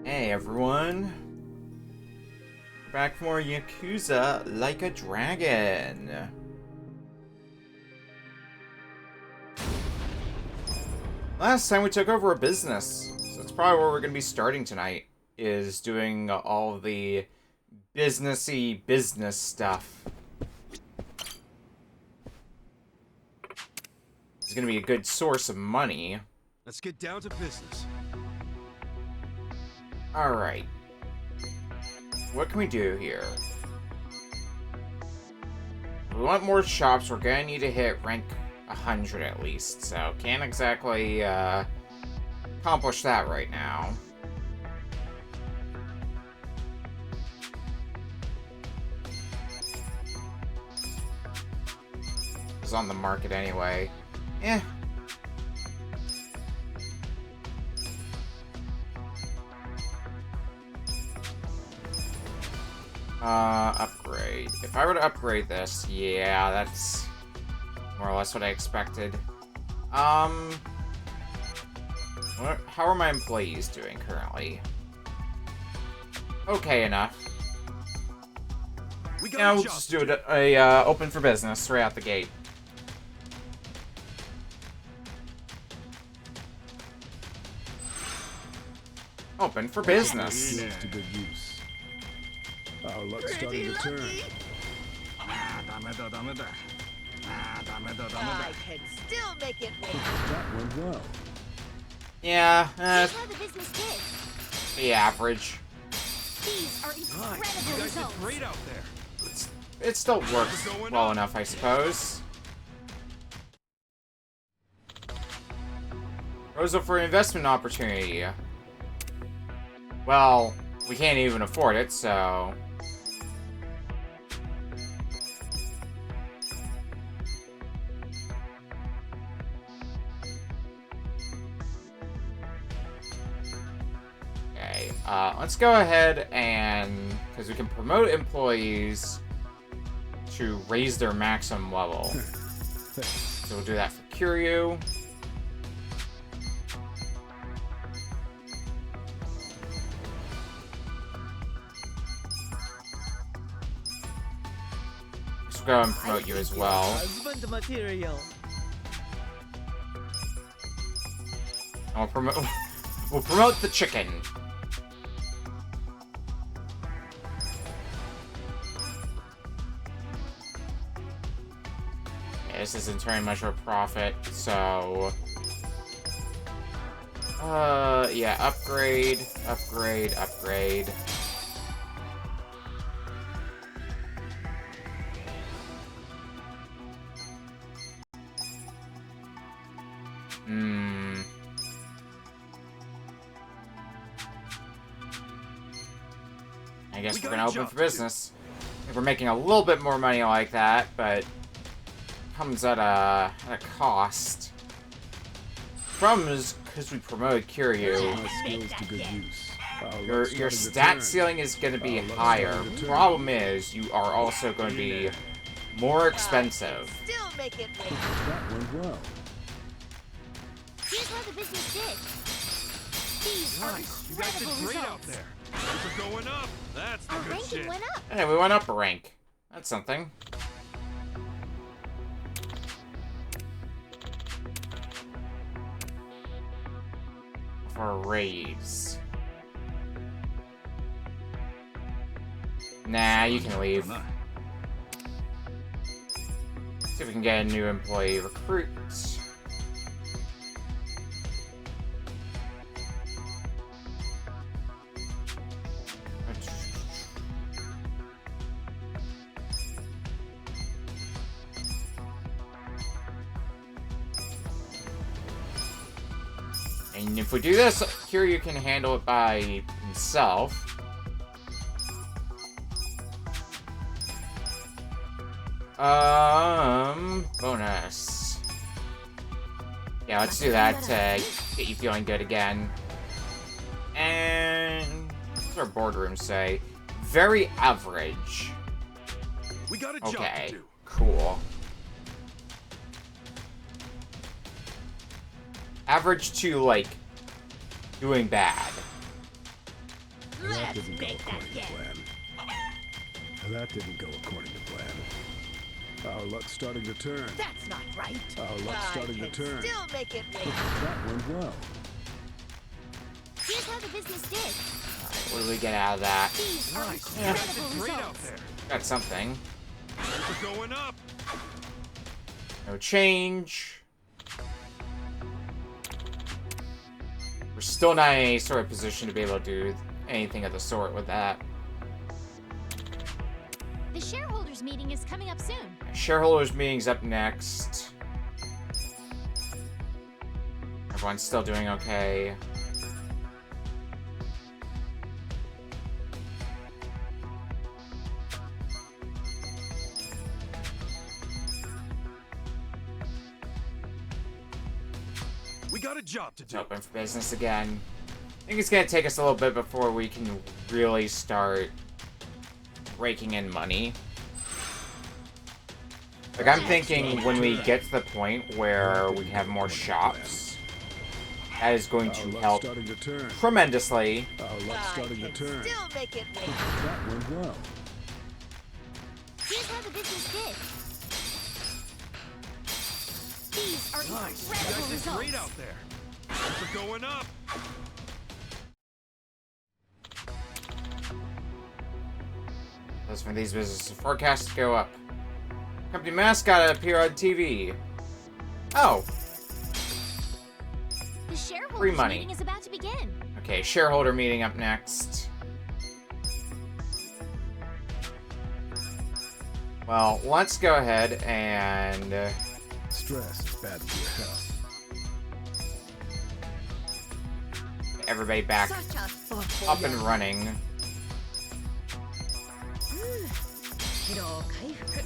Hey everyone, back for more Yakuza Like a Dragon. Last time we took over a business, so that's probably where we're going to be starting tonight, is doing all the businessy business stuff. It's going to be a good source of money. Let's get down to business. Alright. What can we do here? If we want more shops, we're gonna need to hit rank 100 at least, so can't exactly accomplish that right now. It's on the market anyway. Eh. Upgrade. If I were to upgrade this, yeah, that's more or less what I expected. How are my employees doing currently? Okay enough. Yeah, we'll just do a open for business right out the gate. Open for business. To good use. Our luck's starting to turn. I can still make it work. That went well. Yeah, Here's how the business did. the average. These are incredible you guys results. did great out there. It still works well enough, I suppose. Rosa for investment opportunity. Well, we can't even afford it, so... Okay, let's go ahead and... because we can promote employees to raise their maximum level. So we'll do that for Kiryu. Let's go and promote you as well. Husband material. And we'll promote the chicken. Okay, this isn't turning much of a profit, so... yeah, upgrade, upgrade, upgrade. I guess we're gonna open for business. If we're making a little bit more money like that, but comes at a cost. Problem is, because we promoted Kiryu, Our skills to good use. Our luck's your starting to stat turn. ceiling is going to be Our luck's higher. starting to turn. Problem is, you are also going to be more expensive. Still make it work. That went well. Here's how the business did. These are Nice. You guys did incredible great out results. there. Things are going up. That's the Our good ranking shit. went up. Hey, we went up a rank. That's something. For a raise. Nah, you can leave. See if we can get a new employee recruit. And if we do this, Kiryu can handle it by himself. Bonus. Yeah, let's do that to get you feeling good again. And what's our boardroom say? Very average. We got a job Okay, to do. cool. Average to, like, doing bad. didn't go make that according to get. plan. That didn't go according to plan. Our luck's starting to turn. That's not right. Our luck's starting to turn. Still make it wait. That went well. Here's how the business did. What do we get out of that? These are Nice. incredible That's great out results. there. Got something. Things are going up. No change. We're still not in any sort of position to be able to do anything of the sort with that. The shareholders meeting is coming up soon. Shareholders meeting's up next. Everyone's still doing okay. We got a job to It's do. open for business again. I think it's gonna take us a little bit before we can really start raking in money. Like, I'm thinking when we get to the point where we have more shops, that is going Our to luck's help starting to turn. tremendously. Our luck's starting to turn. Still make it wait. That went well. Here's how the business did. These are Nice. You incredible guys did great results. out there. Things are going up. Those from these businesses forecasts go up. Company mascot appear on TV. Oh, The shareholders Free money. meeting is about to begin. okay. Shareholder meeting up next. Well, let's go ahead and Stress is bad for your health. everybody back Such a thoughtful up and young- running. 疲労回復。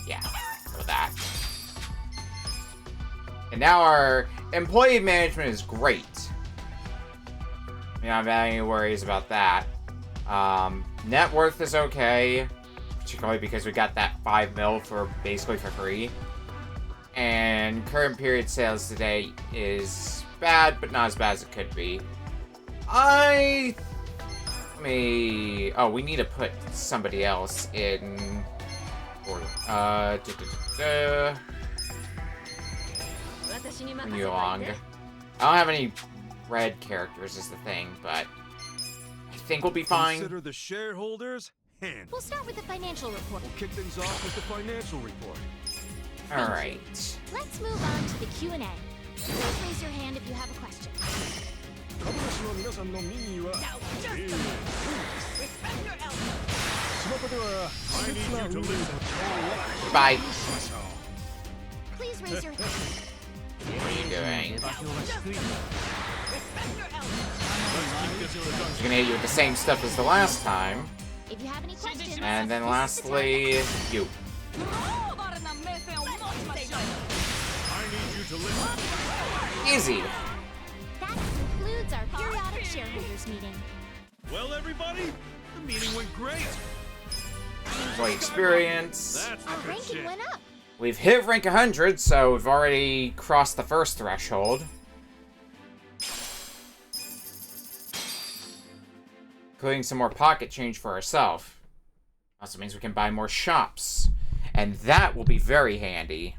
Yeah, with that. And now our employee management is great. We don't have any worries about that. Net worth is okay, particularly because we got that 5 mil for basically for free. And current period sales today is bad, but not as bad as it could be. Oh, we need to put somebody else in order. Move you along. I don't have any red characters is the thing, but I think we'll be fine. Consider the shareholders handled. We'll start with the financial report. We'll kick things off with the financial report. Alright. Let's move on to the Q&A. Please raise your hand if you have a question. 株主の皆さんの民意は Now just a minute. Respect your elders. 巷では I need you to listen. Goodbye. Please raise your hand. What are you doing? Respect your elders. She's gonna hit you with the same stuff as the last time. If you have any questions, And then this is the time. lastly, you. I need you to listen. Easy. That concludes our periodic shareholders meeting. Well, everybody, the meeting went great. Employee experience. That's the Our good ranking shit. went up. We've hit rank 100, so we've already crossed the first threshold. Including some more pocket change for ourselves. Also means we can buy more shops. And that will be very handy.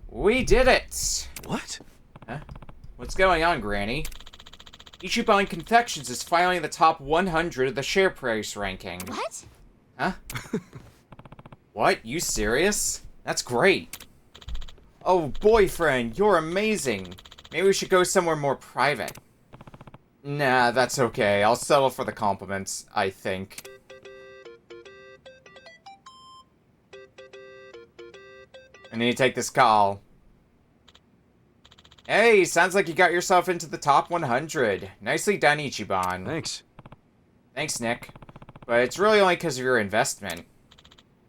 We did it! What? Huh? What's going on, Granny? Ichiban Confections is finally in the top 100 of the share price ranking. What? Huh? What? You serious? That's great. Oh, boyfriend, you're amazing. Maybe we should go somewhere more private. Nah, that's okay. I'll settle for the compliments, I think. I need to take this call. Hey, sounds like you got yourself into the top 100. Nicely done, Ichiban. Thanks. Thanks, Nick. But it's really only because of your investment.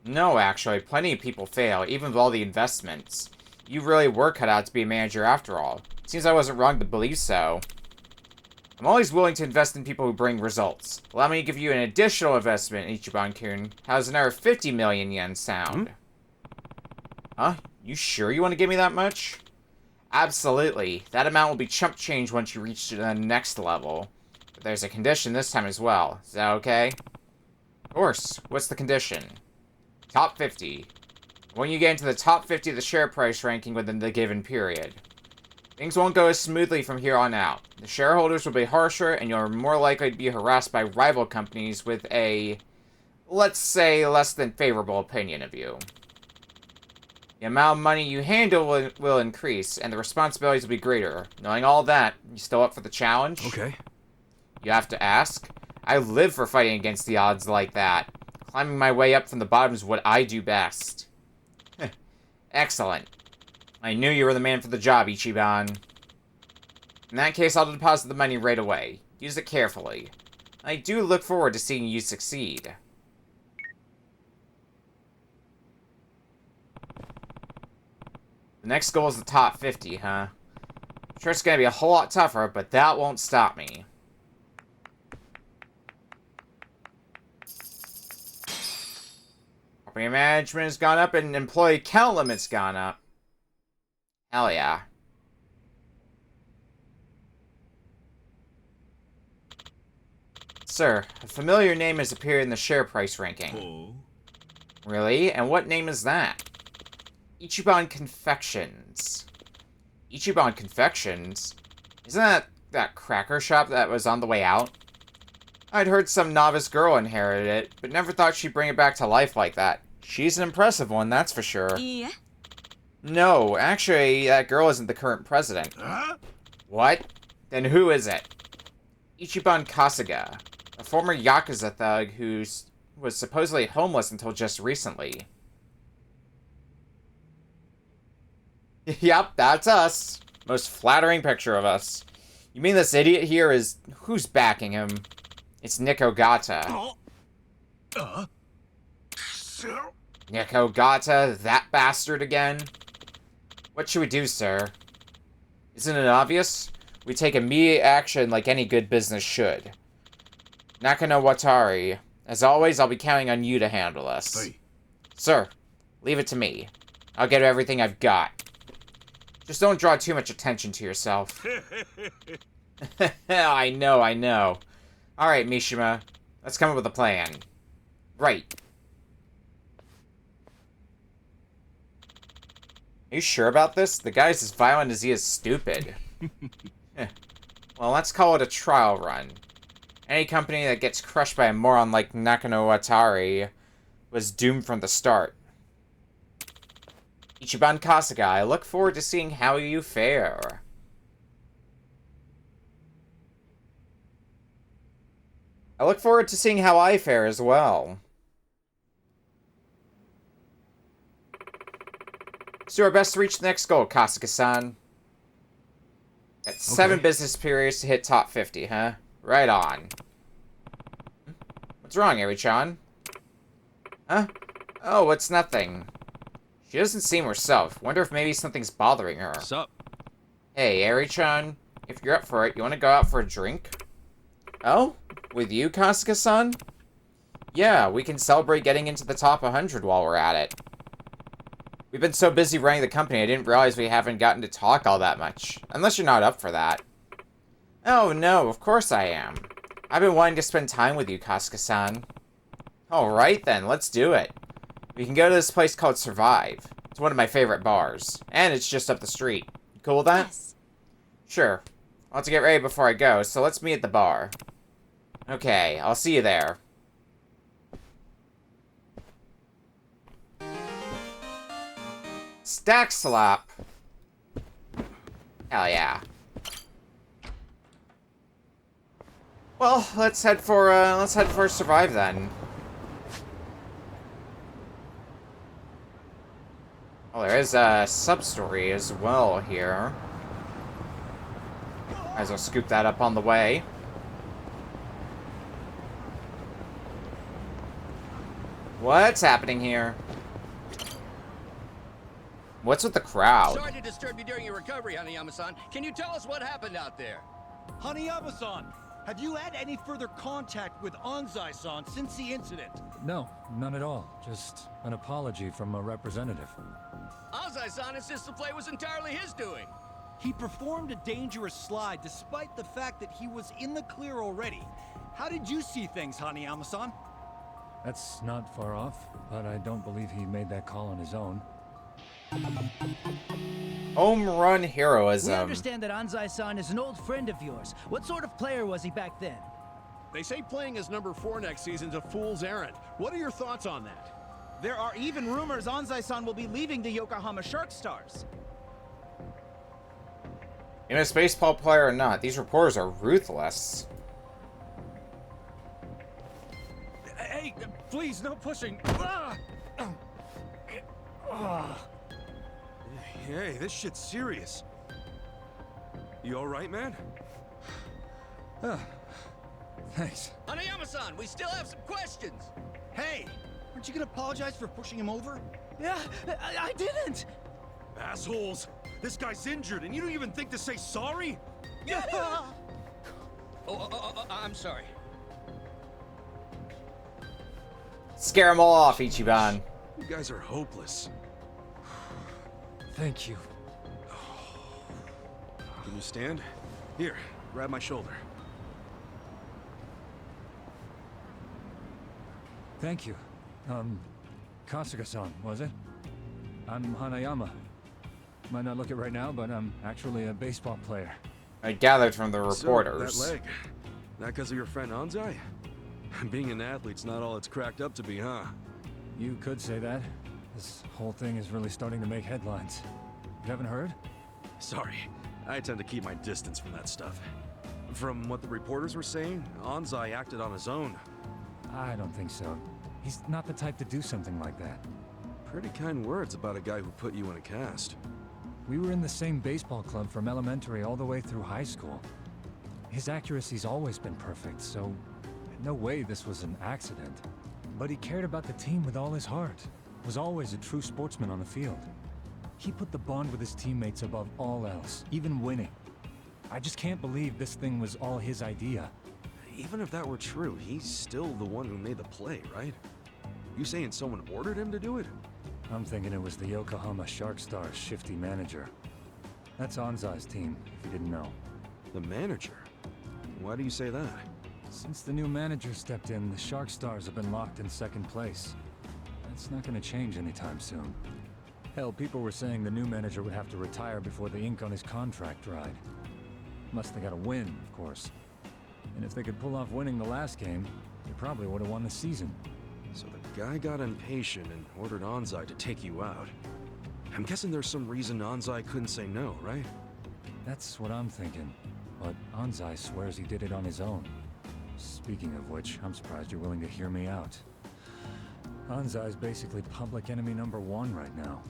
No, actually, plenty of people fail, even with all the investments. You really were cut out to be a manager after all. Seems I wasn't wrong to believe so. I'm always willing to invest in people who bring results. Allow me to give you an additional investment, Ichiban-kun. How's another 50 million yen sound? Huh? You sure you want to give me that much? Absolutely. That amount will be chump change once you reach the next level. But there's a condition this time as well. Is that okay? Of course. What's the condition? Top 50. When you get into the top 50 of the share price ranking within the given period. Things won't go as smoothly from here on out. The shareholders will be harsher, and you're more likely to be harassed by rival companies with a, let's say, less than favorable opinion of you. The amount of money you handle will increase, and the responsibilities will be greater. Knowing all that, you still up for the challenge? Okay. You have to ask. I live for fighting against the odds like that. Climbing my way up from the bottom is what I do best. Excellent. I knew you were the man for the job, Ichiban. In that case, I'll deposit the money right away. Use it carefully. I do look forward to seeing you succeed. The next goal is the top 50, huh? I'm sure it's gonna be a whole lot tougher, but that won't stop me. Property management has gone up and employee count limit's gone up. Hell yeah. Sir, a familiar name has appeared in the share price ranking. Oh. Really? And what name is that? Ichiban Confections. Ichiban Confections? Isn't that cracker shop that was on the way out? I'd heard some novice girl inherited it, but never thought she'd bring it back to life like that. She's an impressive one, that's for sure. Yeah. No, actually, that girl isn't the current president. Huh? What? Then who is it? Ichiban Kasuga, a former Yakuza thug who was supposedly homeless until just recently. Yep, that's us. Most flattering picture of us. You mean this idiot here is... Who's backing him? It's Nick Ogata. Oh. So? Nick Ogata, that bastard again? What should we do, sir? Isn't it obvious? We take immediate action like any good business should. Nakano Watari, as always, I'll be counting on you to handle this. Hey. Sir, leave it to me. I'll get everything I've got. Just don't draw too much attention to yourself. I know. Alright, Mishima. Let's come up with a plan. Right. Are you sure about this? The guy's as violent as he is stupid. Well, let's call it a trial run. Any company that gets crushed by a moron like Nakano Watari was doomed from the start. Ichiban Kasuga, I look forward to seeing how you fare. I look forward to seeing how I fare as well. Let's do our best to reach the next goal, Kasuga-san. Got 7 business periods to hit top 50, huh? Right on. What's wrong, Eri-chan? Huh? Oh, it's nothing. She doesn't seem herself. Wonder if maybe something's bothering her. Sup? Hey, Eri-chan. If you're up for it, you want to go out for a drink? Oh? With you, Kasuga-san? Yeah, we can celebrate getting into the top 100 while we're at it. We've been so busy running the company, I didn't realize we haven't gotten to talk all that much. Unless you're not up for that. Oh, no, of course I am. I've been wanting to spend time with you, Kasuga-san. Alright then, let's do it. We can go to this place called Survive. It's one of my favorite bars. And it's just up the street. You cool with that? Yes. Sure. I'll have to get ready before I go, so let's meet at the bar. Okay, I'll see you there. Stack slap. Hell yeah. Well, let's head for Survive then. Oh, there is a sub-story as well here. Might as well scoop that up on the way. What's happening here? What's with the crowd? Sorry to disturb you during your recovery, Hanayama-san. Can you tell us what happened out there? Hanayama-san, have you had any further contact with Anzai-san since the incident? No, none at all. Just an apology from a representative. Anzai-san insists the play was entirely his doing. He performed a dangerous slide despite the fact that he was in the clear already. How did you see things, Hanayama-san? That's not far off, but I don't believe he made that call on his own. Home run We heroism. understand that Anzai-san is an old friend of yours. What sort of player was he back then? They say playing as number 4 next season's a fool's errand. What are your thoughts on that? There are even rumors Anzai-san will be leaving the Yokohama Shark Stars. You know, a baseball player or not, these reporters are ruthless. Hey, please, no pushing. Hey, this shit's serious. You alright, man? Thanks. Hanayama-san, we still have some questions. Hey, aren't you gonna apologize for pushing him over? Yeah, I didn't! Assholes! This guy's injured and you don't even think to say sorry? I'm sorry. Scare them all off, Ichiban. You guys are hopeless. Thank you. Can you stand? Here, grab my shoulder. Thank you. Kasuga-san, was it? I'm Hanayama. Might not look it right now, but I'm actually a baseball player. I gathered from the reporters. So, that leg. That because of your friend Anzai? Being an athlete's not all it's cracked up to be, huh? You could say that. This whole thing is really starting to make headlines. You haven't heard? Sorry, I tend to keep my distance from that stuff. From what the reporters were saying, Anzai acted on his own. I don't think so. He's not the type to do something like that. Pretty kind words about a guy who put you in a cast. We were in the same baseball club from elementary all the way through high school. His accuracy's always been perfect, so no way this was an accident. But he cared about the team with all his heart. Was always a true sportsman on the field. He put the bond with his teammates above all else, even winning. I just can't believe this thing was all his idea. Even if that were true, he's still the one who made the play, right? You saying someone ordered him to do it? I'm thinking it was the Yokohama Shark Stars' shifty manager. That's Anzai's team, if you didn't know. The manager? Why do you say that? Since the new manager stepped in, the Shark Stars have been locked in second place. That's not gonna change anytime soon. Hell, people were saying the new manager would have to retire before the ink on his contract dried. Must they gotta win, of course. And if they could pull off winning the last game, they probably would have won the season. So the guy got impatient and ordered Anzai to take you out. I'm guessing there's some reason Anzai couldn't say no, right? That's what I'm thinking. But Anzai swears he did it on his own. Speaking of which, I'm surprised you're willing to hear me out. Anzai's basically public enemy #1 right now.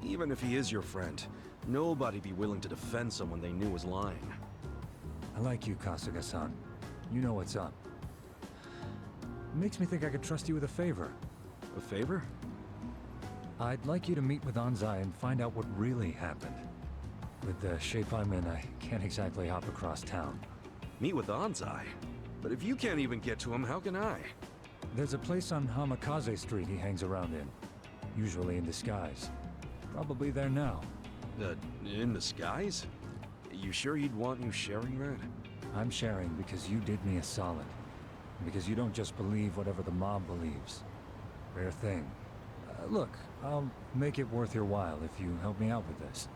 Even if he is your friend, nobody'd be willing to defend someone they knew was lying. I like you, Kasuga-san. You know what's up. It makes me think I could trust you with a favor. A favor? I'd like you to meet with Anzai and find out what really happened. With the shape I'm in, I can't exactly hop across town. Meet with Anzai? But if you can't even get to him, how can I? There's a place on Hamikaze Street he hangs around in. Usually in disguise. Probably there now. In disguise? You sure you'd want you sharing that? I'm sharing because you did me a solid. Because you don't just believe whatever the mob believes. Rare thing. Look, I'll make it worth your while if you help me out with this.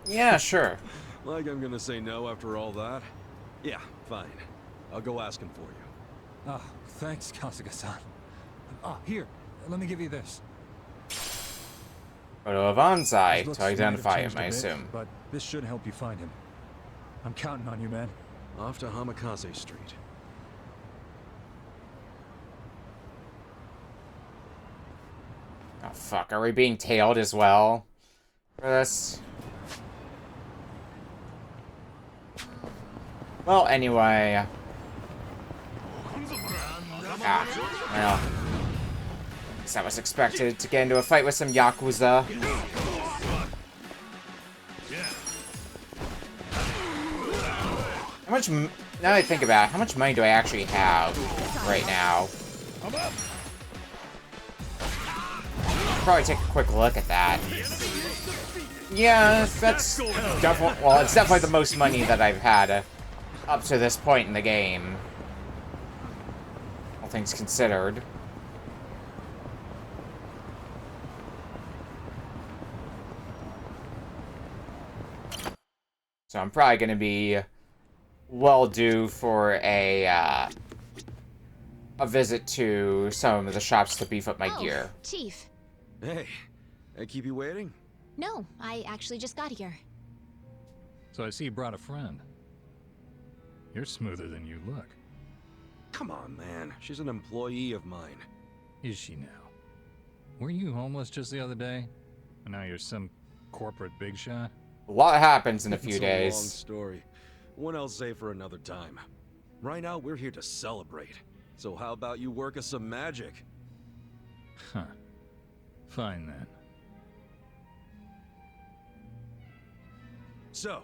Yeah, sure. Like I'm gonna say no after all that? Yeah, fine. I'll go ask him for you. Ah, thanks, Kasuga-san. Here, let me give you this. Photo of Anzai Looks to identify might him, have I changed a bit, assume. But this should help you find him. I'm counting on you, man. Off to Hamikaze Street. Oh fuck, are we being tailed as well for this? Well, anyway. Well. Guess I was expected to get into a fight with some Yakuza. How much, now that I think about it, how much money do I actually have right now? Probably take a quick look at that. Yeah, that's definitely, well, it's definitely the most money that I've had up to this point in the game. All things considered. So I'm probably going to be well due for a visit to some of the shops to beef up my gear. Chief. Hey, I keep you waiting? No, I actually just got here. So I see you brought a friend. You're smoother than you look. Come on, man. She's an employee of mine. Is she now? Were you homeless just the other day? And now you're some corporate big shot? A lot happens in a few It's days. a long story. One I'll say for another time. Right now, we're here to celebrate. So how about you work us some magic? Huh. Fine then. So,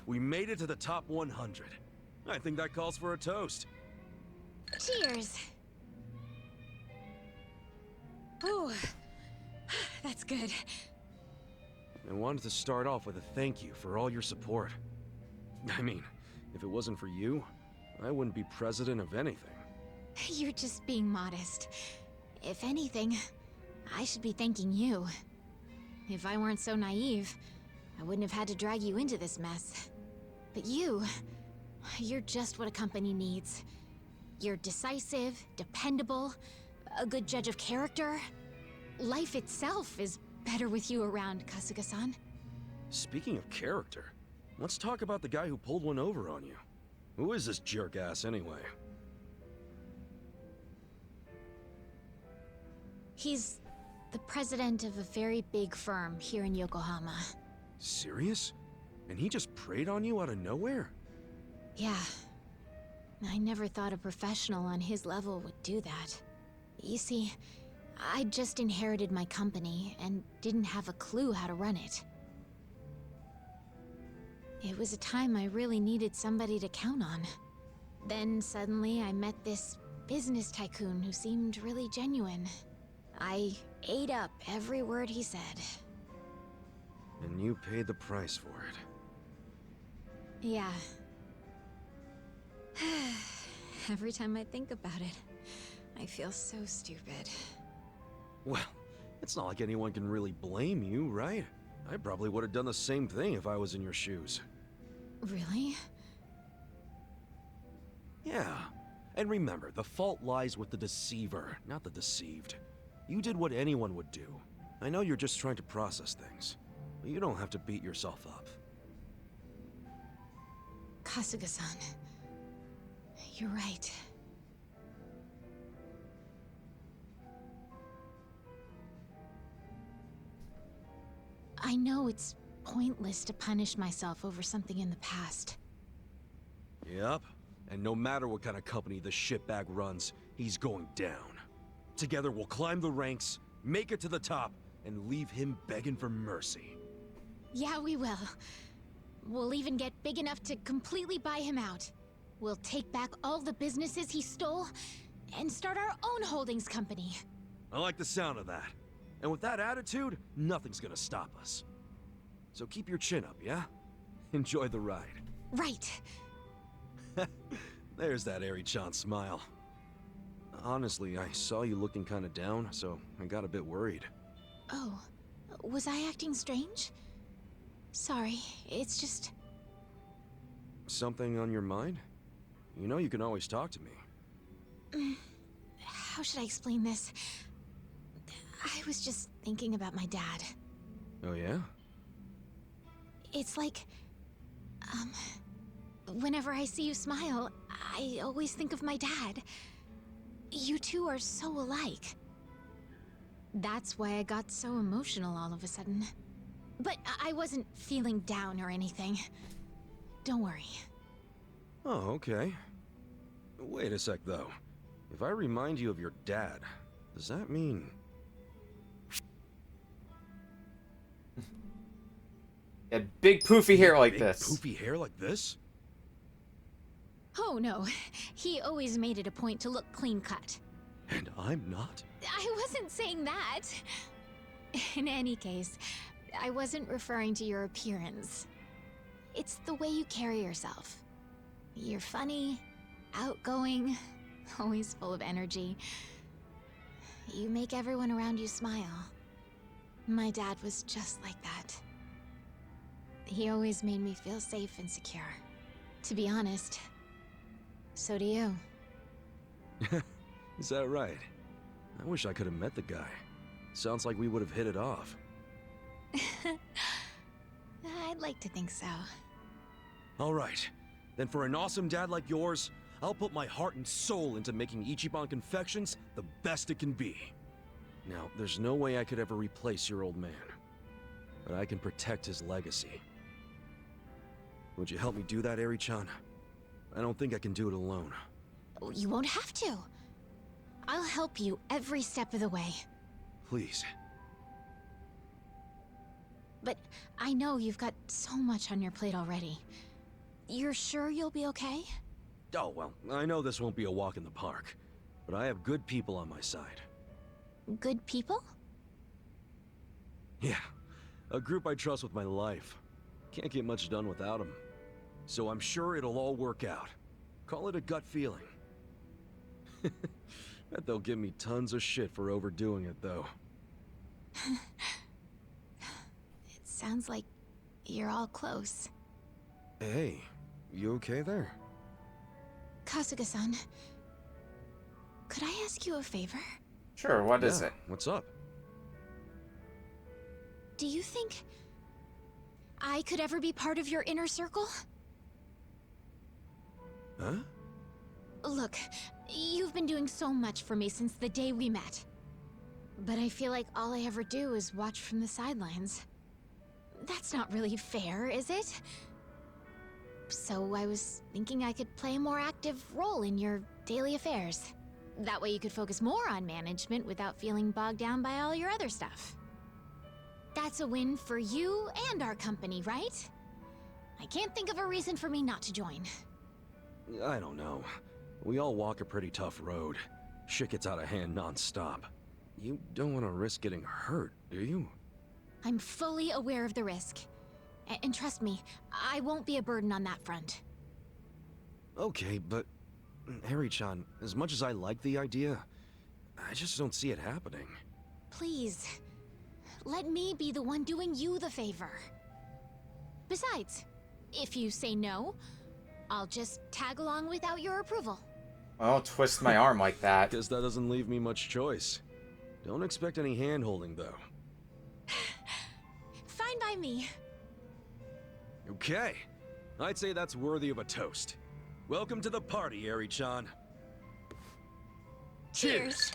we made it to the top 100. I think that calls for a toast. Cheers. Ooh, that's good. I wanted to start off with a thank you for all your support. I mean, if it wasn't for you, I wouldn't be president of anything. You're just being modest. If anything, I should be thanking you. If I weren't so naive, I wouldn't have had to drag you into this mess. But you're just what a company needs. You're decisive, dependable, a good judge of character. Life itself is better with you around, Kasuga-san. Speaking of character, let's talk about the guy who pulled one over on you. Who is this jerk-ass anyway? He's the president of a very big firm here in Yokohama. Serious? And he just preyed on you out of nowhere? Yeah. I never thought a professional on his level would do that. You see, I just inherited my company and didn't have a clue how to run it. It was a time I really needed somebody to count on. Then suddenly I met this business tycoon who seemed really genuine. I ate up every word he said. And you paid the price for it. Yeah. Every time I think about it, I feel so stupid. Well, it's not like anyone can really blame you, right? I probably would have done the same thing if I was in your shoes. Really? Yeah. And remember, the fault lies with the deceiver, not the deceived. You did what anyone would do. I know you're just trying to process things, but you don't have to beat yourself up. Kasuga-san, you're right. I know it's pointless to punish myself over something in the past. Yep. And no matter what kind of company the shitbag runs, he's going down. Together we'll climb the ranks, make it to the top, and leave him begging for mercy. Yeah, we will. We'll even get big enough to completely buy him out. We'll take back all the businesses he stole, and start our own holdings company. I like the sound of that. And with that attitude, nothing's gonna stop us. So keep your chin up, yeah? Enjoy the ride. Right. There's that Eri-chan smile. Honestly, I saw you looking kinda down, so I got a bit worried. Oh, was I acting strange? Sorry, it's just... Something on your mind? You know you can always talk to me. How should I explain this? I was just thinking about my dad. Oh yeah? It's like... whenever I see you smile, I always think of my dad. You two are so alike. That's why I got so emotional all of a sudden. But I wasn't feeling down or anything. Don't worry. Oh, okay. Wait a sec, though. If I remind you of your dad, does that mean... A big poofy hair like this. Poofy hair like this? Oh no, he always made it a point to look clean-cut. And I'm not? I wasn't saying that. In any case, I wasn't referring to your appearance. It's the way you carry yourself. You're funny, outgoing, always full of energy. You make everyone around you smile. My dad was just like that. He always made me feel safe and secure. To be honest, so do you. Is that right? I wish I could have met the guy. Sounds like we would have hit it off. I'd like to think so. All right. Then for an awesome dad like yours, I'll put my heart and soul into making Ichiban Confections the best it can be. Now, there's no way I could ever replace your old man. But I can protect his legacy. Would you help me do that, Eri-chan? I don't think I can do it alone. You won't have to. I'll help you every step of the way. Please. But I know you've got so much on your plate already. You're sure you'll be okay? Oh, well, I know this won't be a walk in the park, but I have good people on my side. Good people? Yeah, a group I trust with my life. Can't get much done without them. So I'm sure it'll all work out. Call it a gut feeling. Bet they'll give me tons of shit for overdoing it, though. It sounds like you're all close. Hey, you okay there? Kasuga-san, could I ask you a favor? Sure, what is it? What's up? Do you think I could ever be part of your inner circle? Huh? Look, you've been doing so much for me since the day we met. But I feel like all I ever do is watch from the sidelines. That's not really fair, is it? So I was thinking I could play a more active role in your daily affairs. That way you could focus more on management without feeling bogged down by all your other stuff. That's a win for you and our company, right? I can't think of a reason for me not to join. I don't know. We all walk a pretty tough road. Shit gets out of hand non-stop. You don't want to risk getting hurt, do you? I'm fully aware of the risk. And trust me, I won't be a burden on that front. Okay, but... Eri-chan, as much as I like the idea, I just don't see it happening. Please, let me be the one doing you the favor. Besides, if you say no, I'll just tag along without your approval. I don't twist my arm like that. Guess that doesn't leave me much choice. Don't expect any hand-holding, though. Fine by me. Okay. I'd say that's worthy of a toast. Welcome to the party, Eri-chan. Cheers.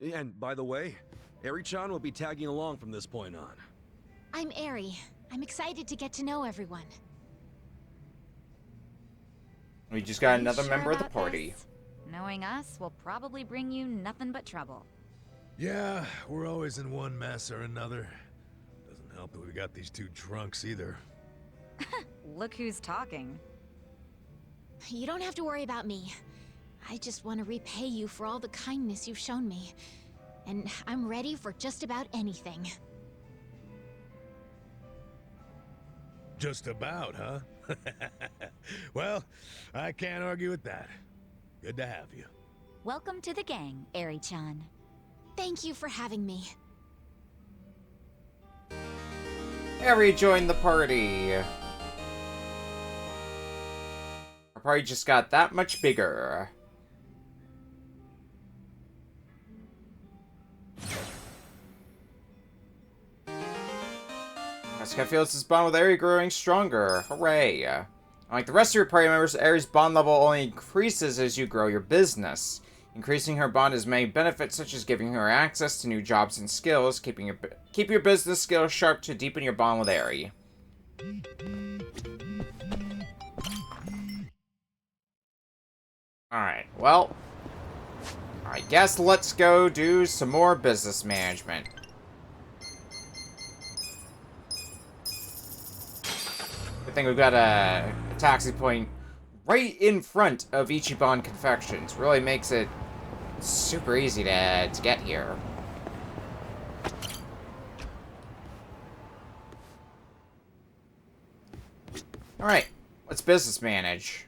And by the way, Eri-chan will be tagging along from this point on. I'm Eri. I'm excited to get to know everyone. We just got Are you another sure member of the about party. this? Knowing us will probably bring you nothing but trouble. Yeah, we're always in one mess or another. Doesn't help that we got these two drunks either. Look who's talking. You don't have to worry about me. I just want to repay you for all the kindness you've shown me. And I'm ready for just about anything. Just about, huh? Well, I can't argue with that. Good to have you. Welcome to the gang, Eri-chan. Thank you for having me. Eri joined the party. Our party just got that much bigger. Asuka feels his bond with Eri growing stronger. Hooray. Unlike the rest of your party members, Eri's bond level only increases as you grow your business. Increasing her bond has many benefits, such as giving her access to new jobs and skills, keep your business skills sharp to deepen your bond with Eri. Alright, well, I guess let's go do some more business management. Good thing we've got a taxi point right in front of Ichiban Confections. Really makes it super easy to get here. Alright, let's business manage.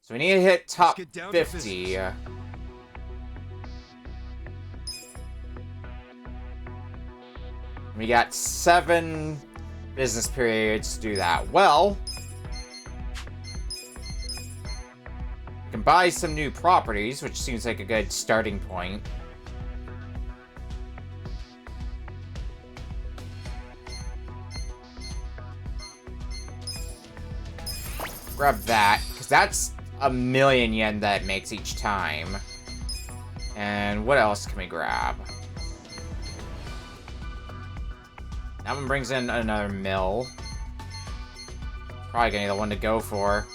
So we need to hit top 50. We got 7 business periods to do that. Well, we can buy some new properties, which seems like a good starting point. Grab that, because that's 1,000,000 yen that it makes each time. And what else can we grab? That one brings in another mill. Probably gonna be the one to go for.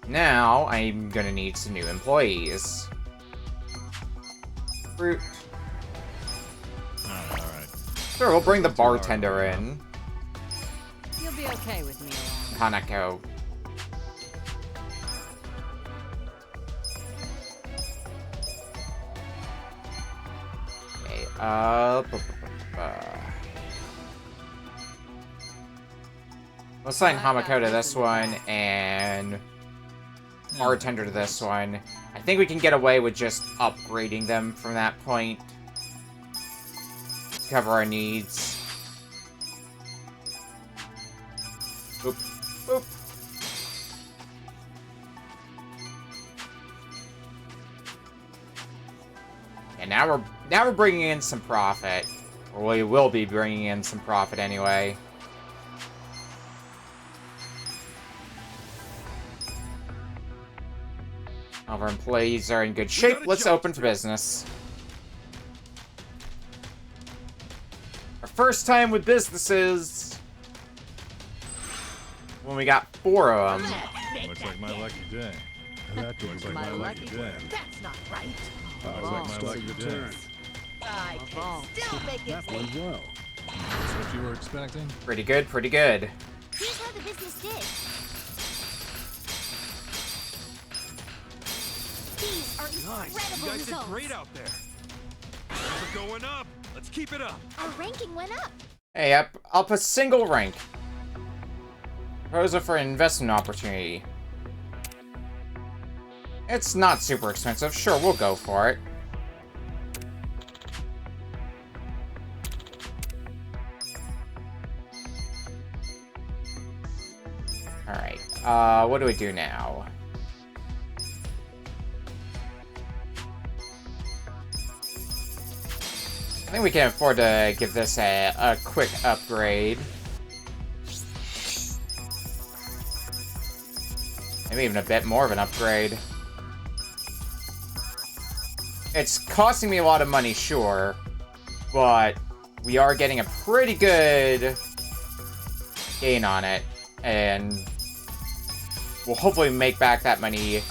Now, I'm gonna need some new employees. Fruit. Alright. Sure, we'll bring the bartender in. You'll be okay with me around. Hanako. Let's assign Hamako to this one, and bartender to this one. I think we can get away with just upgrading them from that point. Cover our needs. Boop, boop. And now we're bringing in some profit, or we will be bringing in some profit anyway. All of our employees are in good shape. Let's open for business. Our first time with businesses when we got 4 of them. Looks like my lucky day. That looks like My lucky day. That's not right. Looks like my lucky day. I can still make it. That went well. That's what you were expecting? Pretty good, pretty good. Here's how the business did. These are Nice. incredible You guys did results. great out there. We're going up. Let's keep it up. Our ranking went up. Hey, up a single rank. Proposal for an investment opportunity. It's not super expensive. Sure, we'll go for it. Alright, what do we do now? I think we can afford to give this a quick upgrade. Maybe even a bit more of an upgrade. It's costing me a lot of money, sure, but we are getting a pretty good gain on it, and we'll hopefully make back that money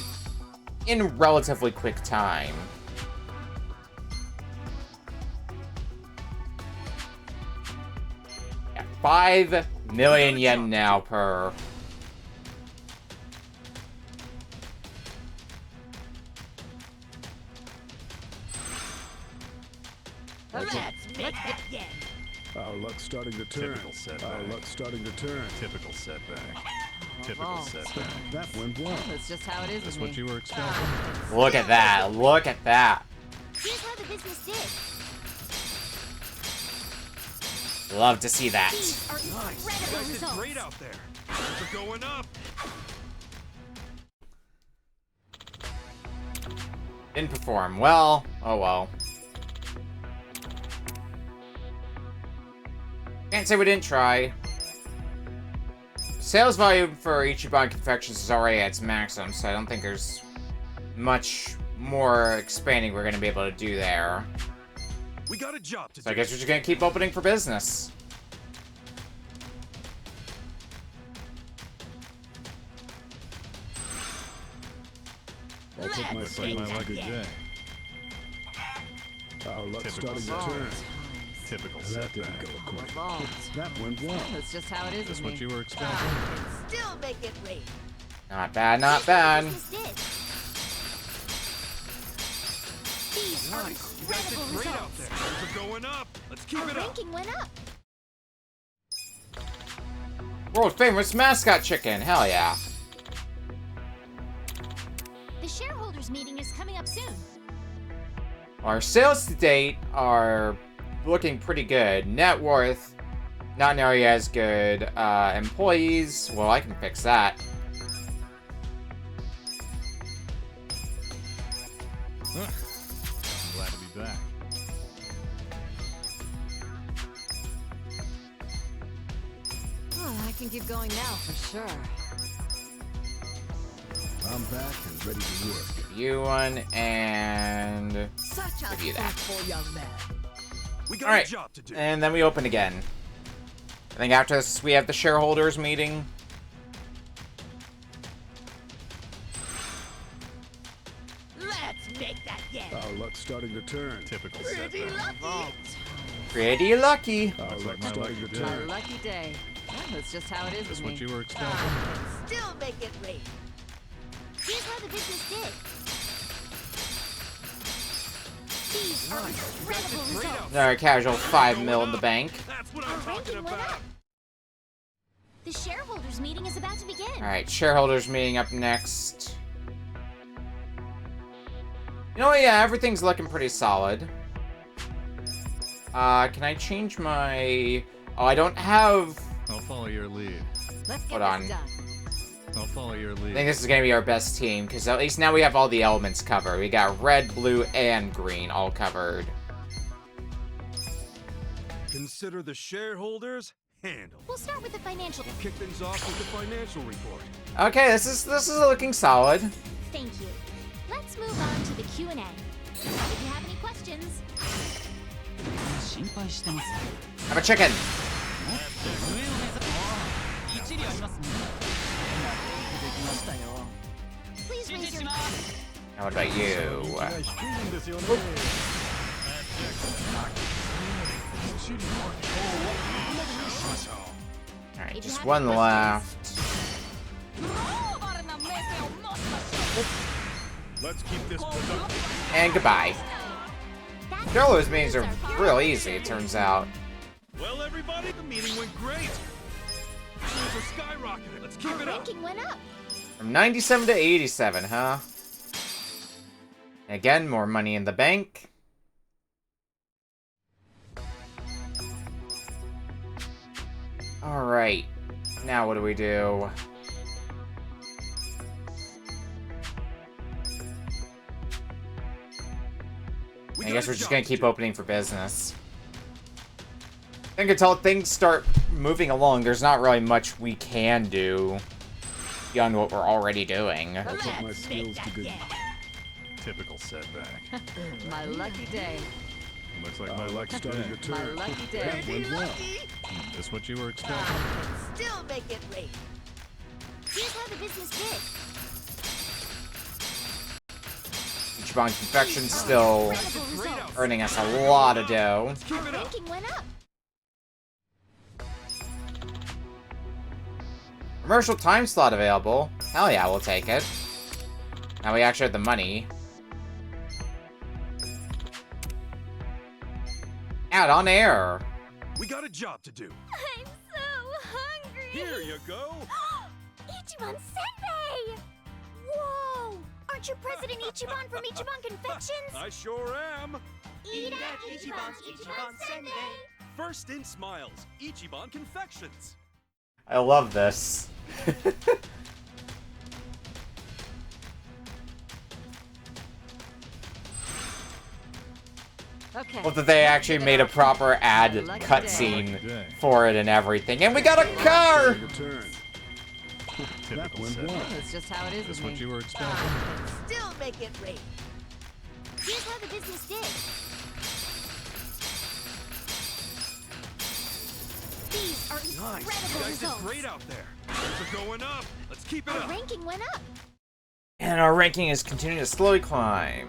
in relatively quick time. Yeah, 5,000,000 yen now per. Let's make that yen. Our luck's starting to turn. Typical setback. Our luck's starting to turn. Typical setback. Typical setback. That went well. That's just how it is That's with what me. you were expecting? Look at that. Look at that. Here's how the business did. Love to see that. These are Nice. You incredible guys did results. great out there. We're going up. Didn't perform well. Oh well. Can't say we didn't try. Sales volume for Ichiban Confections is already at its maximum, so I don't think there's much more expanding we're going to be able to do there. We got a job to So I do. guess we're just going to keep opening for business. Looks like Looks like my lucky day. Our luck's Typical starting to turn. Typical That didn't setback. go according. Balls. That went well. That's just how it is That's with what me. you were expecting? Still make it rain. Not bad, not bad. These are incredible Great out results. there. Things are going up. Let's keep Our it up. ranking went up. World famous mascot chicken. Hell yeah. The shareholders meeting is coming up soon. Our sales to date are looking pretty good. Net worth, not nearly as good. Employees, well, I can fix that. I'm glad to be back. Oh, I can keep going now for sure. I'm back and ready to work. Give you one, and Such a give you that. thoughtful young man. We got Alright, a job to do. and then we open again. I think after this, we have the shareholders meeting. Let's make that yen. Our luck's starting to turn. Typical Pretty setback. lucky. Pretty lucky. Our Looks like luck's my starting lucky to day. turn. Lucky day. That's just how it is Is with what me. you were expecting? Still make it rain. Here's how the business did. These are incredible results. Another casual 5 mil in the bank. That's what Our I'm talking ranking went about. up. The shareholders meeting is about to begin. Alright, shareholders meeting up next. You know what, yeah, everything's looking pretty solid. Can I change my... Oh, I don't have... I'll follow your lead. Let's get Hold on. this done. I'll follow your I lead. think this is gonna be our best team, because at least now we have all the elements covered. We got red, blue, and green all covered. Consider the shareholders handled. We'll start with the financial. We'll kick things off with the financial report. Okay, this is looking solid. Thank you. Let's move on to the Q&A. If you have any questions, Have a chicken. please raise your... Now what about you? Alright, If you just have one any left. Let's keep this productive. And goodbye. That Shareholders meetings are concludes real our easy, it turns out. Well, everybody, the meeting went great. Sales are skyrocketing. Let's keep Our it up. ranking went up. From 97 to 87, huh? Again, more money in the bank. Alright. Now what do we do? I guess we're just gonna keep opening for business. I think until things start moving along, there's not really much we can do beyond what we're already doing. I'll put my Let's skills make to that good. yen. Typical setback. My lucky day. Looks like Our my luck's lucky starting day. to My turn. lucky day. That went well. Is what you were expecting? Still make it rain. Here's how the business did. Ichiban Confection's still Incredible results. earning us a lot of dough. Our ranking went up. Commercial time slot available. Hell yeah, we'll take it. Now we actually have the money. Out on air. We got a job to do. I'm so hungry. Here you go. Ichiban Senpai! Whoa! Aren't you President Ichiban from Ichiban Confections? I sure am. Eat at Ichiban's Ichiban Senpai! First in smiles, Ichiban Confections. I love this. Okay. Well, that they actually made a proper ad cutscene for it and everything. And we got a car! Starting to turn. That Typical went well. setback. That's just how it is Is with what me. you were expecting? Still make it rain. Here's how the business did. These are Nice. You incredible guys did results. great out there. Things are going up. Let's keep it Our up. ranking went up. And our ranking is continuing to slowly climb.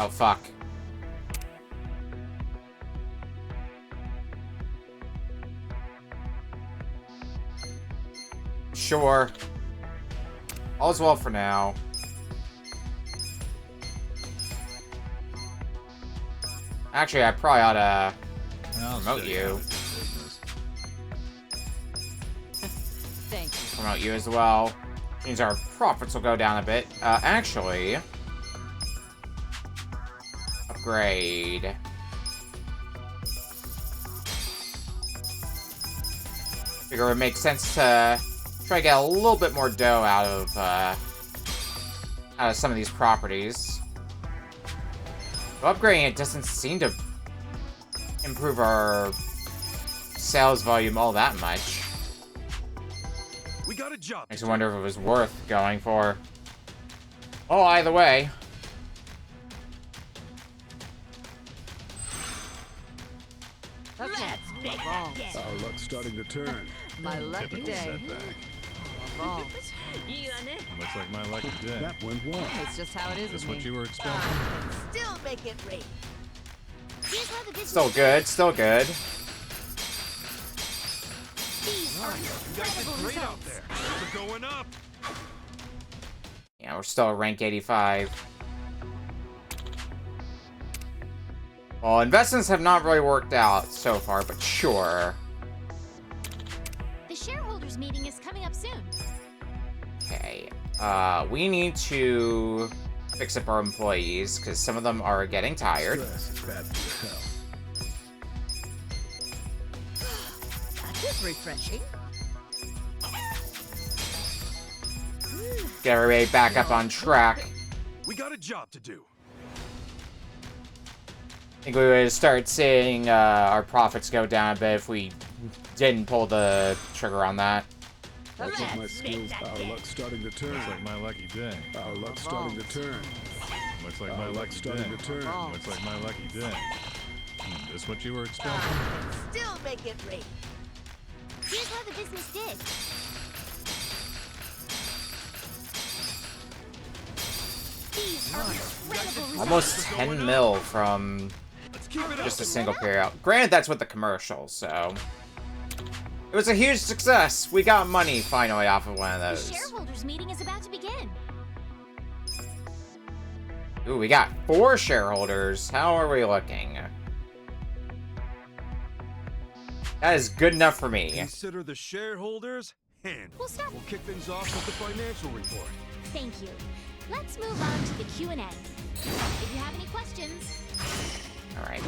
Oh, fuck. Sure. All's well for now. Actually, I probably ought to promote you. Thank you. Promote you as well. Means our profits will go down a bit. Actually... Upgrade. Figure it would make sense to try to get a little bit more dough out of some of these properties. But upgrading it doesn't seem to improve our sales volume all that much. We got a job. Makes me wonder if it was worth going for. Oh, either way. Okay. Our luck's starting to turn. My lucky day. Setback. Wrong. Looks like my lucky day. That went well. It's just how it is Is with this what me. you were expecting? Still make it rain. Here's how the business Still good, still good. These are incredible results. We're going up. Yeah, we're still at rank 85. Well, investments have not really worked out so far, but sure. The shareholders meeting is coming up soon. Okay, we need to fix up our employees, because some of them are getting tired. Stress is bad for your health. That is refreshing. Get everybody back up on track. We got a job to do. I think we would start seeing our profits go down a bit if we didn't pull the trigger on that. That's what my skills. Our luck's starting to turn. Looks like my lucky day. Our luck's starting to turn. Looks like my Our lucky luck's starting day. to turn. Looks like my lucky day. Is this what you were expecting? Still make it rain. Here's how the business did. These are incredible results. Almost 10 mil from just a single period. Granted, that's with the commercial, so... It was a huge success! We got money finally off of one of The those. shareholders meeting is about to begin. Ooh, we got 4 shareholders. How are we looking? That is good enough for me. Consider the shareholders handled. We'll start. We'll kick things off with the financial report. Thank you. Let's move on to the Q&A. If you have any questions, Alright.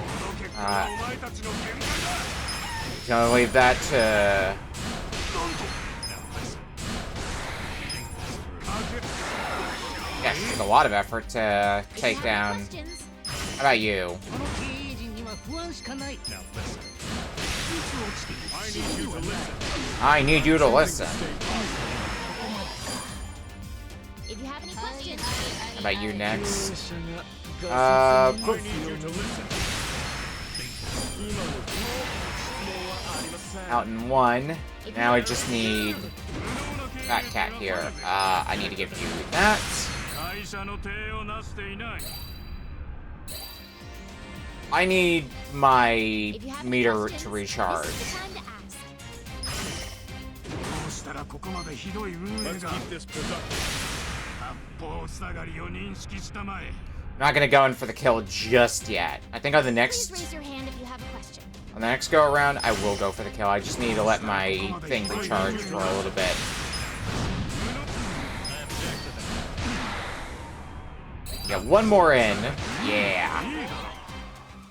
Gonna leave that to... Yeah, it took a lot of effort to if take you have down... any questions, How about you? I need you to listen. if you have any questions, How about you next? Out in 1. Now I just need Fat Cat here. I need to give you that. I need my if you have any meter questions, to recharge. this is the time to ask. Let's keep this productive. I'm not gonna go in for the kill just yet. I think on the Please next raise your hand if you have a question. on the next go around, I will go for the kill. I just need to let my thing recharge for a little bit. Yeah, one more in. Yeah.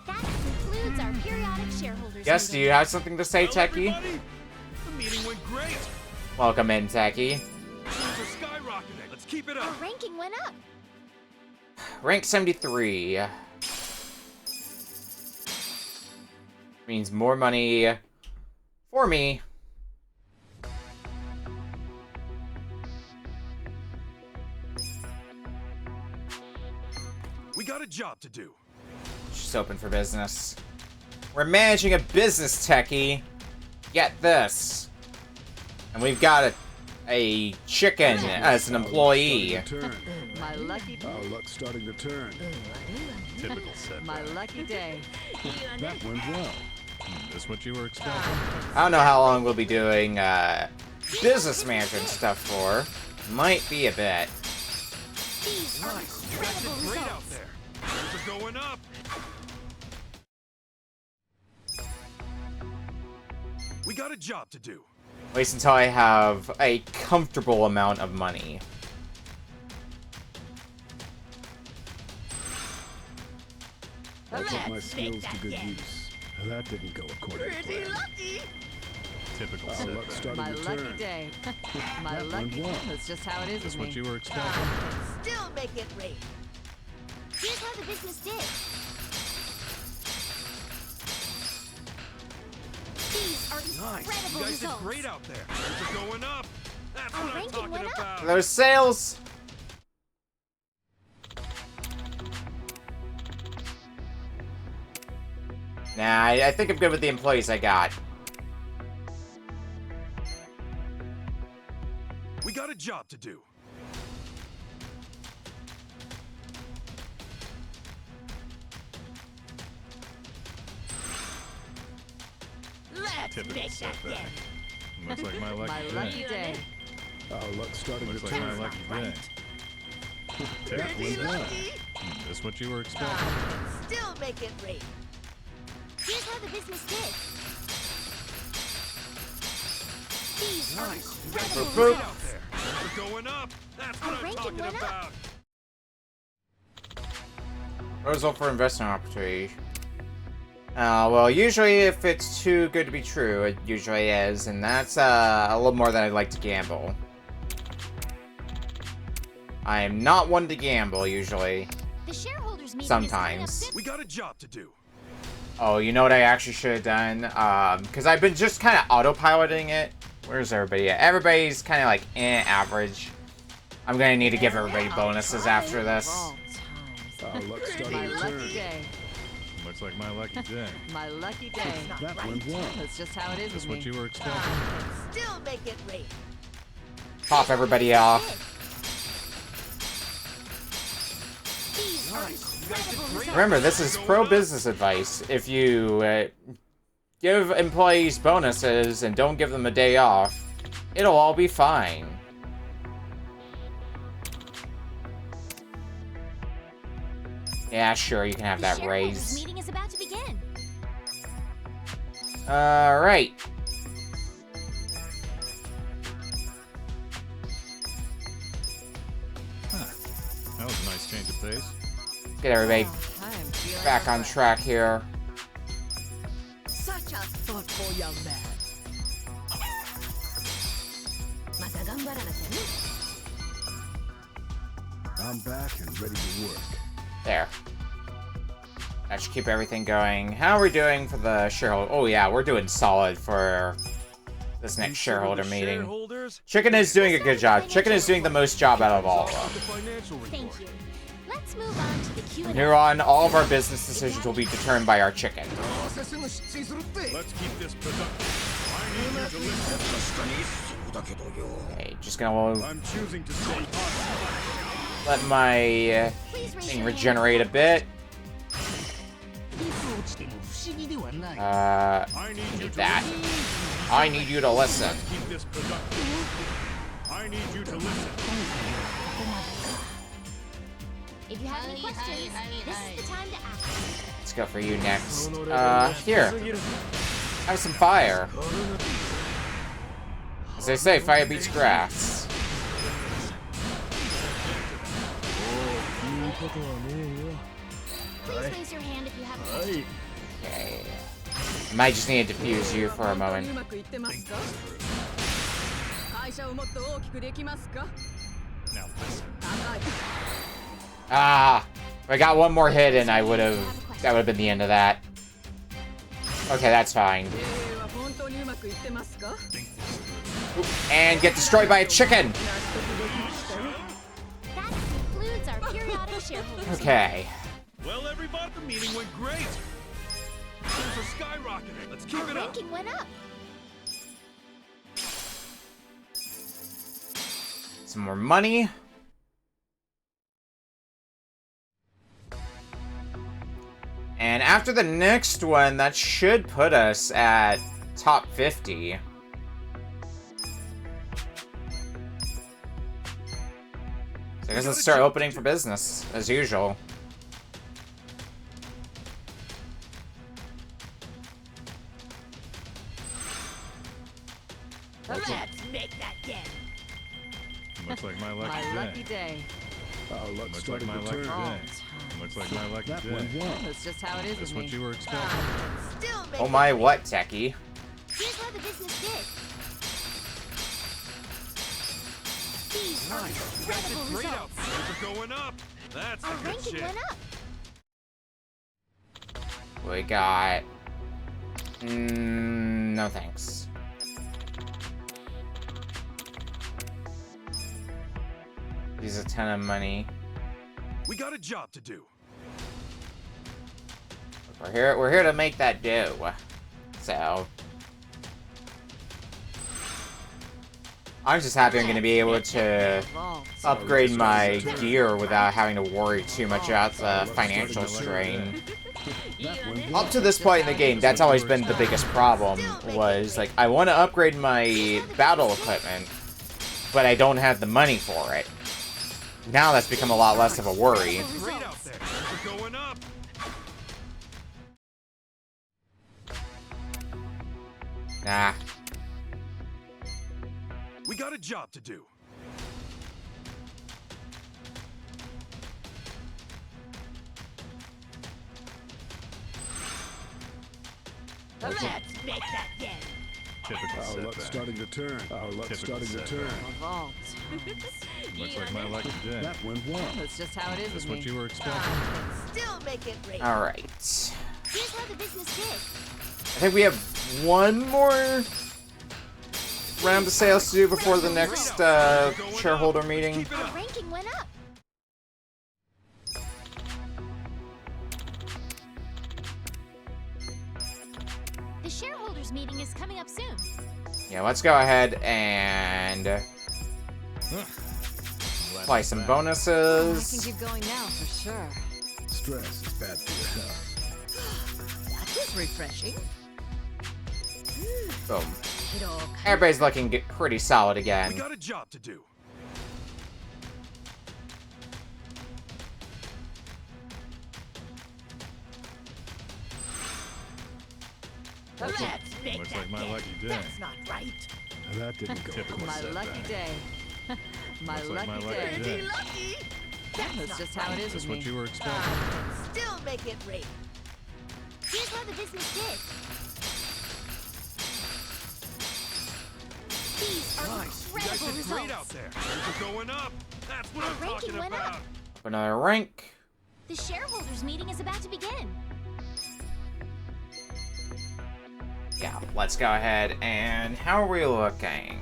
That concludes our periodic shareholders Yes, do meeting. you have something to say, Techie? The meeting went great. Welcome in, Techie. Things are skyrocketing. Let's keep it Our up. ranking went up. Rank 73. Means more money for me. We got a job to do. Just open for business. We're managing a business, Techie. Get this. And we've got a chicken as an employee. My lucky day. Our luck's starting to turn. Typical setback. My lucky day. That went well. Is this what you were expecting? I don't know how long we'll be doing business management stuff for might be a bit. These are incredible Great out results. there. Things are going up. We got a job to do. At least until I have a comfortable amount of money. I'll put my skills to good use. That didn't go according to plan. Typical Our setback. luck started My to lucky turn. day. My That lucky went well. That's just how it is Just with what me. you were expecting. Still make it rain. Here's how the business did. These are Nice. incredible You guys did results. great out there. Things are going up. That's Our what I'm ranking talking went up. about. Those sales! Nah, I think I'm good with the employees I got. We got a job to do. Let's Typical make that setback. yen. Looks like my My lucky lucky day. day. Our luck started Looks to like my turn. lucky day. That Typical went well. setback. Just what you were expecting. Still make it rain. Here's how the business did. These are incredible Boop, boop. Great out results. there. Things are going up. That's Our what I'm ranking talking went up. about. Proposal for investment opportunity. Well, usually if it's too good to be true, it usually is, and that's a little more than I'd like to gamble. I am not one to gamble, usually. The shareholders meeting Sometimes. is coming up We got a job to do. Oh, you know what I actually should have done? Because I've been just kind of autopiloting it. Where's everybody at? Everybody's kind of like, average. I'm gonna need to give everybody bonuses after this. All times. Our luck started My to lucky turn. day. Looks like my lucky day. My lucky day. That went well. That's just how it is Just with what me. you were expecting. Still make it rain. Pop everybody off. These are incredible results. Remember, this is pro-business advice. If you give employees bonuses and don't give them a day off, it'll all be fine. Yeah, sure, you can have The that shareholders raise. meeting is about to begin. Alright. That was a nice change of pace. Get everybody Oh, I'm feeling back on alright. track here. Such a thoughtful young man. また頑張らなきゃね。 I'm back and ready to work. There. That should keep everything going. How are we doing for the shareholder? Oh yeah, we're doing solid for this next shareholder meeting. Shareholders, Chicken is doing a good job. Chicken is doing the most job out of all of the them. financial report. Thank you. Let's move on to the Q&A. From here on, all of our business decisions will be determined by our chicken. Let's keep this productive. I need you to listen. Okay, just gonna I'm choosing to stay positive. let my Please raise thing your hand. regenerate a bit. I need you Need to that. listen. I need you to listen. Keep this productive. I need you to listen. If you have any questions, this is the time to ask. Let's go for you next. Here. Have some fire. As they say, fire beats grass. Please raise your hand if you have a question. Okay. I might just need to defuse you for a moment. うまくいってますか？会社をもっと大きくできますか？ Now listen. 高い。 Ah! If I got one more hit and I would have... That would have been the end of that. Okay, that's fine. 経営は本当にうまくいってますか？ Oop, and get destroyed by a chicken! 納得できましたよ。 That concludes our periodic shareholders. Okay. Well, everybody, the meeting went great. Things are skyrocketing. Let's keep Our it up. ranking went up. Some more money. And after the next one, that should put us at top 50. I guess let's start opening for business, as usual. Let's make that den. Looks like my My lucky day. Our luck Looks like started my to lucky turn. day. Looks like my lucky That day. went well. That's just how it is That's with me. what you were expecting. Still make Oh my, what, Techie? Here's how the business did. These are incredible results. Things are going up. That's Our the good ranking shit. went up. We got... no thanks. He's a ton of money. We got a job to do. We're here to make that dough. So... I'm just happy I'm going to be able to upgrade my gear without having to worry too much about the financial strain. Up to this point in the game, that's always been the biggest problem, was, like, I want to upgrade my battle equipment, but I don't have the money for it. Now that's become a lot less of a worry. Great out there. Things are going up. Nah. We got a job to do. Let's make that den. Typical Our luck's setback. starting to turn. Our luck's Typical starting to setback. turn. Vault. Looks like my lucky day. That went well. That's just how it is That's with what me. you were expecting. Still make it rain. Alright. Here's how the business did. I think we have one more round of sales to do before the next shareholder meeting. Our ranking went up. The shareholders meeting is coming up soon. Yeah, let's go ahead and apply some I can bonuses. keep going now for sure. Stress is bad for your health. That was refreshing. Boom. It all Everybody's looking pretty solid We again. got a job to do. Let's make Looks that like my den. lucky day. That's not right. That didn't go Typical quite. My lucky day. My Looks like lucky my lucky day. day. Lucky. That's just how it is That's with what me. you were expecting. Still make it rain. Here's how the business did. These are You guys incredible did great out results. there. Things are going up. That's what Our I'm ranking talking went about. up. Up another rank. The shareholders meeting is about to begin. Yeah, let's go ahead and how are we looking?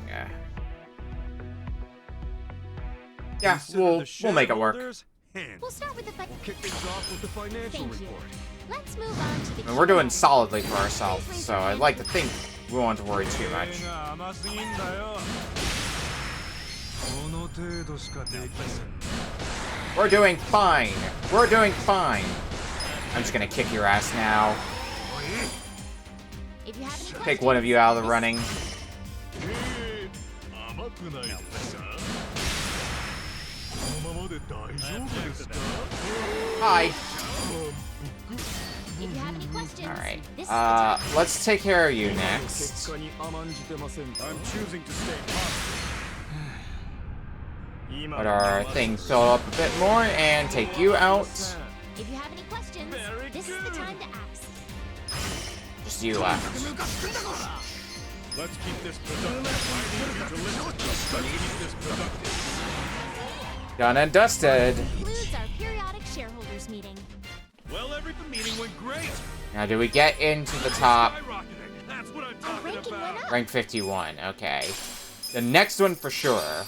Yeah, Consider we'll the make it work. shareholders handled. We'll start with the We'll kick things off with the financial Thank you. report. Let's move on to the I mean, we're doing Q&A. solidly for ourselves, so I'd like to think we won't have to worry too much. We're doing fine. We're doing fine. I'm just gonna kick your ass now. If you have any Take one of you out of the running. Hi. If you have any questions, Alright. this is the time. Let's take care of you next. I'm choosing to stay Let our thing fill up a bit more and take you out. If you have any questions, this is the time to ask. Just you left. Let's keep this productive. I need you to listen. Let's keep this productive. Done and dusted. Concludes our periodic shareholders meeting. Well, every meeting went great. Now, do we get into the top? Skyrocketing. That's what I'm Our talking ranking about. went up. Rank 51. Okay. The next one for sure.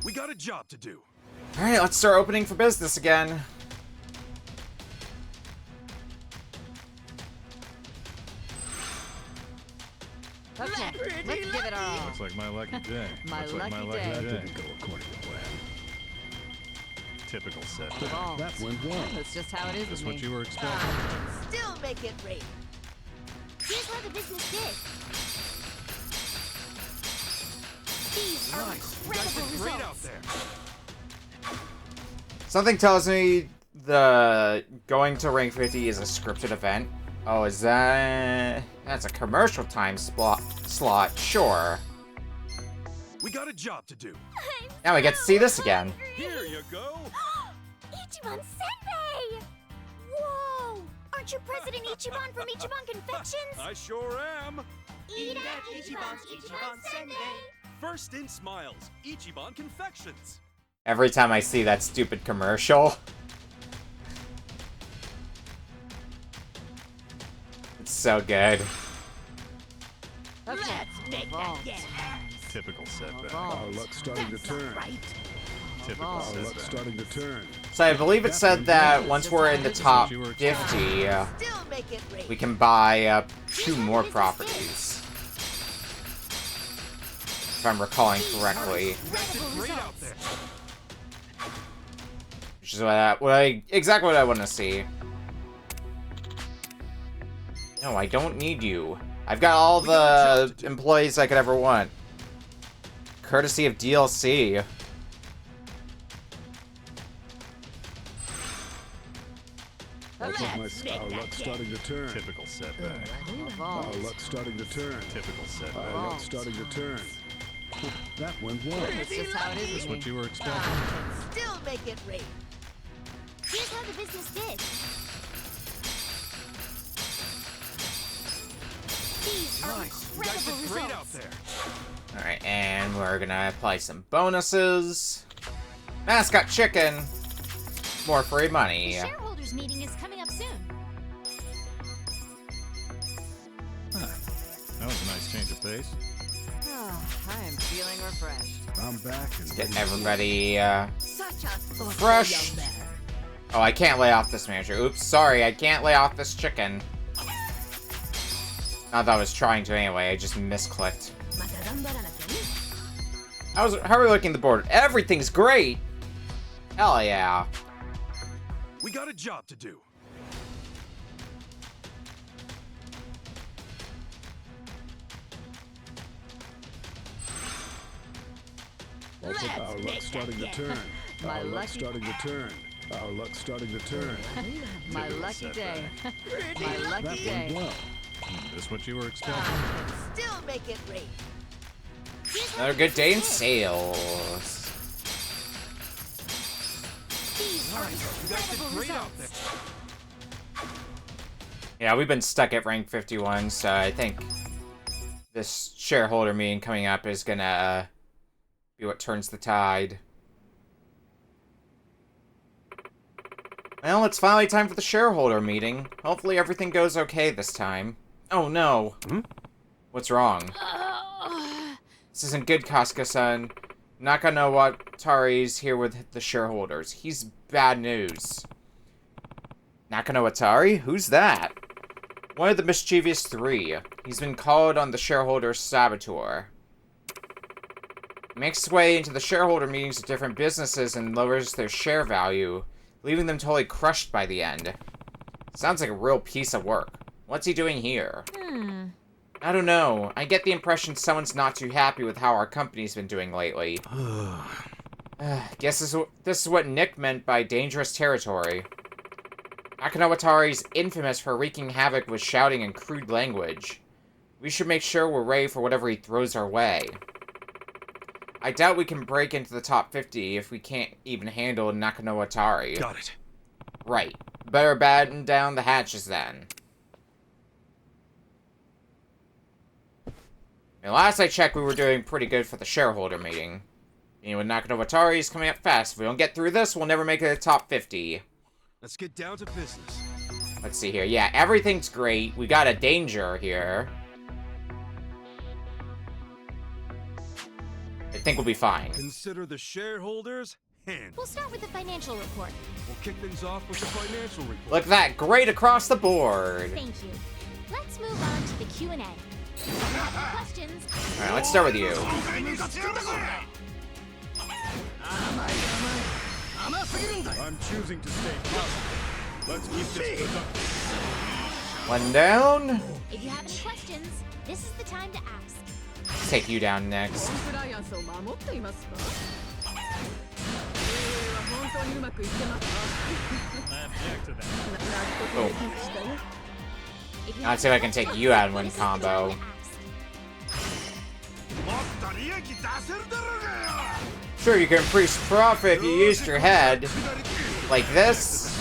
We got a job to do. Alright, let's start opening for business again. Okay, let's give it our all. Looks like my lucky day. My Looks like my lucky lucky day. That day. didn't go according to plan. Typical setback. Vault. That went well. That's just how it is That's with what me. you were expecting. Still make it rain. Here's how the business did. These are incredible Great out results. there. Something tells me the going to rank 50 is a scripted event. Oh, is that... That's a commercial time slot, sure. We got a job to do. Now we get to see this again. Here you go. Ichiban Senpai! Whoa! Aren't you President Ichiban from Ichiban Confections? I sure am. Eat at Ichiban's Ichiban Senpai! First in smiles, Ichiban Confections. Every time I see that stupid commercial. It's so good. Let's make that Typical setback. Our luck's starting to turn. Typical Our setback. luck's starting to turn. So I believe it said that once we're in the top 50, we can buy 2 more properties. If I'm recalling correctly. Great out there. Which is exactly what I want to see. No, I don't need you. I've got all the employees I could ever want. Courtesy of DLC. Our luck's starting to turn. Typical setback. Our luck's starting to turn. Typical setback. Our luck's starting to turn. That went well. That's just how it is. Is this what you were expecting? Still make it rain. Here's how the business did. These are incredible Great out results. there. Alright, and we're gonna apply some bonuses. Mascot chicken. More free The money. shareholders meeting is coming up soon. That was a nice change of pace. Oh, I am feeling refreshed. I'm back and Getting ready. everybody Such a thoughtful fresh. young man. Oh, I can't lay off this manager. Oops, sorry, I can't lay off this chicken. Not that I was trying to anyway, I just misclicked. How are we looking at the board? Everything's great! Hell yeah. We got a job to do. Our luck's starting to turn. My Our luck's lucky- starting to turn. Our luck's starting to turn. My Typical lucky day. setback. My That lucky went day. well. Is this what you were expecting? Still make it rain. Here's how Another the good day in business did. sales. These are incredible Great out results. there. Yeah, we've been stuck at rank 51, so I think this shareholder meeting coming up is gonna be what turns the tide. Well, it's finally time for the shareholder meeting. Hopefully everything goes okay this time. Oh no. What's wrong? This isn't good, Casca-san. Nakano-Watari's here with the shareholders. He's bad news. Nakano-Watari? Who's that? One of the mischievous 3. He's been called on the shareholder saboteur. He makes his way into the shareholder meetings of different businesses and lowers their share value, leaving them totally crushed by the end. Sounds like a real piece of work. What's he doing here? I don't know. I get the impression someone's not too happy with how our company's been doing lately. Guess this is what Nick meant by dangerous territory. Nakano-Watari's infamous for wreaking havoc with shouting and crude language. We should make sure we're ready for whatever he throws our way. I doubt we can break into the top 50 if we can't even handle Nakano-Watari. Got it. Right. Better batten down the hatches then. And last I checked, we were doing pretty good for the shareholder meeting. You know, with Nakano-Watari is coming up fast. If we don't get through this, we'll never make it to the top 50. Let's get down to business. Let's see here. Yeah, everything's great. We got a danger here. I think we'll be fine. Consider the shareholders handled. We'll start with the financial report. We'll kick things off with the financial report. Look at that. Great across the board. Thank you. Let's move on to the Q&A. If you have any questions, Alright, let's start with you. I'm choosing to stay positive. Let's keep this productive. One down. if you have any questions, this is the time to ask. Let's take you down next. コンプライアンスを守っていますか？経営は本当にうまくいってますか？ I object to that. 納得できましたよ。 I'll see if I can take you out in one combo. Sure, you can increase profit if you used your head. Like this.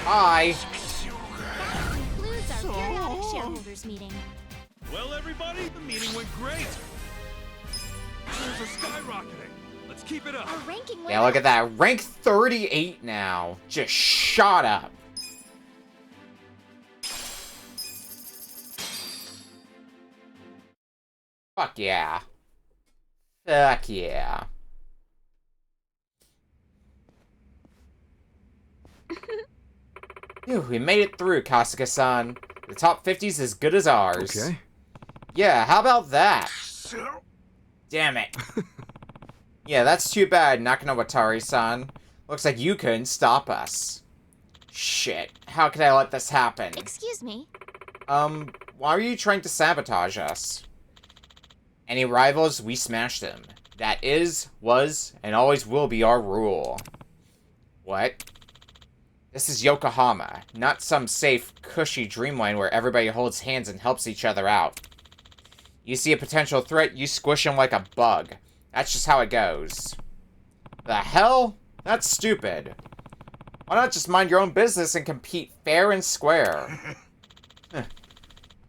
Hi. Concludes our periodic shareholders meeting. Well, everybody, the meeting went great. Shares are skyrocketing. Let's keep it up. Our ranking went Yeah, look at that. Rank 38 now. Just shot up. Fuck yeah. Fuck yeah. Phew, we made it through, Kasuga-san. The top 50's as good as ours. Okay. Yeah, how about that? Damn it. Yeah, that's too bad, Nakanowatari-san. Looks like you couldn't stop us. Shit, how could I let this happen? Excuse me. Why are you trying to sabotage us? Any rivals, we smash them. That is, was, and always will be our rule. What? This is Yokohama, not some safe, cushy dreamland where everybody holds hands and helps each other out. You see a potential threat, you squish him like a bug. That's just how it goes. The hell? That's stupid. Why not just mind your own business and compete fair and square?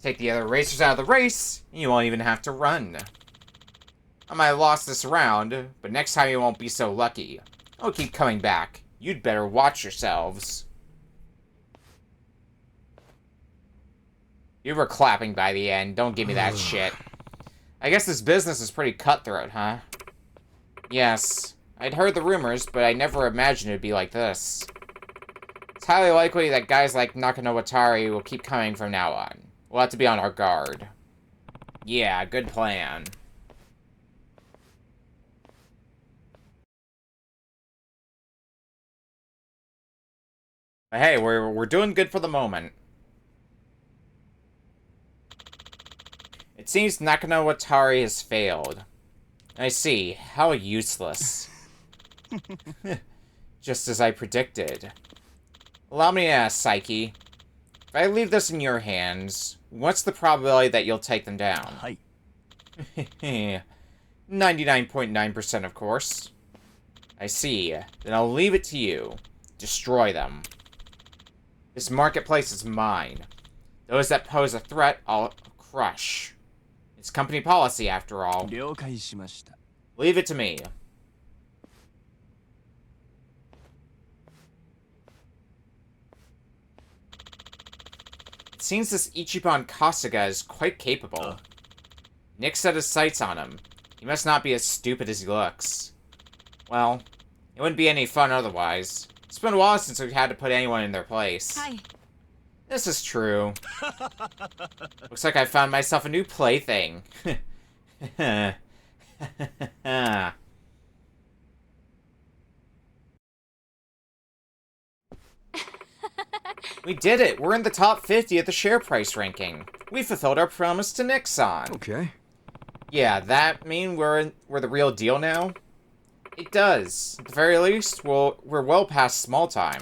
Take the other racers out of the race, and you won't even have to run. I might have lost this round, but next time you won't be so lucky. I'll keep coming back. You'd better watch yourselves. You were clapping by the end. Don't give me that shit. I guess this business is pretty cutthroat, huh? Yes. I'd heard the rumors, but I never imagined it'd be like this. It's highly likely that guys like Nakanowatari will keep coming from now on. We'll have to be on our guard. Yeah, good plan. But hey, we're doing good for the moment. It seems Nakanowatari has failed. I see. How useless. Just as I predicted. Allow me to ask, Psyche. If I leave this in your hands, what's the probability that you'll take them down? Hi. 99.9%, of course. I see. Then I'll leave it to you. Destroy them. This marketplace is mine. Those that pose a threat, I'll crush. It's company policy, after all. 了解しました. Leave it to me. It seems this Ichiban Kasuga is quite capable. Nick set his sights on him. He must not be as stupid as he looks. Well, it wouldn't be any fun otherwise. It's been a while since we've had to put anyone in their place. Hi. This is true. Looks like I found myself a new plaything. We did it! We're in the top 50 at the share price ranking. We fulfilled our promise to Nixon. Okay. Yeah, that mean we're the real deal now? It does. At the very least, we're well past small time.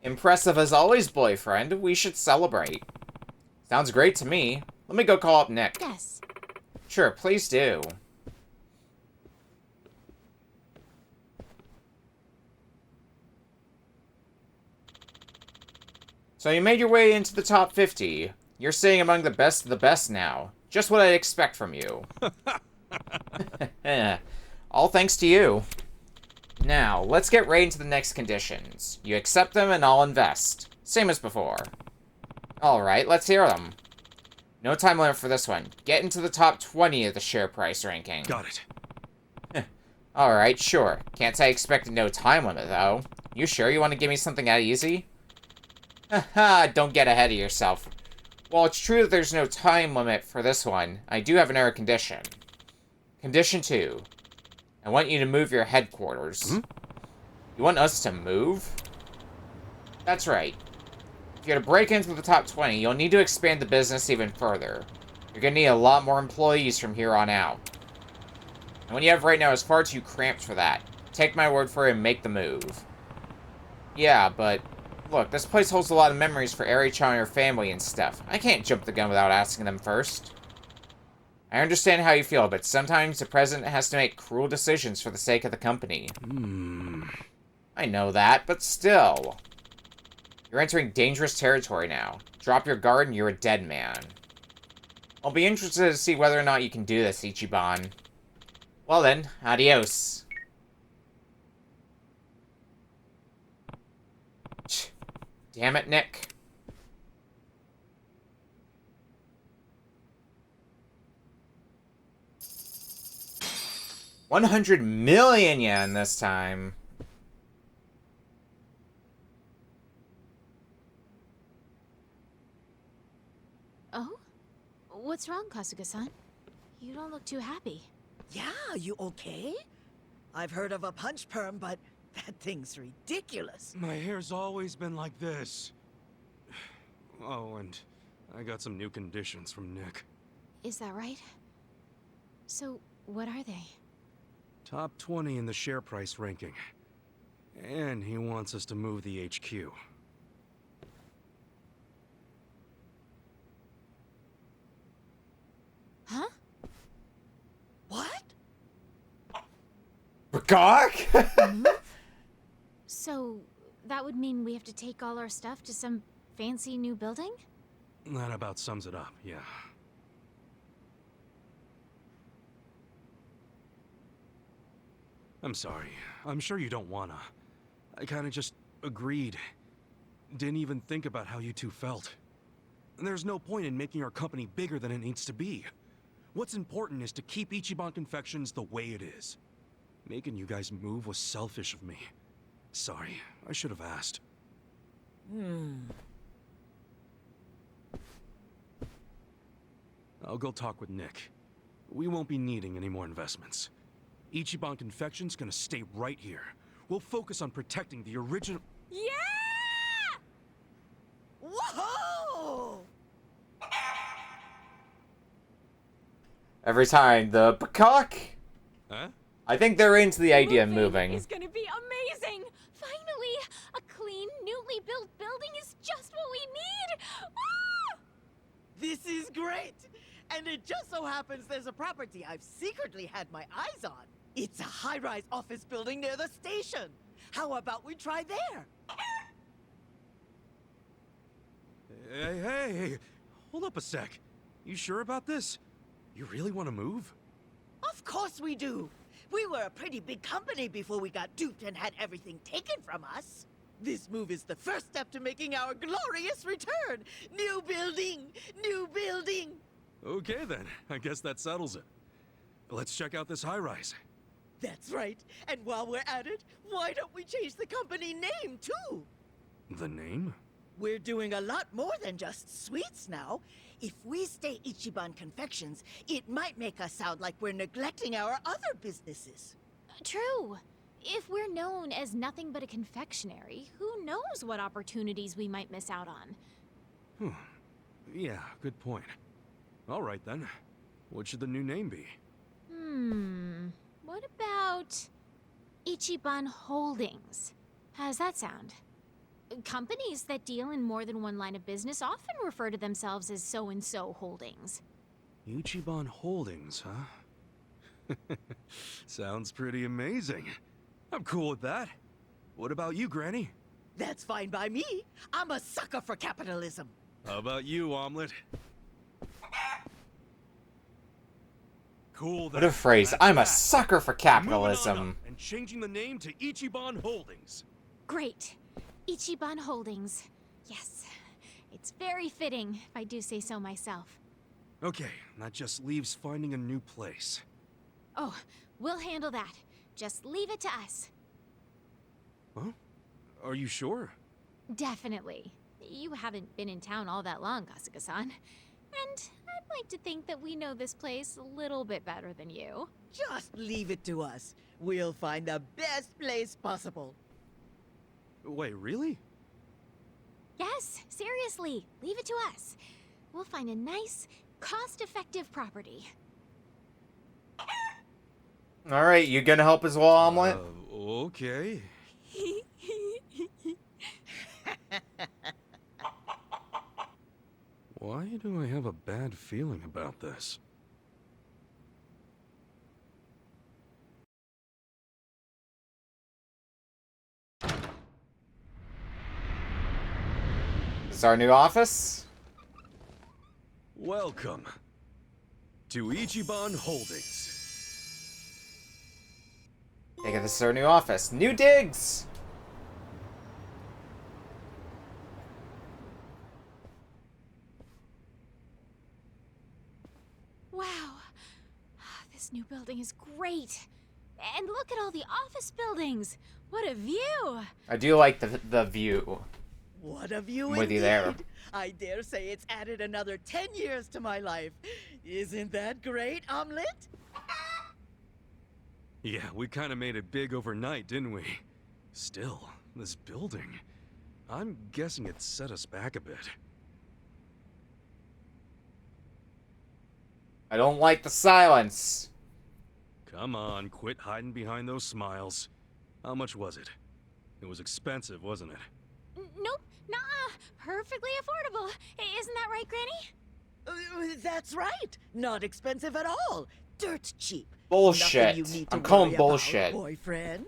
Impressive as always, boyfriend. We should celebrate. Sounds great to me. Let me go call up Nick. Yes. Sure, please do. So you made your way into the top 50. You're sitting among the best of the best now. Just what I'd expect from you. All thanks to you. Now, let's get right into the next conditions. You accept them and I'll invest. Same as before. Alright, let's hear them. No time limit for this one. Get into the top 20 of the share price ranking. Got it. Alright, sure. Can't say I expected no time limit, though. You sure you want to give me something that easy? Haha, don't get ahead of yourself. While it's true that there's no time limit for this one, I do have an error condition. Condition 2. I want you to move your headquarters. You want us to move? That's right. If you're to break into the top 20, you'll need to expand the business even further. You're gonna need a lot more employees from here on out. And what you have right now is far too cramped for that. Take my word for it and make the move. Yeah, but look, this place holds a lot of memories for Eri-chan and her family and stuff. I can't jump the gun without asking them first. I understand how you feel, but sometimes the president has to make cruel decisions for the sake of the company. I know that, but still. You're entering dangerous territory now. Drop your guard and you're a dead man. I'll be interested to see whether or not you can do this, Ichiban. Well then, adios. Damn it, Nick. $100 million yen this time. Oh? What's wrong, Kasuga-san? You don't look too happy. Yeah, you okay? I've heard of a punch perm, but that thing's ridiculous. My hair's always been like this. Oh, and I got some new conditions from Nick. Is that right? So, what are they? Top 20 in the share price ranking. And he wants us to move the HQ. Huh? What? Gawk? So, that would mean we have to take all our stuff to some fancy new building? That about sums it up, yeah. I'm sorry. I'm sure you don't wanna. I kinda just agreed. Didn't even think about how you two felt. There's no point in making our company bigger than it needs to be. What's important is to keep Ichiban Confections the way it is. Making you guys move was selfish of me. Sorry, I should have asked. I'll go talk with Nick. We won't be needing any more investments. Ichiban Confections gonna stay right here. We'll focus on protecting the original— Yeah! Whoa! Every time the peacock. Huh? I think they're into the idea of moving. It's gonna be amazing! Finally! A clean, newly built building is just what we need! Ah! This is great! And it just so happens there's a property I've secretly had my eyes on. It's a high-rise office building near the station. How about we try there? Hey, hold up a sec. You sure about this? You really want to move? Of course we do. We were a pretty big company before we got duped and had everything taken from us. This move is the first step to making our glorious return. New building! New building! Okay then, I guess that settles it. Let's check out this high-rise. That's right. And while we're at it, why don't we change the company name, too? The name? We're doing a lot more than just sweets now. If we stay Ichiban Confections, it might make us sound like we're neglecting our other businesses. True. If we're known as nothing but a confectionery, who knows what opportunities we might miss out on? Yeah, good point. All right then. What should the new name be? What about Ichiban Holdings? How's that sound? Companies that deal in more than one line of business often refer to themselves as so-and-so holdings. Ichiban Holdings, huh? Sounds pretty amazing. I'm cool with that. What about you, Granny? That's fine by me. I'm a sucker for capitalism. How about you, Omelet? Cool. What a phrase. I'm a sucker for Moving on capitalism. up and changing the name to Ichiban Holdings. Great. Ichiban Holdings. Yes. It's very fitting, if I do say so myself. Okay, that just leaves finding a new place. Oh, we'll handle that. Just leave it to us. Huh? Are you sure? Definitely. You haven't been in town all that long, Kasuga-san. And I'd like to think that we know this place a little bit better than you. Just leave it to us. We'll find the best place possible. Wait, really? Yes, seriously, leave it to us. We'll find a nice, cost-effective property. Alright, you gonna help as well, Omelet? Okay. Why do I have a bad feeling about this? This is our new office? Welcome to Ichiban Holdings. Think of this is our new office. New digs! Wow. This new building is great. And look at all the office buildings. What a view. I do like the view. What a view I'm with you indeed. there. I dare say it's added another 10 years to my life. Isn't that great, Omelet? Yeah, we kind of made it big overnight, didn't we? Still, this building, I'm guessing it set us back a bit. I don't like the silence. Come on, quit hiding behind those smiles. How much was it? It was expensive, wasn't it? Nope, nah, perfectly affordable. Isn't that right, Granny? That's right. Not expensive at all. Dirt cheap. Bullshit. Nothing you need to I'm calling worry bullshit. about, boyfriend.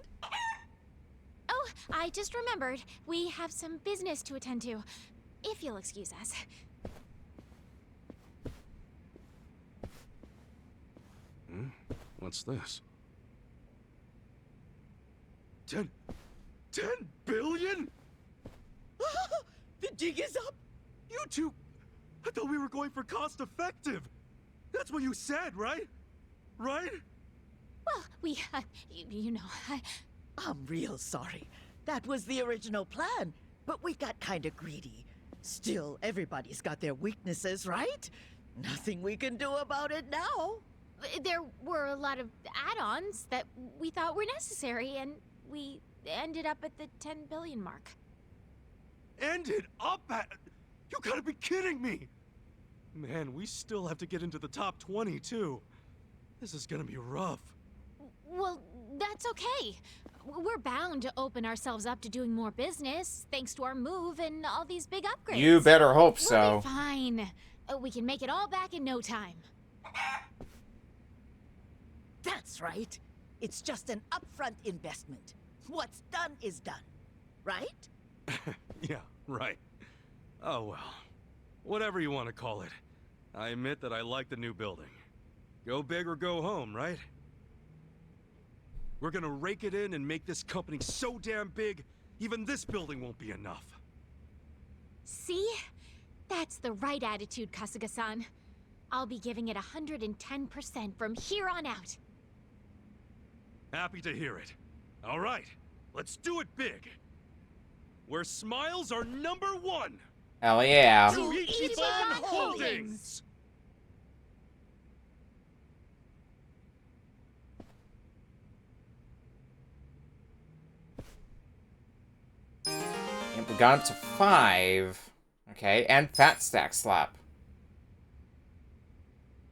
Oh, I just remembered. We have some business to attend to. If you'll excuse us. What's this? 10 billion? The dig is up. You two, I thought we were going for cost effective. That's what you said, right? Right? Well, we, you know, I'm real sorry. That was the original plan, but we got kinda greedy. Still, everybody's got their weaknesses, right? Nothing we can do about it now. There were a lot of add-ons that we thought were necessary, and we ended up at the 10 billion mark. Ended up at... You gotta be kidding me! Man, we still have to get into the top 20, too. This is gonna be rough. Well, that's okay. We're bound to open ourselves up to doing more business, thanks to our move and all these big upgrades. You better hope so. We'll be fine. We can make it all back in no time. That's right. It's just an upfront investment. What's done is done. Right? Yeah, right. Oh well. Whatever you want to call it. I admit that I like the new building. Go big or go home, right? We're gonna rake it in and make this company so damn big, even this building won't be enough. See? That's the right attitude, Kasuga-san. I'll be giving it 110% from here on out. Happy to hear it. All right, let's do it big. Where smiles are #1. Hell yeah. To Ichiban Holdings! And we got up to 5. Okay, and Fat Stack Slap.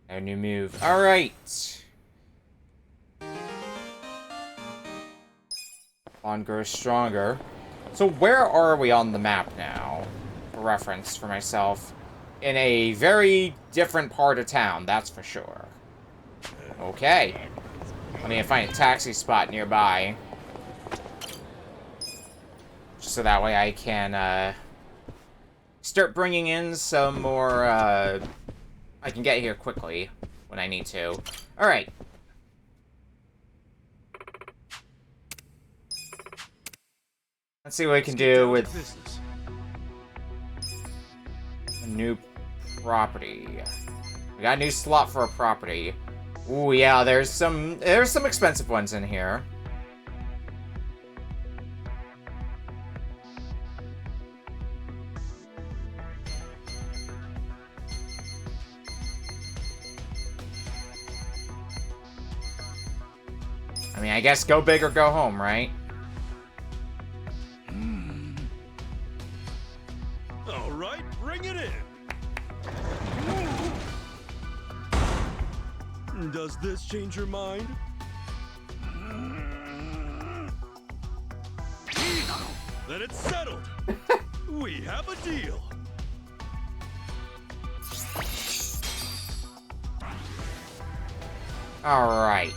A new move. Alright. Bond grows stronger. So where are we on the map now? For reference for myself. In a very different part of town, that's for sure. Okay. I need to find a taxi spot nearby. So that way I can, start bringing in some more, I can get here quickly when I need to. Alright. Let's see what we can do with a new property. We got a new slot for a property. Ooh, yeah, there's some expensive ones in here. I mean, I guess go big or go home, right? All right, bring it in. Does this change your mind? Then it's settled. We have a deal. Alright.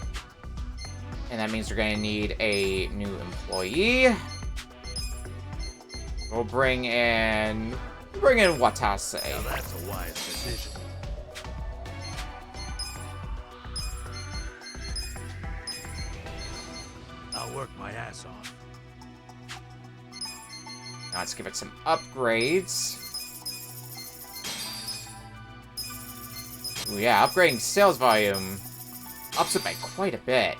And that means we're gonna need a new employee. We'll bring in Watase. Now that's a wise decision. I'll work my ass off. Now let's give it some upgrades. Ooh, yeah, upgrading sales volume ups it by quite a bit.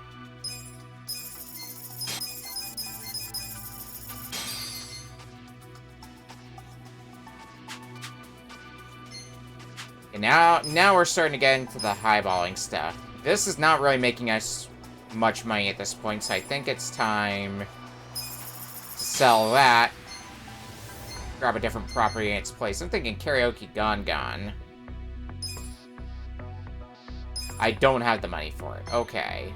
And now we're starting to get into the highballing stuff. This is not really making us much money at this point, so I think it's time to sell that. Grab a different property in its place. I'm thinking Karaoke Gone. I don't have the money for it. Okay.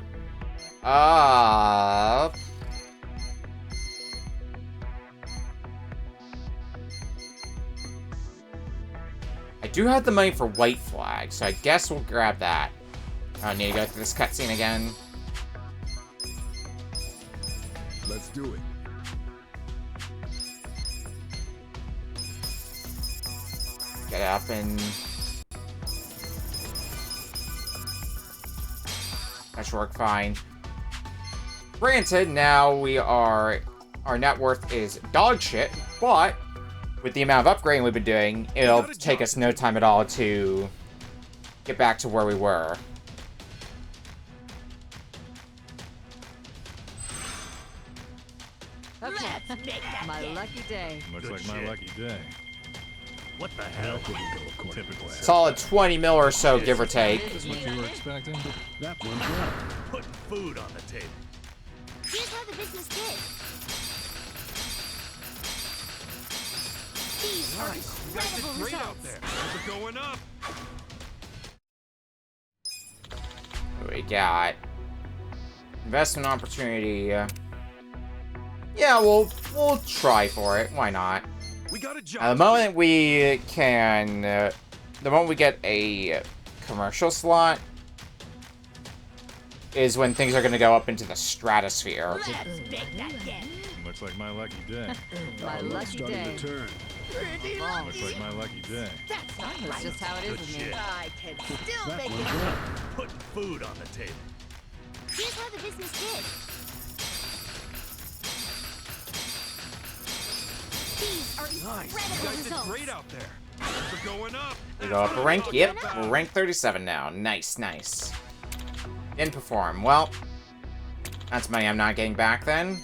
I do have the money for White Flag, so I guess we'll grab that. I need to go through this cutscene again. Let's do it. Get up and... that should work fine. Granted, now our net worth is dog shit, but with the amount of upgrading we've been doing, it'll take us no time at all to get back to where we were. Okay, my lucky day. Looks like my lucky day. What the hell? Typical. Solid 20 mil or so, give or take. Is what you were expecting? That one's right. Put food on the table. Here's how the business did. These are incredible results. We're going up. What we got? Investment opportunity. Yeah, we'll try for it. Why not? We got a job. The moment we can, the moment we get a commercial slot, is when things are going to go up into the stratosphere. Let's make that get. Looks like my lucky day. My lucky day. Pretty Looks like my lucky day. That's not That's right. just how it is with me. I can still That make one's it. right. Put food on the table. Here's how the business did. These are Nice. You incredible guys did results. great out there. We're going up. We go up a rank? Yep, we're rank 37 now. Nice, nice. Didn't perform. Well, that's money I'm not getting back then.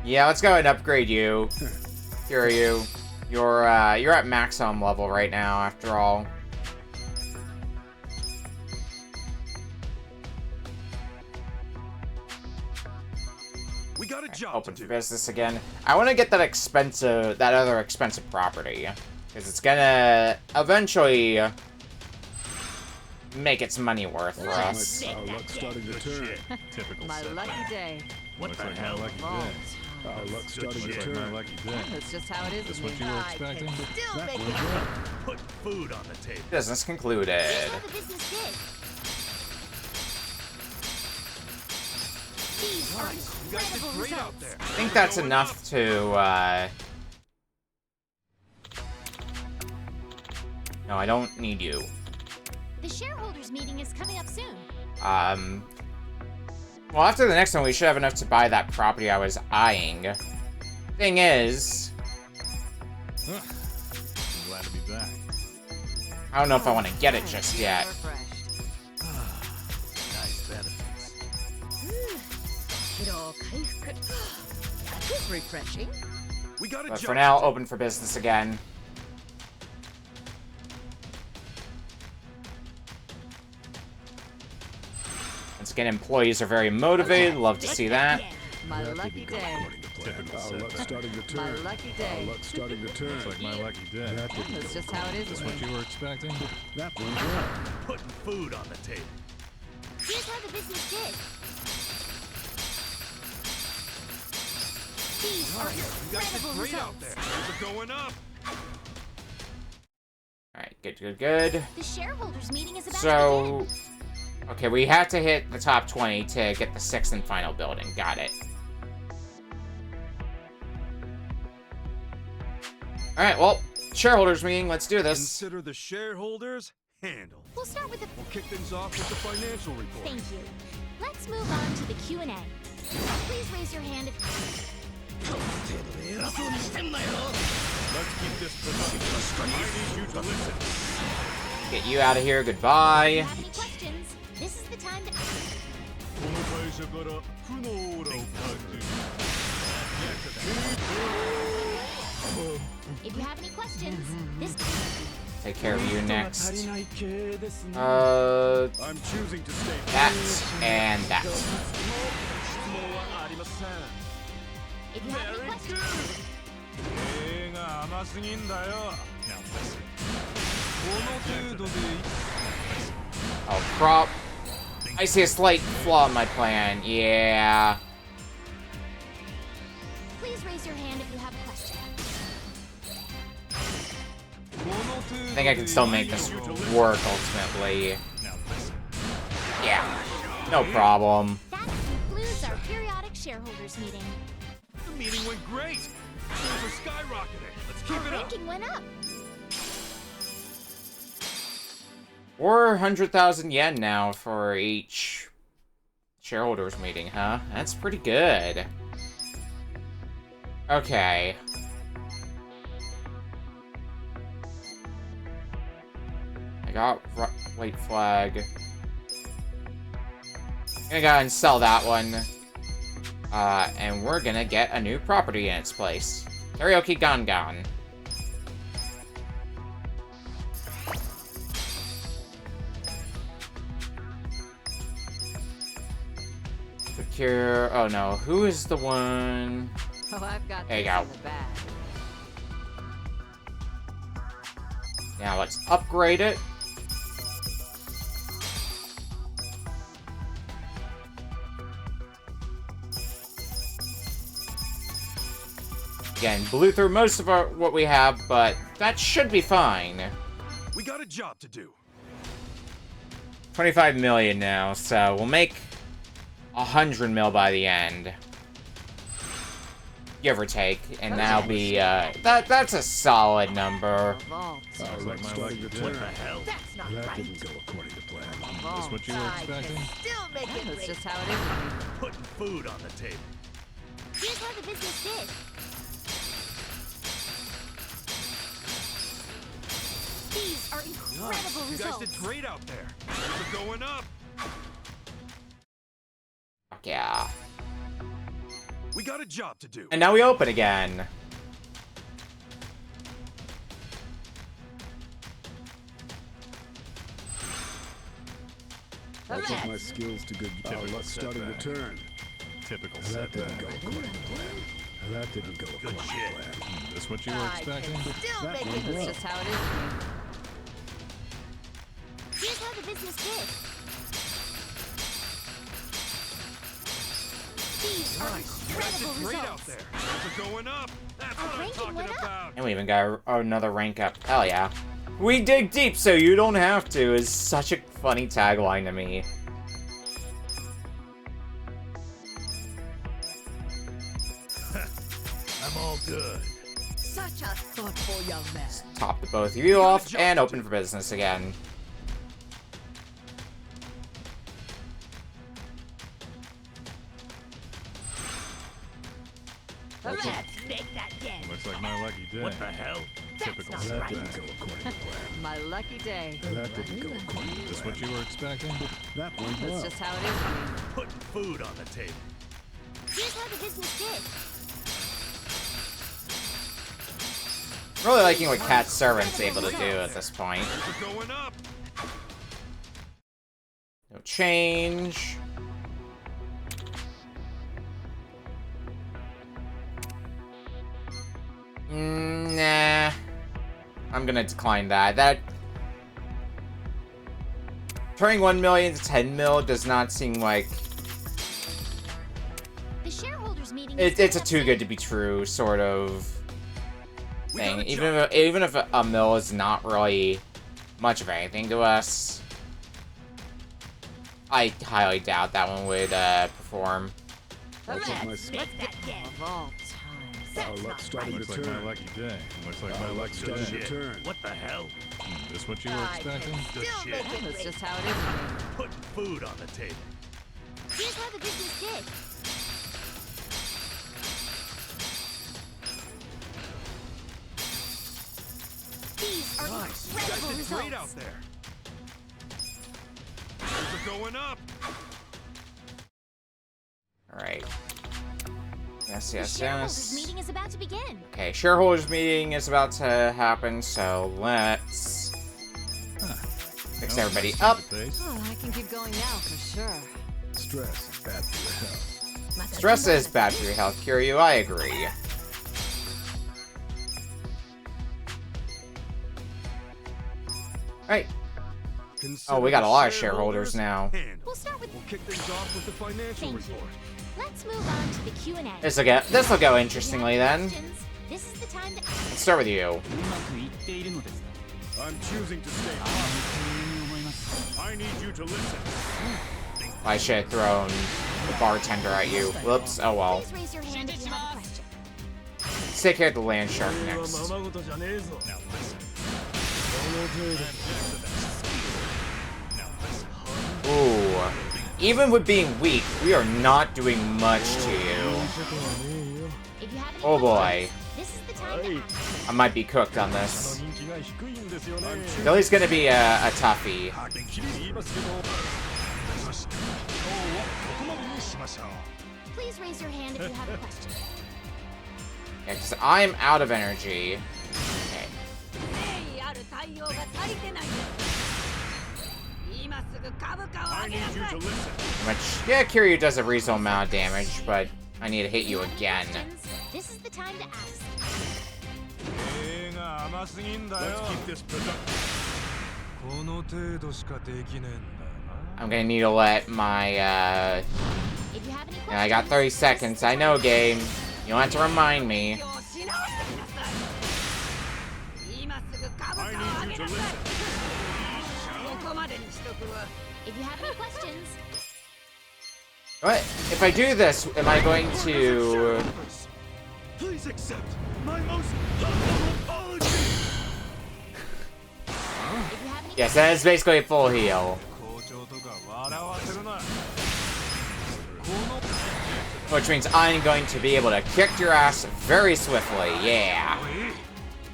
Yeah, let's go ahead and upgrade you. Kiryu. You're at maximum level right now, after all. We got a job Open to for do. business again. I want to get that other expensive property. Because it's gonna eventually make its money worth for us. Our luck's starting to turn. Typical My setup. lucky day. What Looks the like hell? my lucky Vault. day. Our luck's starting to Looks like my turn. lucky day. That's just how it is This with what me. you were I can expecting? still That make one's it. right. Put food on the table. Business concluded. Here's how the business did. These are You guys did incredible great out results. there. I think that's enough to, No, I don't need you. The shareholders meeting is coming up soon. Well, after the next one, we should have enough to buy that property I was eyeing. Thing is, I'm glad to be back. I don't know if I want to get it just yet. Refreshed. Nice benefits. That was refreshing. We got a But job. for now, open for business again. Once again, employees are very motivated. Love to see that. My lucky day. Our luck starting to My turn. lucky day. Our luck starting to turn. Looks like my lucky day. That didn't That's go just how it is. Is this with what me. you were expecting? That went well. Putting food on the table. Here's how the business did. These are incredible results. Things are going up. Alright, good. The shareholders meeting is about to So, begin. okay, we have to hit the top 20 to get the 6th and final building. Got it. Alright, well, shareholders meeting, let's do this. Consider the shareholders handled. We'll start with the... We'll kick things off with the financial report. Thank you. Let's move on to the Q&A. Please raise your hand if... Let's keep this productive. I need you to listen. Get you out of here, goodbye. If you have any questions, this is the time to... この会社から負のオーラを感じる。 If you have any questions, this... Take care of you next. I'm choosing to stay. That and that. If you have any questions... Oh, crop. I see a slight flaw in my plan. Yeah. Please raise your hand if you have a question. I think I can still make this work ultimately. Yeah. No problem. That concludes our periodic shareholders meeting. The meeting went great. Things are skyrocketing. Let's keep Our it up. ranking went up. 400,000 yen now for each shareholders meeting, huh? That's pretty good. Okay. I got white flag. Gonna go ahead and sell that one. And we're gonna get a new property in its place. Karaoke Gangan. Procure... Oh no, who is the one... Oh, I've got There you this go. in the bag. Now let's upgrade it. Again, blew through most of what we have, but that should be fine. We got a job to do. 25 million now, so we'll make 100 mil by the end. Give or take, and that'll be, that's a solid number. Vault. Our luck starting to turn. What the hell? That's not That right. didn't go according to plan. Vault. Is this what you were I expecting? can still make it That's great. just how it is. with me. Putting food on the table. Here's how the business did. These are incredible You guys results. did great out there. Things are going up. Fuck yeah. We got a job to do. And now we open again. I'll take my skills to good. Our luck starting to turn. Typical That didn't go setback. according to plan. That didn't go according to shit. plan. Is this what you were I expecting? can still That make went it well. great. That's just how it is. with me. Here's how the business did. These are You guys did incredible great out results. there. Things are going up. That's Our what I'm ranking talking went up. about. And we even got another rank up. Hell yeah. We dig deep so you don't have to is such a funny tagline to me. I'm all good. Such a thoughtful young man. Top the both of you off and open for business again. Let's make that dance. Looks like my lucky day. What the hell? Typical That's not That right. didn't go according to plan. My lucky day. That didn't go according to Is this plan. what you were expecting? That went That's well. just how it is. with me. Putting food on the table. Here's how the business did. Really liking what Cat Servant's able to do at this point. Things are going up. No change. Nah. I'm gonna decline that. Turning 1 million to 10 mil does not seem like... The shareholders meeting It's a too good to be true sort of thing. Even if a mil is not really much of anything to us, I highly doubt that one would perform. Looks like my luck's starting to turn. my lucky day. Looks like my lucky starting to day. turn. What the hell? This what you were expecting? That's just how it is. Put food on the table. Here's how the business did. These are Nice. You guys incredible did results. great out there. Things are going up. Alright. Yes, The yes, shareholders yes. meeting is about to begin. Okay, shareholders meeting is about to happen, so let's fix everybody up. Oh, I can keep going now for sure. Stress is bad for your health. Stress is bad for your health, Kiryu, I agree. Right. Oh, we got a lot of shareholders now. We'll start with... We'll kick things off with the financial Thank you. report. Let's move on to the Q&A. This'll go interestingly then. Questions? This is the time to Let's start with you. I'm choosing to stay. I need you to listen. I should have thrown the bartender at you. Whoops, oh well. Please raise your hand if you have a question. Let's take care of the land shark next. Now listen. Ooh. Even with being weak, we are not doing much to you. If you have any Oh boy. questions, this is the time to ask. I might be cooked on this. Billy's gonna be a toughie. Please raise your hand if you have a question. Yeah, 'cause I'm out of energy. Okay. I need you to listen. Which, yeah, Kiryu does a reasonable amount of damage, but I need to hit you again. Questions? This is the time to ask. Let's keep this productive. I'm gonna need to let my, If you have any questions, I got 30 seconds. I know, game. You don't have to remind me. I need you to listen. if you have any questions, What? If I do this, am I going to... Please accept my most humble apology. if you have any Yes, that is basically a full heal. Which means I'm going to be able to kick your ass very swiftly, yeah.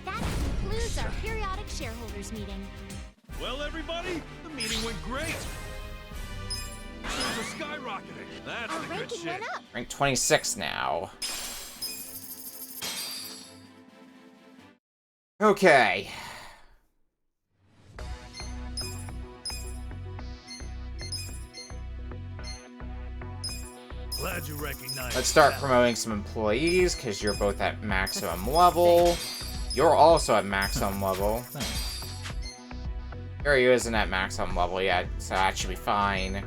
that concludes our periodic shareholders meeting. Well, everybody, the meeting went great. Things are skyrocketing. That's Our the good ranking shit. went up. Rank 26 now. Okay. Glad you recognize. Let's start promoting some employees, because you're both at maximum level. You're also at maximum level. Kiryu isn't at maximum level yet, so that should be fine.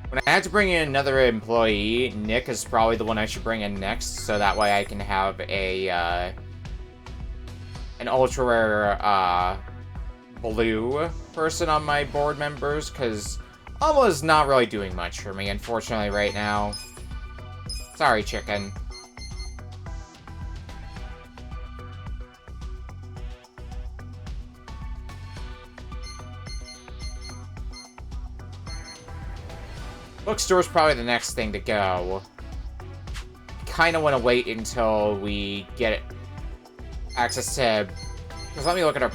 When I have to bring in another employee, Nick is probably the one I should bring in next, so that way I can have a, an ultra rare, blue person on my board members, because Alma's not really doing much for me, unfortunately, right now. Sorry, chicken. Bookstore's probably the next thing to go. Kind of want to wait until we get access to... Because let me look at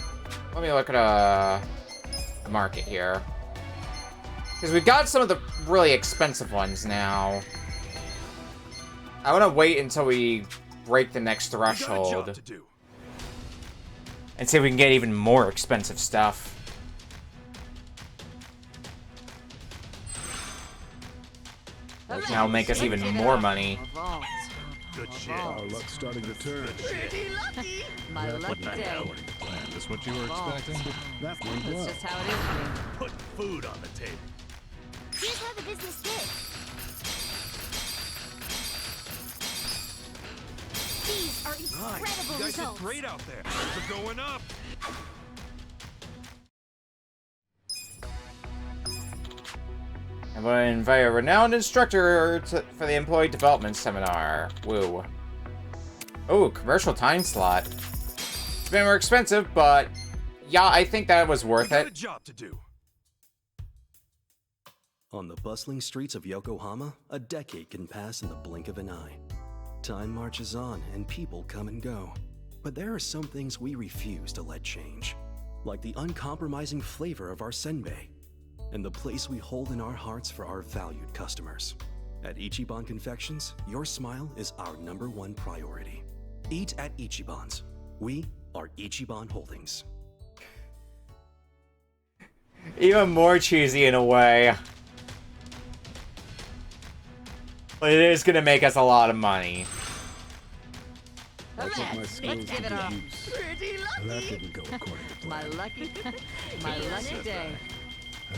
the market here. Because we've got some of the really expensive ones now. I want to wait until we break the next threshold. And see if we can get even more expensive stuff. That'll make us even more money. Good shit. Our luck's starting to turn. Pretty lucky. My lucky day. Is this what you were expecting? That went That's well. just how it is with me. Put food on the table. Here's how the business did. These are incredible You guys did results. great out there. Things are going up. I'm going to invite a renowned instructor for the employee development seminar. Woo. Oh, commercial time slot. It's been more expensive, but yeah, I think that was worth We got a it. job to do. On the bustling streets of Yokohama, a decade can pass in the blink of an eye. Time marches on and people come and go. But there are some things we refuse to let change. Like the uncompromising flavor of our senbei. And the place we hold in our hearts for our valued customers. At Ichiban Confections, your smile is our #1 priority. Eat at Ichiban's. We are Ichiban Holdings. Even more cheesy in a way. But it is gonna make us a lot of money. I'll put my skills give it to up. good use. Pretty lucky. That didn't go according to My plan. lucky day.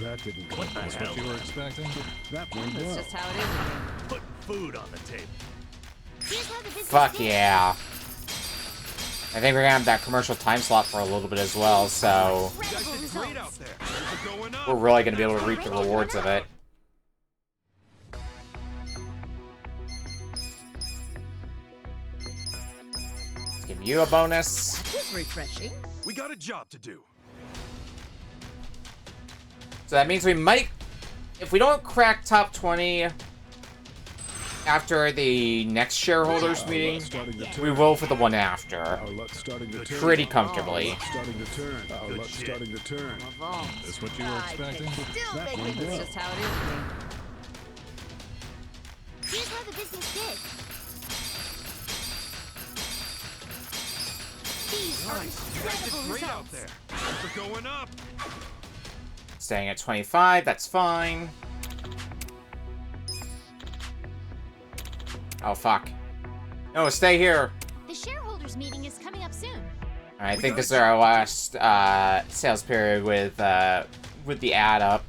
That didn't go Is this what you were expecting? That went That's well. just how it is with me. Put food on the table. Here's how the business Fuck did. yeah. I think we're gonna have that commercial time slot for a little bit as well, so You guys Incredible did great out results. there. Things are going up. we're really gonna be able to reap the rewards of it. Let's give you a bonus. That was refreshing. We got a job to do. So that means we might, if we don't crack top 20 after the next shareholders meeting, we will for the one after. Our luck's starting to turn. Pretty comfortably. Luck's starting to turn. Our luck's shit. starting to turn. Is this what you were I can expecting? still That make went it. well. That's just how it is with me. Here's how the business did. These are You guys did incredible great out results. there. Things are going up. Staying at 25, that's fine. Oh, fuck. No, stay here. The shareholders meeting is coming up soon. I think this is our last sales period with the ad up.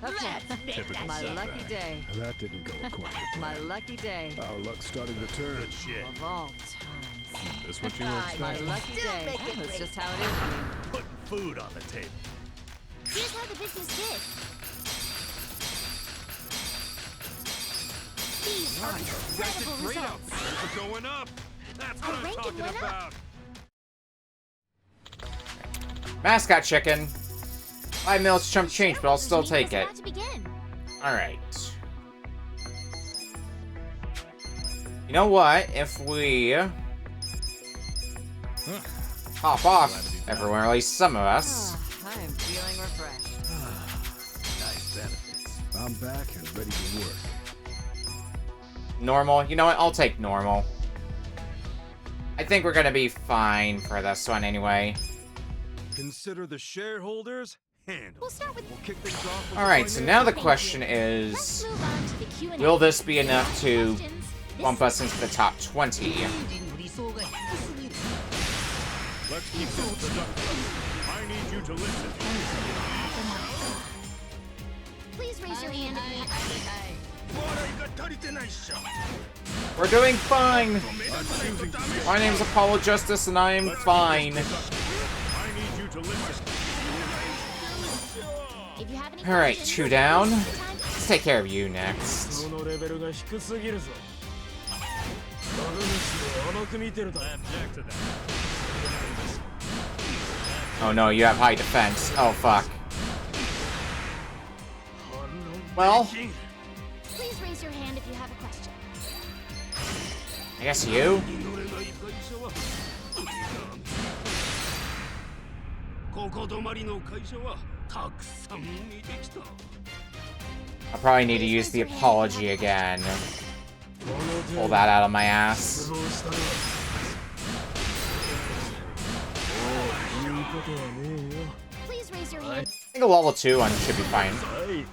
Okay. Typical My setback. lucky day. That didn't go according to My plan. lucky day. Our luck's starting to turn. Good shit. Of all times. Is this what you were I My expecting? lucky Still day. make it That's great. just how it is with me. Put food on the table. Here's how the business did. These are You guys did incredible great out results. there. Things are going up. That's what Our I'm ranking talking went up. about. Mascot chicken. 5 mils chump change, but I'll still Shareholders take meeting it. is about to begin. Alright. You know what? If we hop off everyone, or at least some of us. I am feeling refreshed. Nice benefits. I'm back and ready to work. Normal. You know what? I'll take normal. I think we're gonna be fine for this one anyway. Consider the shareholders handled. We'll start with. We'll kick things off with Alright, so now the Thank question you. is, Let's move on to the Q&A. will this be enough to Questions? This bump us into the top 20? Let's keep this productive. I need you to listen. Please raise your hand if you have. We're doing fine! My name's Apollo Justice and I am fine. I need you to listen. If you have any Alright, questions, 2 down. this is the time. Let's take care of you next. Object to that. Oh no, you have high defense. Oh fuck. Well, Please raise your hand if you have a question. I guess you? I'll probably need to use the apology again. Pull that out of my ass. Please raise your hand. I think a level 2 one should be fine. Please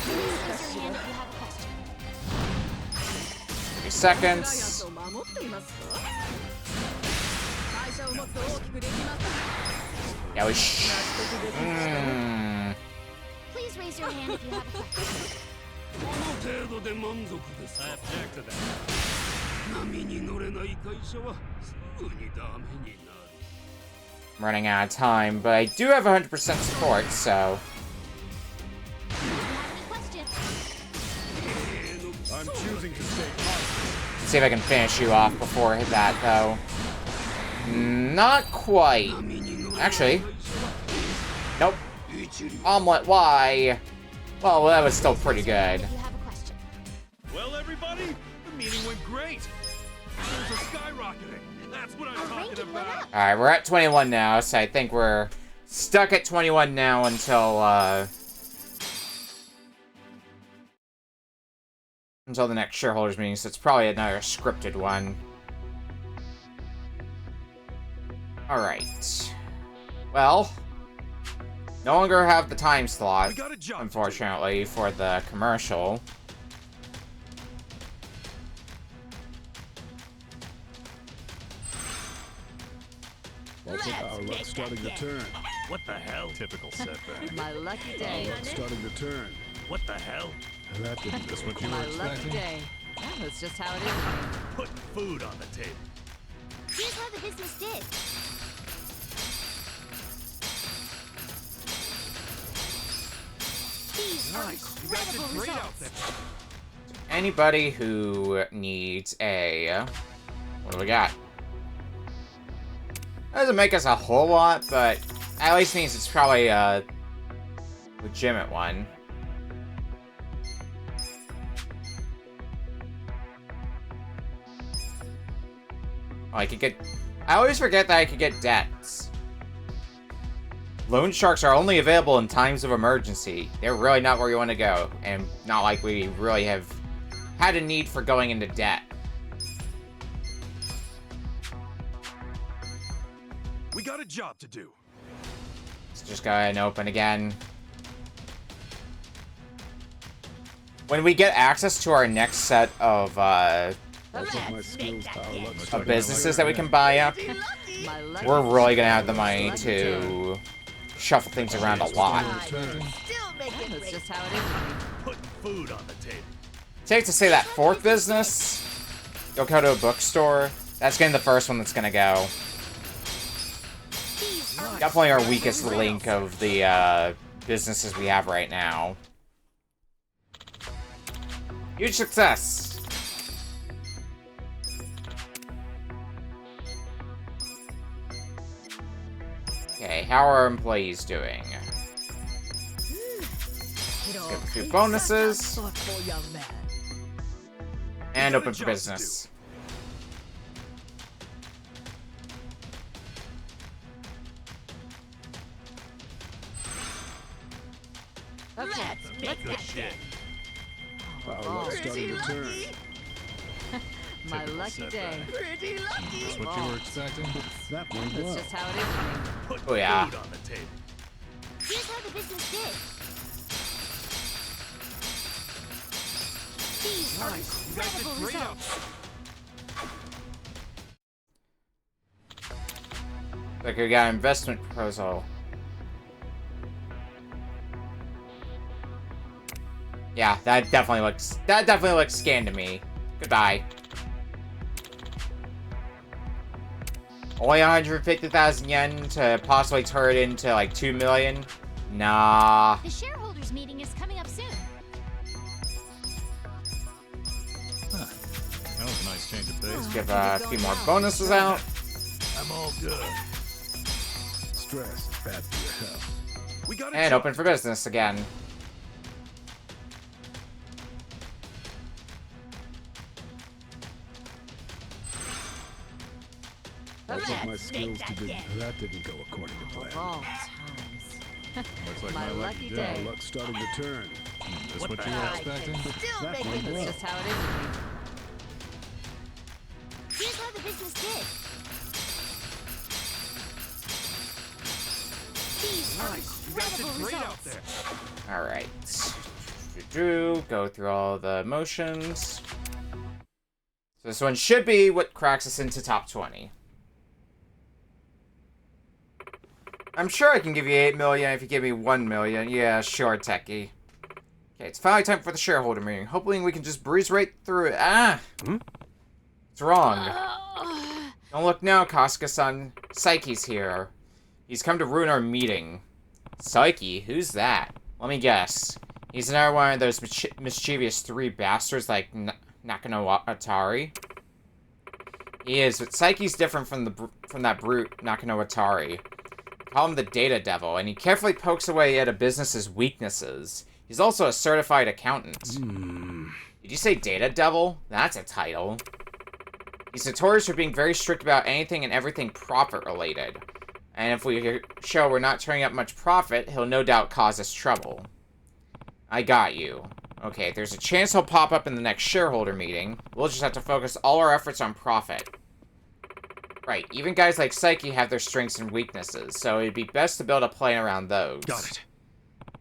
raise your hand if you have a question. 3 seconds. 守っていますか？会社をもっと大きくできますか？ Yeah, we Please raise your hand if you have a question. I object to that. 波に乗れない会社はすぐにダメになる。 I'm running out of time, but I do have 100% support, so... I'm choosing to stay on. Let's see if I can finish you off before that, though. Not quite. Actually. Nope. Omelet, why? Well, that was still pretty good. Well, everybody, the meeting went great. Things are skyrocketing. That's what I'm talking about. Alright, we're at 21 now, so I think we're stuck at 21 now until the next shareholders meeting, so it's probably another scripted one. Alright. Well, no longer have the time slot, unfortunately, for the commercial. Our luck's starting to turn. What the hell? Typical setback. My lucky day. Our luck's starting to turn. What the hell? That didn't go what you My were lucky expecting. day. Yeah, that's just how it is. Put food on the table. Here's how the business did. These are incredible results. Anybody who needs a... What do we got? Doesn't make us a whole lot, but at least means it's probably a legitimate one. Oh, I could get... I always forget that I could get debts. Loan sharks are only available in times of emergency. They're really not where you want to go, and not like we really have had a need for going into debt. We got a job to do. Let's just go ahead and open again. When we get access to our next set of businesses that we can buy up, we're really gonna have the money to shuffle things around a lot. That's just how it is. Put food on the table. Safe to say that fourth business, you'll go to a bookstore, that's gonna be the first one that's gonna go. Definitely our weakest link of the businesses we have right now. Huge success! Okay, how are our employees doing? Let's get a few bonuses. And open for business. Okay, let's get shit. Our luck's starting to turn. My lucky day. Pretty lucky. That's what you were expecting? That went That's well. just how it is. Put Oh, yeah. food on the table. Here's how the business did. These are incredible results. Like we got an investment proposal. Yeah, that definitely looks scanned to me. Goodbye. Only 150,000 yen to possibly turn it into like 2 million? Nah. The shareholders meeting is coming up soon. Huh. That was a nice change of pace. Let's give a few more bonuses out. I'm all good. Stress is bad for your health. We got a And job. open for business again. I put my skills to good. That didn't go according to plan. All times. Looks like My lucky day. Our luck's starting to turn. That's What what the you were hell? expecting? Still That making went That's well. just how it is. Here's how the business did. These are incredible results. Alright. Go through all the motions. So this one should be what cracks us into top 20. I'm sure I can give you 8 million if you give me 1 million. Yeah, sure, techie. Okay, it's finally time for the shareholder meeting. Hoping we can just breeze right through it. It's wrong. Don't look now, Kasuga-san. Psyche's here. He's come to ruin our meeting. Psyche? Who's that? Let me guess. He's another one of those mischievous 3 bastards like Nakano Atari. He is, but Psyche's different from that brute Nakano Atari. Call him the Data Devil, and he carefully pokes away at a business's weaknesses. He's also a certified accountant. Did you say Data Devil? That's a title. He's notorious for being very strict about anything and everything profit-related. And if we show we're not turning up much profit, he'll no doubt cause us trouble. I got you. Okay, there's a chance he'll pop up in the next shareholder meeting. We'll just have to focus all our efforts on profit. Right, even guys like Psyche have their strengths and weaknesses, so it'd be best to build a plan around those. Got it.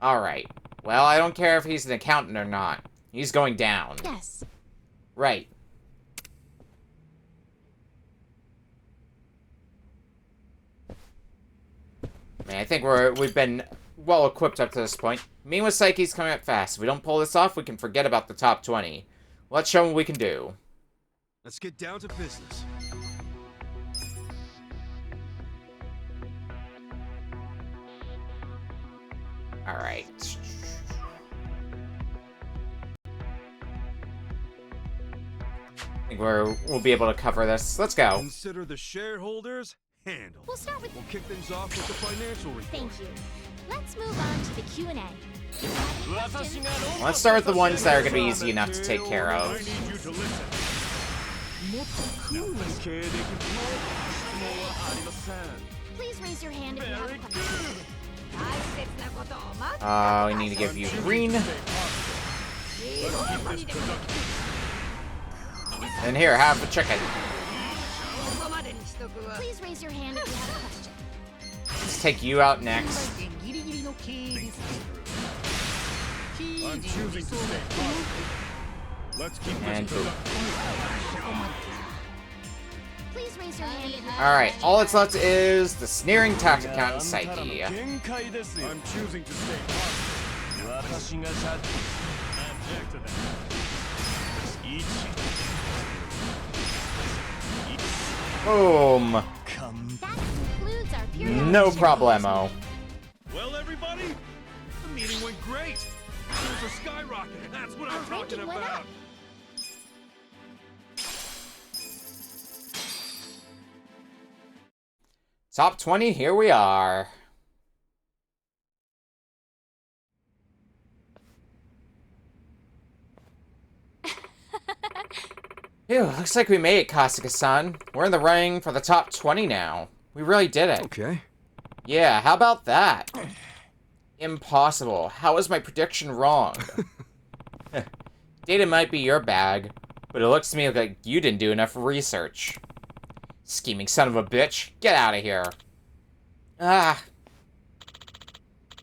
Alright. Well, I don't care if he's an accountant or not. He's going down. Yes. Right. Man, I think we've been well equipped up to this point. Me with Psyche's coming up fast. If we don't pull this off, we can forget about the top 20. Let's show them what we can do. Let's get down to business. Alright. I think we'll be able to cover this. Let's go. Consider the shareholders handled. We'll start with... We'll kick things off with the financial report. Thank you. Let's move on to the Q&A. Let's start with the ones that are going to be easy enough to take care of. I need you to listen. Please raise your hand if you have a question. We need to give you green. And here, have the chicken. Please raise your hand if you have a question. Let's take you out next. I'm choosing to stay positive. Let's keep this And boom. Please raise your hand if you have Alright, all that's left is the sneering tax accountant Psyche. I'm choosing to stay positive. Boom. that concludes our period. No problemo. Well, everybody, the meeting went great. Sales are skyrocketing. That's what I'm talking ranking went about. up. Top 20, here we are. Phew, looks like we made it, Kasuga-san. We're in the running for the top 20 now. We really did it. Okay. Yeah, how about that? Impossible. How was my prediction wrong? Data might be your bag, but it looks to me like you didn't do enough research. Scheming son of a bitch. Get out of here. Ah.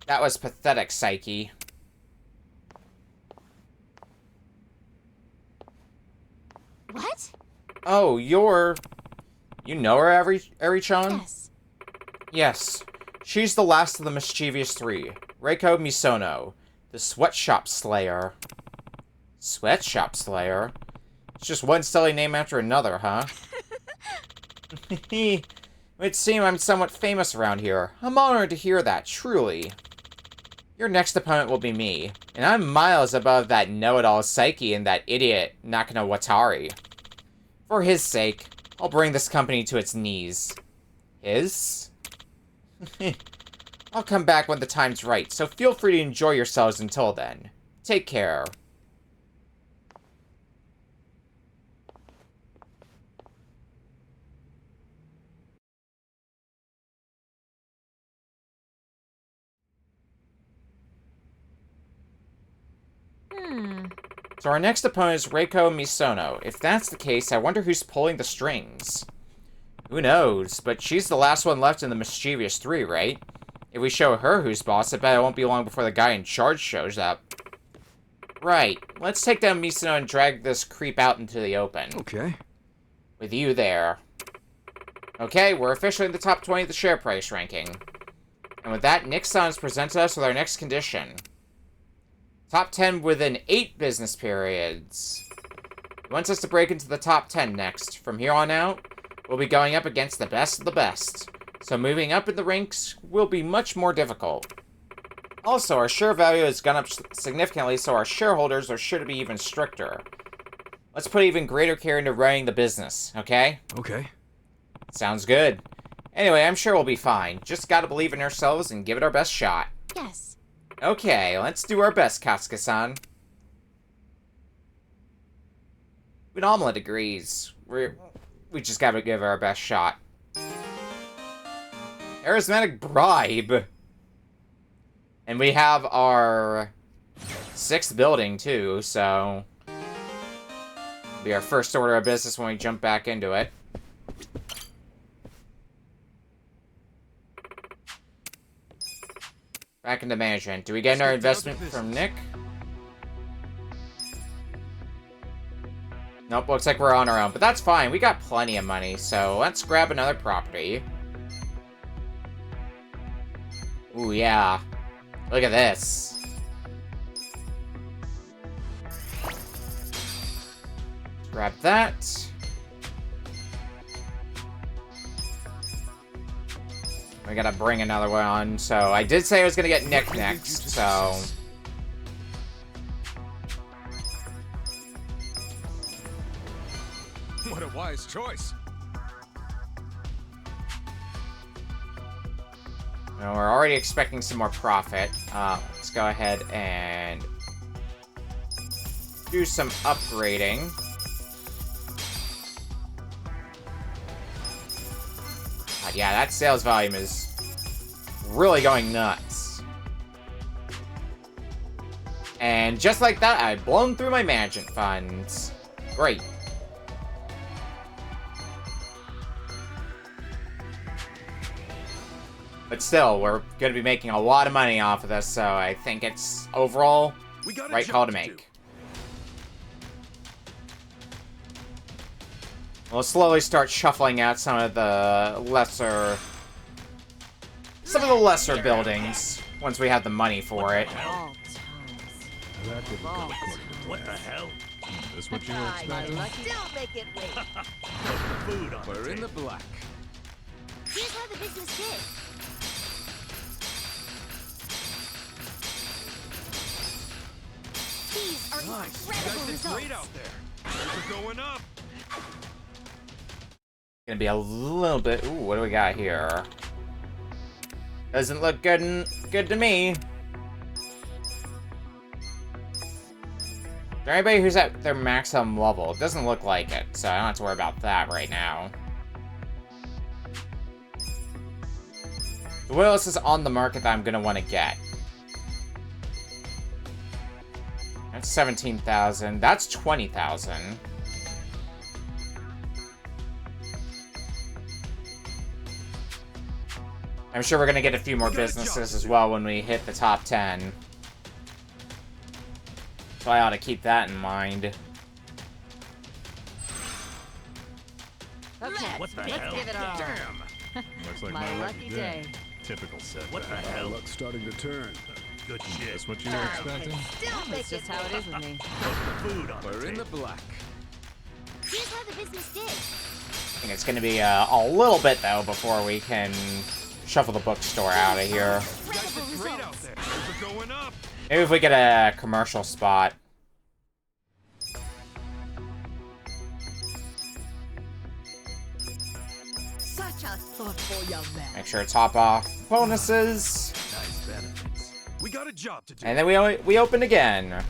That was pathetic, Psyche. What? Oh, you know her, Eri-chan? Yes. Yes. She's the last of the mischievous 3. Reiko Misono, the sweatshop slayer. Sweatshop slayer? It's just one silly name after another, huh? It would seem I'm somewhat famous around here. I'm honored to hear that, truly. Your next opponent will be me, and I'm miles above that know-it-all Psyche and that idiot Nakano Watari. For his sake, I'll bring this company to its knees. His? I'll come back when the time's right, so feel free to enjoy yourselves until then. Take care. So our next opponent is Reiko Misono. If that's the case, I wonder who's pulling the strings. Who knows, but she's the last one left in the mischievous 3, right? If we show her who's boss, I bet it won't be long before the guy in charge shows up. Right. Let's take down Misono and drag this creep out into the open. Okay. With you there. Okay, we're officially in the top 20 of the share price ranking. And with that, Nick-san has presented us with our next condition. Top 10 within 8 business periods. He wants us to break into the top 10 next. From here on out, we'll be going up against the best of the best. So moving up in the ranks will be much more difficult. Also, our share value has gone up significantly, so our shareholders are sure to be even stricter. Let's put even greater care into running the business, okay? Okay. Sounds good. Anyway, I'm sure we'll be fine. Just gotta believe in ourselves and give it our best shot. Yes. Okay, let's do our best, Kasuga-san. With omelet agrees. We just gotta give it our best shot. Charismatic bribe. And we have our 6th building, too, so... It'll be our first order of business when we jump back into it. Back into management. Do we get our investment from Nick? Nope, looks like we're on our own, but that's fine. We got plenty of money, so let's grab another property. Ooh, yeah. Look at this. Grab that. We gotta bring another one on, so I did say I was gonna get Nick next, so... What a wise choice. Well, we're already expecting some more profit. Let's go ahead and do some upgrading. God, yeah, that sales volume is really going nuts. And just like that, I've blown through my management funds. Great. But still, we're going to be making a lot of money off of this, so I think it's overall right call to make. We'll slowly start shuffling out some of the lesser buildings once we have the money for it. That didn't go according to What the plan. hell? Is this what you were expecting? Don't make it wait. Food on We're the in the table. black. Here's how the business did. These are Nice. You incredible guys did results. great out there. We're going up. Gonna be a little bit... Ooh, what do we got here? Doesn't look good to me. Is there anybody who's at their maximum level? It doesn't look like it, so I don't have to worry about that right now. So what else is on the market that I'm gonna want to get? That's 17,000. That's 20,000. I'm sure we're gonna get a few more businesses as well when we hit the top 10. So I ought to keep that in mind. Okay, What the let's hell? give it a Damn. Looks like my lucky day. Typical setback. What the hell? Luck's starting to turn. Good Is shit. this what you were expecting? That's just how it is with me. Food on the We're in the table. black. Here's how the business did. I think it's gonna be a little bit though before we can shuffle the bookstore out of here. You guys did great out there. We're going up. Maybe if we get a commercial spot. Such a thoughtful young man. Make sure to top off bonuses. Nice benefits. We got a job to do. And then we open again.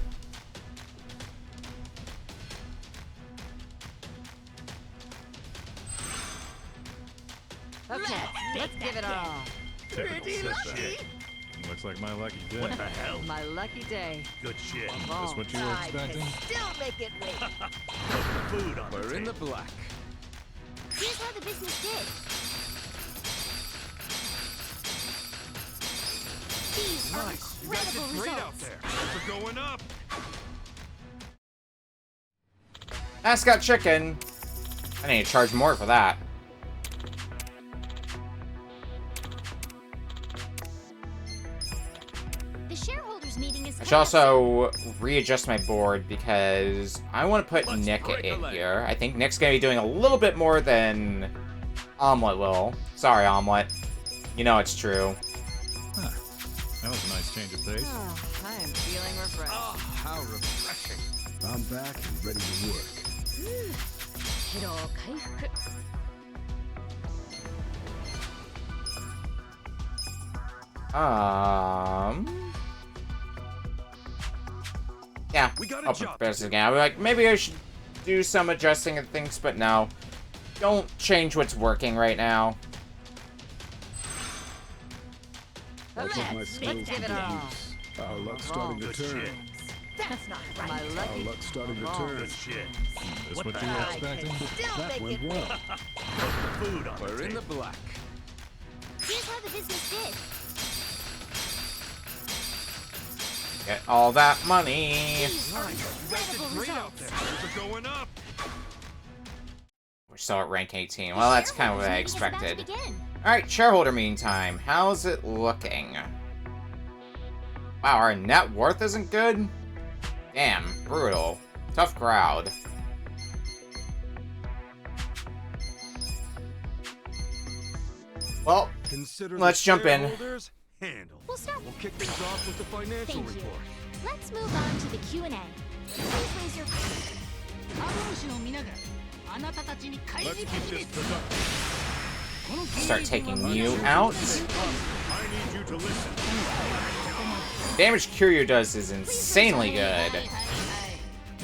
Okay, let's give it all. Typical setback. Looks like my lucky day. What the hell? My lucky day. Good shit. Is this what you were I can expecting? still make it wait. Food on the We're in the table. black. Here's how the business did. Nice. You guys did great out there. We're going up. Mascot chicken. I need to charge more for that. The shareholders meeting is I should also readjust my board because I want to put Nick in here. I think Nick's going to be doing a little bit more than Omelette will. Sorry, Omelette. You know it's true. Huh. That was a nice change of pace. Oh, I am feeling refreshed. Oh, how refreshing. I'm back and ready to work. 疲労回復 Yeah, We got a I'll job put this again. I'll be like, maybe I should do some adjusting of things, but no. Don't change what's working right now. I'll put my skills give it to all. use. Our luck's starting to Good turn. shit. That's not right. My Our lucky luck's starting to Oh, turn. Good shit. Is this what you were expecting? Still That make went it well. Food on We're the in the table. black. Here's how the business did. Get all that money. These are Nice. You guys did incredible great out results. there. We're going up. We're still at rank 18. Well, that's kind of what I Shareholders meeting is about to expected. begin. Alright, shareholder meantime. How's it looking? Wow, our net worth isn't good? Damn, brutal. Tough crowd. Well, Consider let's the jump in. shareholders handled. We'll start. We'll kick things off with the financial Thank you. report. Let's move on to the Q&A. Please raise your... 幻を見ながらあなたたちに返 Let's り keep 咲きで this す productive. Start taking you out. I need you to listen. Damage Kiryu does is insanely good.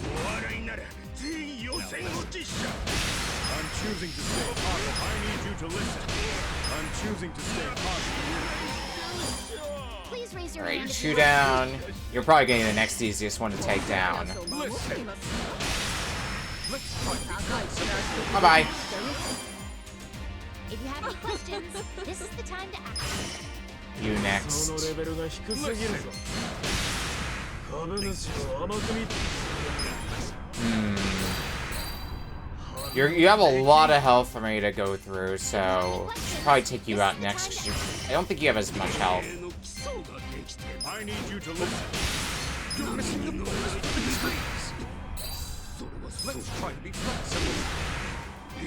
お笑いなら全員予選落ち者. I'm choosing to stay positive. I need you to listen. I'm choosing to stay positive. Please raise your Alright, hand if two you down. You're probably getting the next easiest one to take down. 守っていますか Bye-bye. If you have any questions, this is the time to ask. You next. You have a lot of health for me to go through, so I should probably take you out next. 'Cause I don't think you have as much health. の基礎ができて I need you to listen. それは Let's try to be flexible.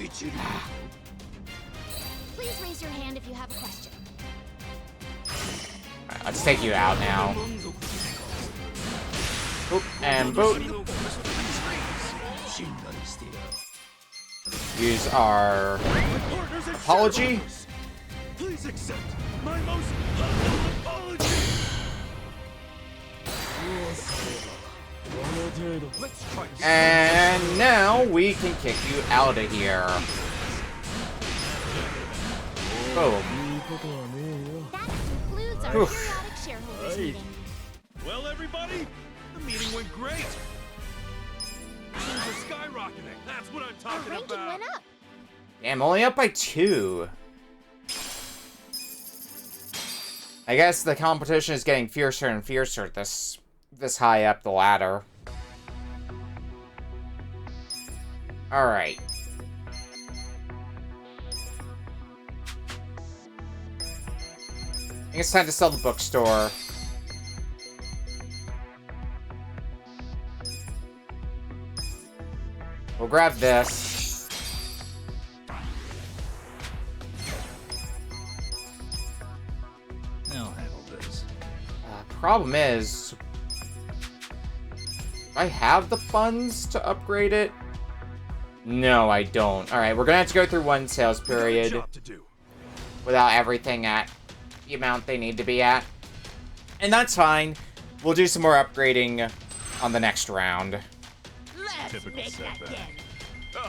一流 Please raise your hand if you have a question. Alright, let's take you out now. 満足ですか Boop and boop. 信頼してや Use our apology. Please accept my most humble apology. Let's try to And now we can kick you out of here. Boom. That concludes our Oof. periodic shareholders meeting. Well, everybody, The meeting went great. Things are skyrocketing. That's what I'm Our talking ranking about. went up. Damn, only up by 2. I guess the competition is getting fiercer and fiercer this high up the ladder. Alright. I think it's time to sell the bookstore. We'll grab this. I'll handle this. Problem is, do I have the funds to upgrade it? No, I don't. Alright, we're gonna have to go through one sales We got a period job to do. without everything at the amount they need to be at. And that's fine. We'll do some more upgrading on the next round. Let's Typical make that setback. again.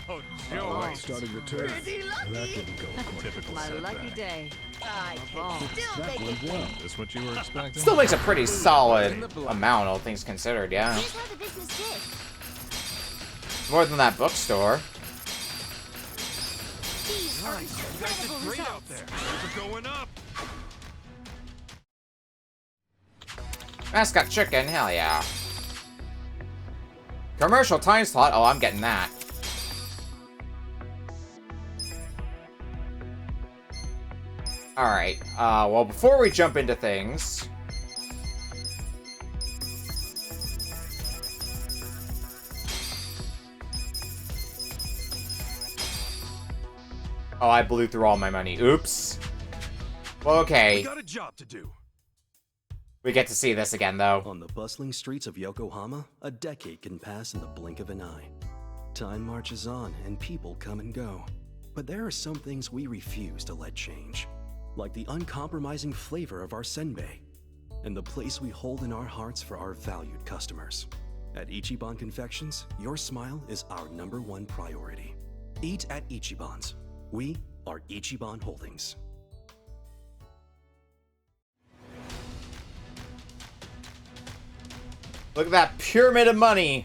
Oh, Our Joe. luck's starting to turn. Pretty That lucky. didn't go according Typical My lucky setback. day. I Oh. can still That make went it. well. Is this what you were expecting? Still makes a pretty solid amount, all things considered, yeah. Here's how the business did. More than that bookstore. These are Nice. You guys did incredible great out results. there. We're going up. Mascot chicken, hell yeah. Commercial time slot, oh, I'm getting that. Alright, well, before we jump into things... Oh, I blew through all my money. Oops. Well, okay. We got a job to do. We get to see this again, though. On the bustling streets of Yokohama, a decade can pass in the blink of an eye. Time marches on, and people come and go. But there are some things we refuse to let change. Like the uncompromising flavor of our senbei, and the place we hold in our hearts for our valued customers. At Ichiban Confections, your smile is our #1 priority. Eat at Ichiban's. We are Ichiban Holdings. Look at that pyramid of money.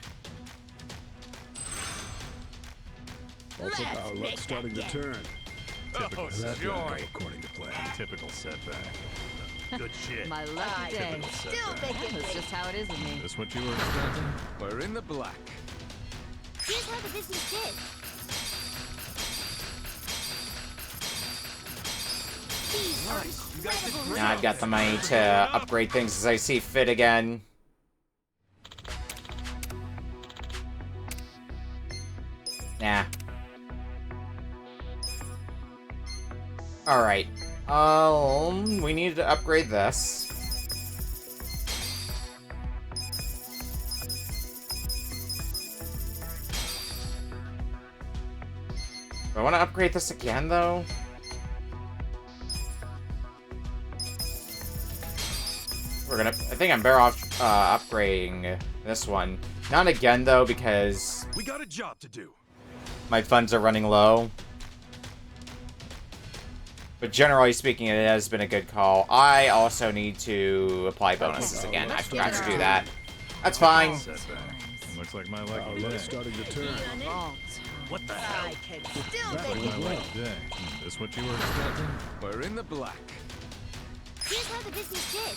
Also, our luck's starting to turn. Typical That didn't go according to plan. Typical setback. Good shit. My lucky day. Typical setback. That's just how it is with me. This what you were expecting? We're in the black. Here's how the business did. Now I've got the money to upgrade things as I see fit again. Nah. Alright. We need to upgrade this. Do I want to upgrade this again, though? I think I'm better off upgrading this one. Not again, though, because we got a job to do. My funds are running low. But generally speaking, it has been a good call. I also need to apply bonuses again. I forgot to do that. That's fine. Looks like my lucky day. Starting to turn. What the hell? I can still Looks like make my it work. lucky day. This what you were expecting? We're in the black. Here's how the business did.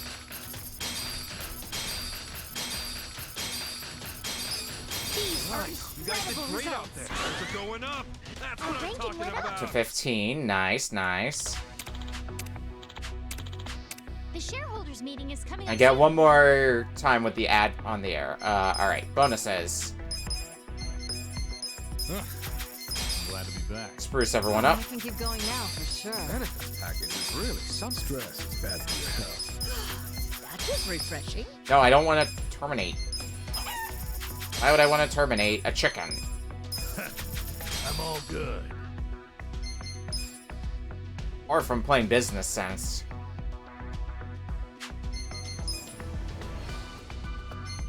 Nice. You guys did great out there. Things are going up. That's what I'm talking about. To 15. Nice, nice. The shareholders meeting is coming up. I get soon. one more time with the ad on the air. Alright, bonuses. I'm glad to be back. Spruce everyone up. I can keep going now for sure. Benefit package is really some Stress is bad for your health. That was refreshing. No, I don't want to terminate. Why would I want to terminate a chicken? I'm all good. Or from plain business sense.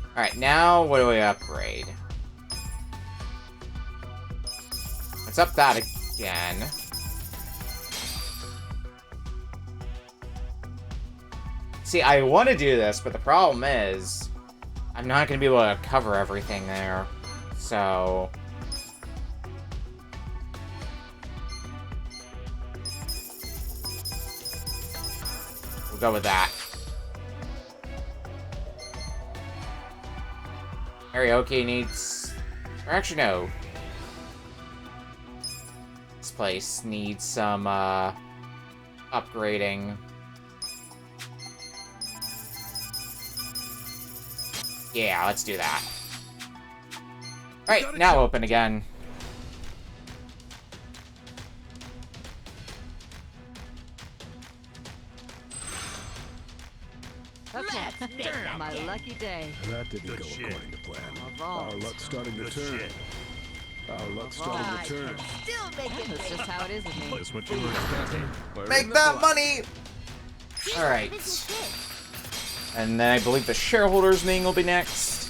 Alright, now what do we upgrade? Let's up that again. See, I want to do this, but the problem is I'm not going to be able to cover everything there. So we'll go with that. Karaoke needs... Or actually, no. This place needs some, upgrading. Yeah, let's do that. Alright, now open again. Okay, my lucky day. That didn't Good go shit. according to plan. Evolved. Our luck's starting to Good turn. shit. Our luck's starting I to turn. can still make it That's just work. how it is with me. This what you were expecting? We're in Make the that black. money! Here's how Alright. the business did. And then I believe the shareholders meeting will be next.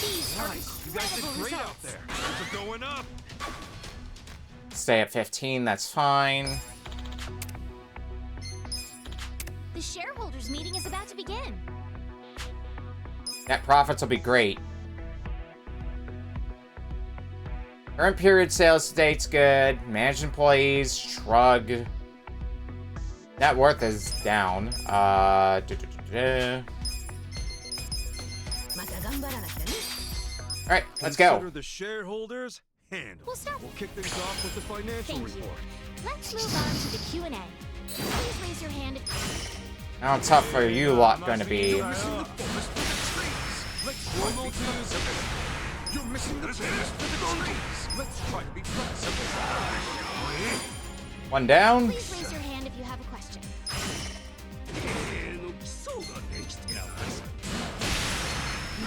These are Nice. You guys did incredible great out results. there. Things are going up. Stay at 15, that's fine. The shareholders meeting is about to begin. Net profits will be great. Current period sales to date's good. Managed employees, shrug. Net worth is down. Alright, let's go. Consider the shareholders handled. We'll kick things off with the financial Thank you. report. Let's move on to the Q&A. Please raise your hand if... How tough are you lot going to be? You're missing the forest for the trees. Let's try to be flexible. One down. Please raise your hand if you have a question.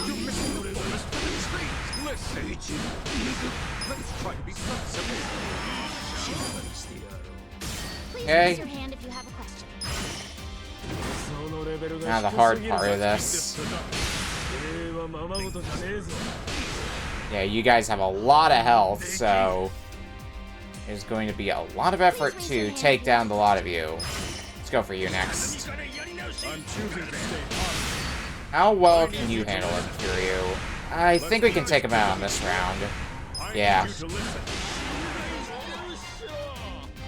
You're missing the forest for the trees. Listen. Let's try to be flexible. Please Okay. raise your hand if you have a question. Now the hard part of this. Yeah, you guys have a lot of health, so there's going to be a lot of effort to take down the lot of you. Let's go for you next. How well can you handle him, Kiryu? I think we can take him out on this round. Yeah.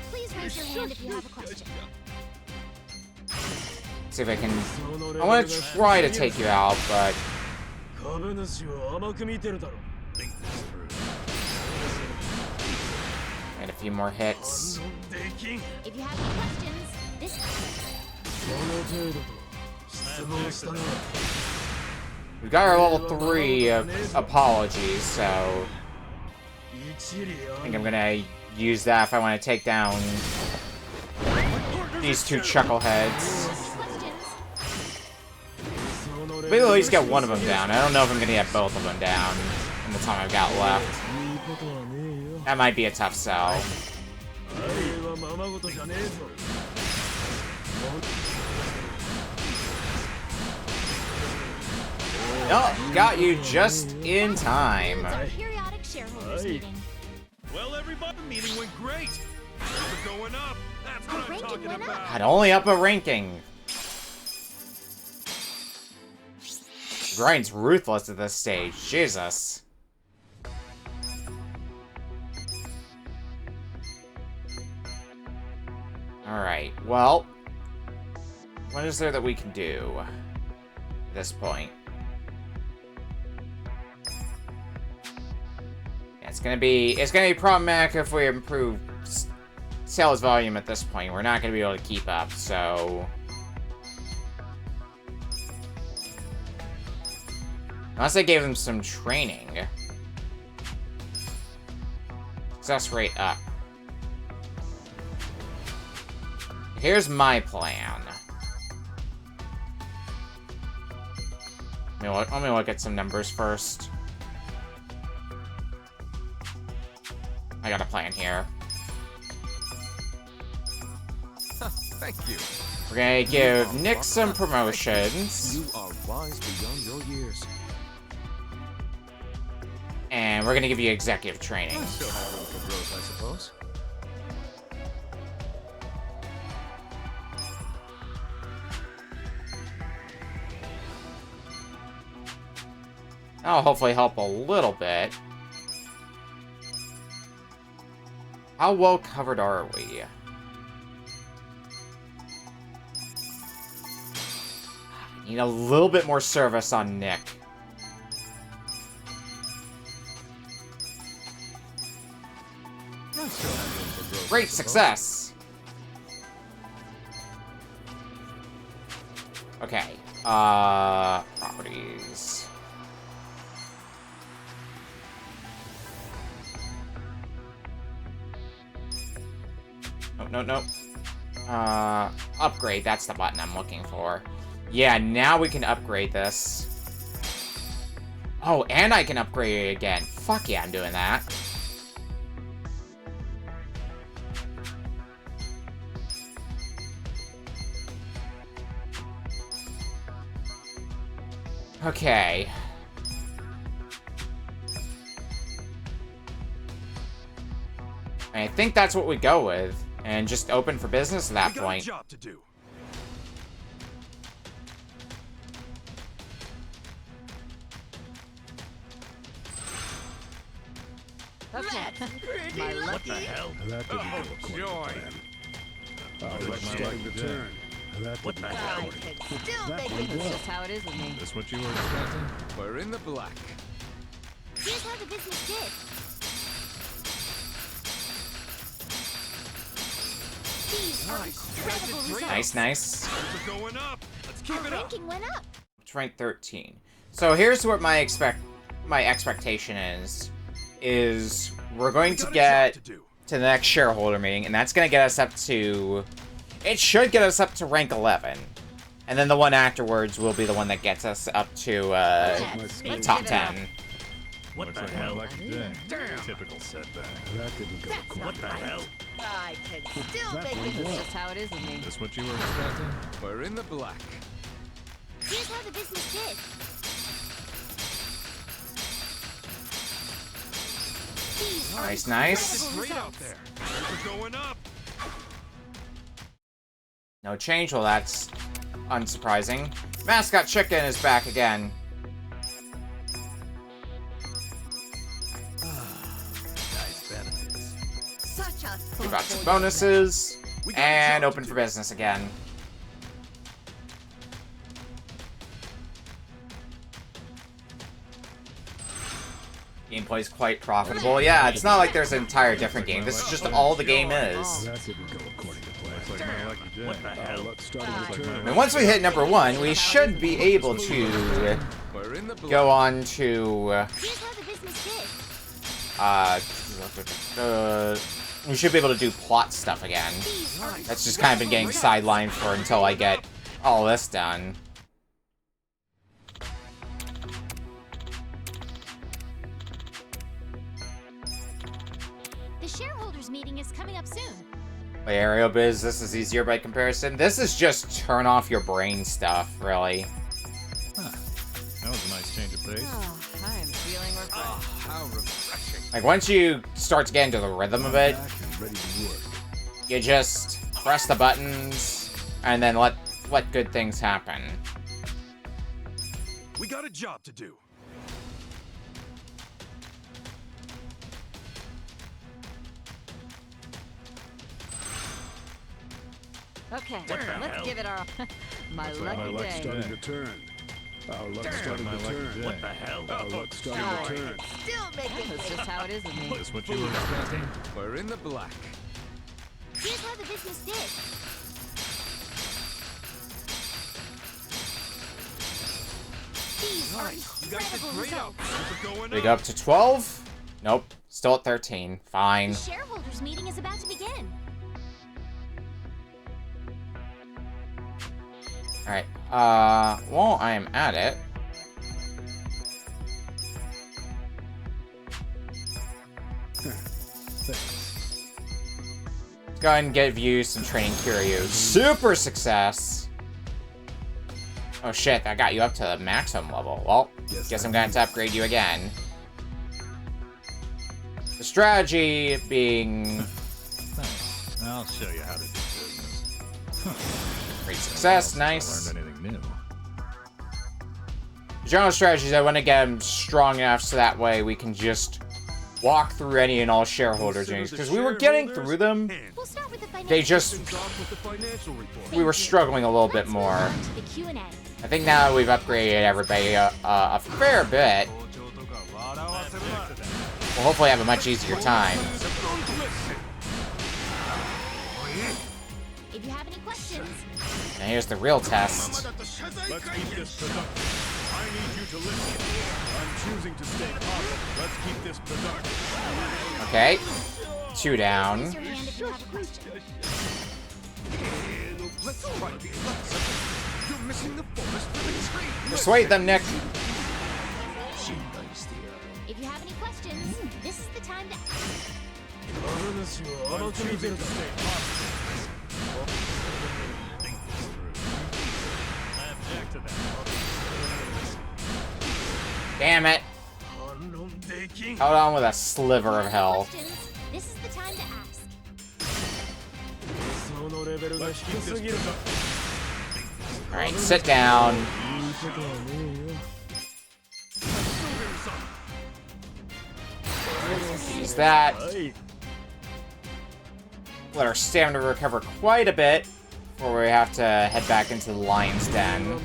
Please raise your hand if you have a question. See if I can... I want to try to take you out, but... And a few more hits. If you have any questions, this We got our level 3 apologies, so... I think I'm gonna use that if I want to take down these two chuckleheads. Maybe at least get one of them down. I don't know if I'm gonna get both of them down in the time I've got left. That might be a tough sell. Oh, got you just in time. periodic shareholders meeting. Well, everybody, the meeting went great. We're going up. That's what I'm talking about. I'd only up a ranking. Grind's ruthless at this stage. Jesus. Alright, well. What is there that we can do at this point? Yeah, it's gonna be problematic if we improve sales volume at this point. We're not gonna be able to keep up, so... Unless I gave them some training. Success rate up. Here's my plan. Let me look at some numbers first. I got a plan here. Thank you. We're gonna give Nick some promotions. You are wise beyond your years. And we're gonna give you executive training. Still have room for growth, I suppose. That'll hopefully help a little bit. How well covered are we? Need a little bit more service on Nick. Great success! Okay. Properties. No. Upgrade. That's the button I'm looking for. Yeah, now we can upgrade this. Oh, and I can upgrade it again. Fuck yeah, I'm doing that. Okay. I think that's what we go with. And just open for business at that point. We got a job to do. My lucky. That didn't go according to plan. I'd like my luck to turn. What the hell? That's just how it is with me. Is this what you were expecting? We're in the black. Here's how the business did. These are incredible results. Nice. We're going up. Let's keep Our it up. ranking went up. It's ranked 13. So here's what my expectation is we're going to get to the next shareholder meeting, and that's going to get us up to... It should get us up to rank 11. And then the one afterwards will be the one that gets us up to top 10. What the hell? Typical setback. That didn't go quite. What the hell? I can still make That's it. just how it is with me. Is this what you were expecting? We're in the black. Here's how the business did. These are Nice. incredible Great out results. there. We're going up. No change? Well, that's unsurprising. Mascot Chicken is back again. Nice benefits. Such a We got thoughtful some bonuses, We got a and job open to for do. business again. Gameplay's quite profitable. Yeah, it's not like there's an entire different game. This is just all the game is. That didn't go according to plan. Looks like my lucky day. What the hell? Luck started to turn. And once we hit number 1, we should be able to We're in the black. go on to Here's how the business did. we should be able to do plot stuff again. These are That's just kind of been getting sidelined for until I get all this done. The shareholders meeting is coming up soon. By Aerial Biz, this is easier by comparison. This is just turn off your brain stuff, really. Huh. That was a nice change of pace. Oh, I'm feeling refreshed. How refreshing. Like, once you start to get into the rhythm of it, Back and ready to work. you just press the buttons and then let good things happen. We got a job to do. Okay, What the let's hell? give it our my Looks like Our lucky luck day. started to turn. Our luck started my to lucky turn. day. What the hell? Our luck started to turn. Still making That's it. just how it is with me. Is this what you were expecting? We're in the black. Here's how the business did. These are incredible results. We're going We go up to 12? Nope. Still at 13. Fine. The shareholders meeting is about to begin. Alright. While I am at it... Go ahead and give you some training Kiryu. Super success! Oh shit, that got you up to the maximum level. Well, guess I'm going to upgrade you again. The strategy being... Thanks. I'll show you how to do business. Great success, I nice. learned anything new. The general strategy is I want to get them strong enough so that way we can just walk through any and all shareholder meetings. Because we were getting through them, We'll start with the financial. they just... with the financial report. We were struggling a little bit Let's move more. on to the Q&A. I think now that we've upgraded everybody a fair bit, we'll hopefully have a much easier time. If you have any questions, And here's the real test. Let's keep this productive. I need you to listen. I'm choosing to stay calm. Let's keep this productive. Okay. 2 down. raise your hand if you have a question. Let's fight. You're missing the forest for the tree. Persuade them, Nick. If you have any questions, this is the time to ask. I'm choosing to stay calm. I object to that. Damn it. Held on with a sliver of hell. Questions, this is the time to ask. Let's keep this productive. Alright, sit down. Use that. Let our stamina recover quite a bit before we have to head back into the lion's den.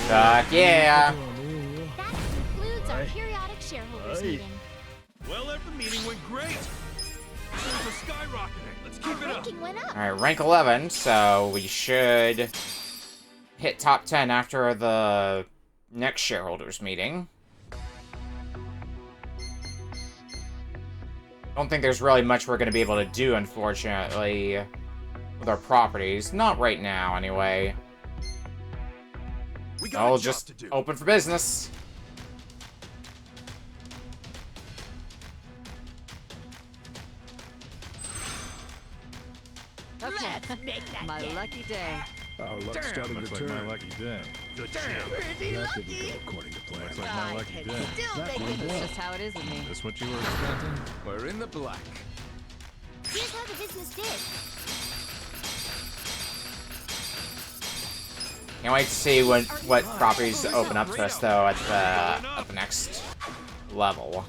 Fuck yeah! That concludes our periodic shareholders meeting. Well, the meeting went great. Things are skyrocketing. Let's keep it up. Ranking went up. Alright, rank 11, so we should hit top 10 after the next shareholders meeting. Don't think there's really much we're going to be able to do, unfortunately, with our properties. Not right now, anyway. I'll just open for business. Okay, my lucky day. Our luck's starting to turn. My lucky day. Good shit. That didn't go according to plan. Looks like my lucky day. That's just how it is with me. Is this what you were expecting? We're in the black. Here's how the business did. Can't wait to see what properties open up to us, though, at the next level.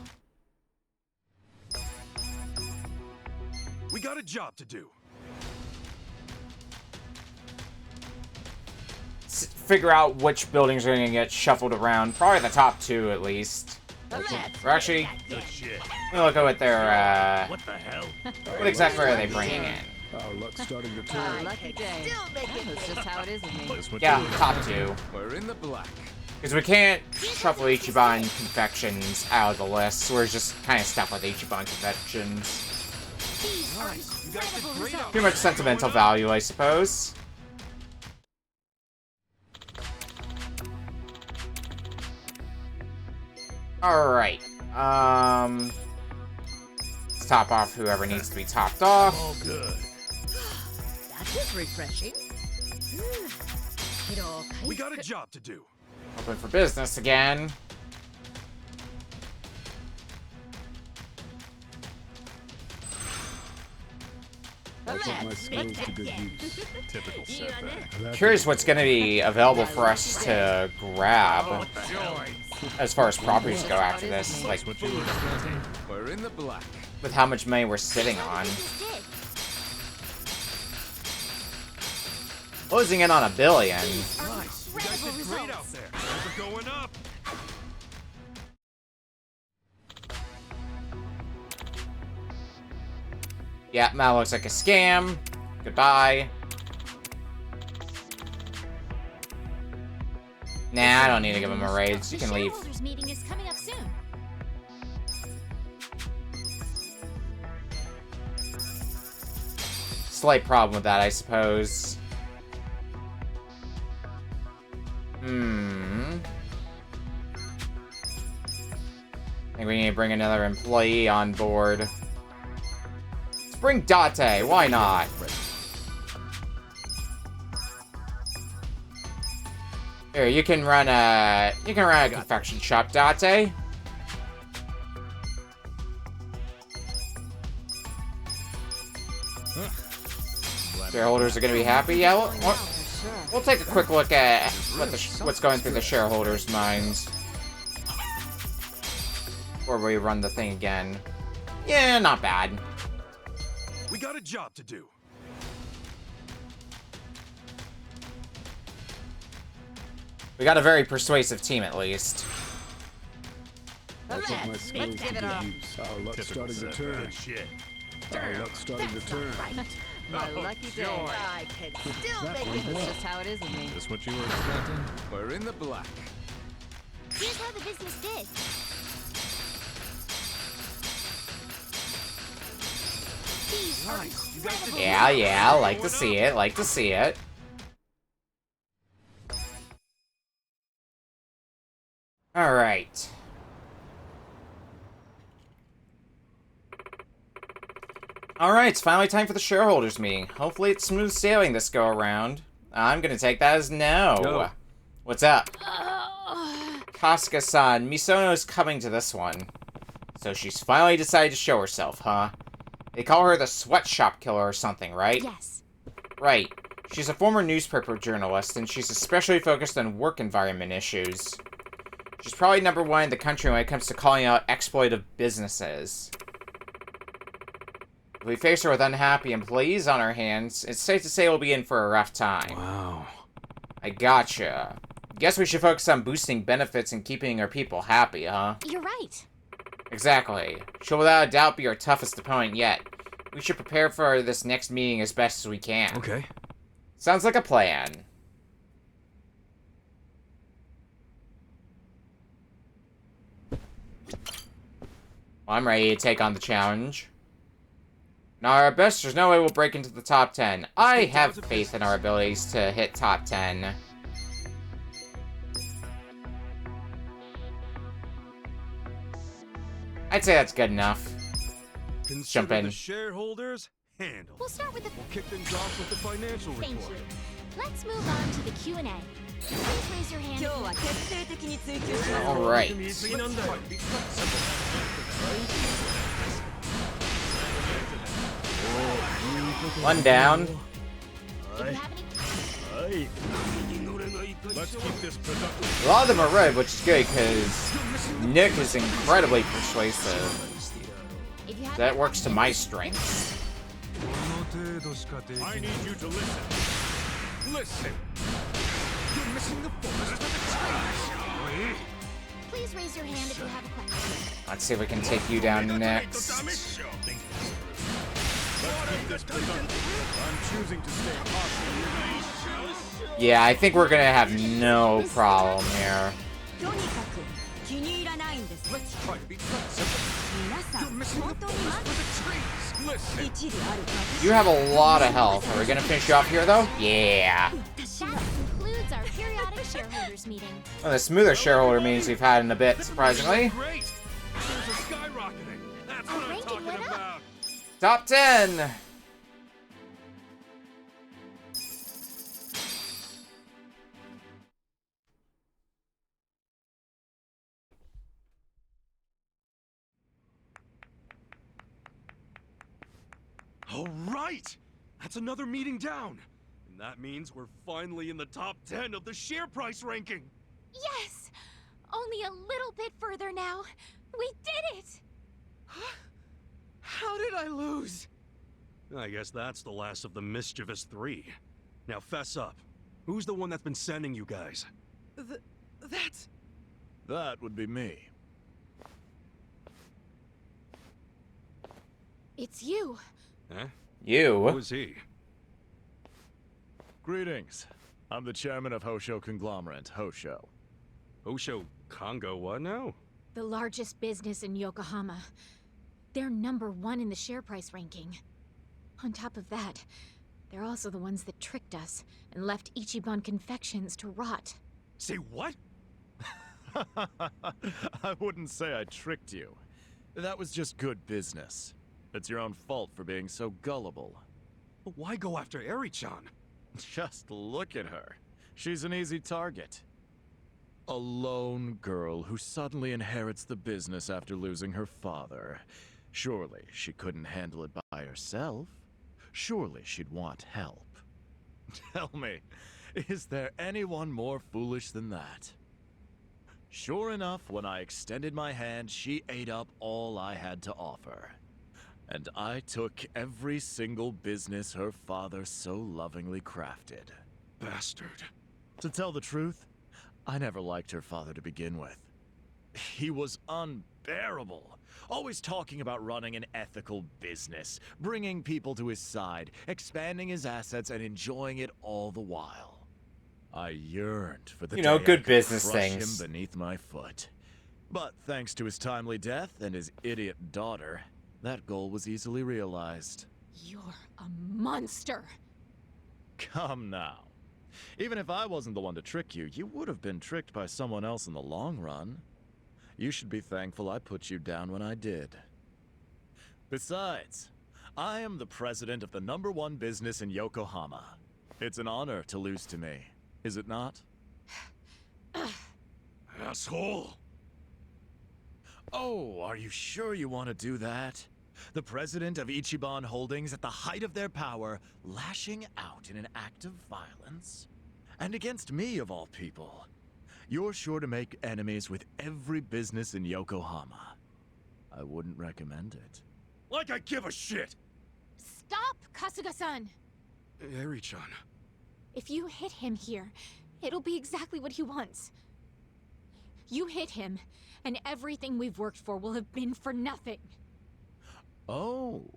We got a job to do. Figure out which buildings are going to get shuffled around. Probably the top 2, at least. Or actually, Good shit. we'll look at what they're, What the hell? what exactly are they bringing in? Our luck's starting to My turn. lucky day. That's just how it is with me. Is this what Yeah, you were top expecting? 2. We're in the black. Because we can't shuffle Ichiban confections out of the list, so we're just kind of stuck with Ichiban confections. These are incredible results. Pretty much sentimental value, I suppose. Alright. Let's top off whoever needs to be topped off. All good. That is refreshing. We got a job to do. Open for business again. I put my skills to good use. Typical setback. Curious what's going to be available for us to grab as far as properties go after this. Like, What you were expecting? We're in the black. with how much money we're sitting on. Closing in on $1 billion. Nice. You guys did great out there. We're going up. Yeah, that looks like a scam. Goodbye. Nah, I don't need to give him a raise. You can leave. Shareholders meeting is coming up soon. Slight problem with that, I suppose. I think we need to bring another employee on board. Let's bring Date. Why not? Here, you can run a confection shop, Date. Shareholders are gonna be happy. Yeah, we'll take a quick look at what's going through the shareholders' minds before we run the thing again. Yeah, not bad. We got a job to do. We got a very persuasive team, at least. I put my skills to good use. Our luck's starting to turn. Good shit. Our luck's starting to turn. My lucky day. I can still make it. That's just how it is with me. Is this what you were expecting? We're in the black. Here's how the business did. These are incredible Yeah, like to see it, like to see it. Alright. Alright, it's finally time for the shareholders meeting. Hopefully it's smooth sailing this go around. I'm gonna take that as no. Go. What's up? Kasuga-san, Misono's coming to this one. So she's finally decided to show herself, huh? They call her the sweatshop killer or something, right? Yes. Right. She's a former newspaper journalist, and she's especially focused on work environment issues. She's probably #1 in the country when it comes to calling out exploitive businesses. If we face her with unhappy employees on our hands, it's safe to say we'll be in for a rough time. Wow. I gotcha. Guess we should focus on boosting benefits and keeping our people happy, huh? You're right. Exactly. She'll without a doubt be our toughest opponent yet. We should prepare for this next meeting as best as we can. Okay. Sounds like a plan. Well, I'm ready to take on the challenge. Now, our best, there's no way we'll break into the top 10. I have faith in our abilities to hit top 10. I'd say that's good enough. Let's jump in. The shareholders handle. We'll start with the... We'll kick things off with the financial Thank report. you. Let's move on to the Q&A. Please raise your hand. Alright. One down. Let's keep this productive. A lot of them are red, which is good because Nick is incredibly persuasive. That works to my strengths. I need you to listen. Listen. You're missing the forest of the trees. Please raise your hand if you have a question. Let's see if we can take you down next. Let's keep this productive. I'm choosing to stay hostile. Yeah, I think we're gonna have no problem here. Let's try to be flexible. You're missing the forest for the trees. Listen. You have a lot of health. Are we gonna finish you off here, though? Yeah. That concludes our periodic shareholders meeting. One of the smoother shareholder meetings we've had in a bit, surprisingly. Great. Shares are skyrocketing. That's what I'm talking about. Top 10. All right. That's another meeting down. And that means we're finally in the top 10 of the share price ranking. Yes! Only a little bit further now. We did it! How did I lose? I guess that's the last of the mischievous 3. Now fess up. Who's the one that's been sending you guys? That's... That would be me. It's you. Huh? You? Who is he? Greetings. I'm the chairman of Hosho Conglomerate, Hosho. Hosho Congo what now? The largest business in Yokohama. They're #1 in the share price ranking. On top of that, they're also the ones that tricked us and left Ichiban Confections to rot. Say what? I wouldn't say I tricked you. That was just good business. It's your own fault for being so gullible. But why go after Eri-chan? Just look at her. She's an easy target. A lone girl who suddenly inherits the business after losing her father. Surely she couldn't handle it by herself. Surely she'd want help. Tell me, is there anyone more foolish than that? Sure enough, when I extended my hand, she ate up all I had to offer. And I took every single business her father so lovingly crafted. Bastard. To tell the truth, I never liked her father to begin with. He was unbearable. Always talking about running an ethical business, bringing people to his side, expanding his assets, and enjoying it all the while. I yearned for the day I good could business crush things. him beneath my foot. But thanks to his timely death and his idiot daughter, that goal was easily realized. You're a monster. Come now. Even if I wasn't the one to trick you, you would have been tricked by someone else in the long run. You should be thankful I put you down when I did. Besides, I am the president of the #1 business in Yokohama. It's an honor to lose to me, is it not? Asshole! Oh, are you sure you want to do that? The president of Ichiban Holdings at the height of their power, lashing out in an act of violence? And against me, of all people. You're sure to make enemies with every business in Yokohama. I wouldn't recommend it. Like I give a shit! Stop, Kasuga-san! Eri-chan. If you hit him here, it'll be exactly what he wants. You hit him, and everything we've worked for will have been for nothing. Oh,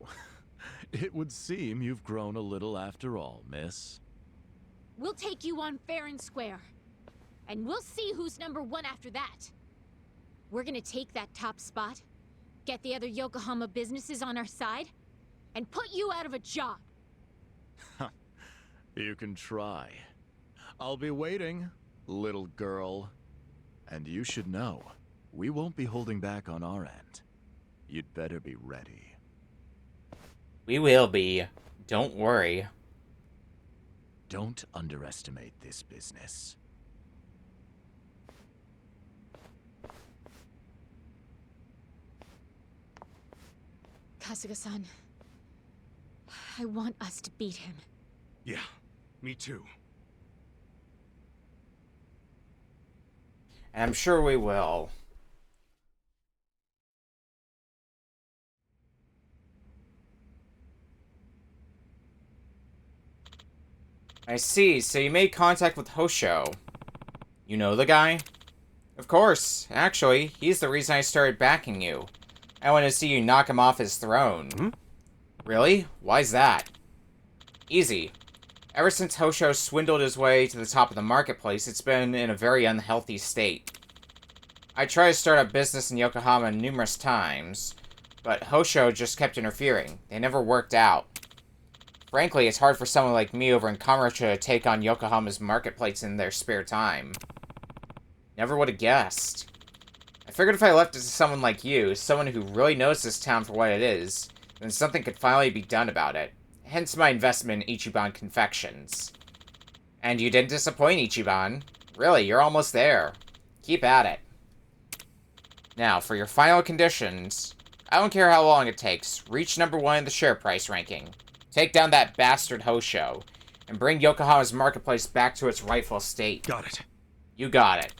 it would seem you've grown a little after all, miss. We'll take you on fair and square. And we'll see who's #1 after that. We're gonna take that top spot, get the other Yokohama businesses on our side, and put you out of a job. You can try. I'll be waiting, little girl. And you should know, we won't be holding back on our end. You'd better be ready. We will be. Don't worry. Don't underestimate this business. Kasuga-san, I want us to beat him. Yeah, me too. And I'm sure we will. I see, so you made contact with Hosho. You know the guy? Of course, actually, he's the reason I started backing you. I want to see you knock him off his throne. Hmm? Really? Why's that? Easy. Ever since Hosho swindled his way to the top of the marketplace, it's been in a very unhealthy state. I tried to start a business in Yokohama numerous times, but Hosho just kept interfering. They never worked out. Frankly, it's hard for someone like me over in Kamurocho to take on Yokohama's marketplace in their spare time. Never would have guessed. I figured if I left it to someone like you, someone who really knows this town for what it is, then something could finally be done about it. Hence my investment in Ichiban Confections. And you didn't disappoint, Ichiban. Really, you're almost there. Keep at it. Now, for your final conditions, I don't care how long it takes, reach #1 in the share price ranking. Take down that bastard Hosho, and bring Yokohama's marketplace back to its rightful state. Got it. You got it.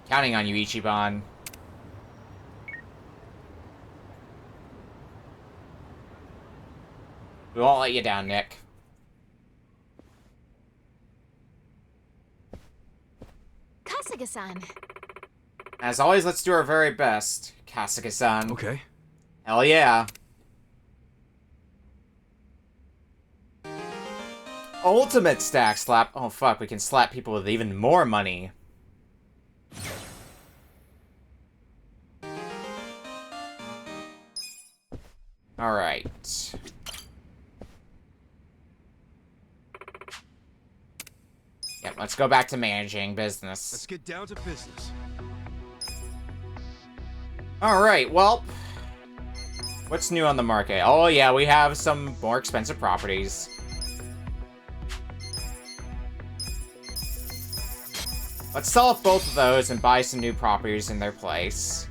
Counting on you, Ichiban. We won't let you down, Nick. Kasuga-san. As always, let's do our very best, Kasuga-san. Okay. Hell yeah. Ultimate stack slap. Oh fuck, we can slap people with even more money. Alright. Yep, let's go back to managing business. Let's get down to business. Alright, well. What's new on the market? Oh yeah, we have some more expensive properties. Let's sell off both of those and buy some new properties in their place.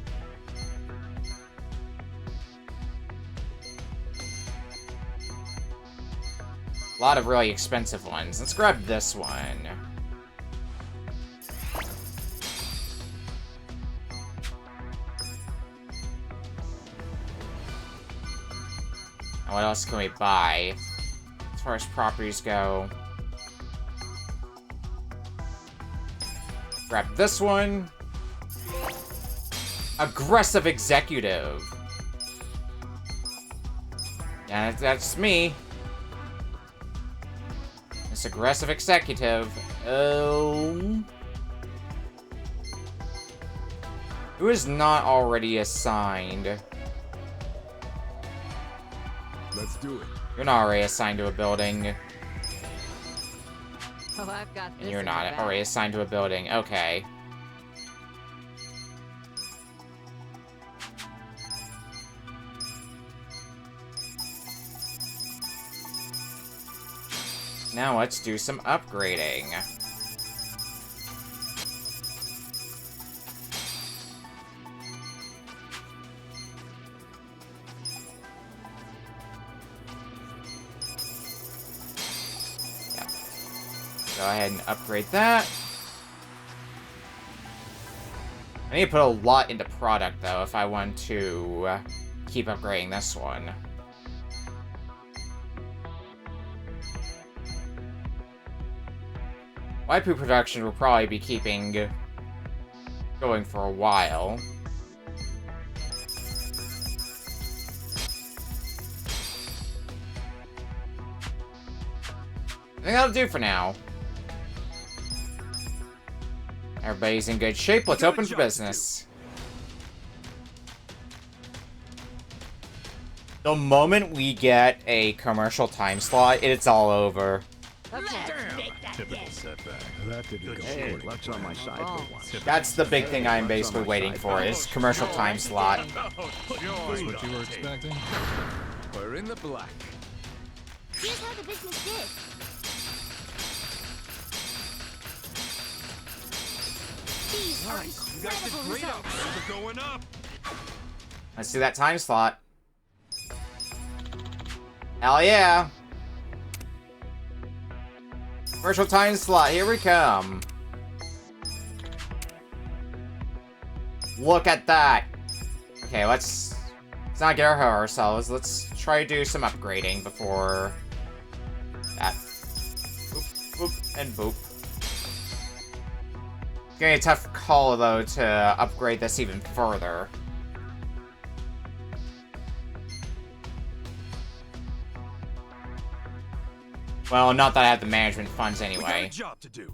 A lot of really expensive ones. Let's grab this one. And what else can we buy? As far as properties go. Grab this one. Aggressive Executive. Yeah, that's me. This Aggressive Executive. Who is not already assigned? Let's do it. You're not already assigned to a building. Oh, I've got this. And you're in not the bag. already assigned to a building. Okay. Now let's do some upgrading. Go ahead and upgrade that. I need to put a lot into product, though, if I want to keep upgrading this one. Waipu production will probably be keeping going for a while. I think that'll do for now. Everybody's in good shape. Let's open for business. The moment we get a commercial time slot, it's all over. Typical setback. That didn't go hey, luck's on my side for once. That's the big thing I'm basically waiting for, is commercial time slot. That's what you were expecting? We're in the black. Here's how the business did. These are incredible results. We're going up. Let's do that time slot. Hell yeah! Commercial time slot, here we come. Look at that. Okay, let's not get ahead of ourselves. Let's try to do some upgrading before that. Boop, boop, and boop. It's gonna be a tough call, though, to upgrade this even further. Well, not that I have the management funds anyway. We got a job to do.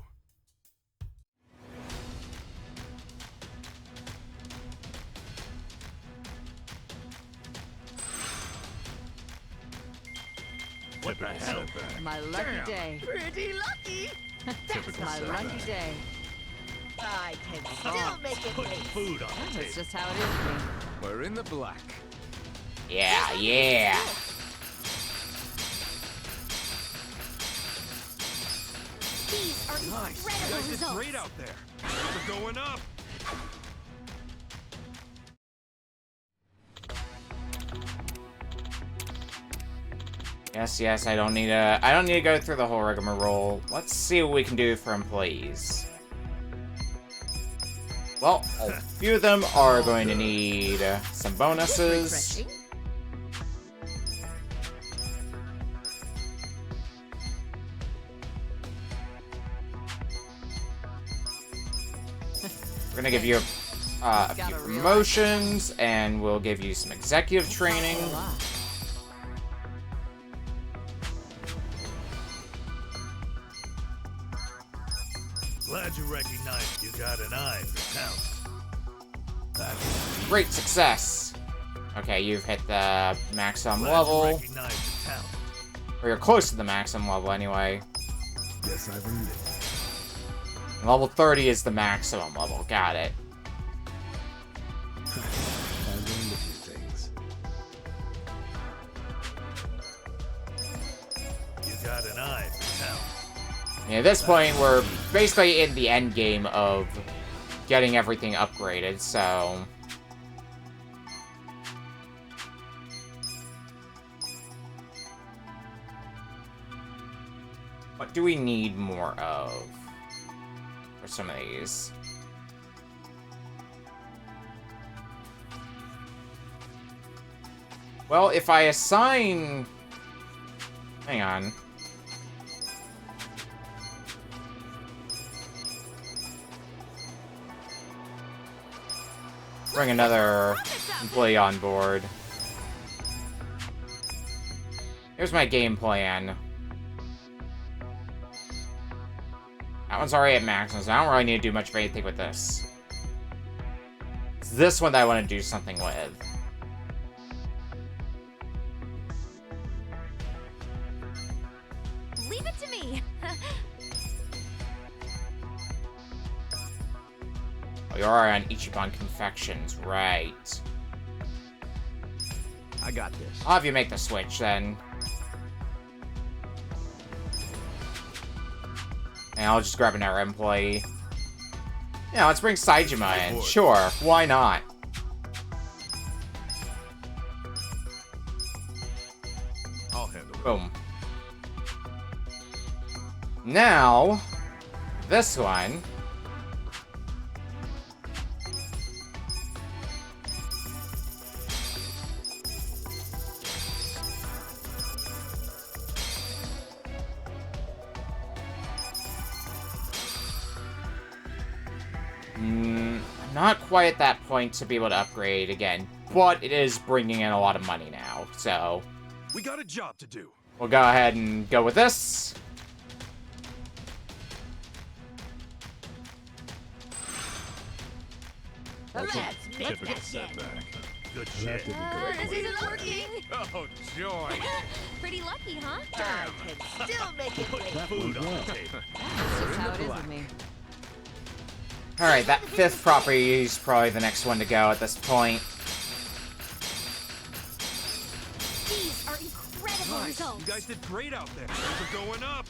What the hell? My lucky day. Pretty lucky. That's my lucky day. I can still make it Put taste. food on the That's table. just how it is with me. We're in the black. Yeah, yeah. These are Nice. You incredible guys did results. great out there. We're going up. Yes, I don't need to go through the whole rigmarole. Let's see what we can do for employees. Well, a few of them are going to need some bonuses. We're gonna give you a few promotions, and we'll give you some executive training. Glad you recognized you got an eye for talent. That's Great success. Okay, you've hit the maximum level. recognize your talent. Or you're close to the maximum level anyway. Guess I've earned it. Level 30 is the maximum level. Got it. I've learned a few things. You got an eye for talent. Yeah, at this point, we're basically in the end game of getting everything upgraded, so... What do we need more of for some of these? Well, if I assign... Hang on. Bring another employee on board. Here's my game plan. That one's already at maximum, so I don't really need to do much of anything with this. It's this one that I want to do something with. Leave it to me. Oh, you are on Ichiban Confections, right. I got this. I'll have you make the switch, then. And I'll just grab another employee. Yeah, let's bring Saejima in. Sure, why not? I'll handle it. Boom. Now, this one... not quite at that point to be able to upgrade again, but it is bringing in a lot of money now, so... We got a job to do. We'll go ahead and go with this. Let's make Typical that setback. Good shit. This isn't working. Oh, joy. Pretty lucky, huh? I can still make it Put wait. food on the table. That's just how it is with me. Alright, that 5th property is probably the next one to go at this point. These are incredible Nice. results. You guys did great out there. We're going up.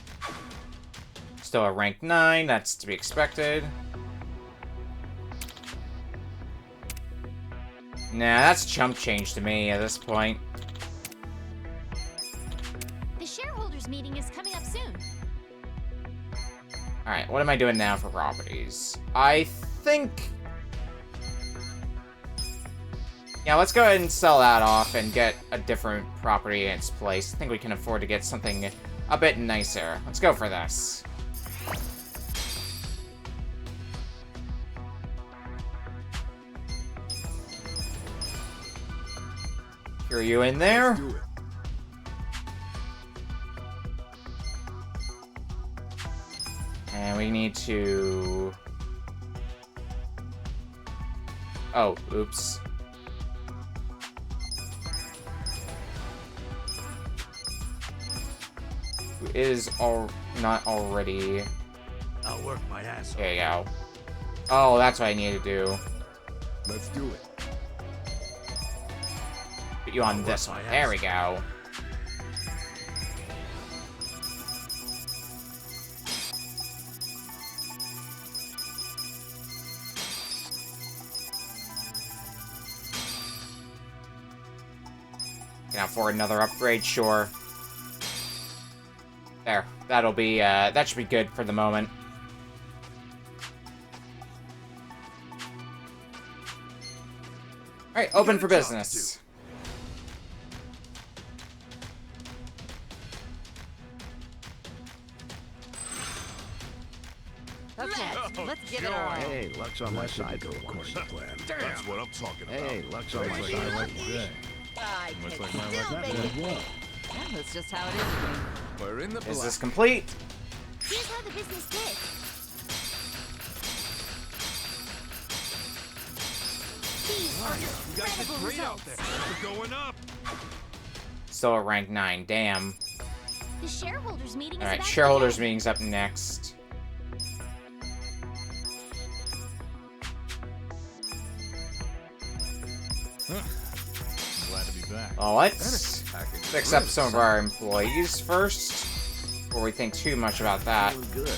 Still a rank 9, that's to be expected. Nah, that's chump change to me at this point. The shareholders meeting is coming up soon. Alright, what am I doing now for properties? I think... Yeah, let's go ahead and sell that off and get a different property in its place. I think we can afford to get something a bit nicer. Let's go for this. Are you in there? Let's do it. And we need to... Oh, oops. Who is not already... I'll work my ass off. There you go. Oh, that's what I need to do. Let's do it. Put you on this one. There we go. Can afford another upgrade, sure. There. That'll be, that should be good for the moment. Alright, open for business. Okay, let's give it our all. Hey, luck's on my side, according to plan. That's what I'm talking about. Hey, luck's on my side like today. I Looks can like my still luck make did it well. wait. Yeah, that's just how it is with me. We're in the Is black. this complete? Here's how the business did. These are You guys did incredible great out results. there. We're going up. Still at rank 9, damn. The shareholders meeting is Alright, about to shareholders begin. meeting's up next. Glad to be back. Well, let's fix up some of our employees first, before we think too much about that. Good.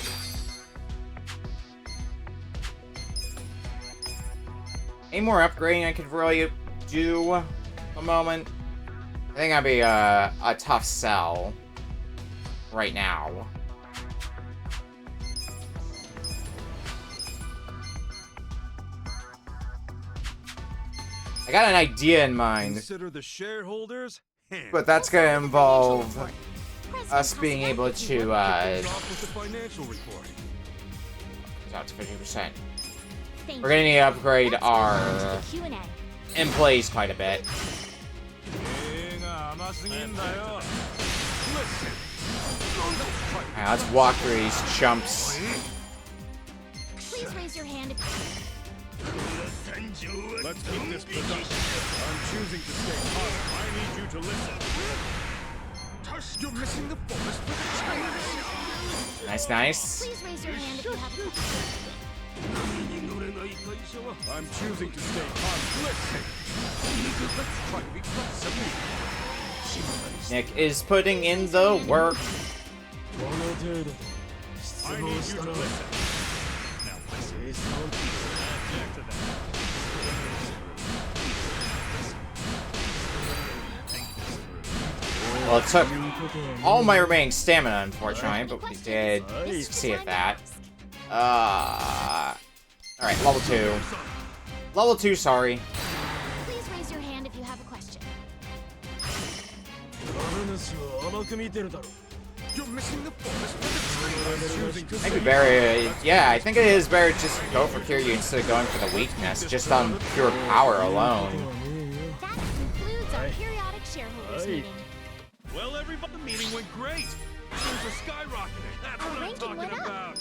Any more upgrading I could really do at the moment? I think that'd be a tough sell right now. I got an idea in mind, Consider the shareholders. but that's gonna involve President us being able to, Off with the financial report. out to 50%. Thank We're gonna need to upgrade Let's our move on to the Q&A. employees quite a bit. Alright, let's walk through these chumps. Please raise your hand if Let's keep this productive. I'm choosing to stay calm. I need you to listen. You're missing the forest for the challenge. Nice, nice. Please raise your hand if you have a question. I'm choosing to stay calm. Listen. Let's try to be flexible. Nick is putting in the work. I need you to listen. Now listen. Object to that. Well, it took all my remaining stamina, unfortunately, but we did succeed at that. Alright, level 2. Level 2, sorry. Please raise your hand if you have a question. You're missing the forest for the tree. Maybe better, yeah, I think it is better just to go for Kiryu instead of going for the weakness, just on pure power alone. That concludes our periodic shareholders meeting. Well, everybody, the meeting went great. Things are skyrocketing. That's what I'm talking about.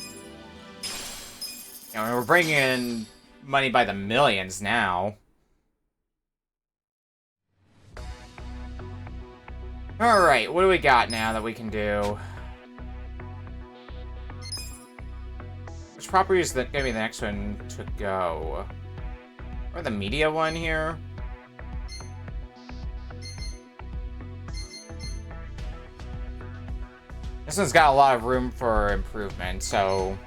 You know, we're bringing in money by the millions now. Alright, what do we got now that we can do? Which property is going to be the next one to go? Or the media one here? This one's got a lot of room for improvement, so...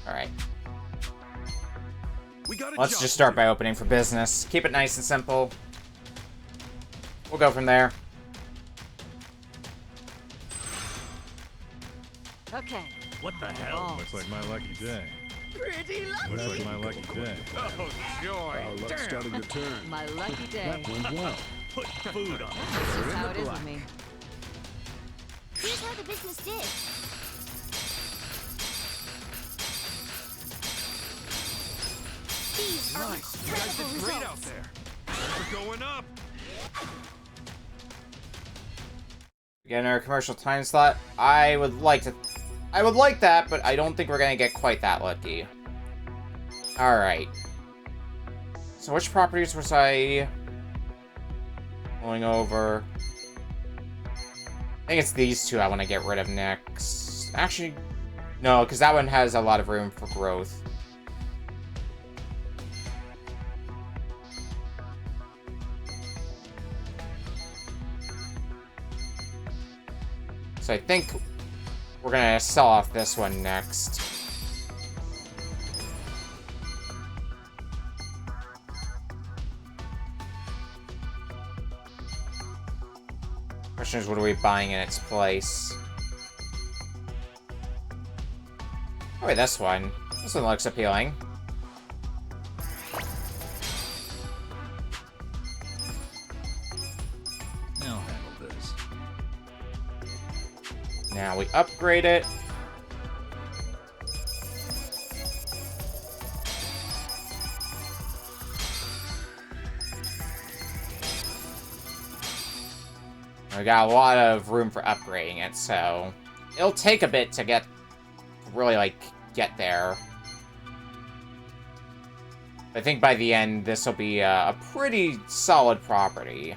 Alright. Let's just start by opening for business. Keep it nice and simple. We'll go from there. Okay. What the hell? Looks like my lucky day. Pretty lucky. Looks like my lucky day. Oh, joy. Our luck started to turn. My lucky day. That went well. Put food on This is how it is with me. Here's how the business did. These are Nice. You guys did incredible great out results. there. We're going up. Getting our commercial time slot. I would like that, but I don't think we're gonna get quite that lucky. Alright. So which properties was I going over? I think it's these two I want to get rid of next. Actually, no, because that one has a lot of room for growth. So I think we're gonna sell off this one next. Question is, what are we buying in its place? Oh, wait, this one. This one looks appealing. I'll handle this. Now we upgrade it. We got a lot of room for upgrading it, so it'll take a bit to really, like, get there. I think by the end, this will be a pretty solid property.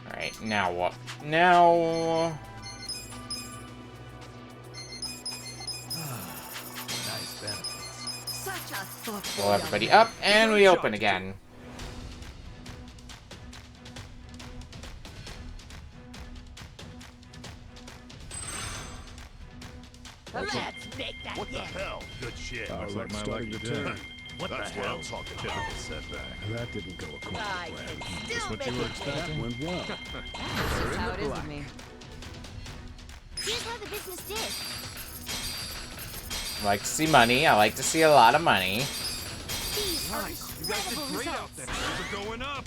Alright, now what? Now... Nice benefits. Such a thoughtful Pull everybody up, and we open again. Let's make that What the hell? Good shit. Our Looks luck like my started lucky to day. turn. What That's the what hell? I'm talking Typical about. setback. That didn't go according I to plan. can Just still what make you were it expecting? That went well. This is how it is with me. Here's how the business did. I like to see money. I like to see a lot of money. These are Nice. You guys did incredible great out results. there. Things are going up.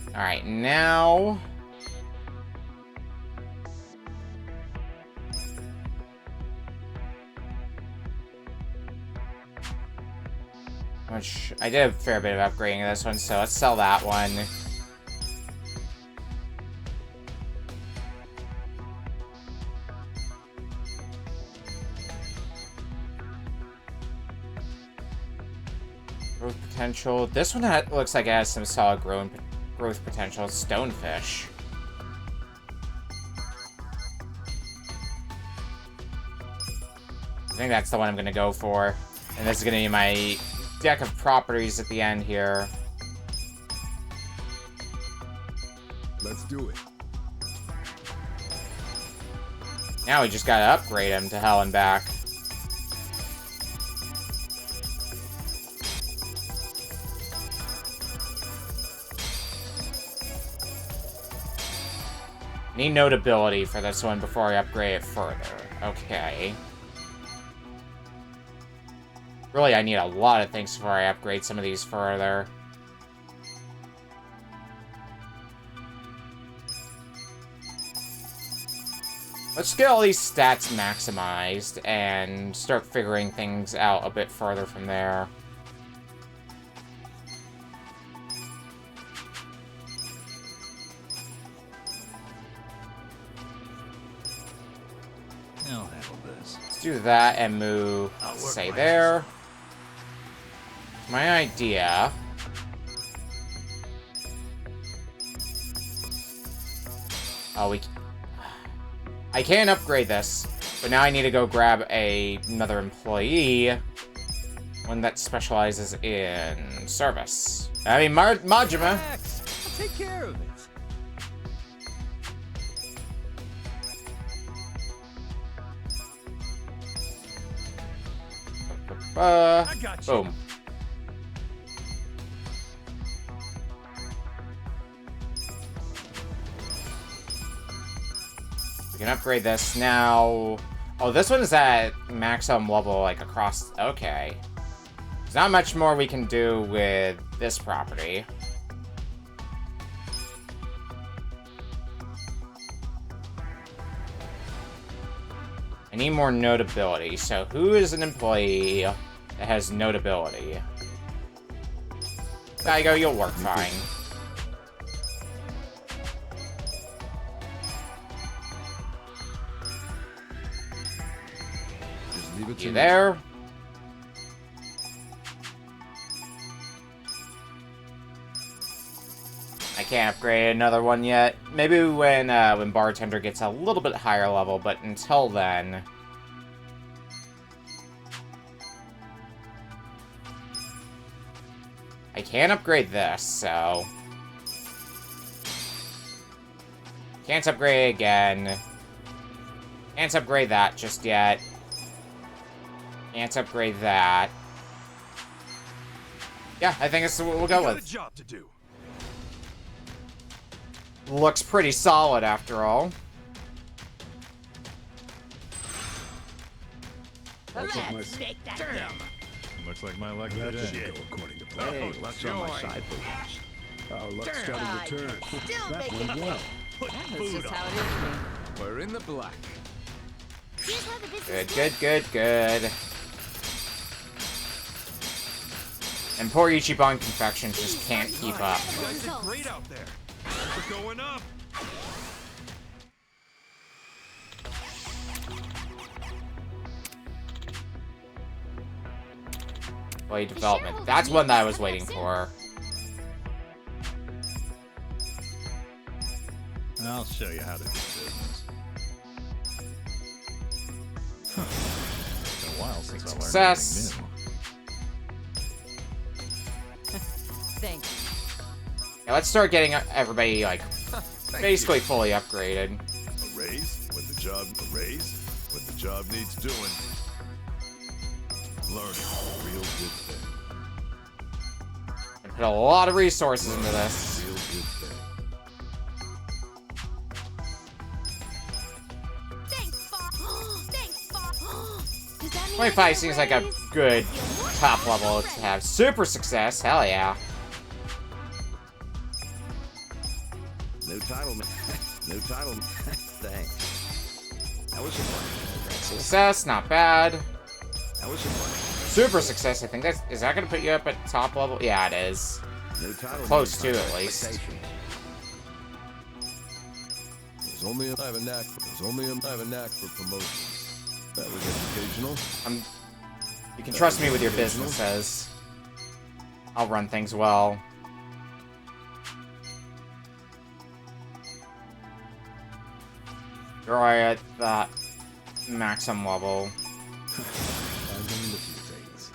Alright, now... Which, I did a fair bit of upgrading of this one, so let's sell that one. Growth potential. This one looks like it has some solid growth potential. Stonefish. I think that's the one I'm gonna go for. And this is gonna be my deck of properties at the end here. Let's do it. Now we just gotta upgrade him to hell and back. Need notability for this one before I upgrade it further. Okay. Really, I need a lot of things before I upgrade some of these further. Let's get all these stats maximized and start figuring things out a bit further from there. I'll handle this. Let's do that and move, say, there. My idea... Oh, I can upgrade this, but now I need to go grab another employee. One that specializes in service. I mean, Majima. Relax. I'll take care of it. I got you. Boom. We can upgrade this now. Oh, this one's at maximum level, like, across... Okay. There's not much more we can do with this property. I need more notability. So who is an employee that has notability? There you go, you'll work fine. You there? I can't upgrade another one yet. Maybe when Bartender gets a little bit higher level, but until then... I can't upgrade this, so... Can't upgrade again. Can't upgrade that just yet. Can't upgrade that. Yeah, I think that's what we'll go with. A job to do. Looks pretty solid after all. Let's make that Looks like my luck That today. didn't go according to plan. Hey, luck's on my side for once. Our luck's starting to turn. Still That making went well. That's just how it is. We're in the black. Good. And poor Ichiban Confections just can't keep up. You guys did great out there. We're going up. Play development. That's one that I was waiting for. I'll show you how to do business. Huh. It's been a while since I learned Success. anything Thanks. Yeah, let's start getting everybody, like, basically fully upgraded. A raise when the job needs doing. Learning, a real good thing. And put a lot of resources into this. Real good thing. Thanks, Bob. Thanks, Bob. Does that mean 25 seems like a good top level to have. Super success, hell yeah. No title, man. No title. Thanks. That was fun. Success, not bad. That was fun. Super success, I think that's... Is that gonna put you up at top level? Yeah, it is. No title. Close to, at least. There's only I have a knack for promotions. That was educational. You can trust me with your businesses. I'll run things well. You're at that maximum level. I've learned a few things.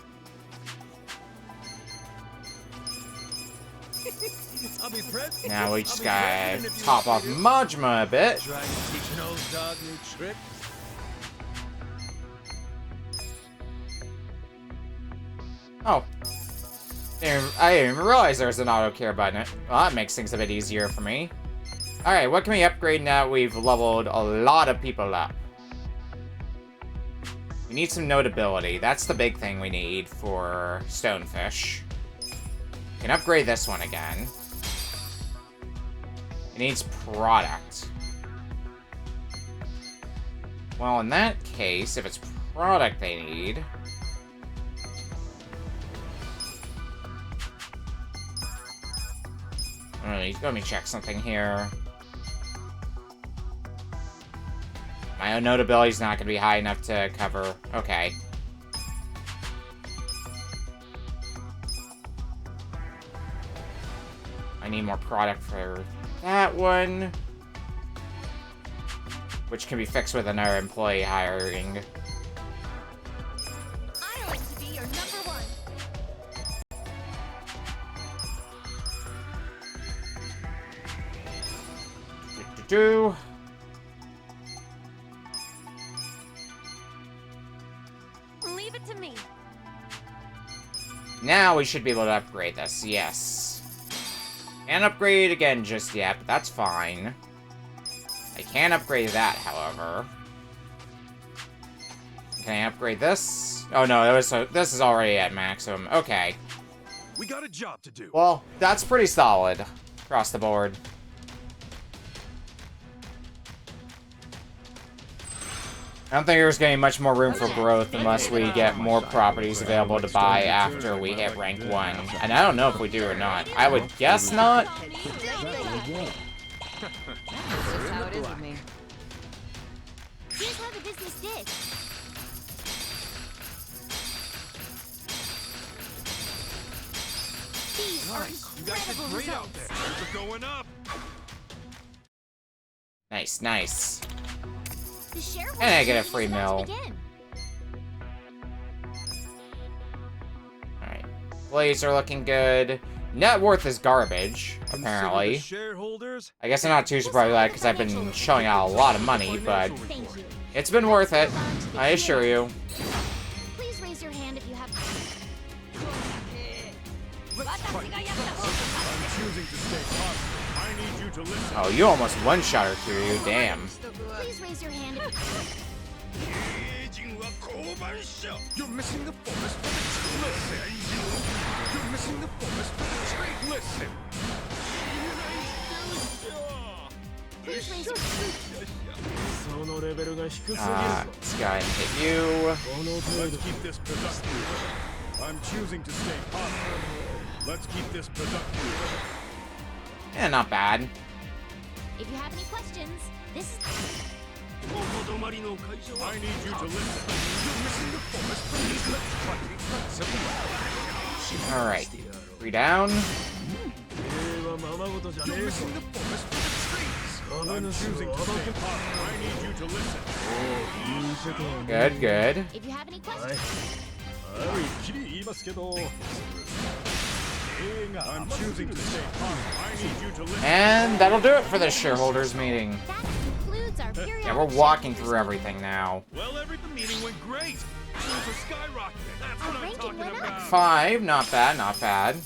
I'll be president. Now we just gotta top off Majima a bit. Trying to teach an old dog new tricks. Oh. I didn't even realize there was an auto care button. Well, that makes things a bit easier for me. Alright, what can we upgrade now we've leveled a lot of people up? We need some notability. That's the big thing we need for Stonefish. We can upgrade this one again. It needs product. Well, in that case, if it's product they need... Let me check something here. My own notability's not going to be high enough to cover... Okay. I need more product for that one. Which can be fixed with another employee hiring. I want to be your number one. Do. Leave it to me. Now we should be able to upgrade this, yes. Can't upgrade it again just yet, but that's fine. I can upgrade that, however. Can I upgrade this? Oh no, this is already at maximum. Okay. We got a job to do. Well, that's pretty solid across the board. I don't think there's going to be much more room for growth unless we get more properties available to buy after we hit rank 1. And I don't know if we do or not. I would guess not. That's how it is with me. Here's how the business did. These are You guys did incredible great out results. there. Things are going up. Nice, nice. The shareholders And I get a meeting free is about mill. to begin. Alright. Employees are looking good. Net worth is garbage, Consider apparently. the shareholders. I guess I'm not too surprised by that because I've been shelling out a lot of money, but Thank you. it's been worth it. I assure you. Please raise your hand if you have. I'm choosing to stay positive. I need you to listen. Oh, you almost one-shot her through you, damn. Please raise your hand if You're missing the forest for the tree. Listen. You're missing the forest for the tree. Listen. Please raise your This guy and hit you. Let's keep this productive. I'm choosing to stay positive. Let's keep this productive. Yeah, not bad. If you have any questions, this is. I need you to listen. You're missing the forest for the Let's try to be flexible. Alright. 3 down. You're missing the forest for the trees. I'm choosing to stay positive. I need you to listen. Good, good. If you have any questions, I'm choosing to stay positive. I need you to listen. And that'll do it for the shareholders meeting. that concludes our periodic. Yeah, we're walking through everything now. Well, the meeting went great. Things are skyrocketing. That's Our what I'm ranking talking went up. about. 5, not bad, not bad.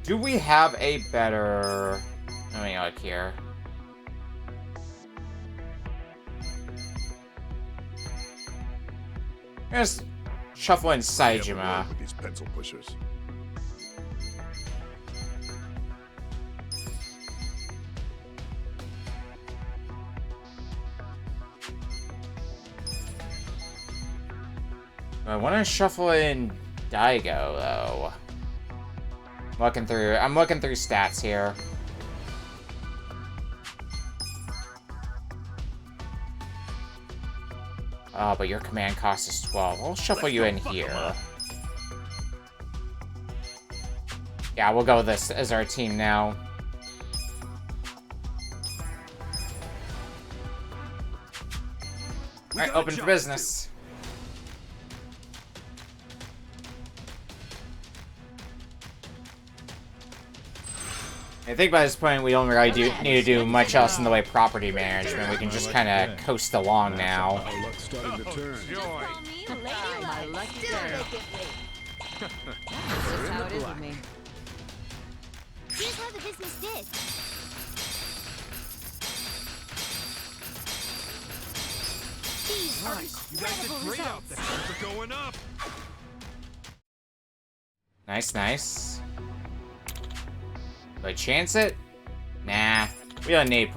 Do we have a better... Let me look here. Just shuffle in Saejima. With these pencil pushers. I want to shuffle in Daigo, though. I'm looking through stats here. Oh, but your command cost is 12. I'll shuffle you in here. Yeah, we'll go with this as our team now. Alright, open for business. I think by this point we don't really need to do much else in the way of property management. We can just kind of coast along now. Our luck's starting to turn. My lucky girl. That's how it is with me. Here's how the business did. These are You guys did incredible great out results. there. Things are going up. Nice, nice. Do I chance it? Nah. We don't need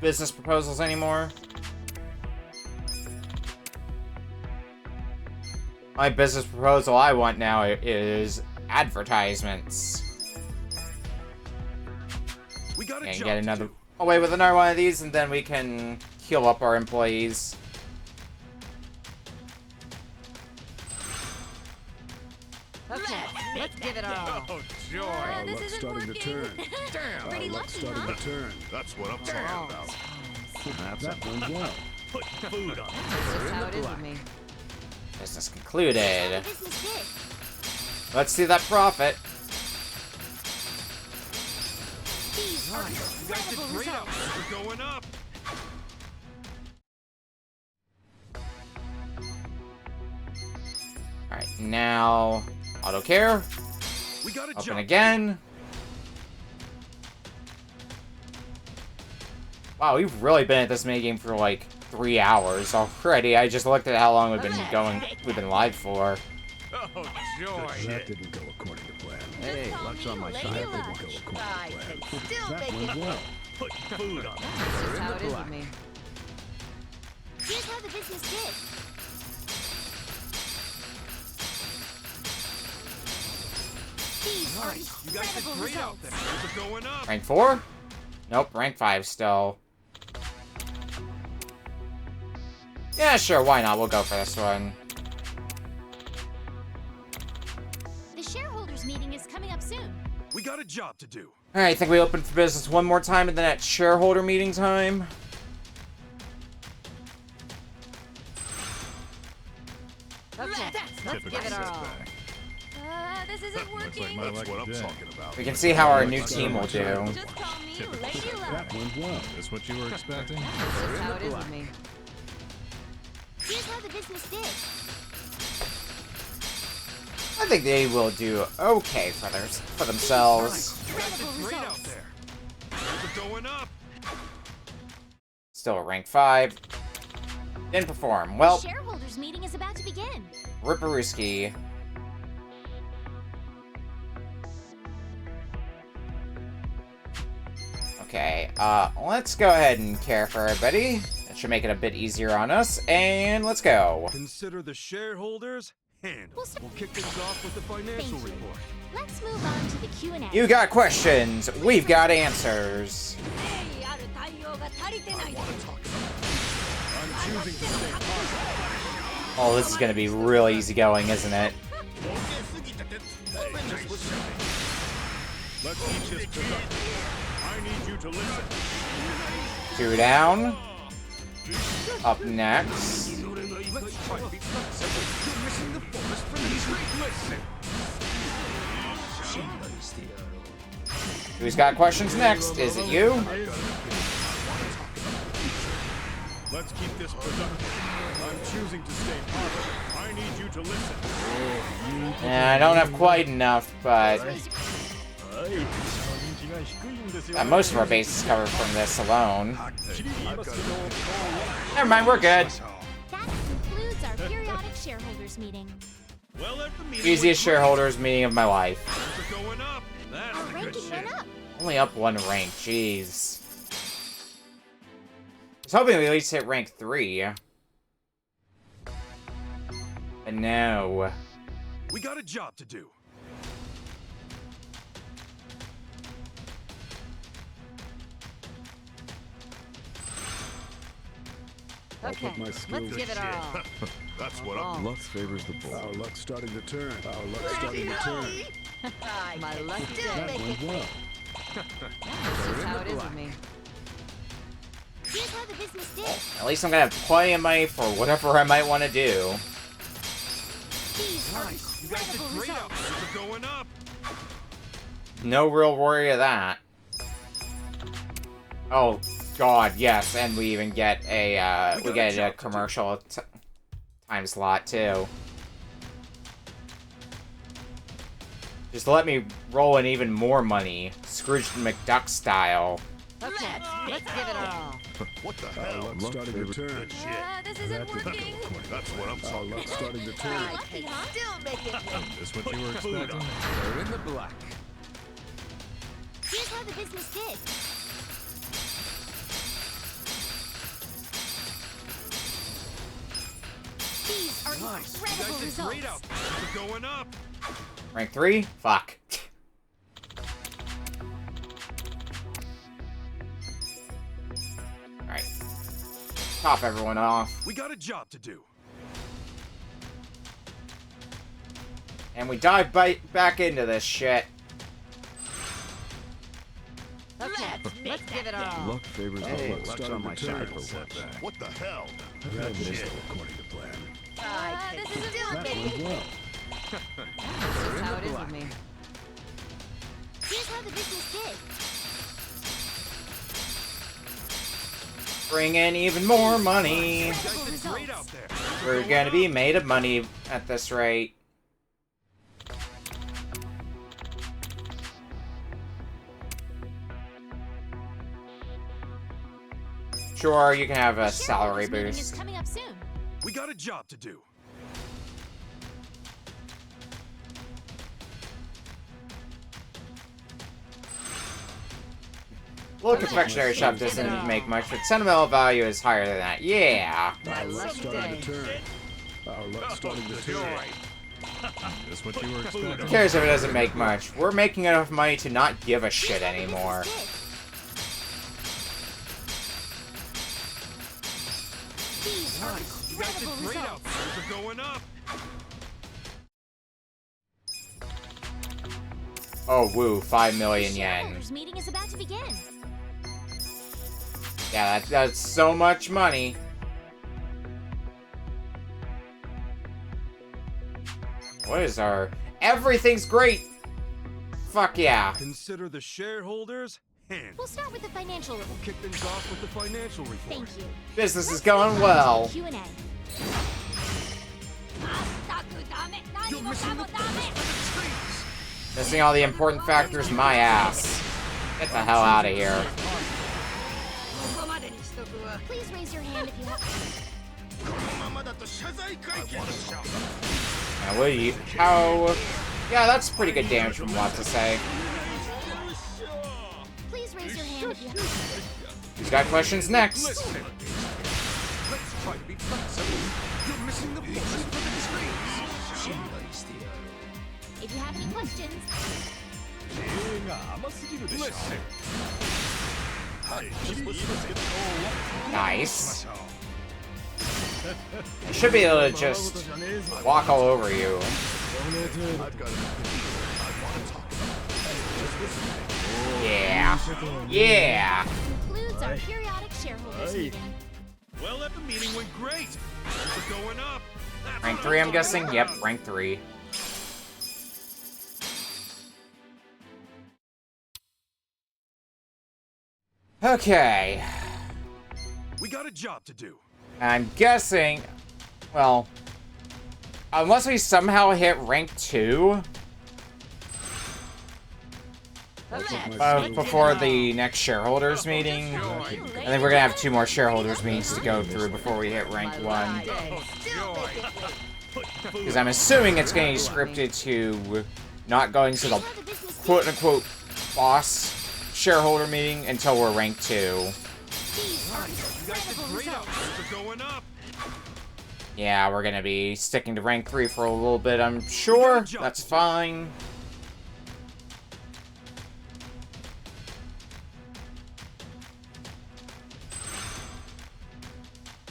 business proposals anymore. My business proposal I want now is advertisements. We got a And job get to another do. away with another one of these, and then we can heal up our employees. Okay, let's give it our all. Oh, joy. Our luck's starting to turn. Damn. Pretty Our luck's lucky, starting huh? to turn. That's what I'm talking about. That went well. Put food on That's how it is with me. Business Here's how concluded. the business did. Let's see that profit. These are You guys did incredible great out results. there. Things are going up. Alright, now auto care. We got a Open job. again. Wow, we've really been at this minigame for like 3 hours already. I just looked at how long we've been live for. Oh, joy. That didn't go according to plan. Hey, luck's on my That side. didn't go according to plan. That went well. Put food on That's how it is with me. Here's how the business did. These are You guys did incredible great out results. there. Things are going up. Rank 4? Nope, rank 5 still. Yeah, sure, why not? We'll go for this one. The shareholders meeting is coming up soon. We got a job to do. Alright, I think we open for business one more time and then at shareholder meeting time. Okay, let's give it our all. This isn't working. That's what I'm talking about. We can see how our new team will do. Just call me Lady Love. That went well. Is this what you were expecting? That's how it is with me. Here's how the business did. I think they will do okay for themselves. You guys did Incredible great out results. there. Things are going up. Still a rank 5. Didn't perform. The Well, shareholders meeting is about to begin. Ripperooski. Okay, let's go ahead and care for everybody. That should make it a bit easier on us, and let's go. Consider the shareholders handled. We'll kick things off with the financial Thank you. report. Let's move on to the Q&A. You got questions, we've got answers. I'm choosing to stay positive. Oh, this is gonna be really easy going, isn't it? Let's eat this productive. I need you to listen. 2 down. Up next. You're missing the forest from the tree. Listen. Who's got questions next? Is it you? Let's keep this productive. I'm choosing to stay positive. I need you to listen. I don't have quite enough, but got most of our bases covered from this alone. Never mind, we're good. That concludes our periodic shareholders meeting. Well, let the meeting Easiest shareholders meeting of my life. Things are going up. That's Our the good ranking shit. went up. Only up 1 rank, jeez. I was hoping we at least hit rank 3. But no. We got a job to do. Okay, my let's skills give it our all. That's what I'm. Luck favors the bold. Our luck's starting to turn. Our luck's starting to turn. My lucky That day. went well. That's how it is with me. Here's how the business did. At least I'm gonna have plenty of money for whatever I might want to do. These are You guys did incredible great out results. there. Things are going up. No real worry of that. Oh god, yes, and we even get a we get a commercial time slot too. Just let me roll in even more money, Scrooge McDuck style. Okay, let's give it our all. What the hell? Luck's starting to turn. This isn't working. That's what I'm talking Luck's about. starting to turn. I can still make it work. Is what you were expecting? They're in the black. Here's how the business did. These are incredible results. Great out there. We're going up. Rank 3? Fuck. Alright. Top everyone off. We got a job to do. And we dive back into this shit. Okay, let's give it our all. Luck favors Hey, Luck's luck's starting on my to turn. side for once. What the hell? That didn't go according to plan. I this can isn't still That make went it well. work. That's how it is with me. Here's how the business did. Bring in even more money. You guys did great out there. We're gonna be made of money at this rate. Sure, you can have a salary Shareholders meeting is boost. coming up soon. We got a job to do. Little confectionery shop doesn't make much, but sentimental value is higher than that. Yeah. Our luck's starting to turn. Our luck's starting to turn. Is what you were Who expecting? cares if it doesn't make much? We're making enough money to not give a shit anymore. These are You guys did incredible great out results. there. We're going up. Oh, woo, 5 million The yen. shareholders meeting is about to begin. Yeah, that's so much money. What is our... Everything's great! Fuck yeah. Consider the shareholders handled. We'll start with the financial report. Kick things off with the financial report. Thank you. Business is Let's going move on to well. the Q&A. You're missing the forest for the trees. Missing all the important factors, my ass. Get the hell out of here. Please raise your hand if you have... Now, what do you... How... Yeah, that's pretty good damage from what to say. Please raise your hand if you have... Who's got questions next? Listen. Let's try to be flexible. You're missing the forest for the trees. If you have any questions... Listen. Nice. I should be able to just walk all over you. Yeah. Yeah. Concludes our periodic shareholders meeting. Well, that the meeting went great. We're going up. That's Rank what 3, I'm talking guessing? about. Yep, rank 3. Okay. We got a job to do. I'm guessing... Well... Unless we somehow hit rank 2... before the next shareholders meeting. I think we're gonna have 2 more shareholders meetings to go through before we hit rank 1. Because I'm assuming it's getting scripted to not going to the quote-unquote boss shareholder meeting until we're rank 2. You guys did great out there. We're going up. Yeah, we're gonna be sticking to rank 3 for a little bit, I'm sure. That's fine.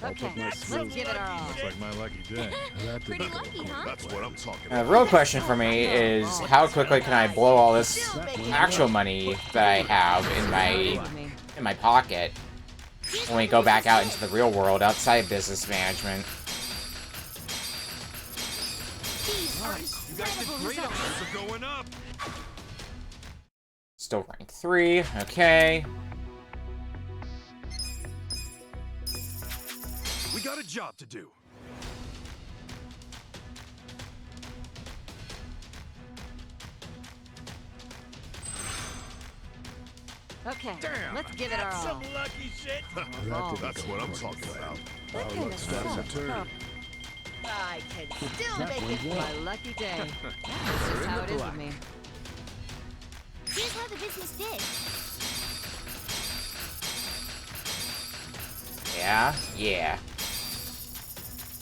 Okay, let's give it our all. Looks like my lucky day. Pretty lucky, huh? That's what I'm talking The about. real question for me is how quickly can I blow all this actual money that I have in my pocket when we go back out into the real world outside business management. These are You guys did incredible great out results. there. We're going up. Still rank 3. Okay. We got a job to do. Okay, Damn, let's give it our all. some lucky shit. That's what I'm talking about. That Our kinda luck's starting to sucks. turn. I can still make it. My lucky day. That's just how it is with me. Here's how the business did. Yeah? Yeah.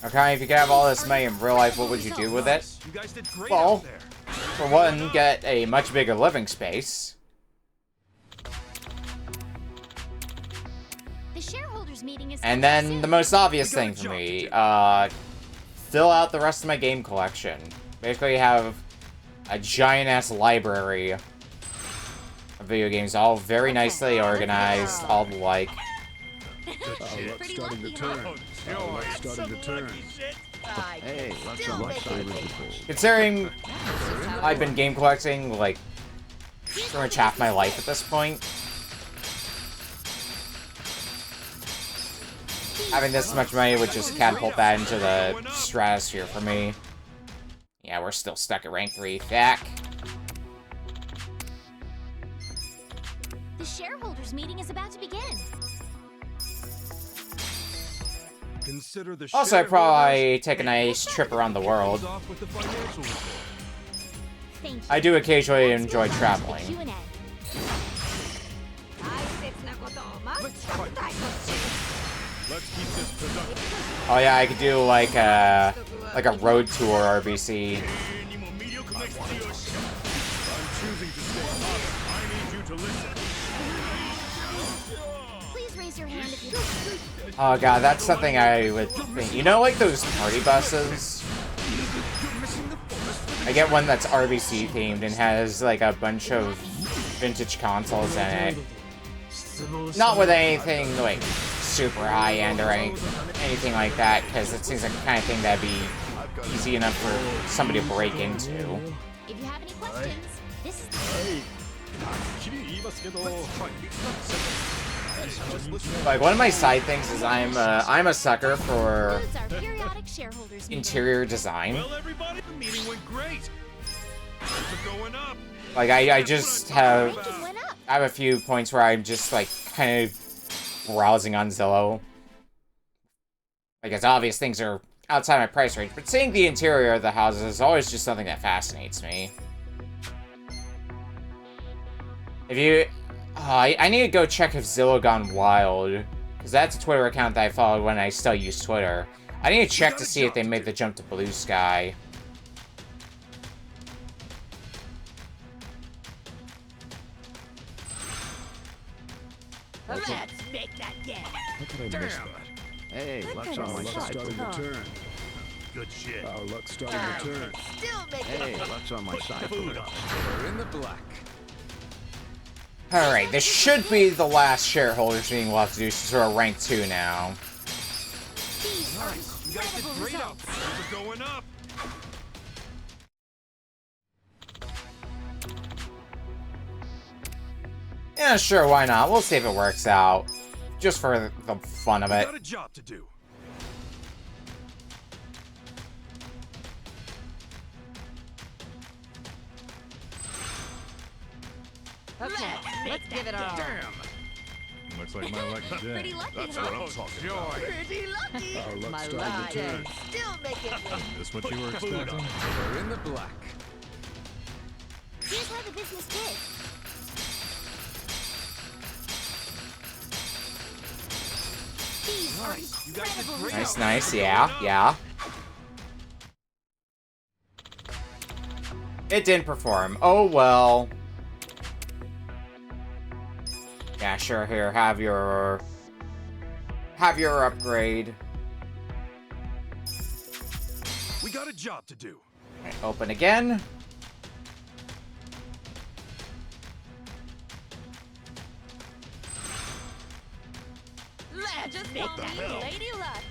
Okay, if you could have all this money in real life, what would you do with it? You guys did great Well, out there. for one, get a much bigger living space. The shareholders meeting is And coming then soon. the most obvious thing for me, fill out the rest of my game collection. Basically have a giant-ass library of video games, all very nicely organized, all like. Our luck's Pretty starting to lucky, turn. huh? Our luck's starting to turn. I Hey, can let's still not make stay it. with Considering I've been game collecting, like, pretty much half my life at this point. Having this much money would just catapult that into the stratosphere for me. Yeah, we're still stuck at rank 3. Back. The shareholders meeting is about to begin. Consider the Also, I'd shareholders probably take a nice trip around the world. off with the financial report. Thank you. I do occasionally Let's enjoy move on to the traveling. Q&A. Let's keep this productive. Oh yeah, I could do like a road tour RBC. I'm choosing to stay positive. I need you to listen. Please raise your hand if you. Oh god, that's something I would think. You know, like those party buses? I get one that's RBC themed and has like a bunch of vintage consoles in it. Not with anything like super high end or anything like that, because it seems like the kind of thing that'd be easy enough for somebody to break into. If you have any questions, this is the Like, one of my side things is I'm a sucker for Includes our periodic shareholders meeting. interior design. Well, everybody, the meeting went great. We're going up. Like, I just have Ranking went up. I have a few points where I'm just like kind of browsing on Zillow. Like, it's obvious things are outside my price range, but seeing the interior of the houses is always just something that fascinates me. If you... I need to go check if Zillow gone wild, because that's a Twitter account that I followed when I still used Twitter. I need to check to see if they made the jump to Blue Sky. Let's make that game. How could I miss that? Hey, luck's on my side. Starting to turn. Good shit. Our luck's starting to turn. Still make Hey, it. luck's on my side. We're in the black. Alright, this should be the last shareholders meeting we'll have to do since we're at rank 2 now. These are You guys did incredible great out results. there. We're going up. Yeah, sure, why not? We'll see if it works out. Just for the fun of We it. got a job to do. Okay, let's give it our all. Damn. Looks like my lucky day. Pretty lucky, That's huh? what I'm talking about. Pretty lucky. Our luck's My starting lucky to turn. day. Still make it. Is this what you were Put food expecting? on. We're in the black. Here's how the business did. These are You guys did incredible great results. Nice, nice, yeah, yeah. It didn't perform. Oh well. Yeah, sure, here, have your upgrade. We got a job to do. Right, open again. Let's Just make call the me hell? Lady Luck.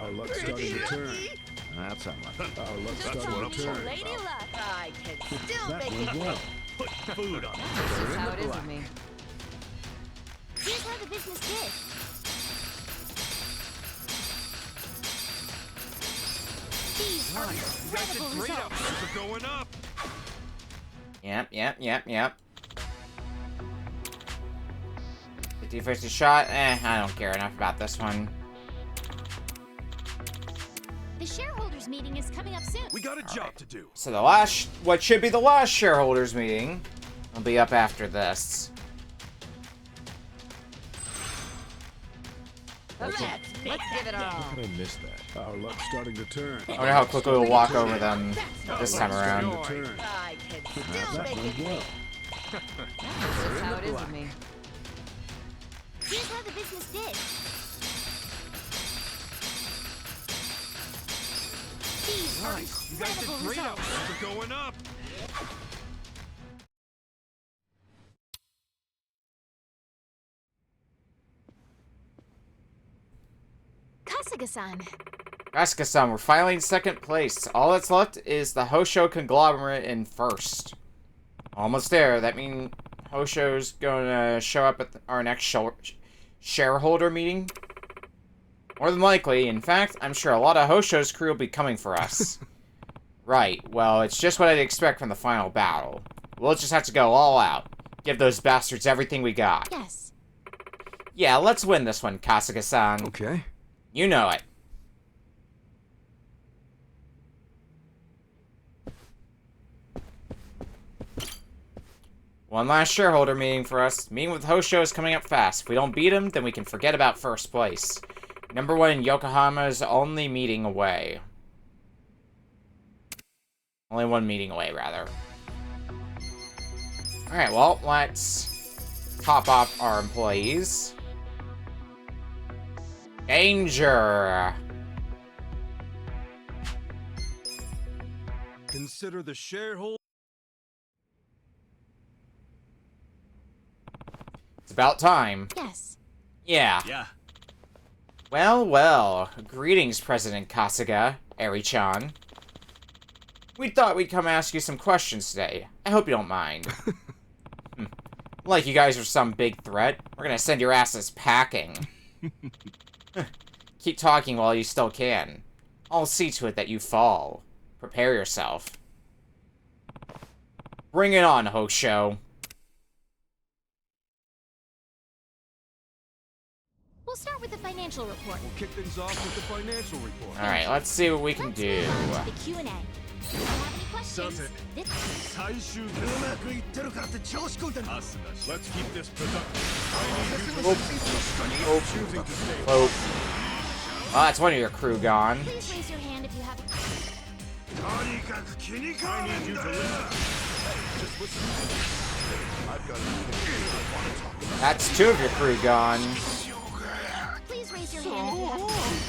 Our luck's starting to turn. That's unlucky. Our luck's Just starting call to me turn. Lady Luck. I can still That make went it. well. Food on That's how it is with me. Here's how the business did. These are incredible results. Things are going up. Yep. 50-50 shot. I don't care enough about this one. The shareholders meeting is coming up soon. We got a job to do. So the last, what should be the last shareholders meeting, will be up after this. Let's give it all. How could I miss that? Our luck's starting to turn. I wonder how quickly we'll walk over them this time around. I can still That make went it. well. That's how it is with me. Here's how the business did. These are incredible results. Things are going up. Kasuga-san. Asuka-san, we're finally in second place. All that's left is the Hosho conglomerate in first. Almost there. That means Hosho's gonna show up at our next shareholder meeting. More than likely. In fact, I'm sure a lot of Hosho's crew will be coming for us. Right. Well, it's just what I'd expect from the final battle. We'll just have to go all out. Give those bastards everything we got. Yes. Yeah, let's win this one, Kasuga-san. Okay. You know it. One last shareholder meeting for us. Meeting with Hosho is coming up fast. If we don't beat him, then we can forget about first place. Number 1 in Yokohama is only meeting away. Only one meeting away, rather. Alright, well, let's top off our employees. Danger! Consider the shareholder. It's about time. Yes. Yeah. Yeah. Well. Greetings, President Kasuga, Eri-chan. We thought we'd come ask you some questions today. I hope you don't mind. Like you guys are some big threat. We're gonna send your asses packing. Keep talking while you still can. I'll see to it that you fall. Prepare yourself. Bring it on, Hosho. We'll start with the financial report. We'll kick things off with the financial report. Alright, let's see what we can Let's do. move on to the Q&A. If you have any questions, Let's keep this productive. Oh. Oh, that's one of your crew gone. please raise your hand if you have I need you to listen. Just listen. I've got an That's 2 of your crew gone. Please raise your hand if you have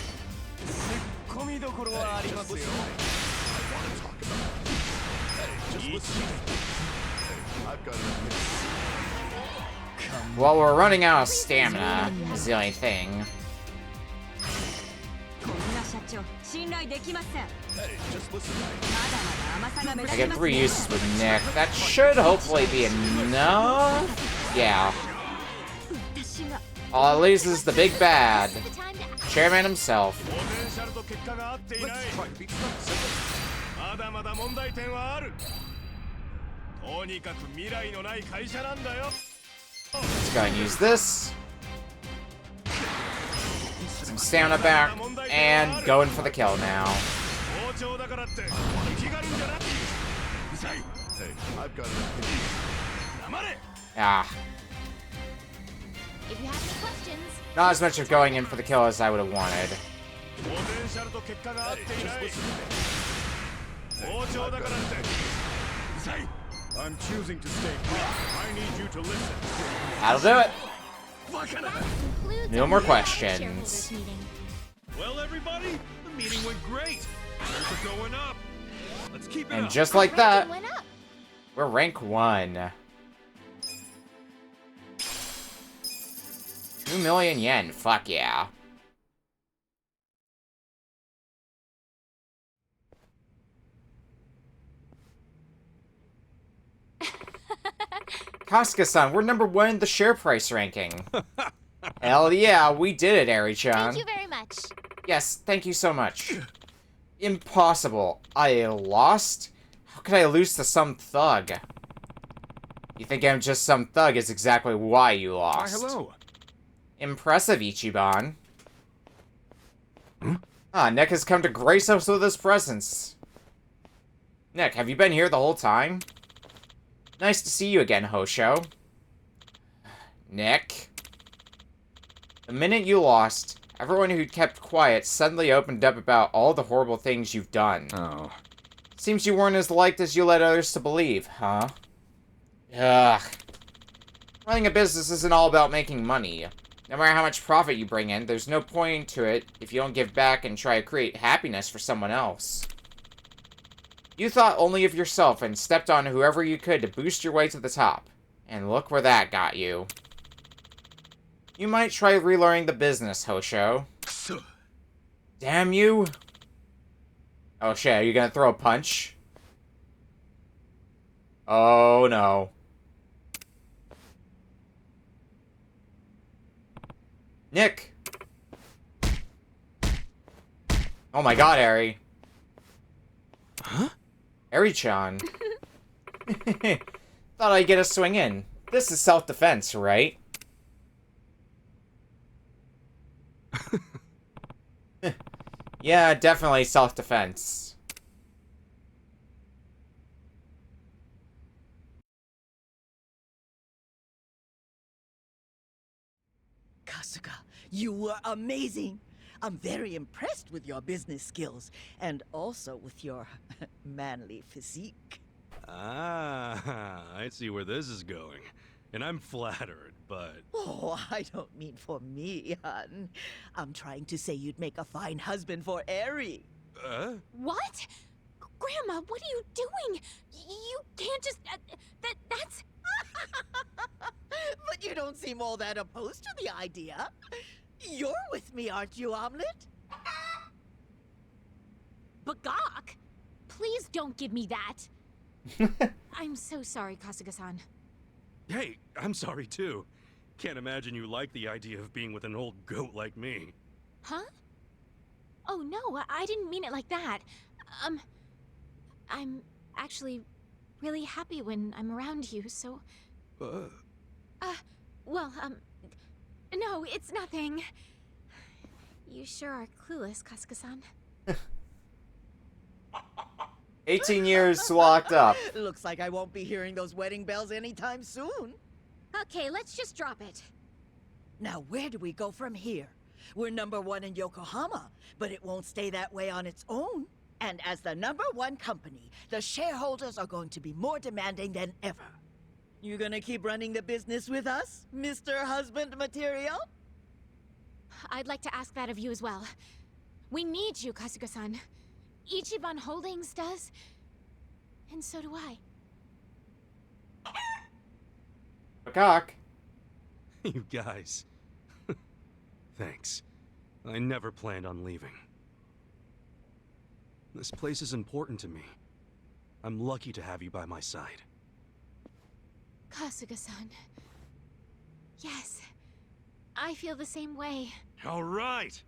Well, we're running out of stamina, is the only thing. I get 3 uses with Nick. That should hopefully be enough. Yeah. All it leaves is the big bad. Chairman himself. Let's go and use this. Some stamina back, and going for the kill now. Ah. If you have any questions, Not as much of going in for the kill as I would have wanted. I'm choosing to stay calm. I need you to listen. That'll do it. concludes No our more last questions. shareholders meeting. Well, everybody, the meeting went great. Things are going up. Let's keep it And up. just like that, Went up. we're rank 1. 2 million yen, fuck yeah. Kasuga-san, we're #1 in the share price ranking. Hell yeah, we did it, Eri-chan. Thank you very much. Yes, thank you so much. Impossible. I lost? How could I lose to some thug? You think I'm just some thug is exactly why you lost. Why, hello. Impressive, Ichiban. Nick has come to grace us with his presence. Nick, have you been here the whole time? Nice to see you again, Hosho. Nick? The minute you lost, everyone who kept quiet suddenly opened up about all the horrible things you've done. Oh. Seems you weren't as liked as you led others to believe, huh? Ugh. Running a business isn't all about making money. No matter how much profit you bring in, there's no point to it if you don't give back and try to create happiness for someone else. You thought only of yourself and stepped on whoever you could to boost your way to the top. And look where that got you. You might try relearning the business, Hosho. Damn you! Oh shit, are you gonna throw a punch? Oh no. Nick! Oh my god, Eri. Huh? Eri-chan. Thought I'd get a swing in. This is self-defense, right? Yeah, definitely self-defense. Kasuga, you were amazing. I'm very impressed with your business skills and also with your manly physique. Ah, I see where this is going. And I'm flattered, but... Oh, I don't mean for me, hon. I'm trying to say you'd make a fine husband for Eri. What? Grandma, what are you doing? You can't just... that's... But you don't seem all that opposed to the idea. You're with me, aren't you, Omelette? Bagak? Please don't give me that. I'm so sorry, Kasuga-san. Hey, I'm sorry too. Can't imagine you like the idea of being with an old goat like me. Huh? Oh, no, I didn't mean it like that. I'm actually really happy when I'm around you, so... well, no, it's nothing. You sure are clueless, Kasuga-san. 18 years locked up. Looks like I won't be hearing those wedding bells anytime soon. Okay, let's just drop it. Now, where do we go from here? We're #1 in Yokohama, but it won't stay that way on its own. And as the #1 company, the shareholders are going to be more demanding than ever. You gonna keep running the business with us, Mr. Husband Material? I'd like to ask that of you as well. We need you, Kasuga-san. Ichiban Holdings does, and so do I. Bagak. You guys. Thanks. I never planned on leaving. This place is important to me. I'm lucky to have you by my side. Kasuga-san. Yes, I feel the same way. All right!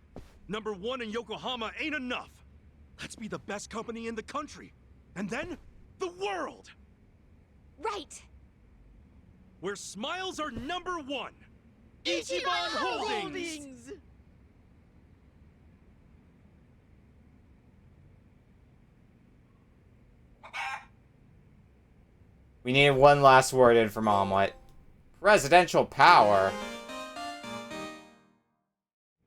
#1 in Yokohama ain't enough! Let's be the best company in the country! And then, the world! Right! Where smiles are #1! Ichiban Holdings! We need one last word in from Omelette. Presidential power.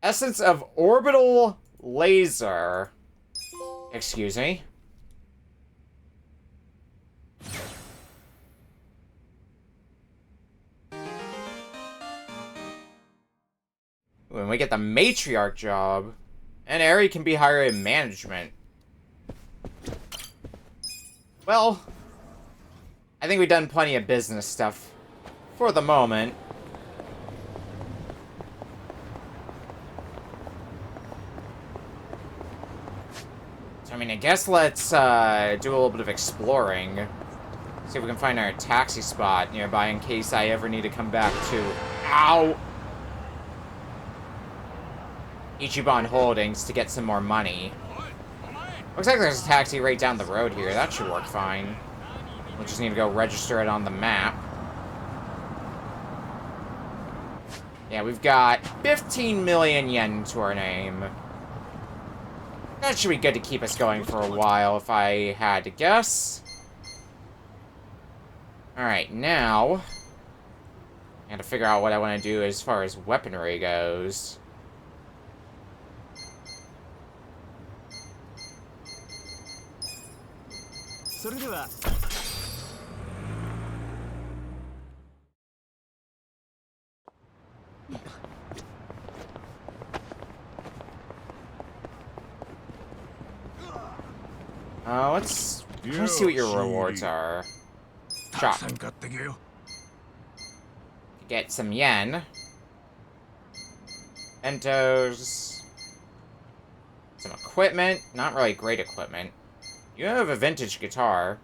Essence of orbital laser. Excuse me. When we get the matriarch job, and Eri can be hired in management. Well, I think we've done plenty of business stuff for the moment. So, I mean, I guess let's do a little bit of exploring. See if we can find our taxi spot nearby in case I ever need to come back to... Ow! Ichiban Holdings to get some more money. Looks like there's a taxi right down the road here. That should work fine. We'll just need to go register it on the map. Yeah, we've got 15 million yen to our name. That should be good to keep us going for a while, if I had to guess. Alright, now... I gotta figure out what I want to do as far as weaponry goes. Let's see what your rewards are. Shop. Get some yen. Mentos. Some equipment. Not really great equipment. You have a vintage guitar.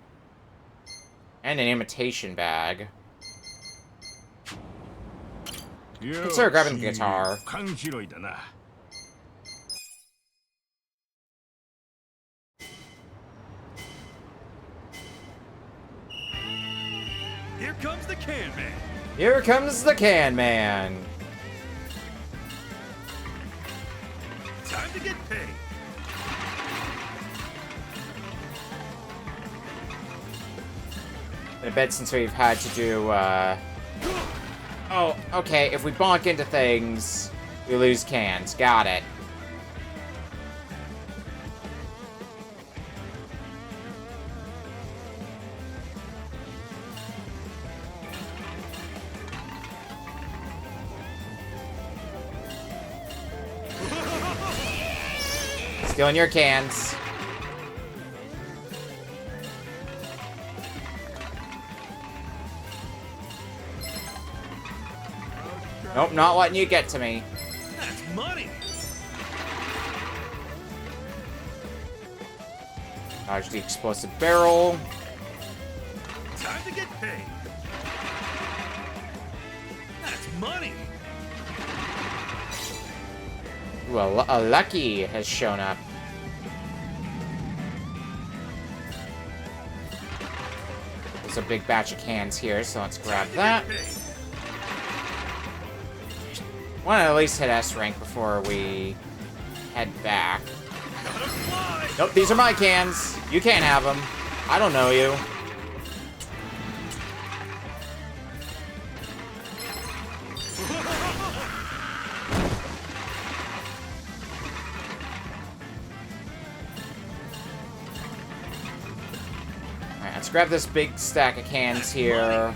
And an imitation bag. Consider grabbing the guitar. Here comes the Can Man. Here comes the Can Man. Time to get paid. In a bit since we've had to do, Oh, okay, if we bonk into things, we lose cans. Got it. Stealing your cans. Nope, not letting you get to me. That's money. Dodge the explosive barrel. Time to get paid. That's money. Ooh, a Lucky has shown up. There's a big batch of cans here, so let's grab that. Want to at least hit S rank before we head back. Nope, these are my cans. You can't have them. I don't know you. Alright, let's grab this big stack of cans here.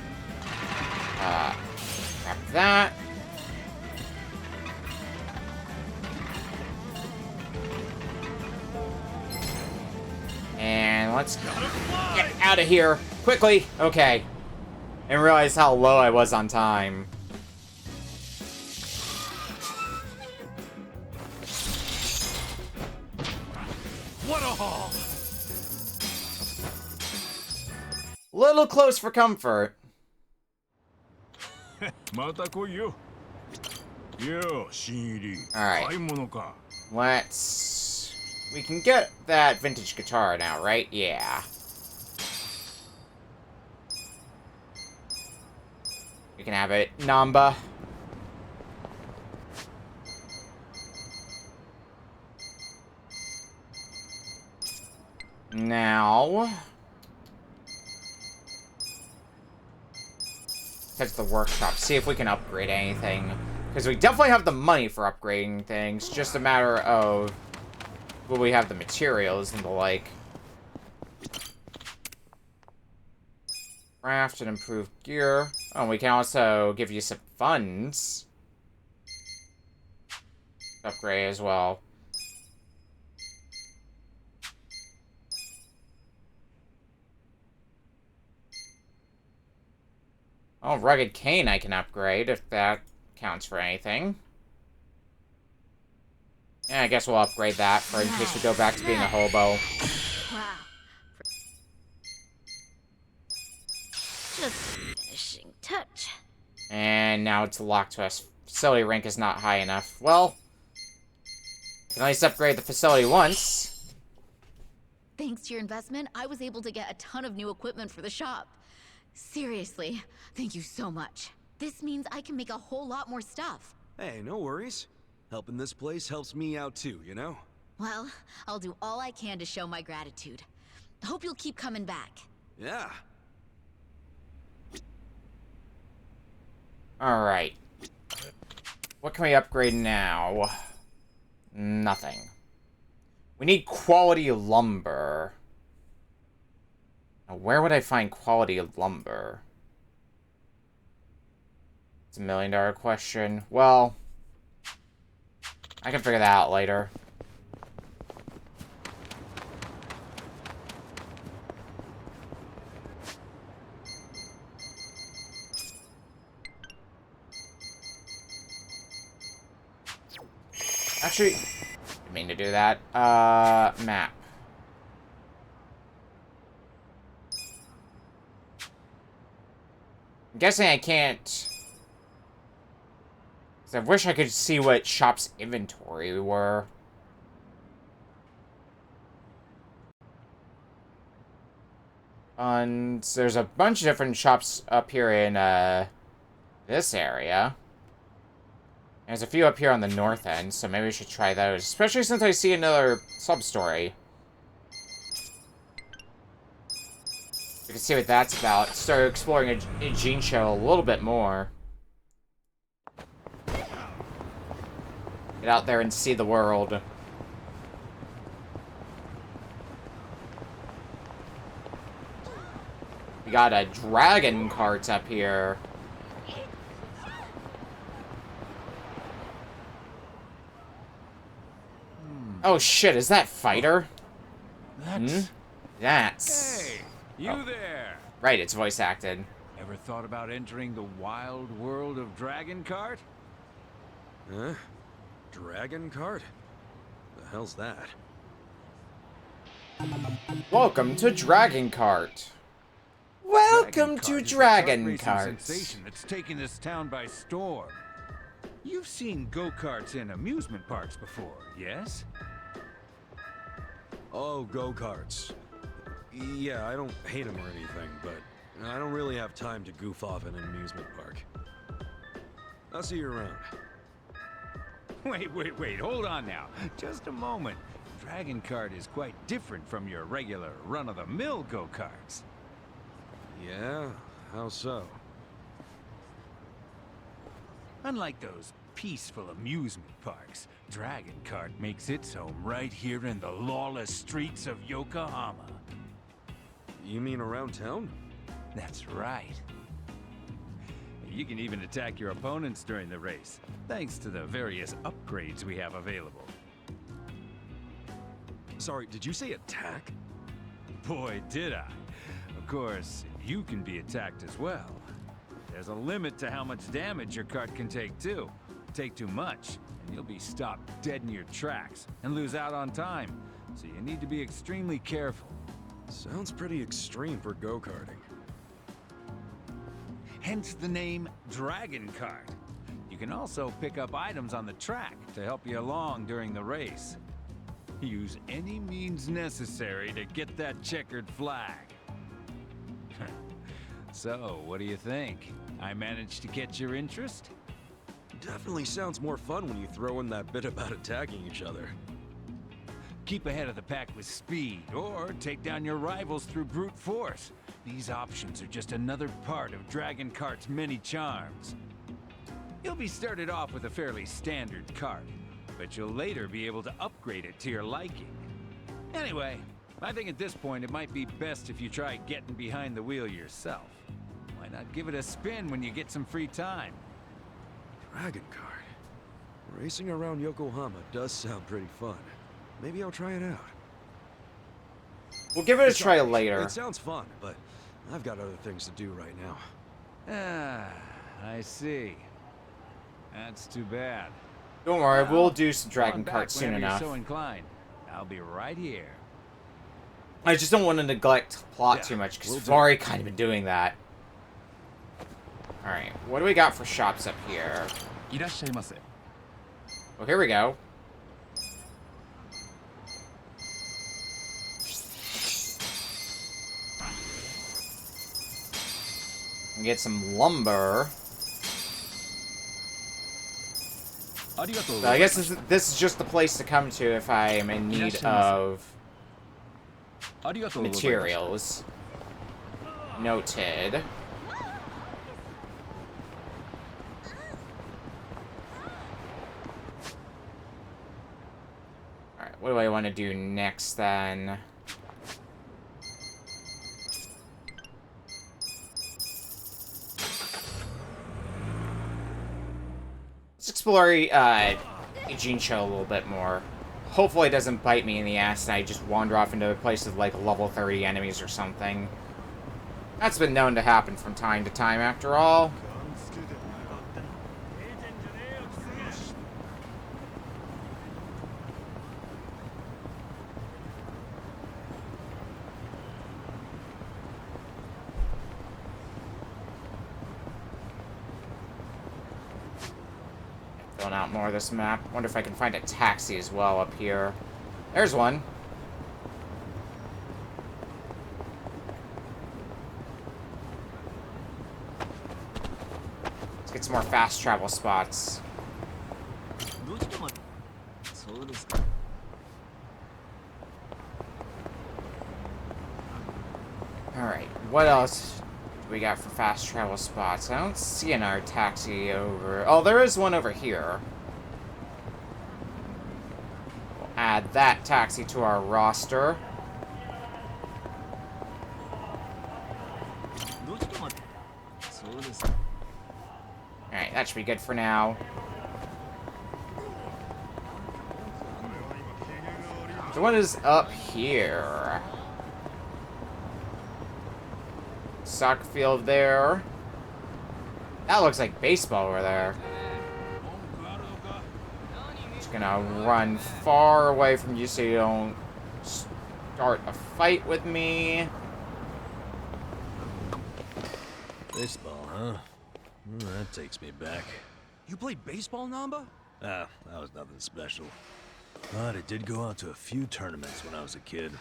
Grab that. And let's get out of here quickly. Okay. And realize how low I was on time. What a haul! Little close for comfort. Alright. Let's... We can get that vintage guitar now, right? Yeah. We can have it. Namba. Now... head to the workshop, see if we can upgrade anything. Because we definitely have the money for upgrading things. Just a matter of... will we have the materials and the like. Craft and improve gear. Oh, we can also give you some funds. Upgrade as well. Oh, rugged cane I can upgrade if that counts for anything. Yeah, I guess we'll upgrade that for in case we go back to being a hobo. And now it's locked to us. Facility rank is not high enough. Well, I can at least upgrade the facility once. Thanks to your investment, I was able to get a ton of new equipment for the shop. Seriously, thank you so much. This means I can make a whole lot more stuff. Hey, no worries. Helping this place helps me out too, you know? Well, I'll do all I can to show my gratitude. Hope you'll keep coming back. Yeah. Alright. What can we upgrade now? Nothing. We need quality lumber. Now, where would I find quality lumber? It's a $1 million question. Well, I can figure that out later. Actually, didn't mean to do that. Map. I'm guessing I can't. 'Cause I wish I could see what shop's inventory were. And there's a bunch of different shops up here in, this area. There's a few up here on the north end, so maybe we should try those. Especially since I see another sub-story. We can see what that's about. Start exploring a Gene show a little bit more. Get out there and see the world. We got a dragon cart up here. Oh shit, is that Fighter? That's... Hey, you there! Right, it's voice acted. Ever thought about entering the wild world of Dragon Kart? Huh? Dragon Kart? The hell's that? Welcome to Dragon Kart. Welcome to Dragon Kart. Sensation that's taken this town by storm. You've seen go-karts in amusement parks before, yes? Oh, go-karts. Yeah, I don't hate them or anything, but I don't really have time to goof off in an amusement park. I'll see you around. Wait, hold on now. Just a moment. Dragon Kart is quite different from your regular run-of-the-mill go-karts. Yeah? How so? Unlike those peaceful amusement parks, Dragon Kart makes its home right here in the lawless streets of Yokohama. You mean around town? That's right. You can even attack your opponents during the race, thanks to the various upgrades we have available. Sorry, did you say attack? Boy, did I. Of course, you can be attacked as well. There's a limit to how much damage your kart can take, too. Take too much, and you'll be stopped dead in your tracks and lose out on time. So you need to be extremely careful. Sounds pretty extreme for go-karting. Hence the name Dragon Kart. You can also pick up items on the track to help you along during the race. Use any means necessary to get that checkered flag. So, what do you think? I managed to catch your interest? Definitely sounds more fun when you throw in that bit about attacking each other. Keep ahead of the pack with speed, or take down your rivals through brute force. These options are just another part of Dragon Kart's many charms. You'll be started off with a fairly standard kart, but you'll later be able to upgrade it to your liking. Anyway, I think at this point it might be best if you try getting behind the wheel yourself. Why not give it a spin when you get some free time? Dragon Kart. Racing around Yokohama does sound pretty fun. Maybe I'll try it out. We'll give it a try later. It sounds fun, but I've got other things to do right now. Ah, I see. That's too bad. Don't worry, we'll do some Dragon Come on back Kart soon whenever enough. You're so inclined. I'll be right here. I just don't want to neglect plot Yeah, too much, because we'll we've do. already kind of been doing that. Alright, what do we got for shops up here? Oh, here we go. Get some lumber. So I guess this is just the place to come to if I am in need of materials. Noted. Alright, what do I want to do next then? Let's explore Ijincho a little bit more. Hopefully it doesn't bite me in the ass and I just wander off into a place with like level 30 enemies or something. That's been known to happen from time to time after all. Filling out more of this map. Wonder if I can find a taxi as well up here. There's one. Let's get some more fast travel spots. Alright, what else do we got for fast travel spots? I don't see another taxi over... Oh, there is one over here. We'll add that taxi to our roster. Alright, that should be good for now. So what is up here? Soccer field there. That looks like baseball over there. Just gonna run far away from you so you don't start a fight with me. Baseball, huh? That takes me back. You played baseball, Namba? Ah, that was nothing special. But I did go out to a few tournaments when I was a kid.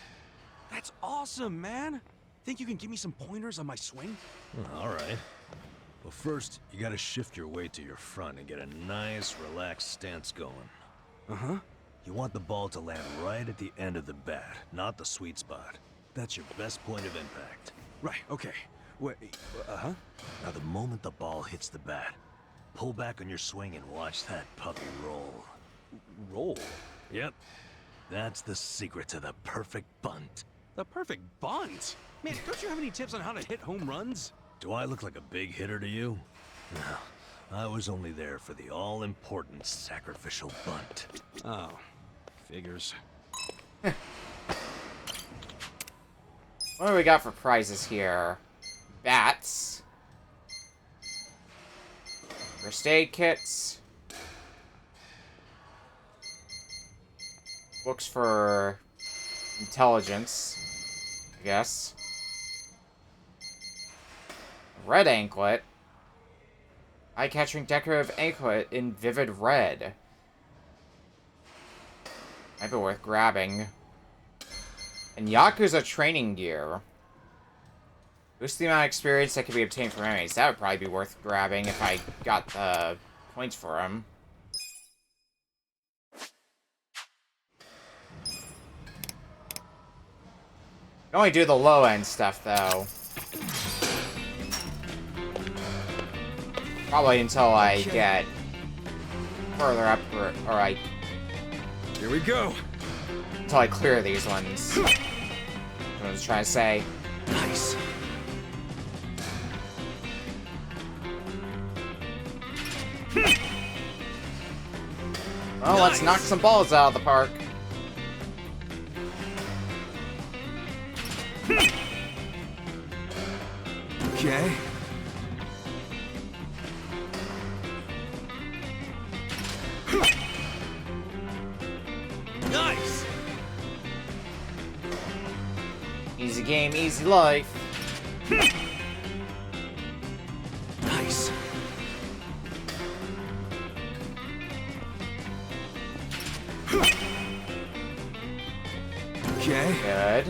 That's awesome, man. Think you can give me some pointers on my swing? All right. Well, first, you gotta shift your weight to your front and get a nice, relaxed stance going. Uh-huh. You want the ball to land right at the end of the bat, not the sweet spot. That's your best point of impact. Right, okay. Wait, uh-huh. Now, the moment the ball hits the bat, pull back on your swing and watch that puppy roll. Roll? Yep. That's the secret to the perfect bunt. The perfect bunt? Man, don't you have any tips on how to hit home runs? Do I look like a big hitter to you? No. I was only there for the all-important sacrificial bunt. Oh, figures. What do we got for prizes here? Bats. First aid kits. Books for intelligence, I guess. Red anklet. Eye-catching decorative anklet in vivid red. Might be worth grabbing. And Yakuza training gear. Boost the amount of experience that can be obtained from enemies. That would probably be worth grabbing if I got the points for them. I can only do the low-end stuff, though. Probably until I get further up, or I... Here we go! Until I clear these ones. That's what I was trying to say. Nice. Well, let's knock some balls out of the park. Okay. Nice! Easy game, easy life. Nice. Okay. Good.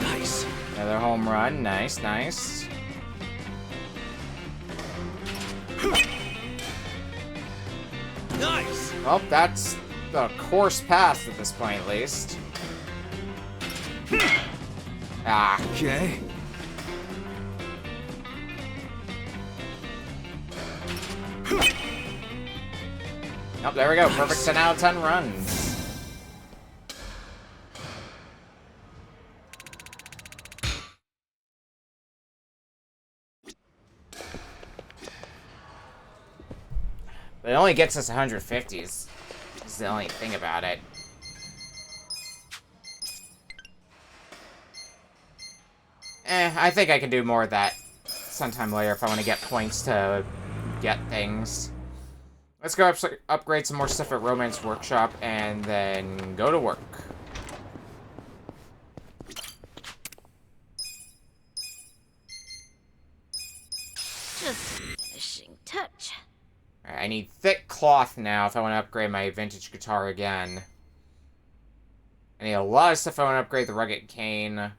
Nice. Another home run. Nice, nice. Nice. Well, that's the course pass at this point, at least. Ah. Okay. Oh, there we go. Perfect 10 out of 10 runs. But it only gets us 150s. Is the only thing about it. I think I can do more of that sometime later if I want to get points to get things. Let's go upgrade some more stuff at Romance Workshop and then go to work. Just finishing touch. Alright, I need thick cloth now if I want to upgrade my vintage guitar again. I need a lot of stuff if I want to upgrade the rugged cane. A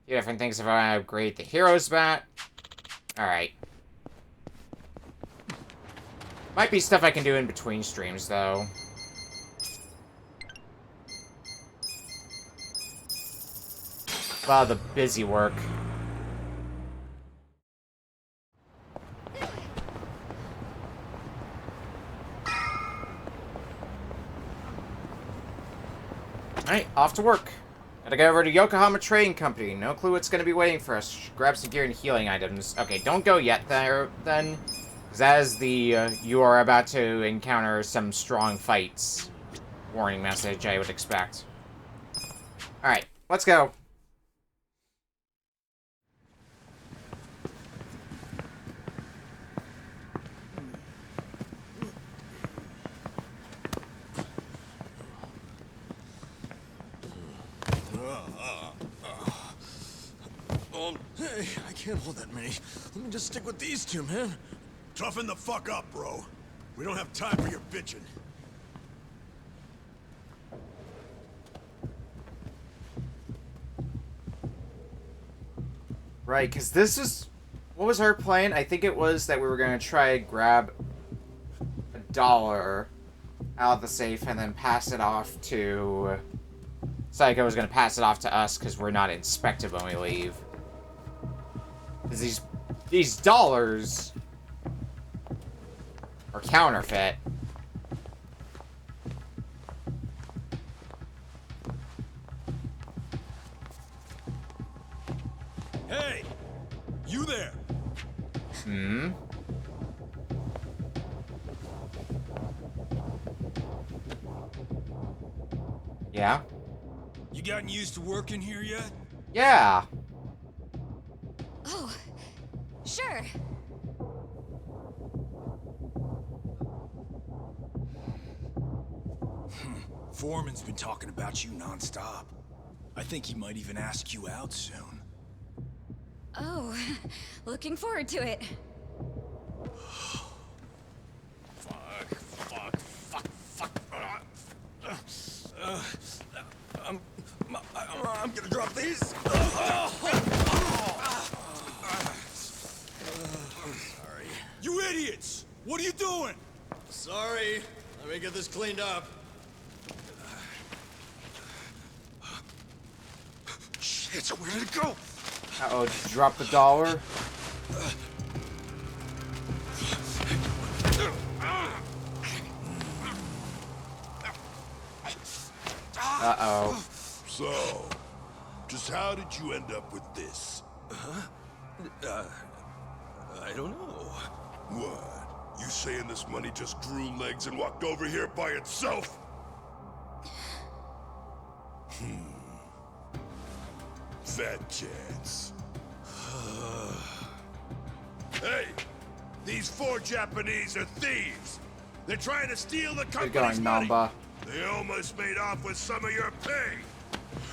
few different things if I want to upgrade the hero's bat. Alright. Might be stuff I can do in between streams, though. A lot of the busy work. Alright, off to work. Gotta go over to Yokohama Trading Company. No clue what's gonna be waiting for us. Grab some gear and healing items. Okay, don't go yet there, then. Because as you are about to encounter some strong fights. Warning message, I would expect. Alright, let's go. Hey, I can't hold that many. Let me just stick with these two, man. Toughen the fuck up, bro. We don't have time for your bitching. Right, because this is... What was our plan? I think it was that we were going to try to grab $1 out of the safe and then pass it off to... Psycho was going to pass it off to us because we're not inspected when we leave. Because these dollars are counterfeit. Hey! You there! Hmm? Yeah? You gotten used to working here yet? Yeah! Oh, sure. Foreman's been talking about you nonstop. I think he might even ask you out soon. Oh, looking forward to it. I'm gonna drop these. Sorry. You idiots! What are you doing? Sorry. Let me get this cleaned up. Shit, where did it go? Uh-oh, did you drop the $1? Uh-oh. So, just how did you end up with this? I don't know. What? You saying this money just grew legs and walked over here by itself? Fat chance. Hey! These 4 Japanese are thieves! They're trying to steal the company's going, money! Namba. They almost made off with some of your pay!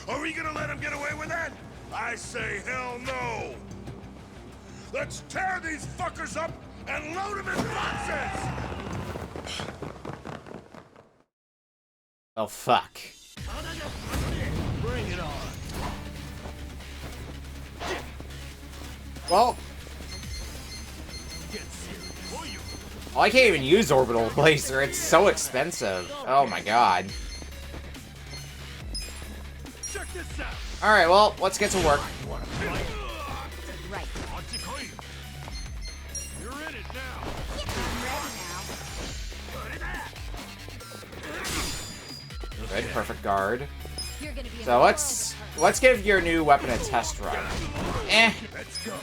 Are we gonna let them get away with that? I say hell no! Let's tear these fuckers up and load them in boxes! Oh, fuck. Bring it on. Well, oh, I can't even use Orbital Blazer. It's so expensive. Oh my god. Check this out. Alright, well, let's get to work. Right. You're in it now. Good, perfect guard. You're gonna be So let's give your new weapon a test run. Let's go.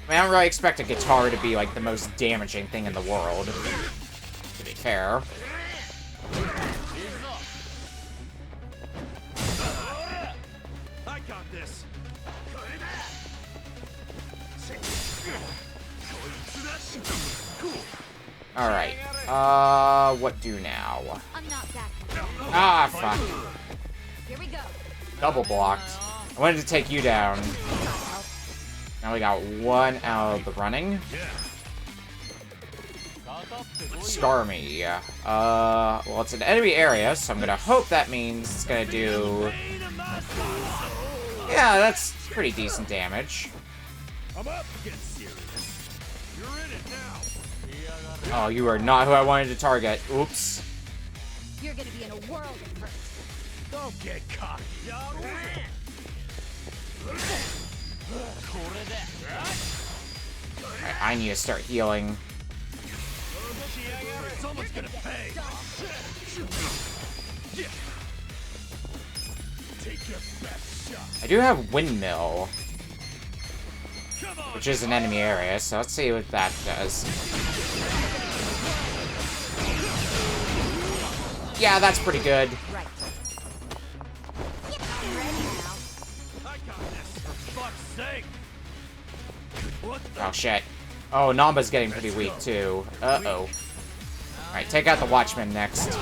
I mean, I don't really expect a guitar to be like the most damaging thing in the world, to be fair. I got this. Alright. What do now? I'm not that. Ah, fuck. Here we go. Double blocked. I wanted to take you down. Now we got one out of the running. Scar me. Well, it's an enemy area, so I'm gonna hope that means it's gonna do... Yeah, that's pretty decent damage. I'm up. Get serious. You're in it now. Oh, you are not who I wanted to target. Oops. You're gonna be in a world of hurt. Don't get cocky. Alright, I need to start healing. Someone's gonna pay. Take your best shot. I do have Windmill, which is an enemy area, so let's see what that does. Yeah, that's pretty good. Right. I'm ready now. I got this. For fuck's sake. What the? Oh, shit. Oh, Namba's getting pretty weak, too. Uh-oh. Alright, take out the Watchman next.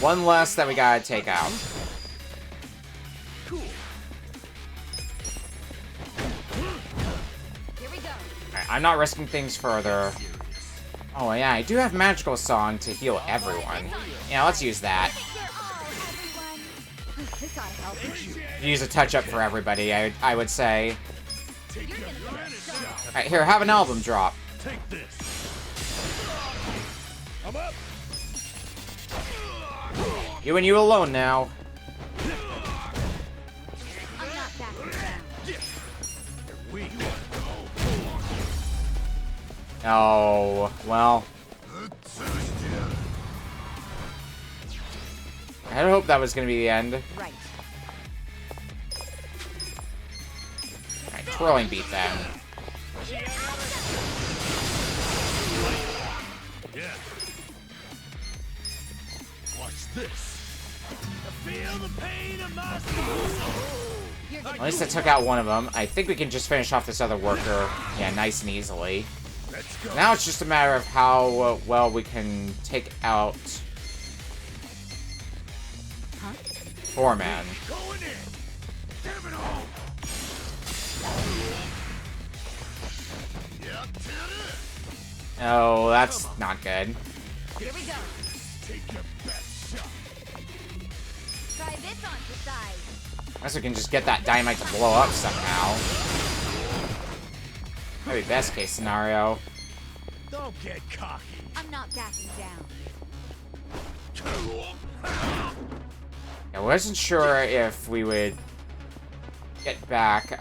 One less that we gotta take out. Here we go. Alright, I'm not risking things further. Oh, yeah, I do have Magical Song to heal everyone. Yeah, let's use that. This ought to help. Use a touch-up for everybody, I would say. Alright, here, have an album drop. Take this. I'm up. You and you alone now. I'm not backing down. We Oh, well. I had hoped that was gonna be the end. Right. Alright, twirling beat them. Yeah. Watch this. Feel the pain of my soul. At least I took out one of them. I think we can just finish off this other worker. Yeah, nice and easily. Let's go. Now it's just a matter of how well we can take out Foreman. Going in. Damn it all. Oh, that's not good. Here we go. Take your best shot. Try this on the side. Unless we can just get that dynamite to blow up somehow. That'd be best case scenario. Don't get cocky. I'm not backing down. I wasn't sure if we would get back, Get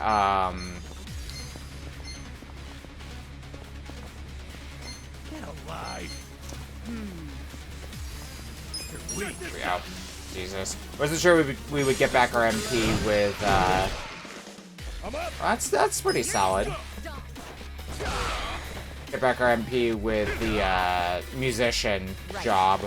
alive. Here we go. Jesus. Wasn't sure we would get back our MP with, that's pretty solid. Get back our MP with the, musician job.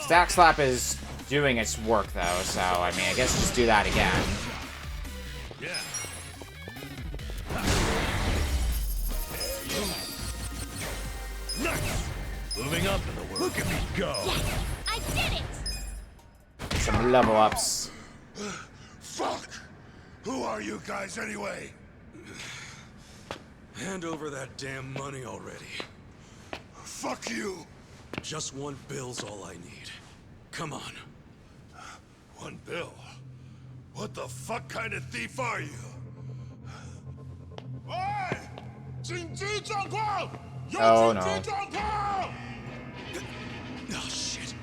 Stack Slap is doing its work, though, so, I mean, I guess just do that again. Yeah. Nice. Moving up in the world. Look at me go. Yes, I did it. some level ups. Fuck! Who are you guys anyway? Hand over that damn money already. Fuck you! Just 1 bill's all I need. Come on. 1 bill? What the fuck kind of thief are you? Oi! 紧急状况! Oh 有紧 no. 急状况! Oh shit.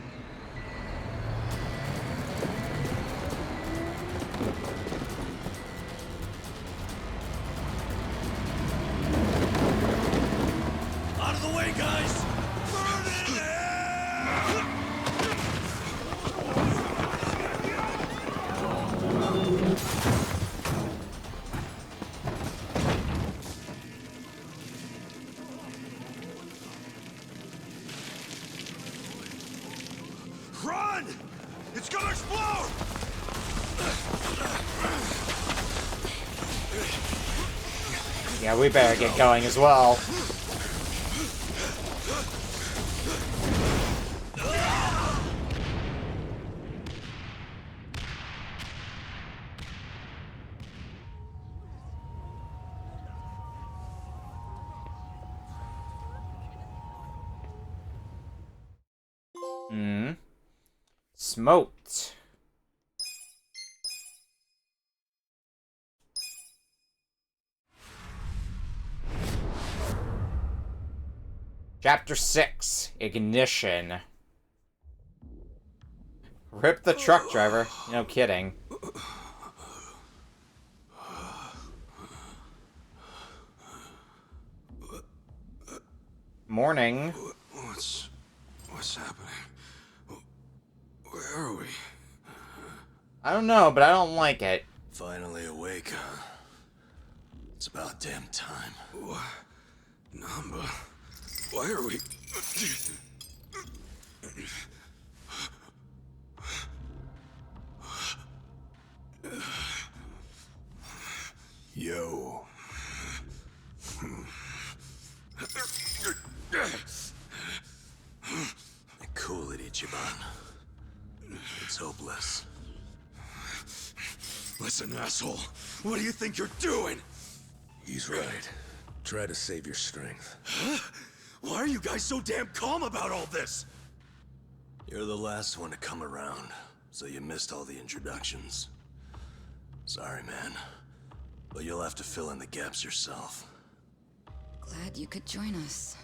Out of the way, guys! Run! It's gonna explode! Yeah, we better get going as well. Smoked. Chapter 6, Ignition. Rip the truck driver. No kidding. Morning. What's happening? Where are we? I don't know, but I don't like it. Finally awake, huh? It's about damn time. Namba, why are we... Yo. Cool it, Ichiban. It's hopeless. Listen, asshole. What do you think you're doing? He's right. Try to save your strength. Why are you guys so damn calm about all this? You're the last one to come around, so you missed all the introductions. Sorry, man. But you'll have to fill in the gaps yourself. Glad you could join us.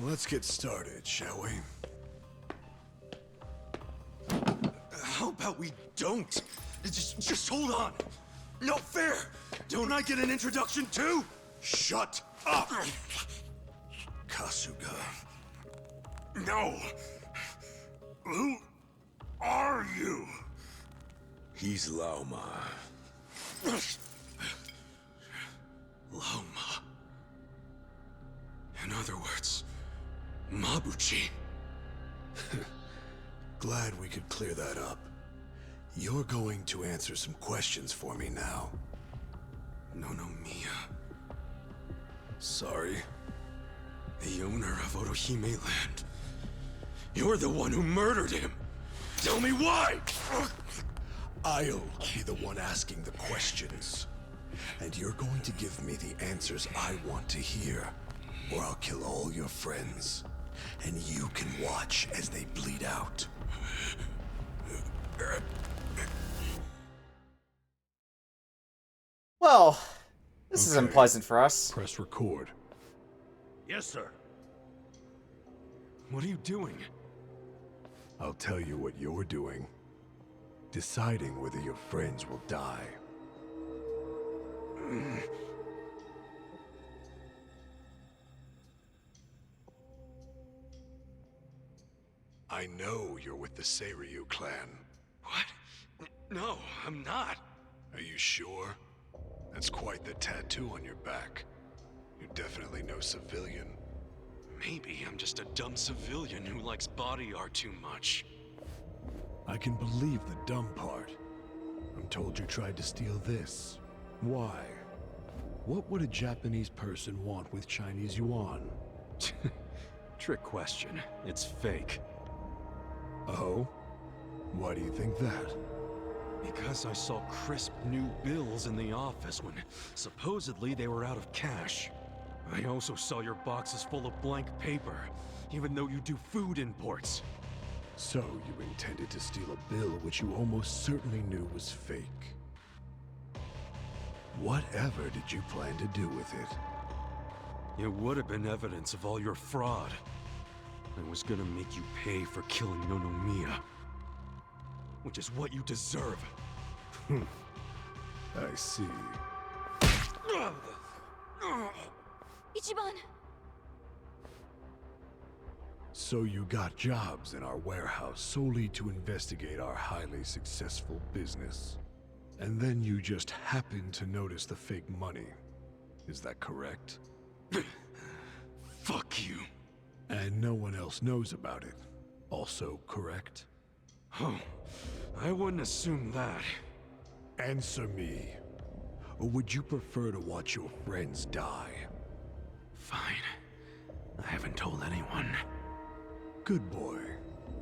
Let's get started, shall we? How about we don't? Just hold on. No fair. Don't I get an introduction too? Shut up! Kasuga. No. Who are you? He's Laoma. Laoma. In other words, Mabuchi. Glad we could clear that up. You're going to answer some questions for me now. No, Mia. Sorry. The owner of Otohime Land. You're the one who murdered him. Tell me why! I'll be the one asking the questions. And you're going to give me the answers I want to hear, or I'll kill all your friends. And you can watch as they bleed out. Well, this is unpleasant for us. Press record. Yes, sir. What are you doing? I'll tell you what you're doing. Deciding whether your friends will die. I know you're with the Seiryu clan. What? No, I'm not. Are you sure? That's quite the tattoo on your back. You're definitely no civilian. Maybe I'm just a dumb civilian who likes body art too much. I can believe the dumb part. I'm told you tried to steal this. Why? What would a Japanese person want with Chinese yuan? Trick question. It's fake. Oh? Why do you think that? Because I saw crisp new bills in the office when supposedly they were out of cash. I also saw your boxes full of blank paper, even though you do food imports. So you intended to steal a bill which you almost certainly knew was fake. Whatever did you plan to do with it? It would have been evidence of all your fraud. I was gonna make you pay for killing Nonomiya. Which is what you deserve. I see. Ichiban! So you got jobs in our warehouse solely to investigate our highly successful business. And then you just happened to notice the fake money. Is that correct? Fuck you. And no one else knows about it. Also correct? Oh, I wouldn't assume that. Answer me. Or would you prefer to watch your friends die? Fine. I haven't told anyone. Good boy.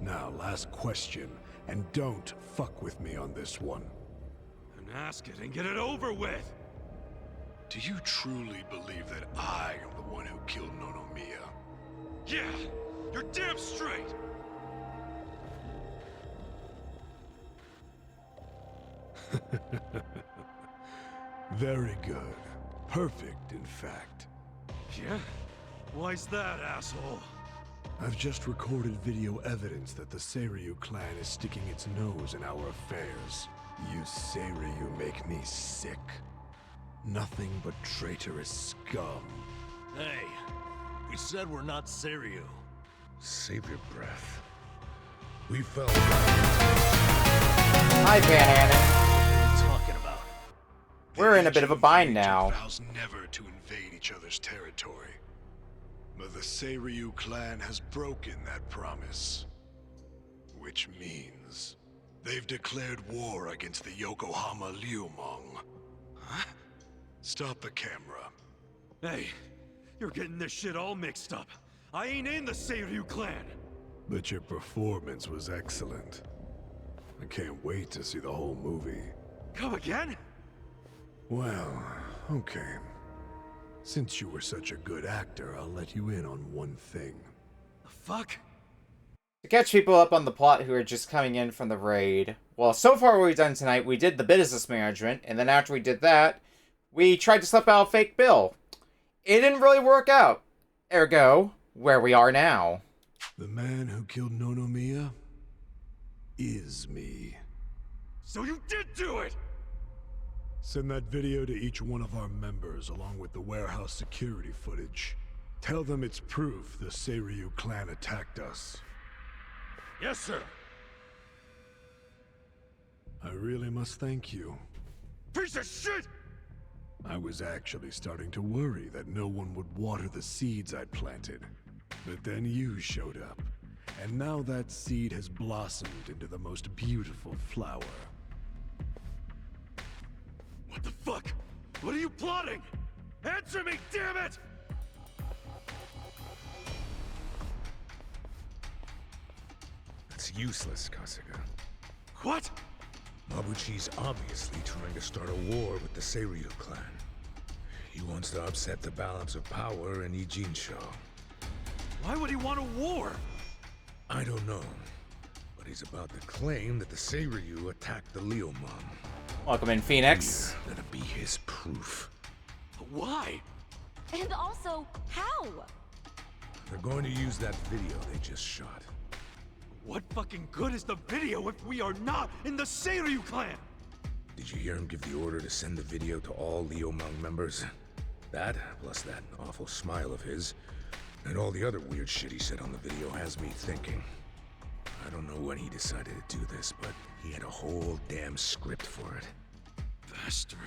Now, last question, and don't fuck with me on this one. And ask it and get it over with! Do you truly believe that I am the one who killed Nonomiya? Yeah! You're damn straight! Very good. Perfect, in fact. Yeah? Why's that, asshole? I've just recorded video evidence that the Seiryu clan is sticking its nose in our affairs. You Seiryu make me sick. Nothing but traitorous scum. Hey, we said we're not Seiryu. Save your breath. We fell. Hi, Van Hannon. What are you talking about? We're in a bit of a bind now. Vows never to invade each other's territory. But the Seiryu clan has broken that promise. Which means they've declared war against the Yokohama Liumang. Huh? Stop the camera. Hey, you're getting this shit all mixed up. I ain't in the Seiryu clan. But your performance was excellent. I can't wait to see the whole movie. Come again? Well, okay. Since you were such a good actor, I'll let you in on one thing. The fuck? To catch people up on the plot who are just coming in from the raid. Well, so far what we've done tonight, we did the business management, and then after we did that, we tried to slip out a fake bill. It didn't really work out. Ergo, where we are now. The man who killed Nonomiya is me. So you did do it! Send that video to each one of our members, along with the warehouse security footage. Tell them it's proof the Seiryu clan attacked us. Yes, sir. I really must thank you. Piece of shit! I was actually starting to worry that no one would water the seeds I'd planted. But then you showed up, and now that seed has blossomed into the most beautiful flower. What the fuck? What are you plotting? Answer me, damn it! It's useless, Kasuga. What? Mabuchi's obviously trying to start a war with the Seiryu clan. He wants to upset the balance of power in Ijinsha. Why would he want a war? I don't know, but he's about to claim that the Seiryu attacked the Liumang. Welcome in, Phoenix. That'll be his proof. Why? And also, how? They're going to use that video they just shot. What fucking good is the video if we are not in the Seiryu clan? Did you hear him give the order to send the video to all Liumang members? That, plus that awful smile of his, and all the other weird shit he said on the video has me thinking. I don't know when he decided to do this, but he had a whole damn script for it. Bastard.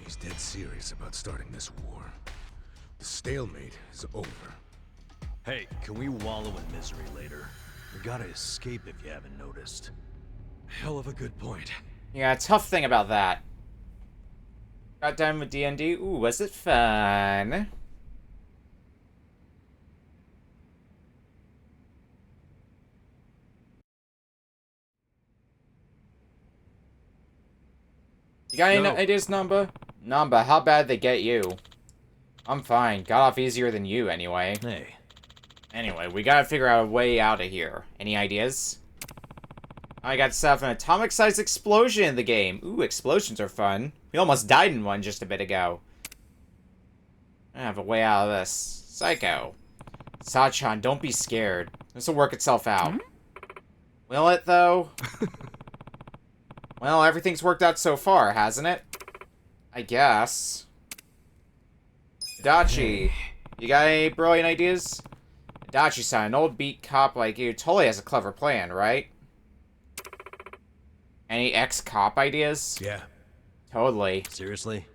He's dead serious about starting this war. The stalemate is over. Hey, can we wallow in misery later? We gotta escape if you haven't noticed. Hell of a good point. Yeah, tough thing about that. Got done with D&D. Ooh, was it fun? You got any ideas, Namba? Namba, how bad they get you? I'm fine. Got off easier than you, anyway. Hey. Anyway, we gotta figure out a way out of here. Any ideas? I got stuff an atomic-sized explosion in the game. Ooh, explosions are fun. We almost died in one just a bit ago. I have a way out of this. Psycho. Sachan, don't be scared. This'll work itself out. Will it, though? Well, everything's worked out so far, hasn't it? I guess. Dachi, you got any brilliant ideas? Dachi-san, an old beat cop like you totally has a clever plan, right? Any ex-cop ideas? Yeah. Totally. Seriously?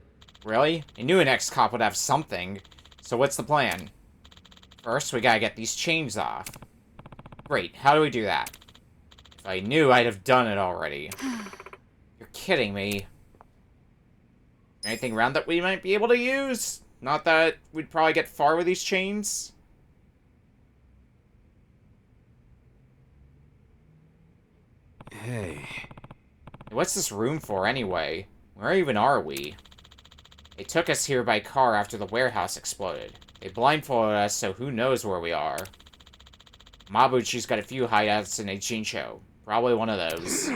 Really? I knew an ex-cop would have something. So what's the plan? First, we gotta get these chains off. Great, how do we do that? If I knew, I'd have done it already. You're kidding me. Anything around that we might be able to use? Not that we'd probably get far with these chains? Hey. What's this room for, anyway? Where even are we? They took us here by car after the warehouse exploded. They blindfolded us, so who knows where we are. Mabuchi's got a few hideouts in Ichincho. Probably one of those.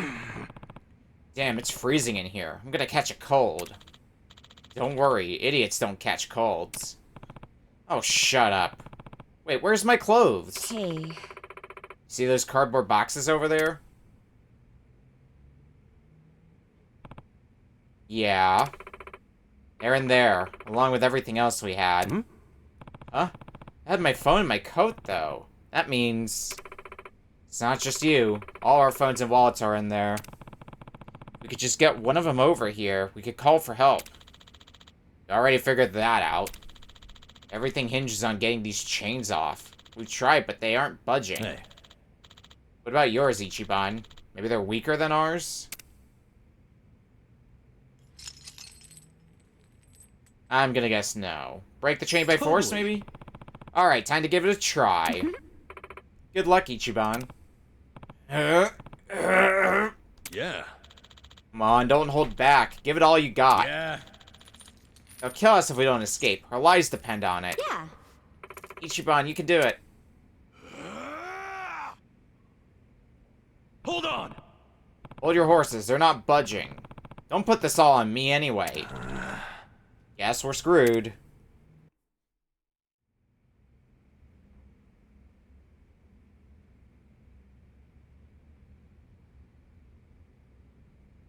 Damn, it's freezing in here. I'm gonna catch a cold. Don't worry, idiots don't catch colds. Oh, shut up. Wait, where's my clothes? Hey. See those cardboard boxes over there? Yeah. They're in there, along with everything else we had. Huh? I had my phone in my coat, though. That means... it's not just you. All our phones and wallets are in there. We could just get one of them over here. We could call for help. We already figured that out. Everything hinges on getting these chains off. We've tried, but they aren't budging. Hey. What about yours, Ichiban? Maybe they're weaker than ours? I'm gonna guess no. Break the chain by force, maybe? Alright, time to give it a try. Good luck, Ichiban. Yeah. Come on, don't hold back. Give it all you got. Yeah. They'll kill us if we don't escape. Our lives depend on it. Yeah. Ichiban, you can do it. Hold on! Hold your horses. They're not budging. Don't put this all on me anyway. Guess we're screwed.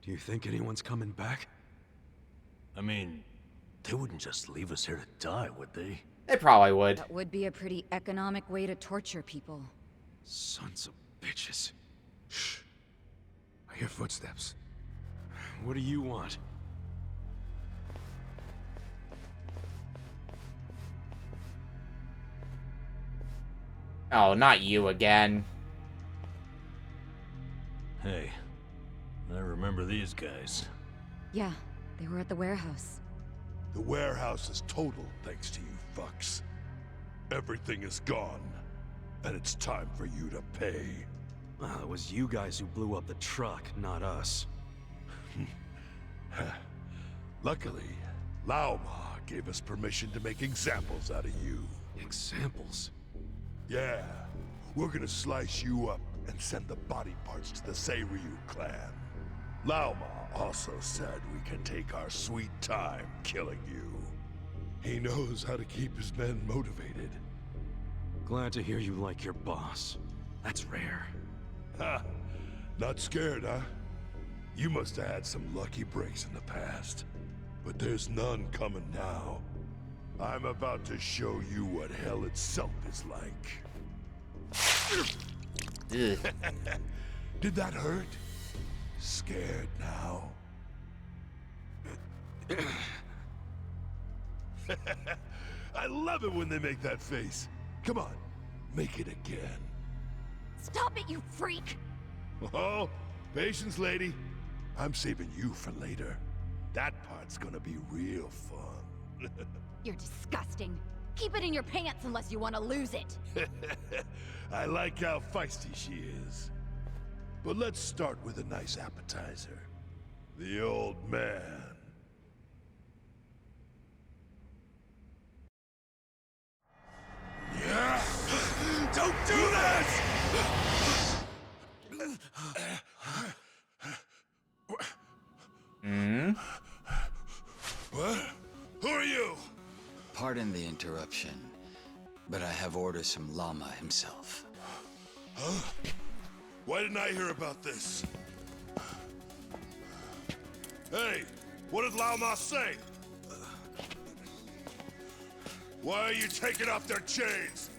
Do you think anyone's coming back? I mean, they wouldn't just leave us here to die, would they? They probably would. That would be a pretty economic way to torture people. Sons of bitches. Shh. I hear footsteps. What do you want? Oh, not you again. Hey, I remember these guys. Yeah, they were at the warehouse. The warehouse is total thanks to you fucks. Everything is gone, and it's time for you to pay. Well, it was you guys who blew up the truck, not us. Luckily, Lao Ma gave us permission to make examples out of you. Examples? Yeah, we're gonna slice you up and send the body parts to the Seiryu clan. Lao Ma also said we can take our sweet time killing you. He knows how to keep his men motivated. Glad to hear you like your boss. That's rare. Ha! Not scared, huh? You must have had some lucky breaks in the past. But there's none coming now. I'm about to show you what hell itself is like. Did that hurt? Scared now? I love it when they make that face. Come on, make it again. Stop it, you freak! Oh, patience, lady. I'm saving you for later. That part's gonna be real fun. You're disgusting. Keep it in your pants unless you want to lose it. I like how feisty she is. But let's start with a nice appetizer. The old man. Yeah! Don't do this! What? Who are you? Pardon the interruption, but I have orders from Lama himself. Huh? Why didn't I hear about this? Hey, what did Lama say? Why are you taking off their chains?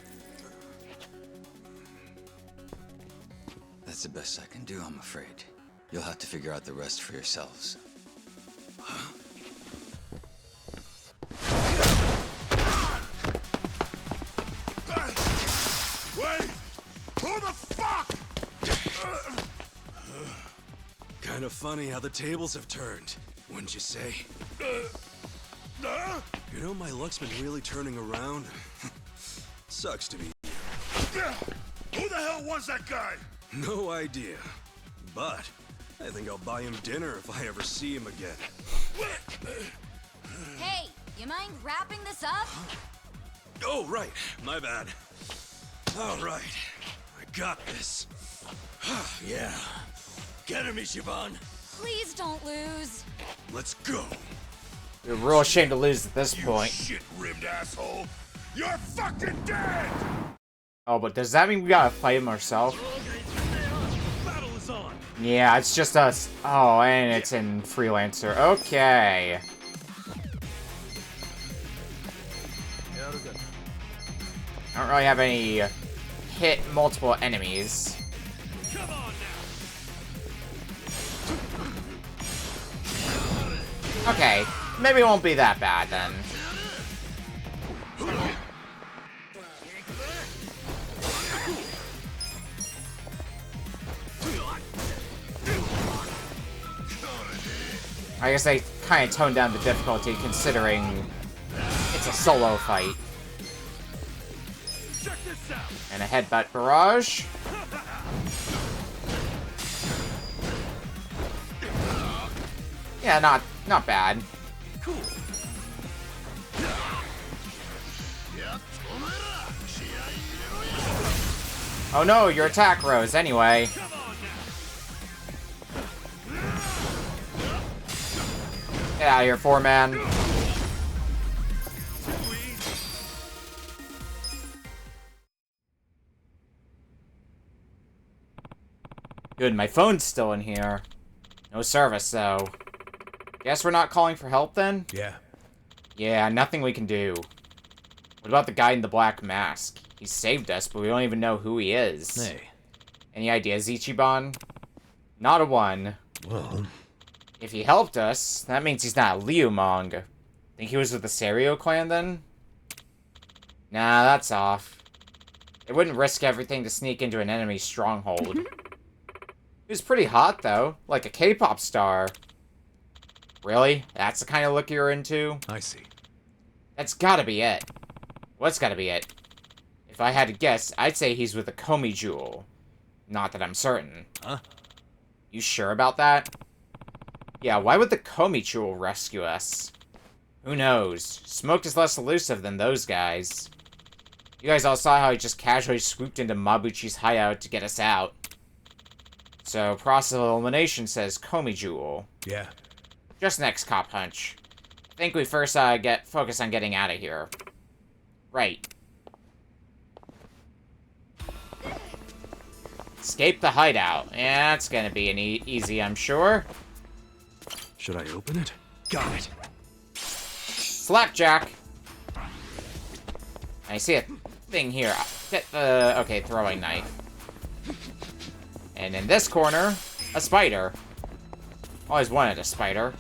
That's the best I can do, I'm afraid. You'll have to figure out the rest for yourselves. Wait! Who the fuck? Kinda funny how the tables have turned, wouldn't you say? You know, my luck's been really turning around. Sucks to be you. Who the hell was that guy? No idea. But I think I'll buy him dinner if I ever see him again. Hey, you mind wrapping this up? Oh, right. My bad. All right. I got this. Yeah. Get him, Ichiban. Please don't lose. Let's go. We're real ashamed to lose at this point. Shit-ribbed asshole. You're fucking dead! Oh, but does that mean we gotta fight him ourselves? Battle is on. Yeah, it's just us. Oh, and it's in Freelancer. Okay. I don't really have any hit multiple enemies. Come on now. Okay, maybe it won't be that bad then. I guess they kind of toned down the difficulty considering it's a solo fight. And a headbutt barrage. Yeah, not bad. Cool. Oh no, your attack rose anyway. Get out of here, 4-man. Good, my phone's still in here. No service, though. Guess we're not calling for help, then? Yeah. Yeah, nothing we can do. What about the guy in the black mask? He saved us, but we don't even know who he is. Hey. Any ideas, Ichiban? Not a one. Well... If he helped us, that means he's not Liumong. Think he was with the Serio clan, then? Nah, that's off. They wouldn't risk everything to sneak into an enemy's stronghold. He was pretty hot, though. Like a K-pop star. Really? That's the kind of look you're into? I see. That's gotta be it. What's gotta be it? If I had to guess, I'd say he's with the Komi Jewel. Not that I'm certain. Huh? You sure about that? Yeah, why would the Komi Jewel rescue us? Who knows? Smoke is less elusive than those guys. You guys all saw how he just casually swooped into Mabuchi's hideout to get us out. So, process of elimination says Komi Jewel. Yeah. Just next cop hunch. I think we first focus on getting out of here. Right. Escape the hideout. Yeah, that's gonna be an easy, I'm sure. Should I open it? Got it. Slapjack. I see a thing here. Get the... Okay, throwing knife. And in this corner, a spider. Always wanted a spider.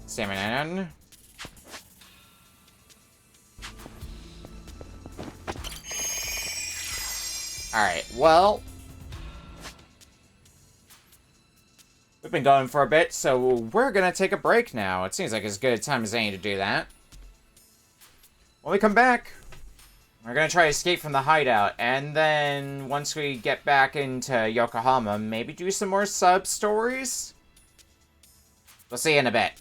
Stamina. Alright, well... We've been going for a bit, so we're gonna take a break now. It seems like as good a time as any to do that. When we come back, We're gonna try to escape from the hideout, and then once we get back into Yokohama, maybe do some more sub-stories? We'll see you in a bit.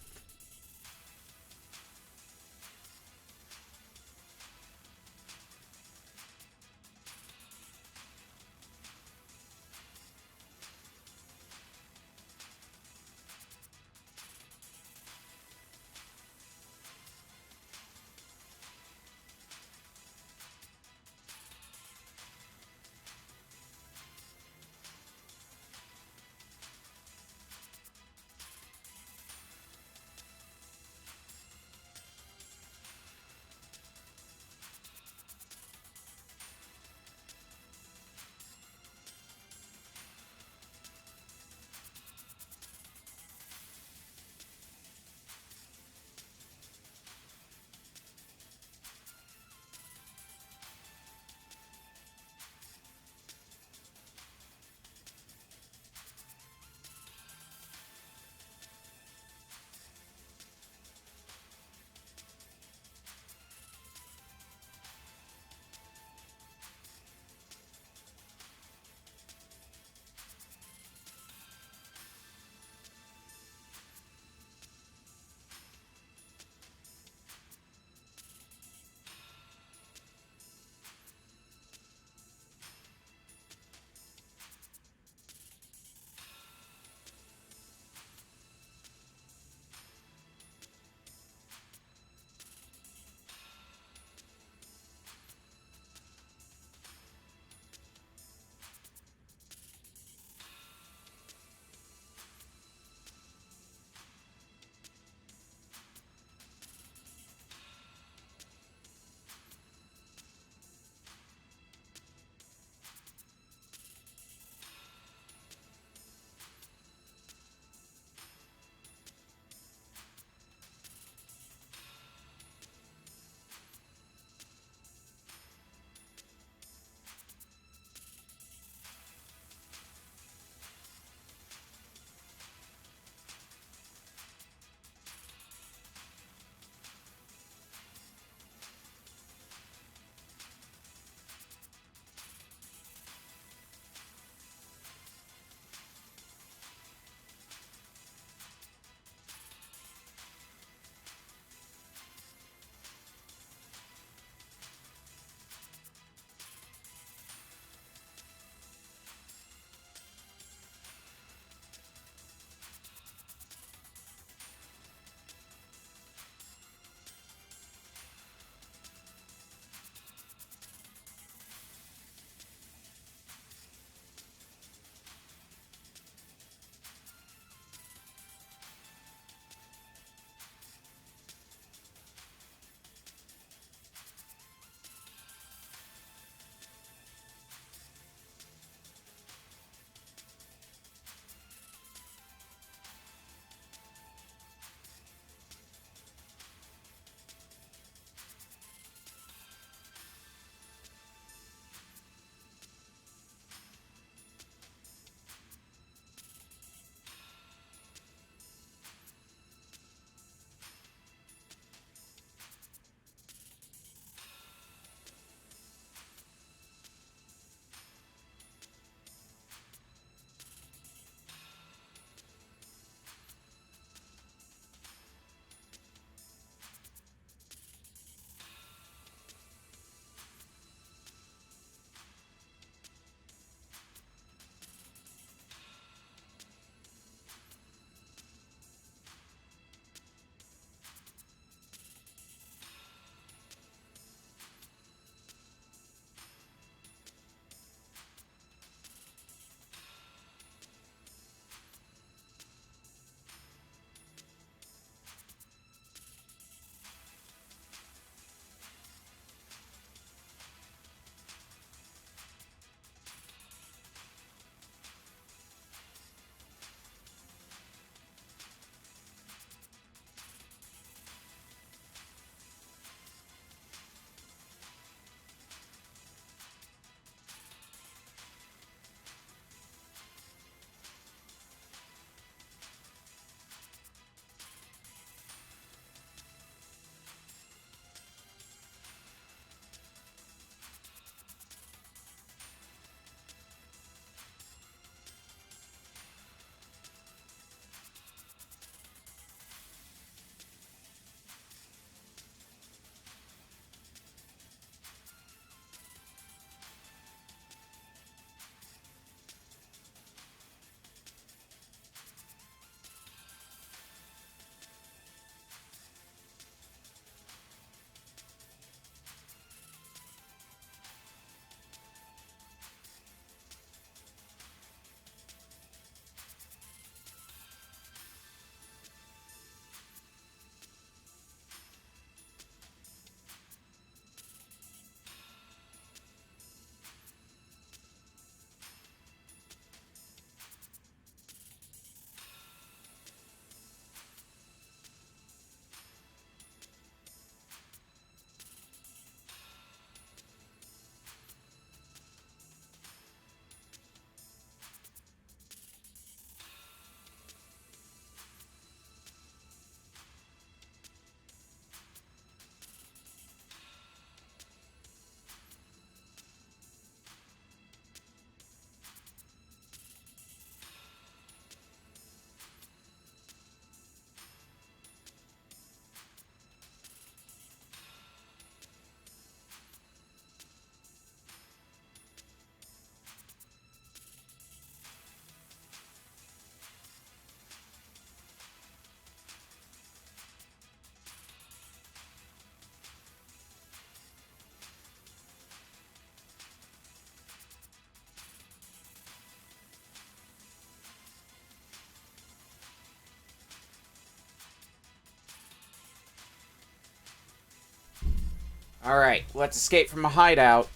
Alright, let's escape from a hideout.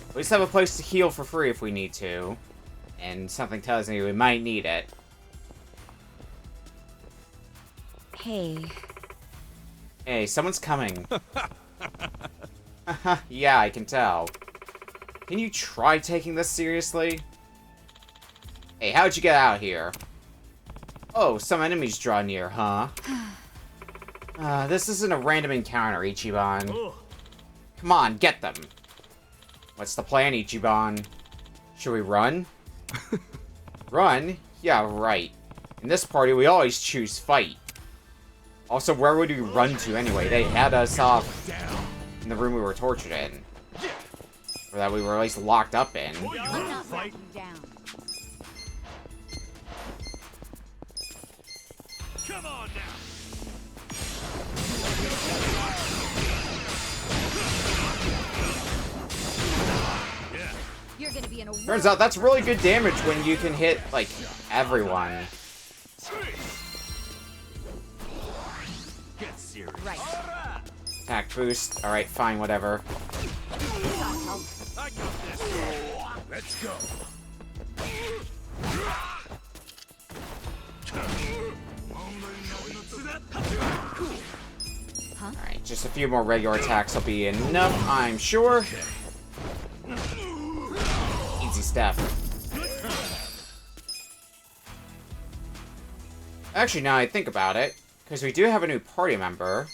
At least have a place to heal for free if we need to. And something tells me we might need it. Hey. Hey, someone's coming. Yeah, I can tell. Can you try taking this seriously? Hey, how'd you get out here? Oh, some enemies draw near, huh? This isn't a random encounter, Ichiban. Come on, get them. What's the plan, Ichiban? Should we run? Run? Yeah, right. In this party, we always choose fight. Also, where would we run to anyway? They had us off in the room we were tortured in. Or that we were at least locked up in. I'm not backing down. Come on now. You're gonna be in a Turns out that's really good damage when you can hit, like, everyone. Get serious. Right. Attack boost. Alright, fine, whatever. I got this. Let's go. Alright, just a few more regular attacks will be enough, I'm sure. Easy stuff. Actually, now I think about it, because we do have a new party member.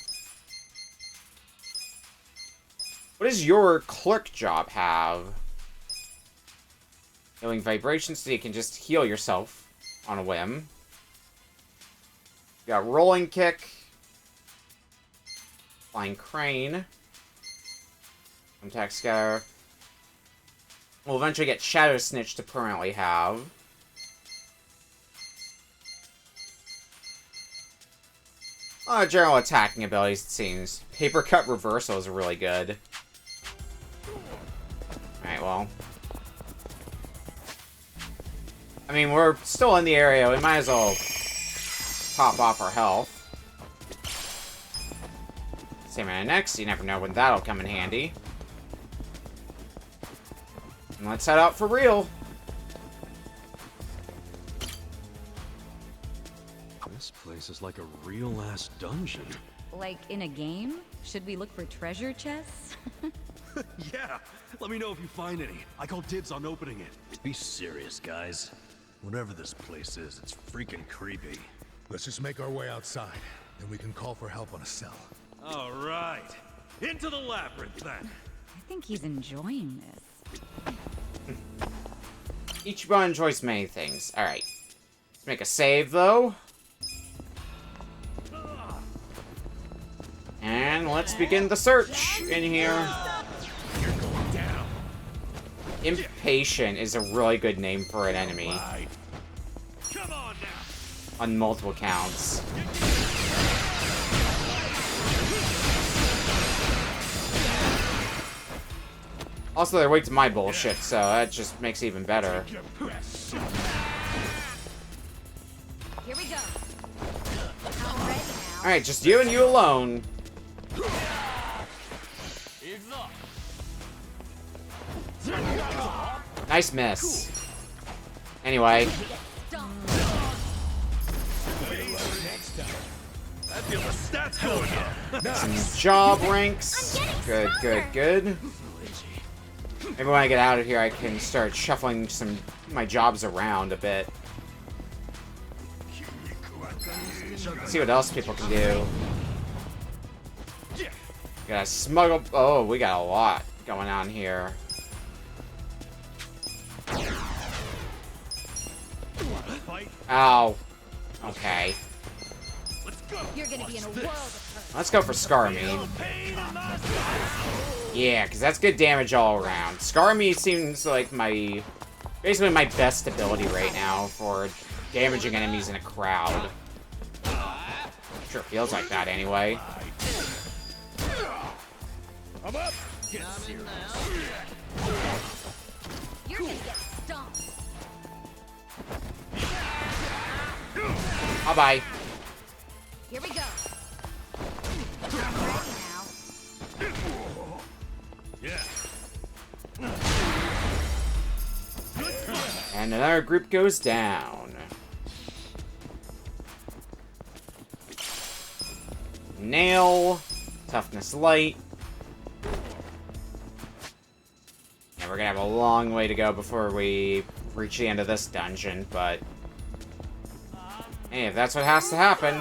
What does your clerk job have? Healing vibrations, so you can just heal yourself on a whim. You got rolling kick. Flying crane. Contact scatter. We'll eventually get Shadow Snitch to permanently have. General attacking abilities, it seems. Paper cut reversal is really good. Alright, well. I mean, we're still in the area. We might as well pop off our health. Same minute next. You never know when that'll come in handy. And let's head out for real. This place is like a real-ass dungeon. Like in a game? Should we look for treasure chests? Yeah! Let me know if you find any. I call dibs on opening it. Be serious, guys. Whatever this place is, it's freaking creepy. Let's just make our way outside. Then we can call for help on a cell. All right. Into the labyrinth, then. I think he's enjoying this. Ichiban enjoys many things. Alright. Let's make a save, though. And let's begin the search in here. You're going down. Impatient is a really good name for an enemy. Come on now. On multiple counts. Also, they're weak to my bullshit, so that just makes it even better. Here we go. I'm ready now. Alright, just you and you alone. Nice miss. Anyway. I feel the stats going up. Some job ranks. Good, good, good. Maybe when I get out of here, I can start shuffling my jobs around a bit. See what else people can do. Gotta smuggle. Oh, we got a lot going on here. Ow. Okay. You're gonna be in a world of hurt. Let's go for Skarmy. Yeah, because that's good damage all around. Skarmy seems like basically my best ability right now for damaging enemies in a crowd. Sure feels like that anyway. I'm up. You're gonna get stomped. Bye-bye. Here we go. I'm ready now. Yeah. And another group goes down. Nail. Toughness light. And we're gonna have a long way to go before we reach the end of this dungeon, but... hey, if that's what has to happen...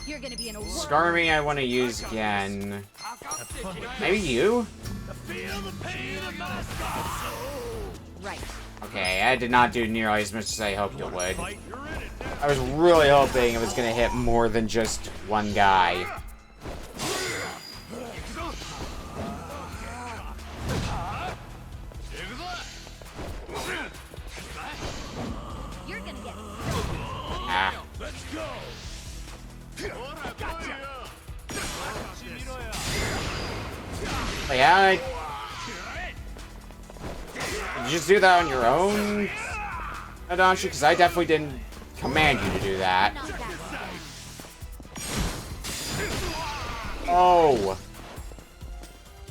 You're gonna be in a Skarmy I want to use again. Maybe you? Right. Okay, I did not do nearly as much as I hoped it would. I was really hoping it was going to hit more than just one guy. You're gonna get Ah. Let's go. But yeah, did you just do that on your own, Adachi? Because I definitely didn't command you to do that. Oh.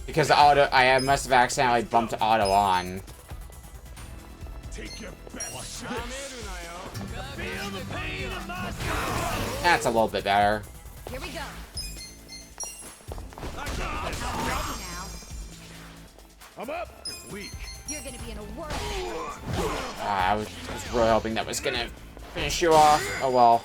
Because I must have accidentally bumped auto on. Take your best shot. That's a little bit better. Here we go. I'm up. Weak. You're gonna be in a world. I was really hoping that was gonna finish you off. Oh well.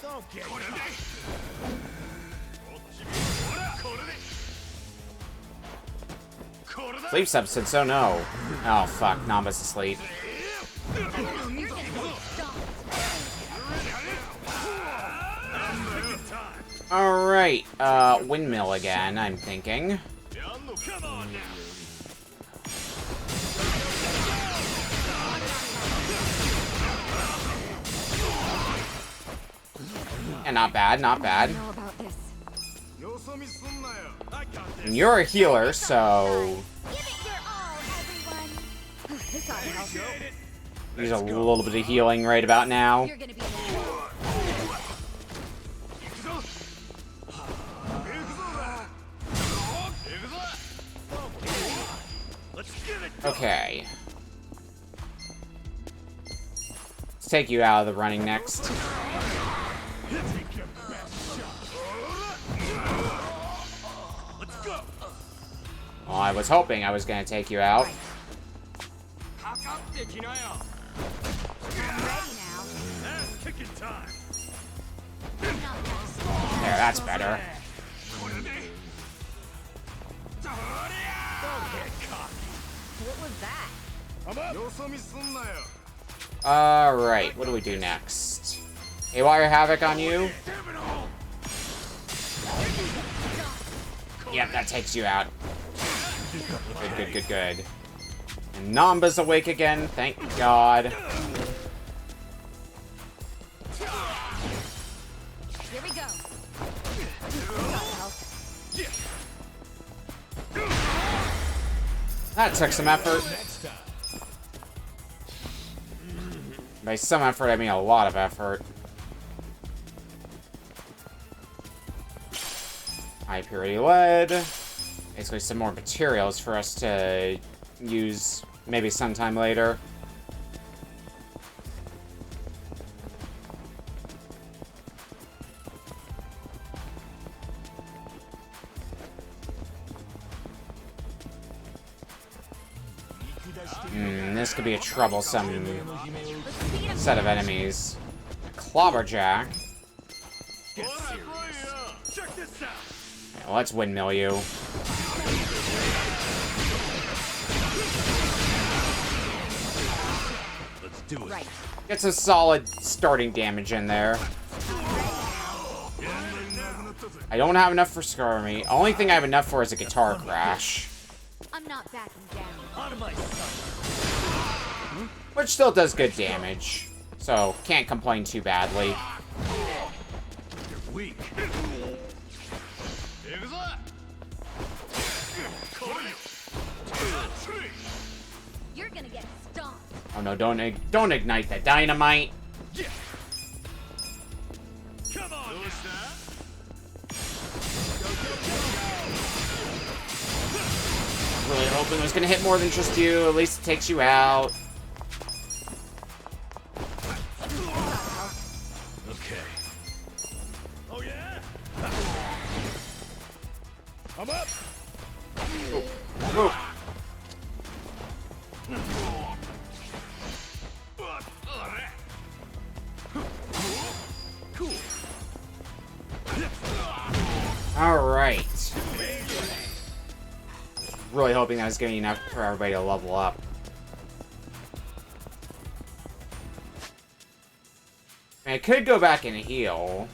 Sleep substance, oh no. Oh fuck, Namba's asleep. Alright, windmill again, I'm thinking. Come on now. Yeah, not bad, not bad. Know about this. And you're a healer, so... Give it your all, everyone. This ought to help. Use a little bit of healing right about now. You're gonna be in a world. Okay. Let's take you out of the running next. Well, I was hoping I was going to take you out. There, that's better. What was that? Alright, what do we do next? Haywire Havoc on you? Yep, that takes you out. Good, good, good, good. And Namba's awake again, thank God. Here we go. That took some effort. By some effort, I mean a lot of effort. High purity lead. Basically some more materials for us to use maybe sometime later. This could be a troublesome set of enemies. Clobberjack. Check this out. Yeah, let's windmill you. Let's do it. Right. Gets a solid starting damage in there. I don't have enough for Skarmy. Only thing I have enough for is a guitar crash. I'm not backing down. Which still does good damage. So, can't complain too badly. You're weak. gonna get stomped. Oh no, don't ignite the dynamite. Yeah. Come on. Really hoping it was gonna hit more than just you. At least it takes you out. Okay. Oh yeah. I'm up. Whoa. Cool. Alright. Really hoping that was gonna be enough for everybody to level up. I could go back and heal.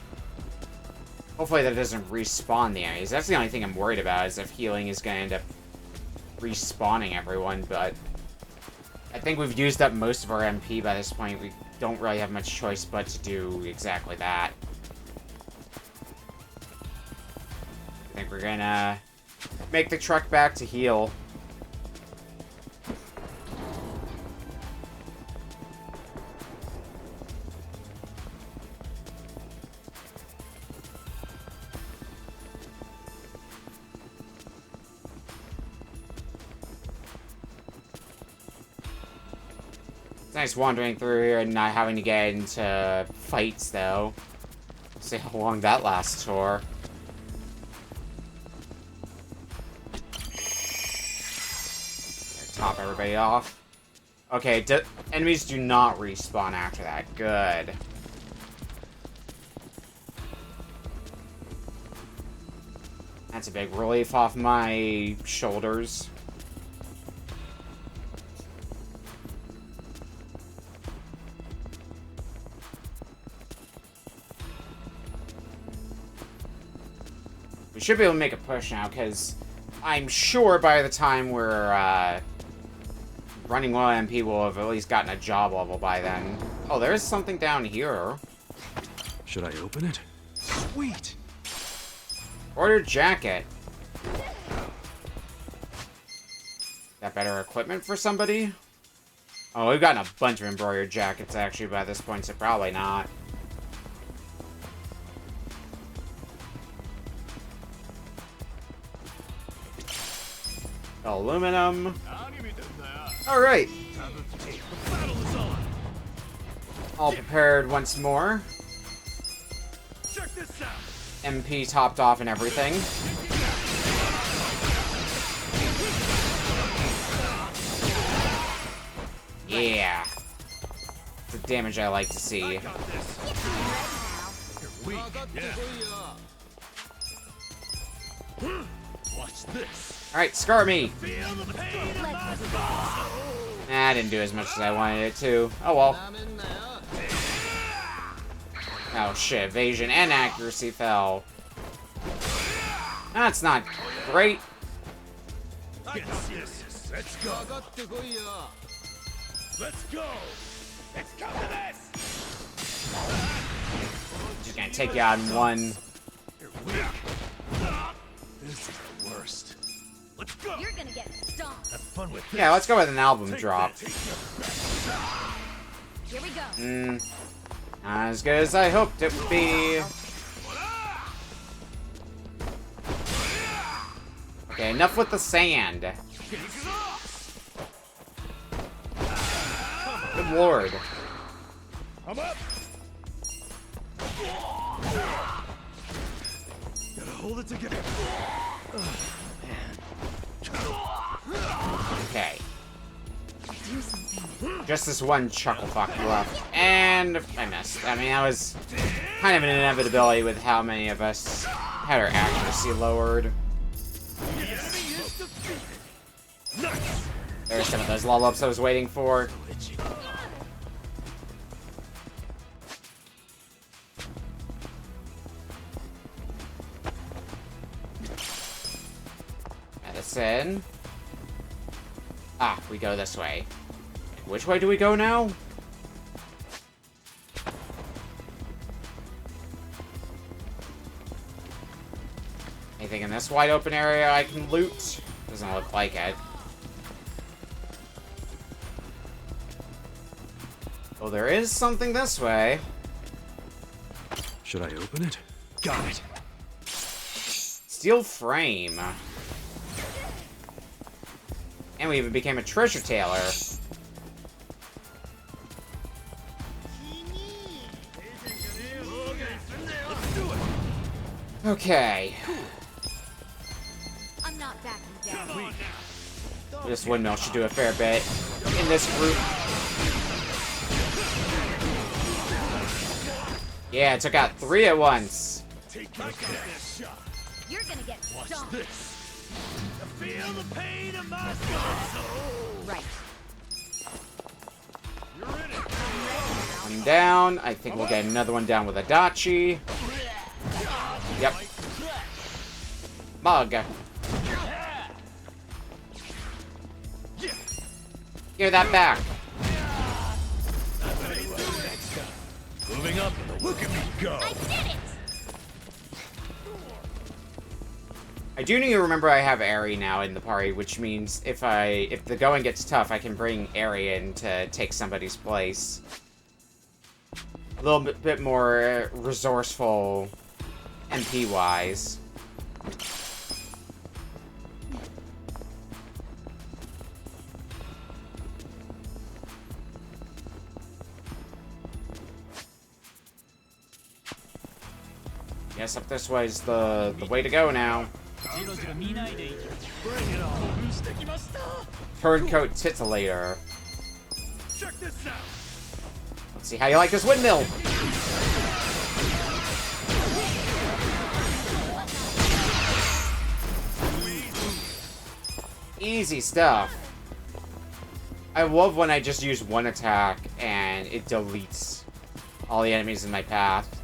Hopefully that doesn't respawn the enemies. That's the only thing I'm worried about, is if healing is gonna end up respawning everyone, but I think we've used up most of our MP by this point. We don't really have much choice but to do exactly that. I think we're gonna make the truck back to heal. It's nice wandering through here and not having to get into fights, though. See how long that lasts for. Top everybody off. Okay, enemies do not respawn after that. Good. That's a big relief off my shoulders. We should be able to make a push now, because I'm sure by the time we're running low on MP, we'll have at least gotten a job level by then. Oh, there's something down here. Should I open it? Sweet! Order jacket. That better equipment for somebody? Oh, we've gotten a bunch of embroidered jackets, actually, by this point, so probably not. Aluminum. Alright. All prepared once more. Check this out. MP topped off and everything. Yeah. The damage I like to see. You're weak. Yeah. Watch this. Alright, scar me. Feel the pain. Nah, I didn't do as much as I wanted it to. Oh well. Oh shit, evasion and accuracy fell. That's not great. Let's go. Let's go. Let's come to this. Just gonna take you out in one. You're weak. This is the worst. Let's go. You're gonna get stomped. Have fun with this. Yeah, let's go with an album drop. Here we go. Not as good as I hoped it would be. Okay, enough with the sand. Good lord. I'm up. Gotta hold it together. Okay. Just this one chuckle fuck left. And I missed. I mean, that was kind of an inevitability with how many of us had our accuracy lowered. There's some of those level ups I was waiting for. Medicine. Ah, we go this way. Which way do we go now? Anything in this wide open area I can loot? Doesn't look like it. Well, there is something this way. Should I open it? Got it. Steel frame. And we even became a treasure tailor. Okay. I'm not backing down. This windmill should do a fair bit in this group. Yeah, it took out 3 at once. You're gonna get stomped. Feel the pain of my soul. Right. One down. I think we'll get another one down with Adachi. Yep. Bug. Give that back. Moving up. Look at me go. I did it. I do need to remember I have Aerie now in the party, which means if the going gets tough, I can bring Aerie in to take somebody's place. A little bit more resourceful MP-wise. Yes, up this way is the way to go now. Turncoat titillator. Check this out. Let's see how you like this windmill. Easy stuff. I love when I just use one attack and it deletes all the enemies in my path.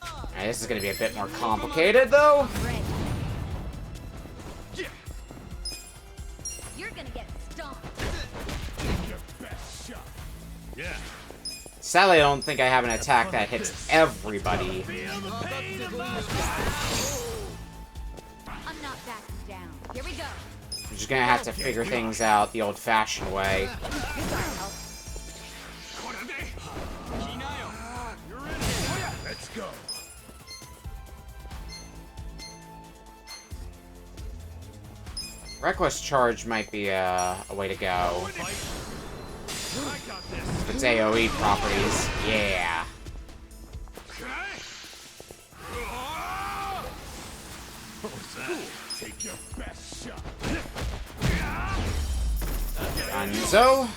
Alright, this is gonna be a bit more complicated though. You're gonna get stomped. Your best shot. Yeah. Sadly, I don't think I have an attack that hits everybody. Feel the pain of my I'm not backing down. Here we go. I'm just gonna have to figure things out the old-fashioned way. Let's go. Reckless Charge might be a way to go. If it's AoE properties, yeah. Take your best shot. Anzo.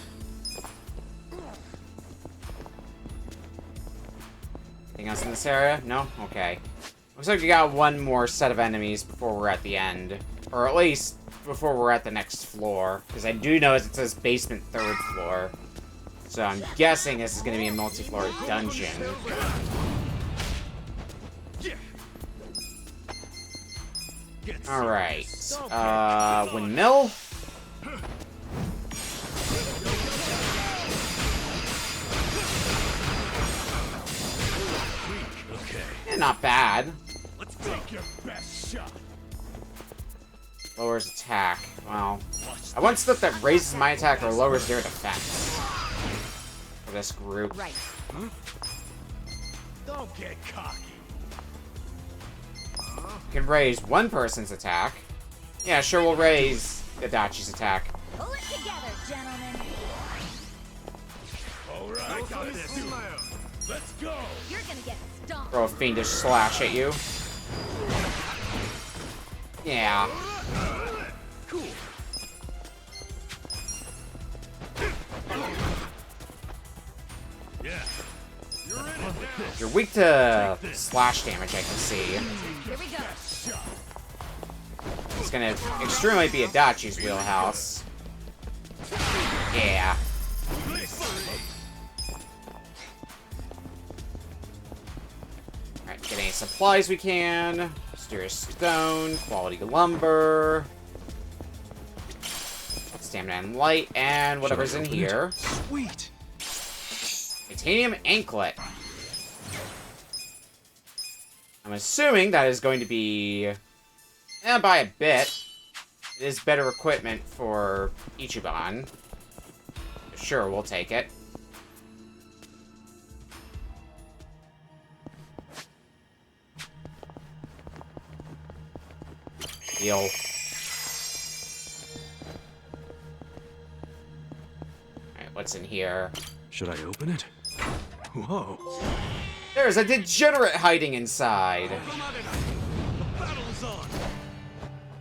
Anything else in this area? No? Okay. Looks like we got one more set of enemies before we're at the end. Or at least before we're at the next floor. Because I do know it says basement 3rd floor. So I'm guessing this is going to be a multi-floor dungeon. Alright. Windmill? Yeah, not bad. Let's take your best shot. Lowers attack. Well, I want stuff that raises my attack or lowers their defense. For this group. Right. Huh? Don't get cocky. Can raise one person's attack. Yeah, sure, we'll raise Adachi's attack. Pull it together, gentlemen. All right, got this. Let's go. You're gonna get stomped. Throw a fiendish slash at you. Yeah. Cool. Yeah. You're in it. You're weak to slash damage, I can see. Here we go. It's gonna extremely be Adachi's wheelhouse. Yeah. Alright, get any supplies we can. Mysterious stone, quality lumber, stamina and light, and whatever's in here. Sweet. Titanium anklet. I'm assuming that is going to be, by a bit, it is better equipment for Ichiban. Sure, we'll take it. Deal. Alright, what's in here? Should I open it? Whoa. There's a degenerate hiding inside.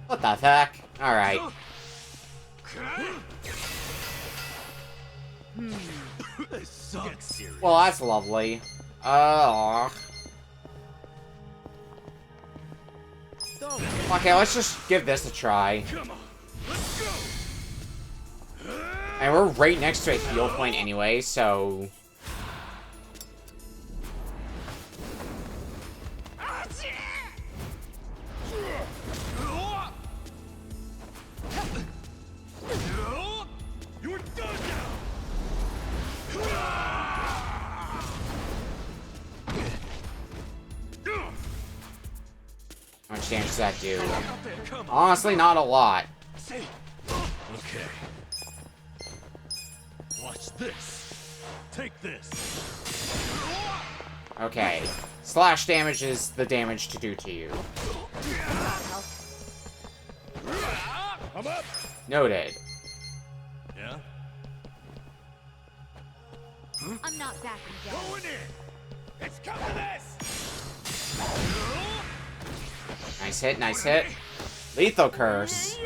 What the heck? Alright. This sucks. Well, that's lovely. Okay, let's just give this a try. And we're right next to a heal point anyway, so... You're done How much damage does that do? Honestly, not a lot. Okay. Watch this. Take this. Okay. Slash damage is the damage to do to you. I'm up. Noted. Yeah. I'm not backing down. Go in there. Let's come to this. Nice hit, nice hit. Lethal curse.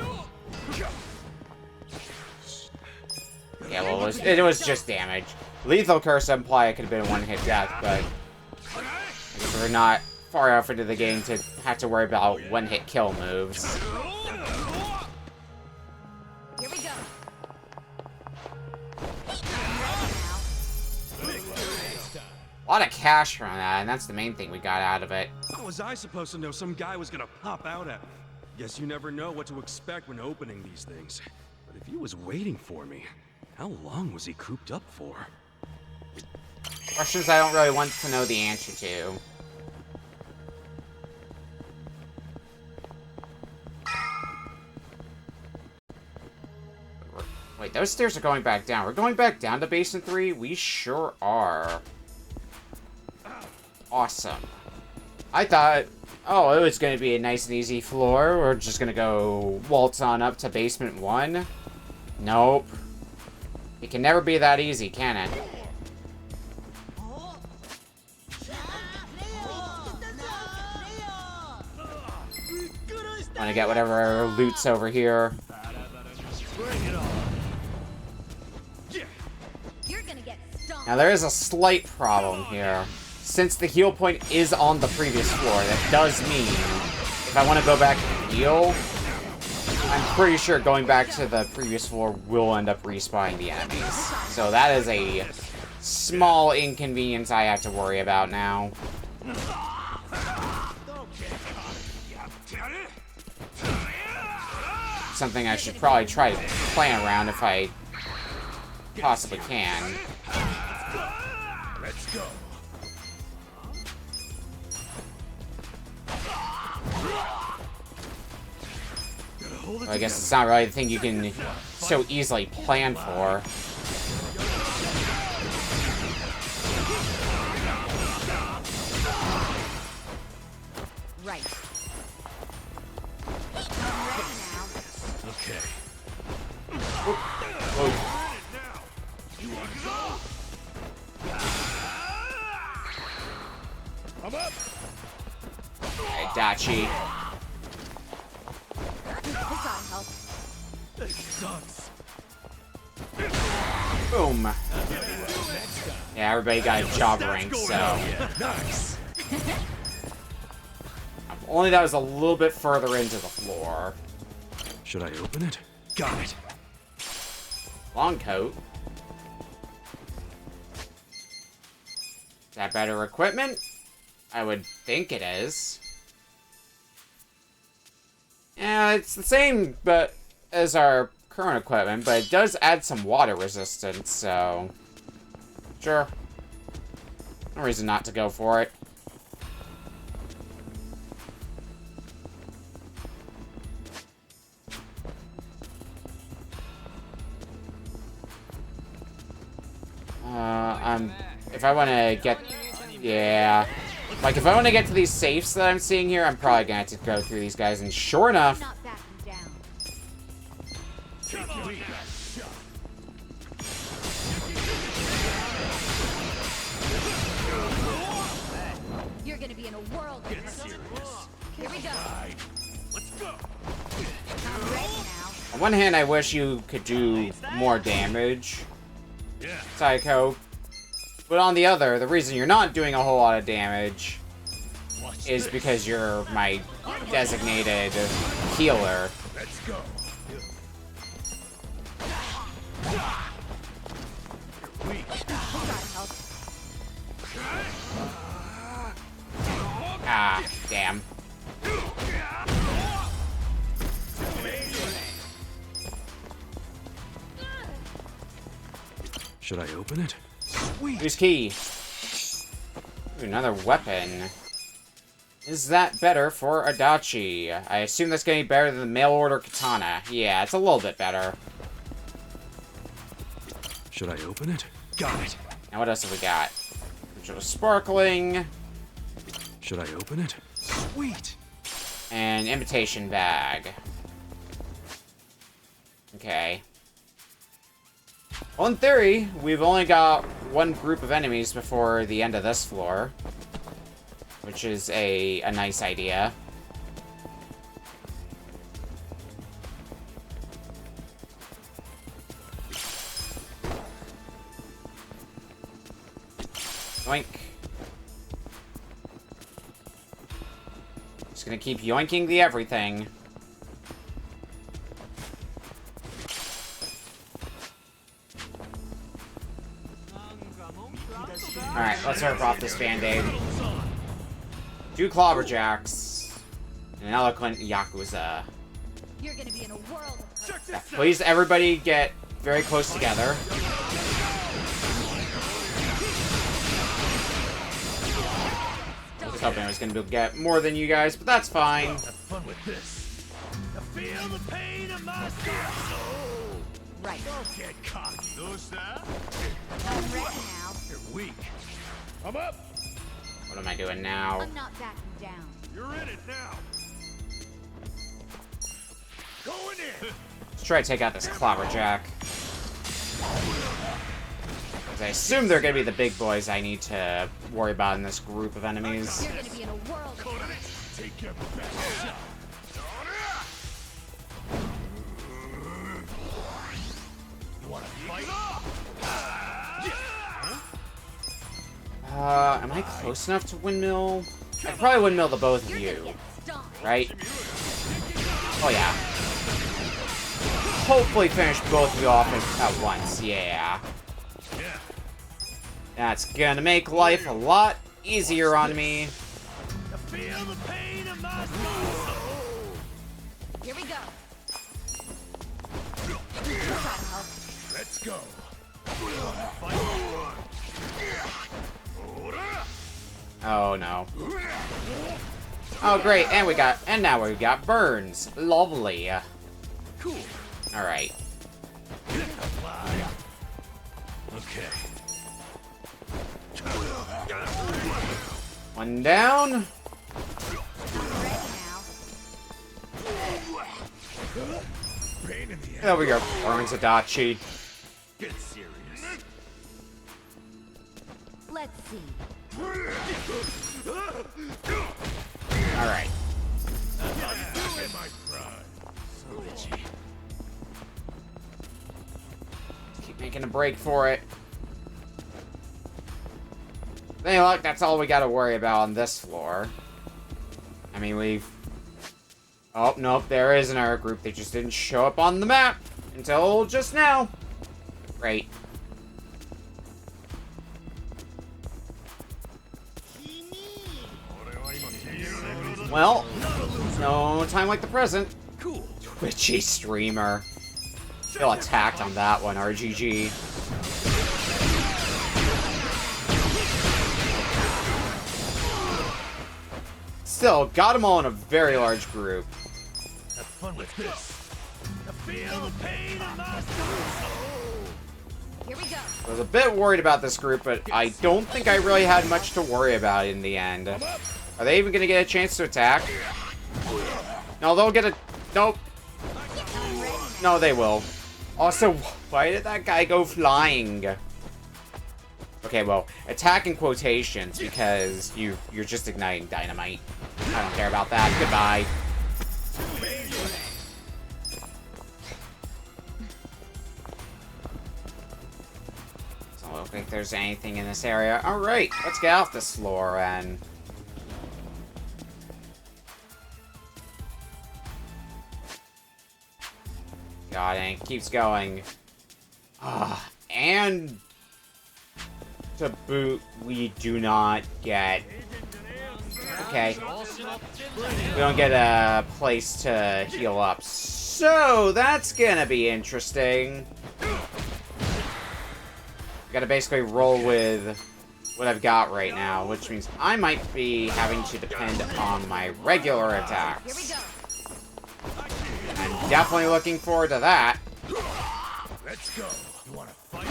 Yeah, well, it was just damage. Lethal curse imply it could have been a one-hit death, but I guess we're not far enough into the game to have to worry about one-hit kill moves. Here we go. A lot of cash from that, and that's the main thing we got out of it. How was I supposed to know some guy was gonna pop out at me? Guess you never know what to expect when opening these things. But if he was waiting for me, how long was he cooped up for? Questions I don't really want to know the answer to. Wait, those stairs are going back down. We're going back down to Basement 3? We sure are. Awesome. I thought, oh, it was going to be a nice and easy floor. We're just going to go waltz on up to Basement 1. Nope. It can never be that easy, can it? Want to get whatever loot's over here. Now there is a slight problem here. Since the heal point is on the previous floor, that does mean if I want to go back and heal, I'm pretty sure going back to the previous floor will end up respawning the enemies. So that is a small inconvenience I have to worry about now. Something I should probably try to plan around if I possibly can. Let's go. Well, I guess it's not really the thing you can so easily plan for. Right. Okay. Oh. You want to go? I'm up. Hey, Dachi. This ought to help. This sucks. Boom. Yeah, everybody got a job rank, so. Nice. Only that was a little bit further into the floor. Should I open it? Got it. Long coat. Is that better equipment? I would think it is. Yeah, it's the same but as our current equipment, but it does add some water resistance, so... Sure. No reason not to go for it. If I want to get... Yeah. Like, if I want to get to these safes that I'm seeing here, I'm probably going to have to go through these guys. And sure enough... You're gonna be in a world of hurt. Here we go. Let's go. I'm ready now. On one hand, I wish you could do more damage, Psycho. But on the other, the reason you're not doing a whole lot of damage is because you're my designated healer. Let's go. Ah, damn. Should I open it? Use key. Ooh, another weapon. Is that better for Adachi? I assume that's going to be better than the mail order katana. Yeah, it's a little bit better. Should I open it? Got it. Now what else have we got? Digital sparkling. Should I open it? Sweet. And invitation bag. Okay. Well, in theory, we've only got one group of enemies before the end of this floor, which is a nice idea. Yoink. Just gonna keep yoinking the everything. Alright, let's rip off this band-aid. 2 clobberjacks. And an eloquent Yakuza. You're gonna be in a world of hurt. Yeah, please, everybody get very close together. I was hoping I was going to get more than you guys, but that's fine. Have fun with this. I feel the pain of my soul. Right. Don't get cocky. Who's that? I'm ready now. You're weak. I'm up. What am I doing now? I'm not backing down. You're in it now. Going in. Let's try to take out this clobberjack. I assume they're going to be the big boys I need to worry about in this group of enemies. You're gonna be in a world of hurt. Take your best shot. You wanna fight? Am I close enough to windmill? I could probably windmill the both of you, right? Oh yeah. Hopefully finish both of you off at once, yeah. That's gonna make life a lot easier on me. I feel the pain of my soul. Here we go. Let's go. Oh no. Oh great, and now we got burns. Lovely. Cool. Alright. Okay. One down. Pain in the ass. There we go, burns Adachi. Get serious. Let's see. Alright. My pride. So itchy. Keep making a break for it. Hey, look, that's all we gotta worry about on this floor. I mean, we've... Oh, nope, there is another group. They just didn't show up on the map until just now. Great. Well, no time like the present. Cool. Twitchy streamer. Feel attacked on that one, RGG. Still, got them all in a very large group. Have fun with this. I feel the pain of my soul. Here we go. I was a bit worried about this group, but I don't think I really had much to worry about in the end. Are they even gonna get a chance to attack? No, they'll get a... Nope. No, they will. Also, why did that guy go flying? Okay, well, attack in quotations, because you're just igniting dynamite. I don't care about that. Goodbye. Doesn't look like there's anything in this area. Alright, let's get off this floor, and... God, and it keeps going. And... to boot, we do not get... Okay. We don't get a place to heal up. So, that's gonna be interesting. Gotta basically roll with what I've got right now, which means I might be having to depend on my regular attacks. I'm definitely looking forward to that. Let's go. You wanna fight?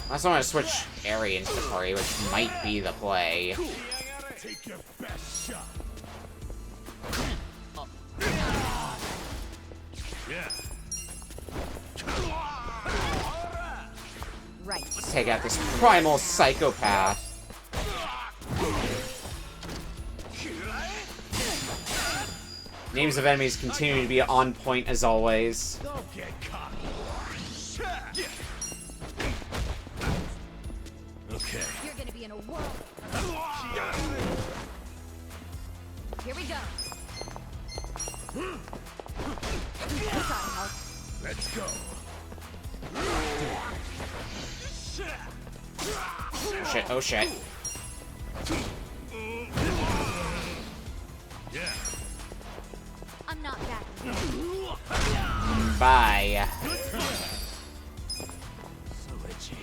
Unless I want to switch area into the party, which might be the play. Take your best shot. Yeah. Right. Let's take out this primal psychopath. Names of enemies continue to be on point as always. Don't get caught. Okay. You're gonna be in a whirl. Here we go. Let's go. Oh shit, oh shit. Yeah. I'm not back. Bye. So itchy.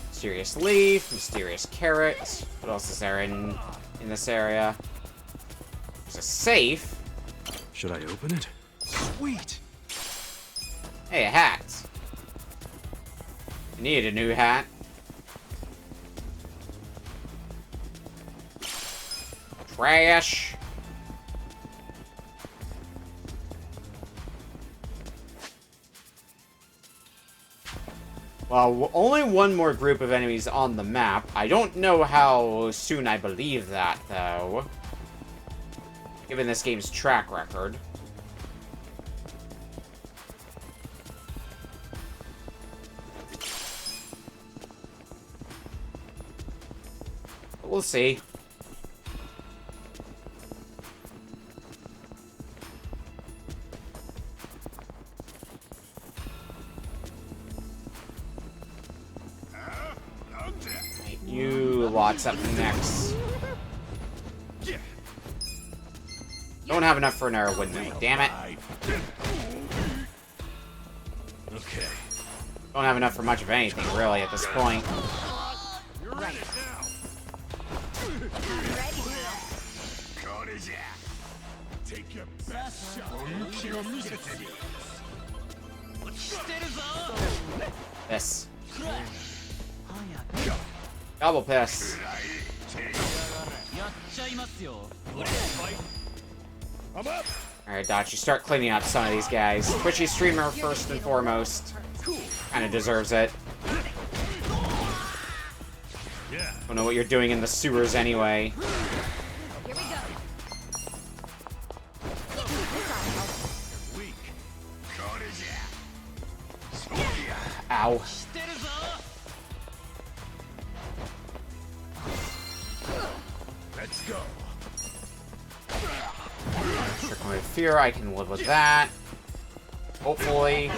Mysterious leaf, mysterious carrot. What else is there in this area? There's a safe. Should I open it? Sweet! Hey, a hat. I needed a new hat. Trash. Well, only one more group of enemies on the map. I don't know how soon I believe that, though. Given this game's track record. But we'll see. You lots up next. Don't have enough for an arrow windmill, damn it. Okay. Don't have enough for much of anything, really, at this point. You're ready now. Take your best shot. This. Double piss. I'm up. Alright, Dot, you start cleaning up some of these guys. Twitchy streamer, first and foremost. Kinda deserves it. Yeah. Don't know what you're doing in the sewers anyway. Here we go. Weak. Ow. Let's go. Trickling with fear, I can live with that. Hopefully.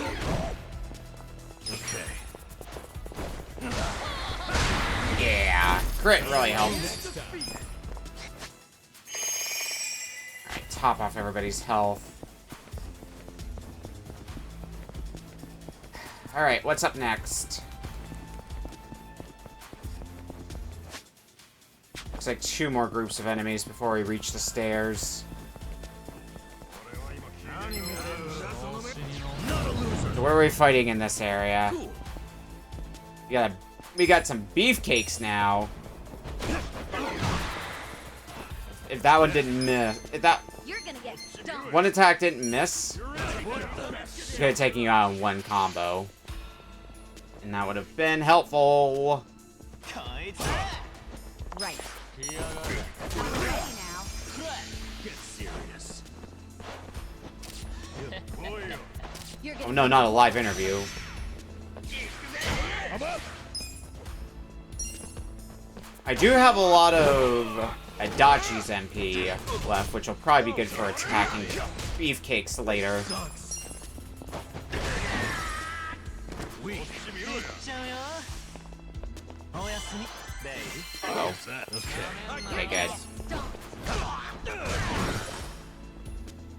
Okay. Yeah. Crit really helped. Alright, top off everybody's health. Alright, what's up next? Looks like 2 more groups of enemies before we reach the stairs. So where are we fighting in this area? We got some beefcakes now. If that one didn't miss, if that one attack didn't miss, it could have taken you out in one combo, and that would have been helpful. Right. Get serious. Oh no, not a live interview. I do have a lot of Adachi's MP left, which will probably be good for attacking beefcakes later. Oh. Okay, good.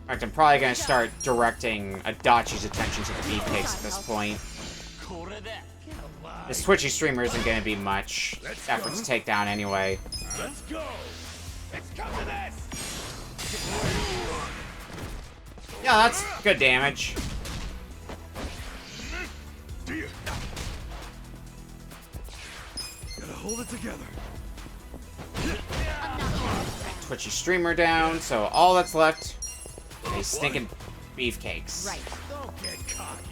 In fact, I'm probably gonna start directing Adachi's attention to the beefcakes at this point. This Twitchy streamer isn't gonna be much effort to take down anyway. Let's go. Let's come to this. Yeah, that's good damage. Gotta hold it together. Twitchy streamer down, so all that's left is stinking beefcakes. Right. Don't get cocky.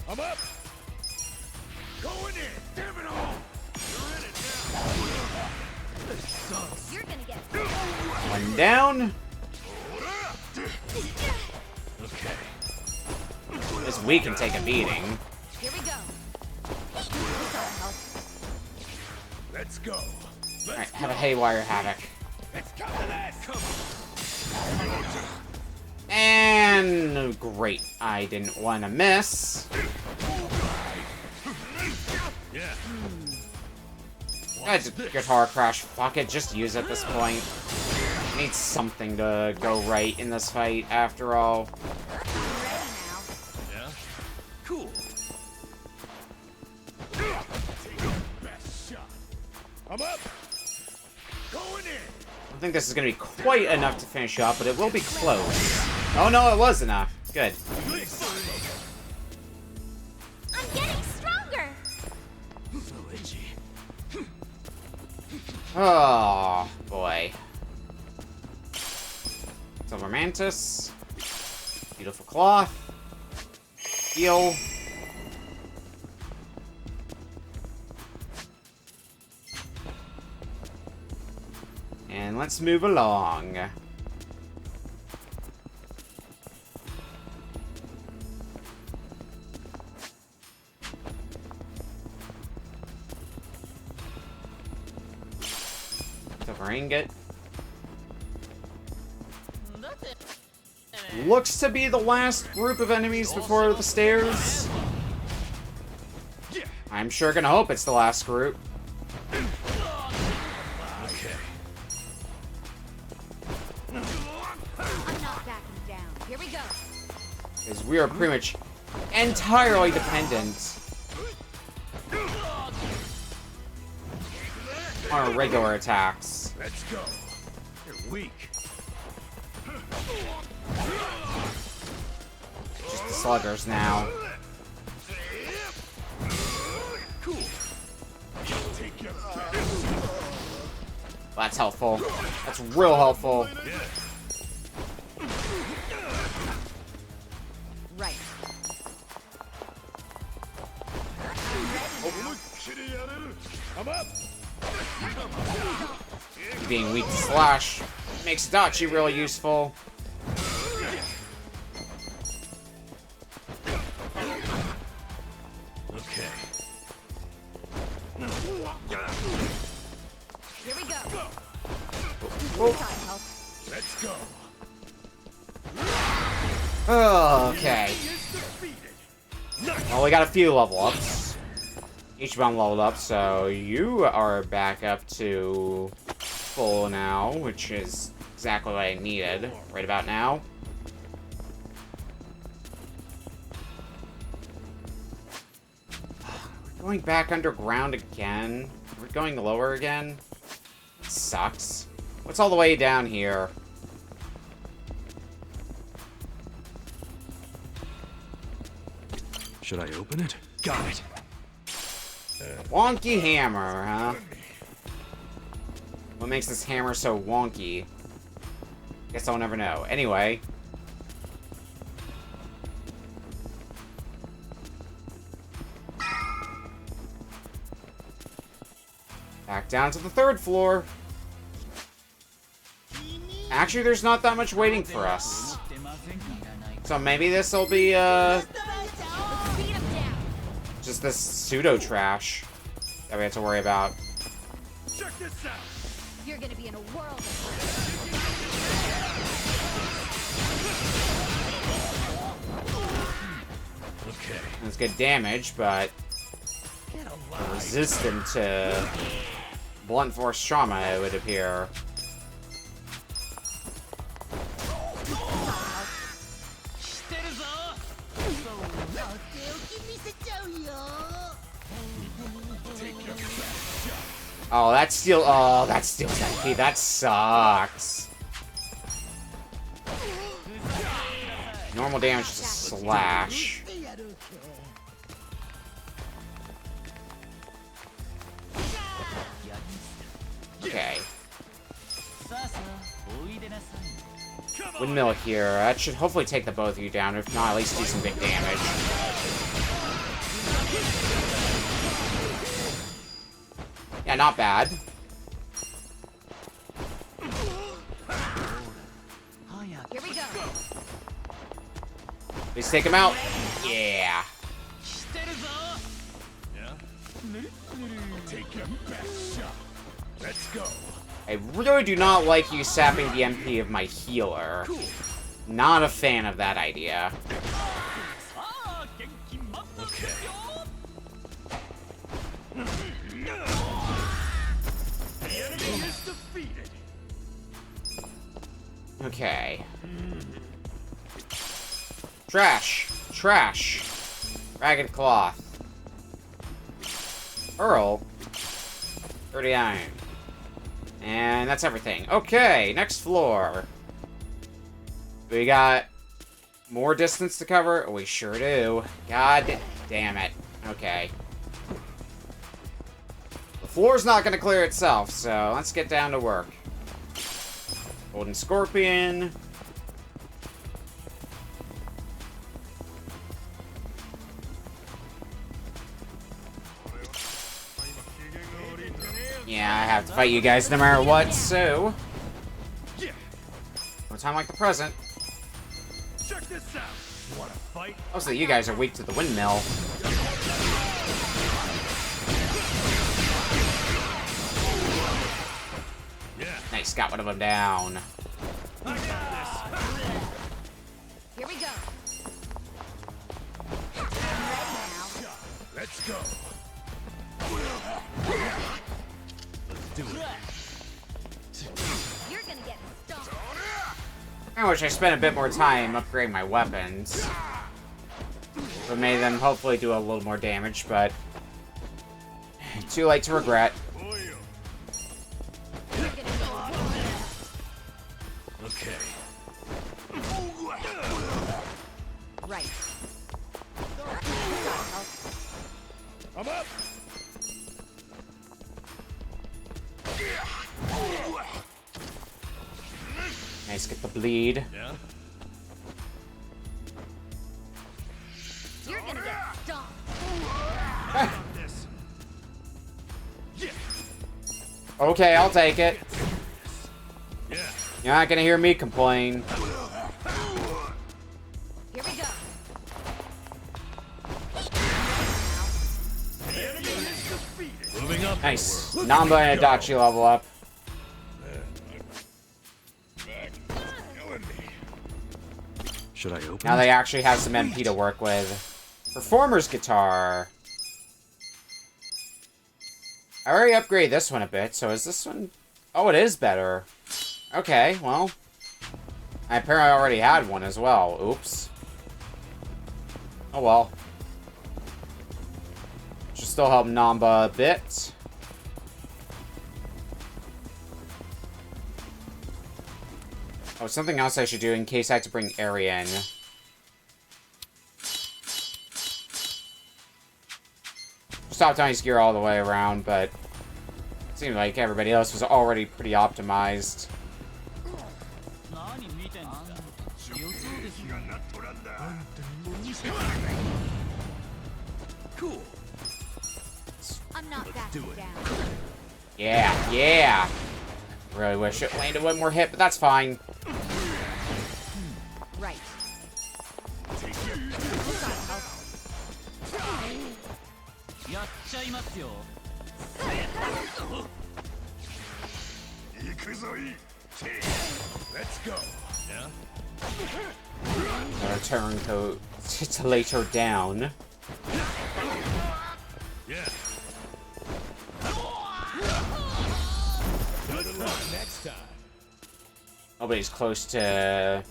I'm up. Going in. Damn it all. You're in it now. This sucks. You're gonna get. One down. Okay. This we can take a beating. Here we go. Let's go. Alright, have a haywire havoc. Let's come to this. Come. And great. I didn't want to miss. Yeah. That's guitar crash. Fuck it, just use it at this point. I need something to go right in this fight, after all. Yeah. Cool. Take your best shot. I'm up. Going in. I don't think this is going to be quite enough to finish up, but it will be close. Oh no, it was enough. Good. I'm getting stronger. So itchy. Oh, boy. Silver Mantis. Beautiful cloth. Heal. And let's move along. Silver ingot. Looks to be the last group of enemies before the stairs. I'm sure gonna hope it's the last group. Okay. I'm not backing down. Here we go. Because we are pretty much entirely dependent on our regular attacks. Let's go. You're weak. Just the sluggers now. Cool. Take your best. That's helpful. That's real helpful. Right. I'm up. Being weak to slash makes Dachi really useful. Okay. Here we go. Oh. Let's go. Okay. Well, we got a few level ups. Each one leveled up, so you are back up to full now, which is exactly what I needed right about now. We're going back underground again? We're going lower again? Sucks. What's all the way down here? Should I open it? Got it. Wonky hammer, huh? What makes this hammer so wonky? Guess I'll never know. Anyway. Back down to the 3rd floor. Actually, there's not that much waiting for us. So maybe this will be, just this pseudo-trash that we have to worry about. Check this out. You're gonna be in a world Okay. It's good damage, but resistant to blunt force trauma, it would appear. Oh, that's steel. Oh, that's steel MP. That sucks. Normal damage to slash. Okay. Windmill here. That should hopefully take the both of you down. If not, at least do some big damage. Yeah, not bad. Here we go. Please take him out. Yeah. Take your best shot. Let's go. I really do not like you sapping the MP of my healer. Not a fan of that idea. Okay. The enemy is defeated. Okay. Trash. Trash. Ragged cloth. Earl. Dirty iron. And that's everything. Okay, next floor. We got more distance to cover? We sure do. God damn it. Okay. The floor's not gonna clear itself, so let's get down to work. Golden Scorpion. Yeah, I have to fight you guys no matter what, so... No time like the present. Check this out. Wanna fight? Also, you guys are weak to the windmill. Nice, got one of them down. Here we go. Let's go. Do it. You're gonna get stomped. I wish I spent a bit more time upgrading my weapons. Would made them hopefully do a little more damage, but... too late to regret. Okay. Right. I'm up. Nice, get the bleed. Yeah. You're gonna get stomped. Okay, I'll take it. Yeah. You're not gonna hear me complain. Here we go. The enemy is defeated. Moving up. Nice. Namba and Adachi level up. Should I open Now it? they actually have some MP to work with. Performer's guitar. I already upgraded this one a bit, so is this one... Oh, it is better. Okay, well... I apparently already had one as well. Oops. Oh well. Should still help Namba a bit. Oh, something else I should do in case I have to bring Eri in. Stopped on his gear all the way around, but it seemed like everybody else was already pretty optimized. Cool. I'm not backing down. Yeah, yeah. Really wish it landed one more hit, but that's fine. Right. Let's go. Yeah. Return to lay her down. Yeah. Good luck next time. Nobody's close to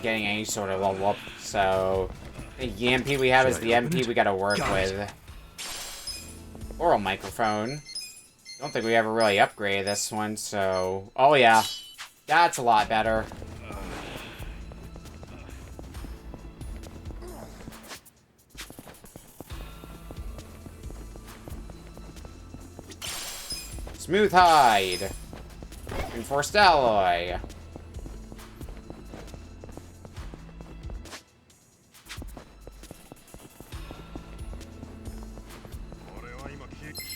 getting any sort of level up, so the MP we have is the MP we gotta work with. Oral microphone. Don't think we ever really upgraded this one, so... Oh yeah, that's a lot better. Smooth hide. Reinforced alloy.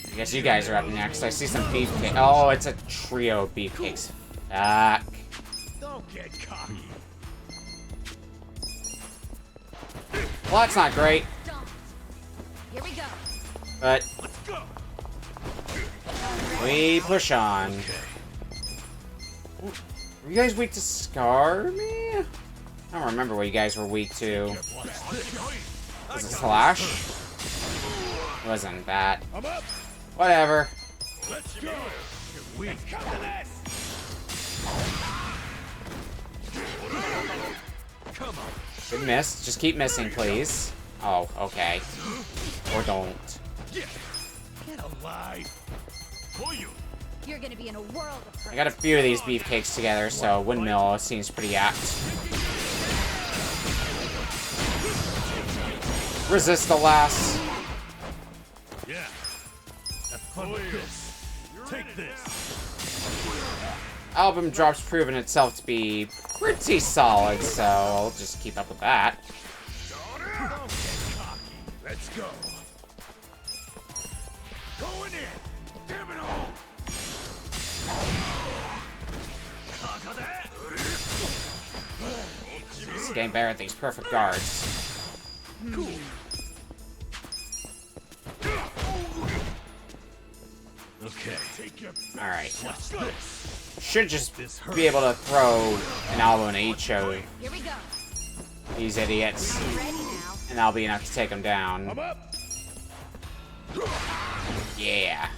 I guess you guys are up next. I see some beefcake. Oh, it's a trio of beefcakes. Fuck. Don't get cocky. Well, that's not great. Here we go. But we push on. Ooh, were you guys weak to Scar me? I don't remember what you guys were weak to. Was it Slash? It wasn't that. Whatever. Let's go. You're weak. Come to this. Come on. Good miss. Just keep missing, please. Oh, okay. Or don't. Get alive. You're gonna be in a world of hurt. I got a few of these beefcakes together, so Windmill seems pretty apt. Resist the last. Yeah. Take this. Album drop's proven itself to be pretty solid, so I'll just keep up with that. Don't get cocky. Let's go. Going in. Damn it all. Just getting better at these perfect guards. Cool. Okay. Alright. Should just be able to throw an elbow into each of Here we go. these idiots. Ready now. And that'll be enough to take them down. Yeah.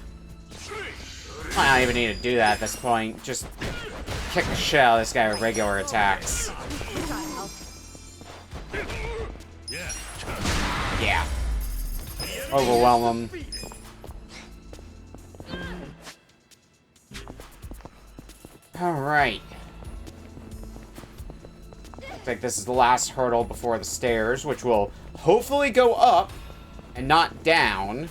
Might not even need to do that at this point. Just kick the shit out of this guy with regular attacks. Yeah. Overwhelm him. Alright. Looks like this is the last hurdle before the stairs, which will hopefully go up and not down.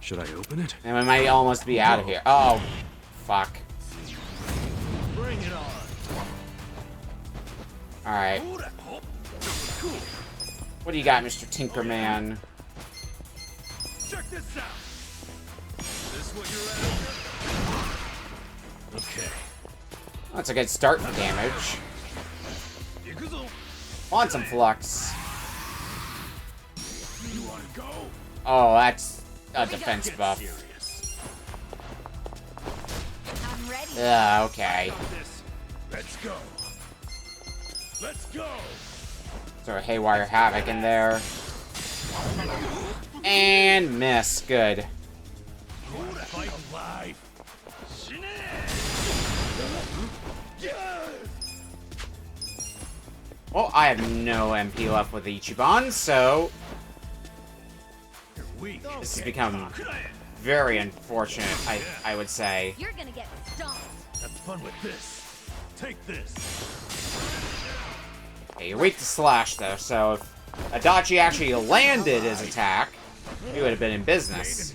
Should I open it? And we might almost be out of here. Oh, fuck. Bring it on. Alright. What do you got, Mr. Tinkerman? Check this out. This what you're after? Okay. That's a good start for damage. Want some flux. You wanna go? Oh, that's a defense buff. I'm ready. Yeah, okay. Let's go. Let's go. Throw a Haywire Havoc in there. And miss. Good. Fight alive. Well, I have no MP left with Ichiban, so this has become very unfortunate, I would say. You're gonna get stomped. Have fun with this. Take this. Okay, you're weak to slash, though, so if Adachi actually landed his attack, he would have been in business.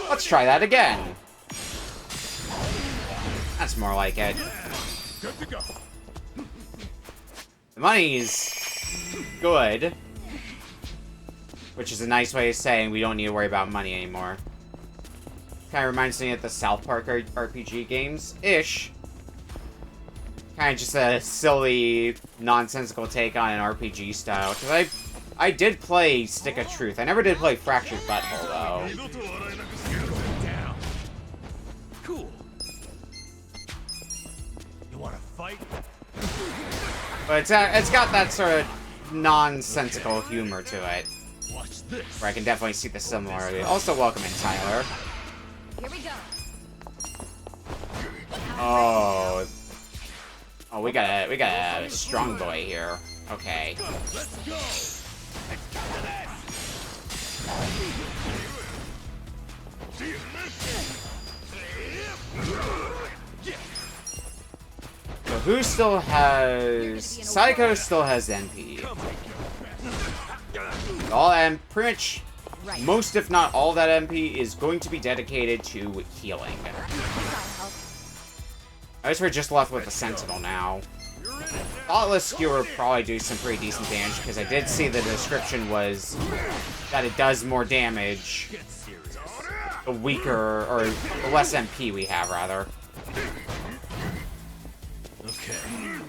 Let's try that again. That's more like it. Good to go. The money's good, which is a nice way of saying we don't need to worry about money anymore. Kind of reminds me of the South Park RPG games-ish. Kind of just a silly, nonsensical take on an RPG style. Because I did play Stick of Truth. I never did play Fractured Butthole, though. Cool. You wanna fight? But it's got that sort of nonsensical humor to it. Watch this. Where I can definitely see the similarity. Also, welcome in, Tyler. Here we go. Oh, we got a strong boy here. Okay. Let's go. So who still has... Psycho still has NP. All and pretty much most, if not all, that MP is going to be dedicated to healing. I guess we're just left with the Sentinel now. Thoughtless Skewer would probably do some pretty decent damage, because I did see the description was that it does more damage the weaker, or the less MP we have, rather. Okay.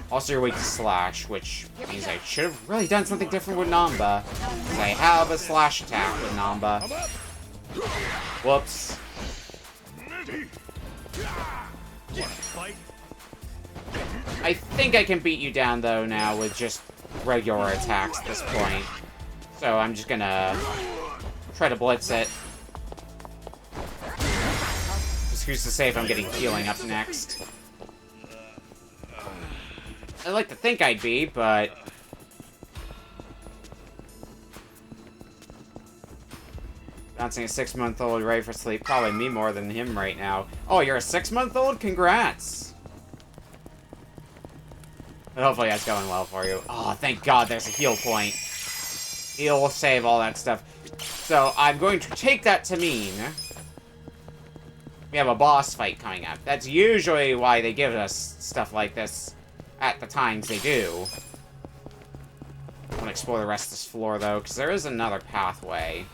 Also, you're weak to Slash, which means I should have really done something different with Namba. Because I have a Slash attack with Namba. Whoops. I think I can beat you down, though, now with just regular attacks at this point. So I'm just gonna try to blitz it. Just who's to say if I'm getting healing up next. I'd like to think I'd be, but... Bouncing a 6-month-old ready for sleep. Probably me more than him right now. Oh, you're a 6-month-old? Congrats! But hopefully that's going well for you. Oh, thank God there's a heal point. Heal, save, all that stuff. So, I'm going to take that to mean... we have a boss fight coming up. That's usually why they give us stuff like this at the times they do. I want to explore the rest of this floor, though, because there is another pathway.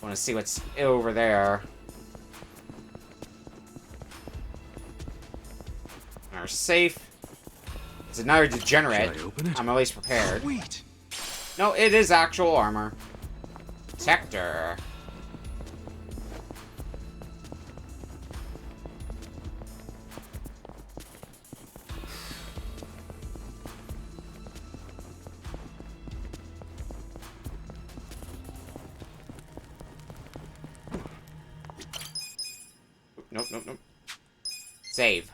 I want to see what's over there. Our safe. It's another degenerate. I'm at least prepared. Sweet. No, it is actual armor. Protector. Nope. Save.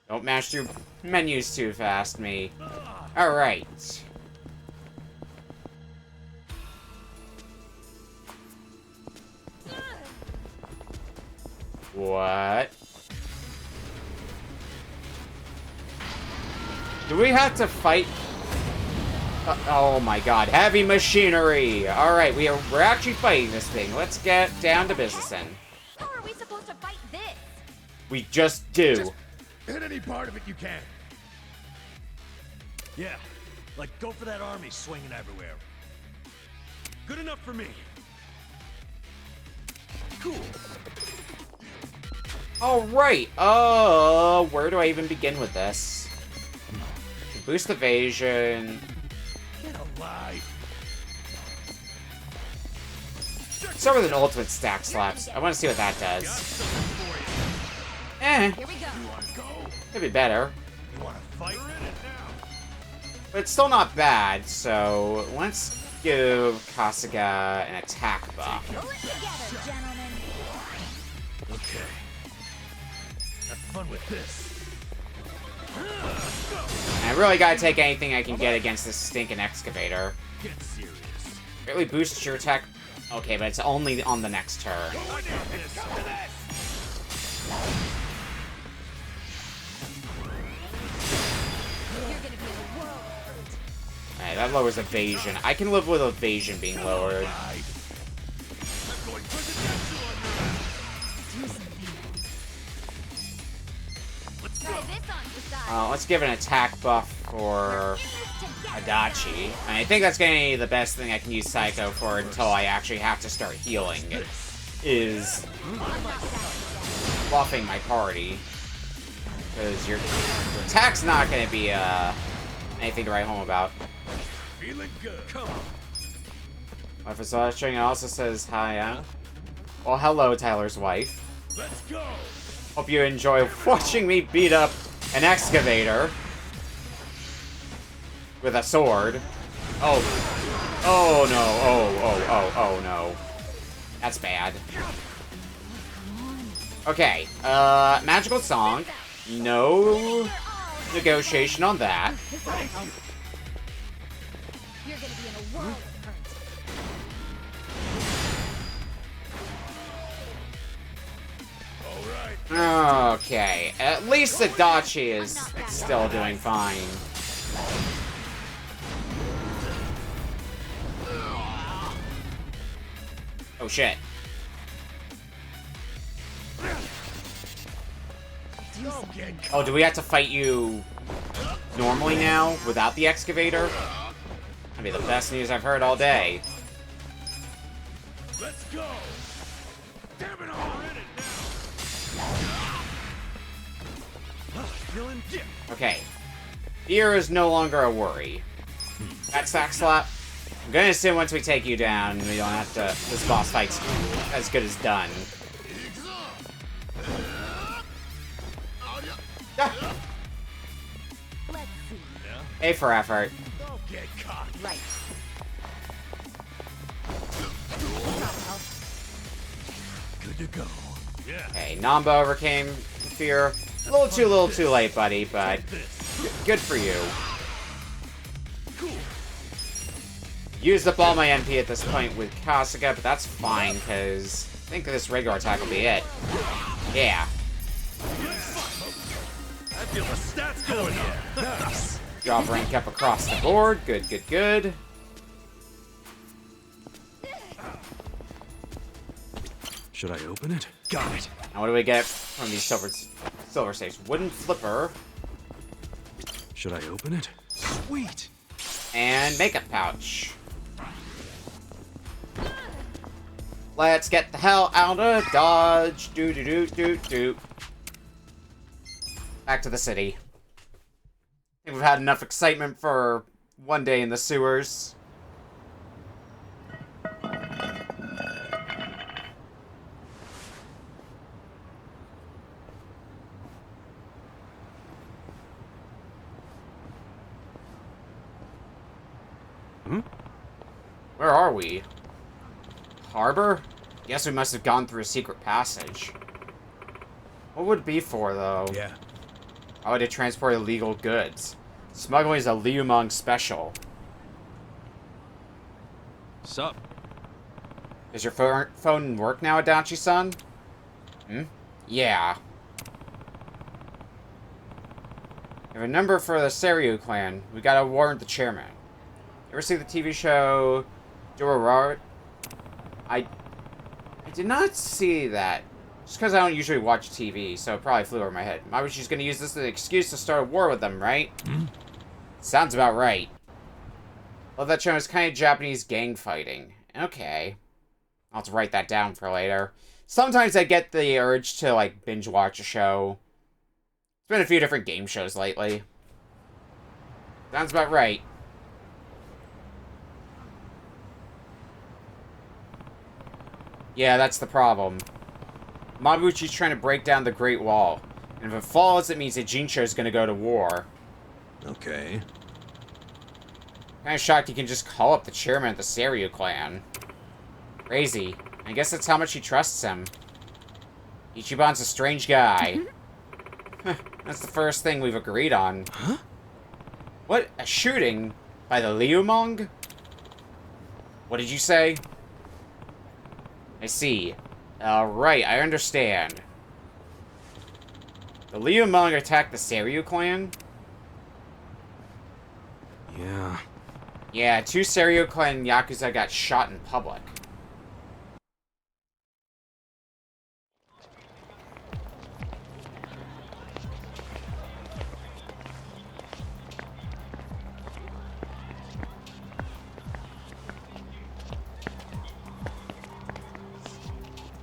Don't mash through menus too fast, me. Alright. What? Do we have to fight? Oh my God, heavy machinery! Alright, we're actually fighting this thing. Let's get down to business then. How are we supposed to fight this? We just do. Just hit any part of it you can. Yeah, like go for that army swinging everywhere. Good enough for me. Cool. Alright, where do I even begin with this? Boost evasion. Get alive. Start with an ultimate stack slaps. I want to see what that does. Here we go. Could be better. You wanna fight? But it's still not bad, so let's give Kasuga an attack buff. Pull it together, gentlemen. Okay. on with this. I really gotta take anything I can get against this stinking excavator. Get serious. Really boosts your attack. Okay, but it's only on the next turn. Alright, that lowers evasion. I can live with evasion being lowered. Let's give an attack buff for Adachi. And I think that's gonna be the best thing I can use Psycho for until I actually have to start healing. Is buffing my party. Because your attack's not gonna be anything to write home about. Feeling good. Come on. My facade string also says hi. Well, hello, Tyler's wife. Let's go. Hope you enjoy watching me beat up an excavator with a sword. Oh. Oh no. Oh no. That's bad. Okay. Magical song. No negotiation on that. You're gonna be in a world of hurt. Okay. At least Adachi is still doing fine. Oh shit. Oh, do we have to fight you normally now, without the excavator? That'd be the best news I've heard all day. Let's go. Damn it all in it now. Feeling dip. Okay. Fear is no longer a worry. That sack slap. I'm gonna assume once we take you down, we don't have to. This boss fight's as good as done. Let's see. A for effort. Don't get caught. Right. Good to go. Yeah. Okay, Namba overcame fear. A little too late, buddy, but good for you. Used up all my MP at this point with Kasuga, but that's fine, because I think this regular attack will be it. Yeah. I feel the stats going up. Nice. Job rank up across the board. Good, good, good. Should I open it? Got it. Now what do we get from these silver stakes? Wooden flipper. Should I open it? Sweet. And makeup pouch. Let's get the hell out of Dodge. Do. Back to the city. I think we've had enough excitement for one day in the sewers. Where are we? Harbor? Guess we must have gone through a secret passage. What would it be for, though? Yeah. How would it transport illegal goods? Smuggling is a Liumang special. Sup? Does your phone work now, Adachi-san? Hmm? Yeah. We have a number for the Seiryu clan. We gotta warrant the chairman. You ever see the TV show Durarara? I did not see that. Just because I don't usually watch TV, so it probably flew over my head. Mabuchi's gonna use this as an excuse to start a war with them, right? Sounds about right. Well, that show is kind of Japanese gang fighting. Okay. I'll have to write that down for later. Sometimes I get the urge to, like, binge watch a show. There's been a few different game shows lately. Sounds about right. Yeah, that's the problem. Mabuchi's trying to break down the Great Wall. And if it falls, it means that Jinsho's gonna go to war. Okay. Kinda shocked he can just call up the chairman of the Seiryu clan. Crazy. I guess that's how much he trusts him. Ichiban's a strange guy. That's the first thing we've agreed on. Huh? What? A shooting? By the Liumong? What did you say? I see. Alright, I understand. The Liumong attacked the Seiryu clan? Yeah. Yeah, 2 Seiryu clan Yakuza got shot in public.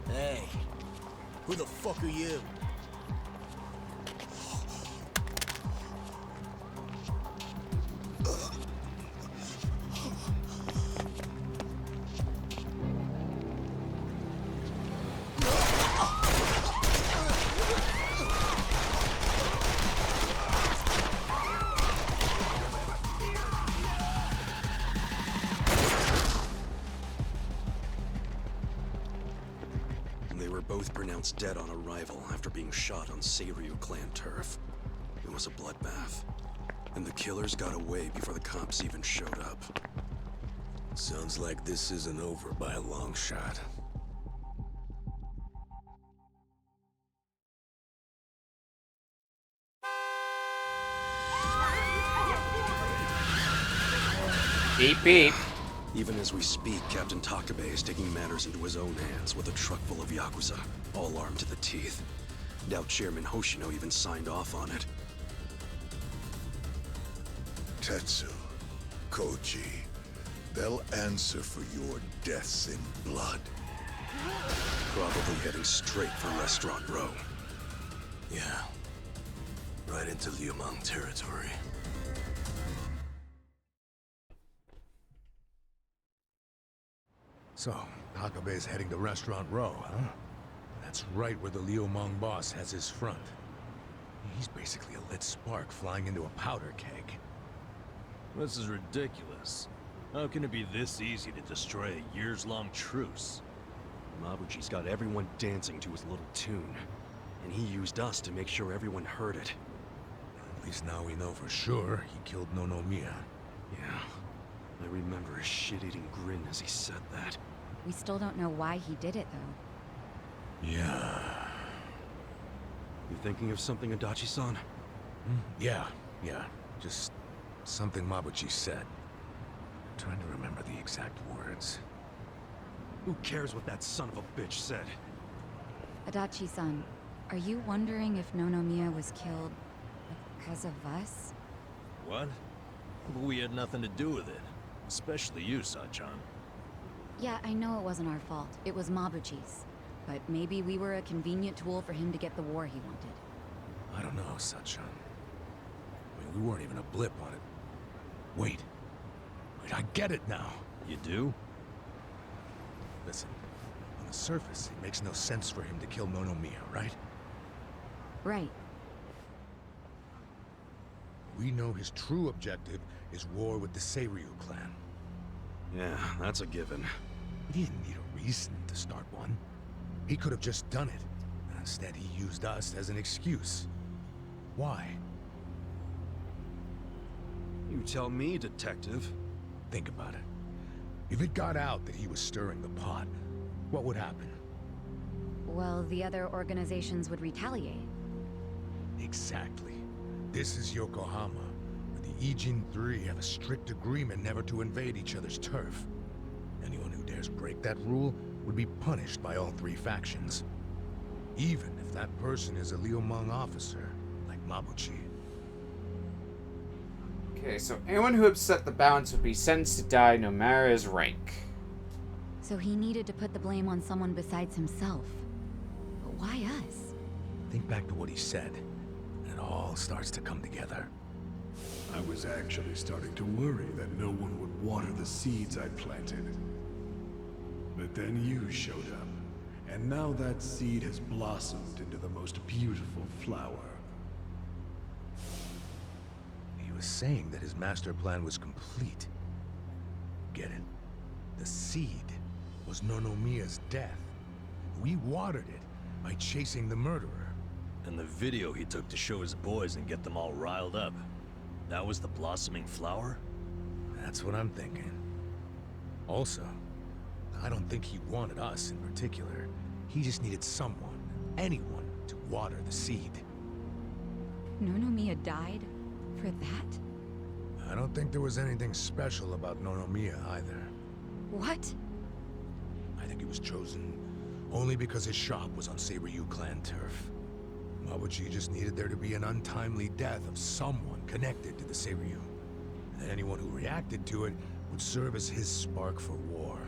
Hey, who the fuck are you? They were both pronounced dead on arrival after being shot on Seiryu clan turf. It was a bloodbath. And the killers got away before the cops even showed up. Sounds like this isn't over by a long shot. Beep beep. Even as we speak, Captain Takabe is taking matters into his own hands with a truck full of Yakuza, all armed to the teeth. Doubt Chairman Hoshino even signed off on it. Tetsu, Koji, they'll answer for your deaths in blood. Probably heading straight for Restaurant Row. Yeah. Right into Liumang territory. So, Takabe's heading to Restaurant Row, huh? That's right where the Liumang boss has his front. He's basically a lit spark flying into a powder keg. This is ridiculous. How can it be this easy to destroy a years-long truce? Mabuchi's got everyone dancing to his little tune. And he used us to make sure everyone heard it. At least now we know for sure he killed Nonomiya. Yeah. I remember his shit-eating grin as he said that. We still don't know why he did it, though. Yeah. You thinking of something, Adachi-san? Yeah. Just something Mabuchi said. I'm trying to remember the exact words. Who cares what that son of a bitch said? Adachi-san, are you wondering if Nonomiya was killed because of us? What? But we had nothing to do with it. Especially you, Sachan. Yeah, I know it wasn't our fault. It was Mabuchi's. But maybe we were a convenient tool for him to get the war he wanted. I don't know, Sachan. I mean, we weren't even a blip on it. Wait, I get it now. You do? Listen, on the surface, it makes no sense for him to kill Nonomiya, right? Right. We know his true objective is war with the Seiryu clan. Yeah, that's a given. He didn't need a reason to start one. He could have just done it. Instead, he used us as an excuse. Why? You tell me, detective. Think about it. If it got out that he was stirring the pot, what would happen? Well, the other organizations would retaliate. Exactly. This is Yokohama, where the Ijin Three have a strict agreement never to invade each other's turf. Anyone who dares break that rule would be punished by all 3 factions. Even if that person is a Liumang officer, like Mabuchi. Okay, so anyone who upset the balance would be sentenced to die no matter his rank. So he needed to put the blame on someone besides himself. But why us? Think back to what he said, and it all starts to come together. I was actually starting to worry that no one would water the seeds I planted. But then you showed up, and now that seed has blossomed into the most beautiful flower. He was saying that his master plan was complete. Get it? The seed was Nonomiya's death. We watered it by chasing the murderer. And the video he took to show his boys and get them all riled up. That was the blossoming flower? That's what I'm thinking. Also, I don't think he wanted us in particular. He just needed someone, anyone, to water the seed. Nonomiya died for that? I don't think there was anything special about Nonomiya either. What? I think he was chosen only because his shop was on Saberyu clan turf. Mabuchi just needed there to be an untimely death of someone connected to the Saberyu. And then anyone who reacted to it would serve as his spark for war.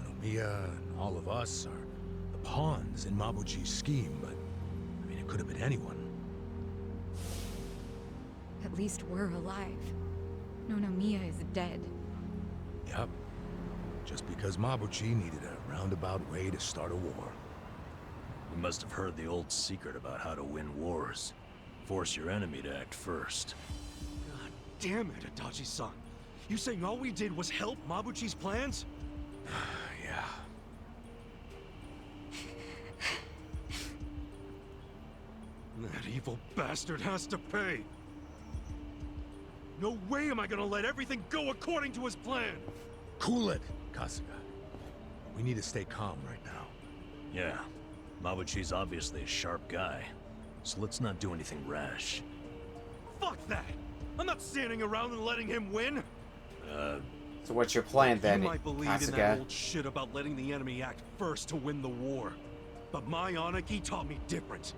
Nonomiya and all of us are the pawns in Mabuchi's scheme, but I mean, it could have been anyone. At least we're alive. Nonomiya is dead. Yep. Just because Mabuchi needed a roundabout way to start a war. You must have heard the old secret about how to win wars. Force your enemy to act first. God damn it, Itachi-san. You saying all we did was help Mabuchi's plans? Yeah. That evil bastard has to pay. No way am I gonna let everything go according to his plan. Cool it, Kasuga. We need to stay calm right now. Yeah. Mabuchi's obviously a sharp guy. So let's not do anything rash. Fuck that! I'm not standing around and letting him win! So what's your plan then, You might believe in that Kasuga? old shit about letting the enemy act first to win the war. But my Aniki taught me different.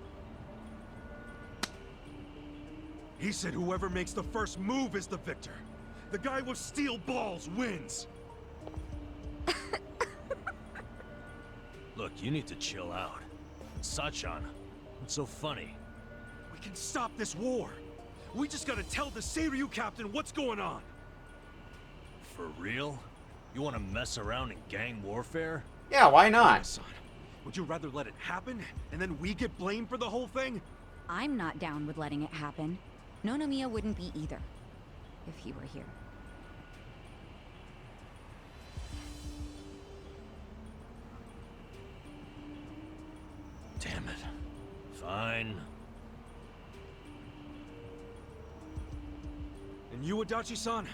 He said whoever makes the first move is the victor. The guy with steel balls wins. Look, you need to chill out. Sachan, what's so funny? We can stop this war. We just gotta tell the Seiryu captain what's going on. For real? You want to mess around in gang warfare? Yeah, why not? Son, would you rather let it happen, and then we get blamed for the whole thing? I'm not down with letting it happen. Nonomiya wouldn't be either, if he were here. Damn it. Fine. And you, Adachi-san?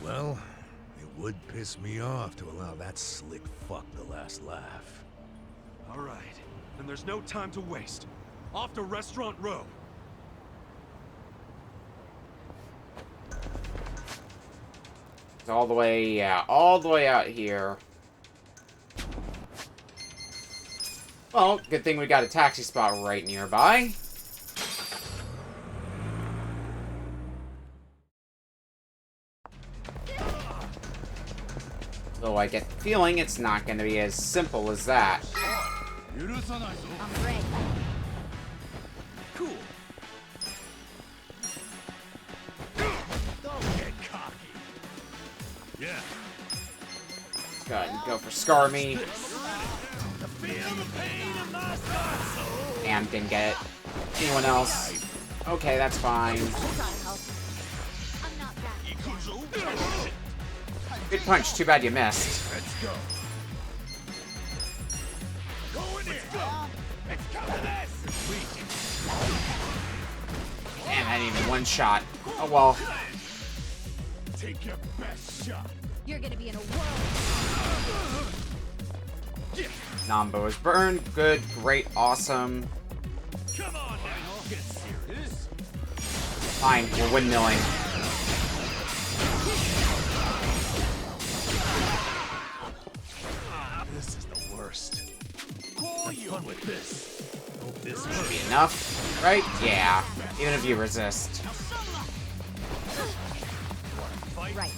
Well, it would piss me off to allow that slick fuck the last laugh. All right. Then there's no time to waste. Off to Restaurant Row. It's all the way, yeah, all the way out here. Well, good thing we got a taxi spot right nearby. Though I get the feeling it's not going to be as simple as that. I'm ready. Cool. Don't get cocky. Yeah. Let's go ahead and go for Scarmy. Damn, didn't get it. Anyone else? Okay, that's fine. Good punch, too bad you missed. Let's go. Go in there. Let's come to this. Damn, I didn't even one shot. Oh well. Take your best shot. You're gonna be in a whirl. Nambo is burned. Good, great, awesome. Come on now. Get serious. Fine, we're windmilling. This is the worst. Call you with this. Hope this Should be enough, right? Yeah, even if you resist. Right.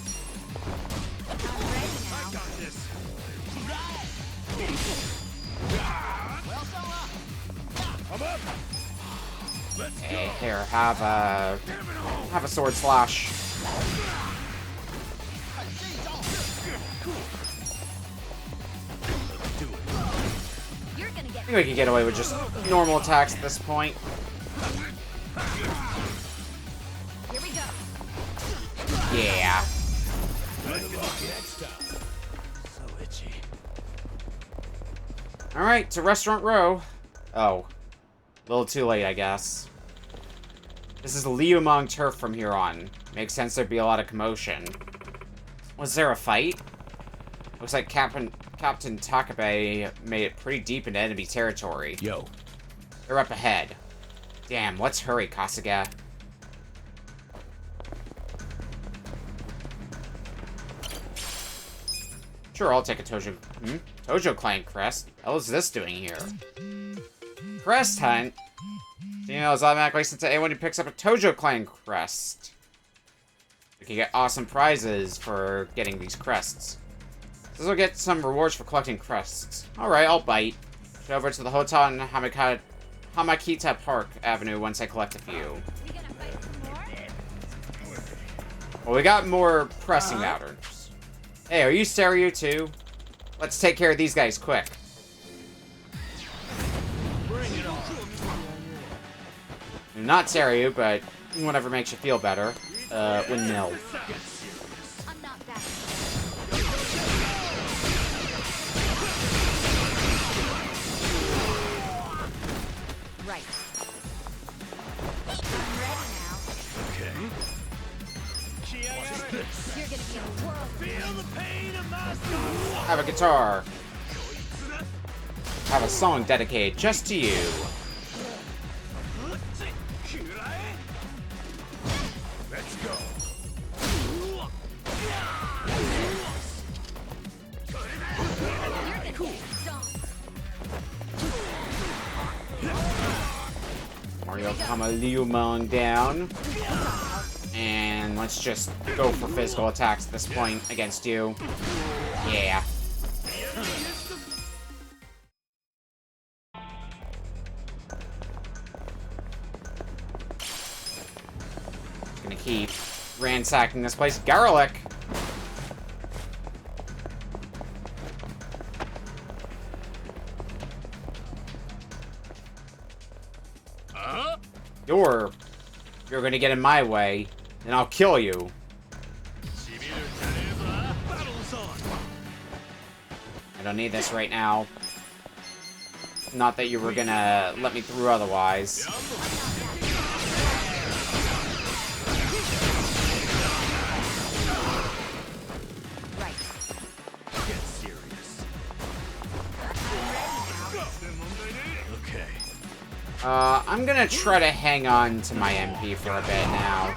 I got this. I'm up. Okay, here, have a sword slash. You're gonna get. I think we can get away with just normal attacks at this point. Here we go. Yeah. Next time. So itchy. Alright, to Restaurant Row. Oh. A little too late, I guess. This is Liumang turf from here on. Makes sense there'd be a lot of commotion. Was there a fight? Looks like Captain Takabe made it pretty deep into enemy territory. Yo. They're up ahead. Damn, let's hurry, Kasuga. Sure, I'll take a Tojo... Tojo Clan crest? What the hell is this doing here? Crest hunt? You know, it's automatically sent to anyone who picks up a Tojo Clan crest. You can get awesome prizes for getting these crests. This will get some rewards for collecting crests. Alright, I'll bite. Head over to the hotel in Hamakita Park Avenue once I collect a few. Well, we got more pressing matters. Hey, are you Stereo too? Let's take care of these guys quick. Bring it on. I'm not Stereo, but whatever makes you feel better. Windmill. Right. Okay. You're gonna be a world. Feel the pain of my Have a guitar. Have a song dedicated just to you. Let's go. Mario Liumang down. And let's just go for physical attacks at this point against you. Yeah. Gonna keep ransacking this place. Garlic! You're gonna get in my way, and I'll kill you. I don't need this right now. Not that you were gonna let me through otherwise. Right. Get serious. Okay. I'm gonna try to hang on to my MP for a bit now.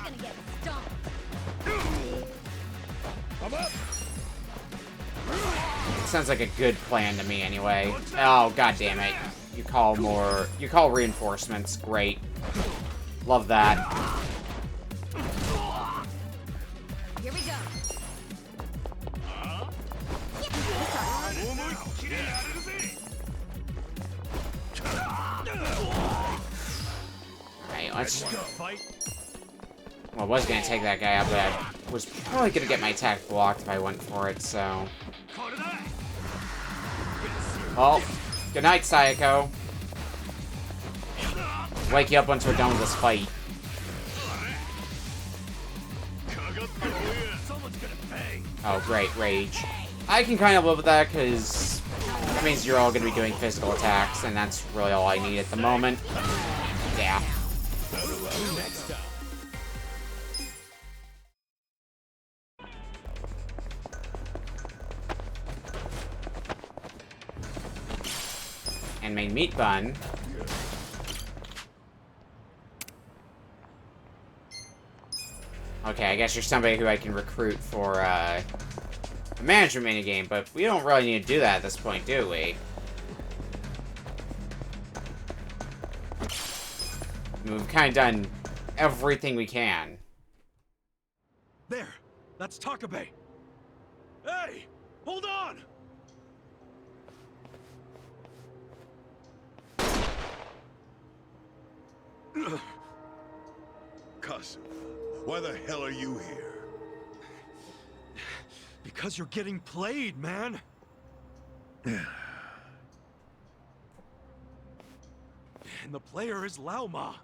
Sounds like a good plan to me anyway. Oh, god damn it. You call reinforcements. Great. Love that. Here we go. Alright, let's... Well, I was gonna take that guy out, but I was probably gonna get my attack blocked if I went for it, so... Well, good night, Sayako. Wake you up once we're done with this fight. Oh, great, rage. I can kind of live with that, because that means you're all going to be doing physical attacks, and that's really all I need at the moment. Yeah. Handmade meat bun. Okay, I guess you're somebody who I can recruit for a management minigame, but we don't really need to do that at this point, do we? I mean, we've kind of done everything we can. There! That's Takabe! Hey! Hold on! Kasu, why the hell are you here? Because you're getting played, man! And the player is Laoma.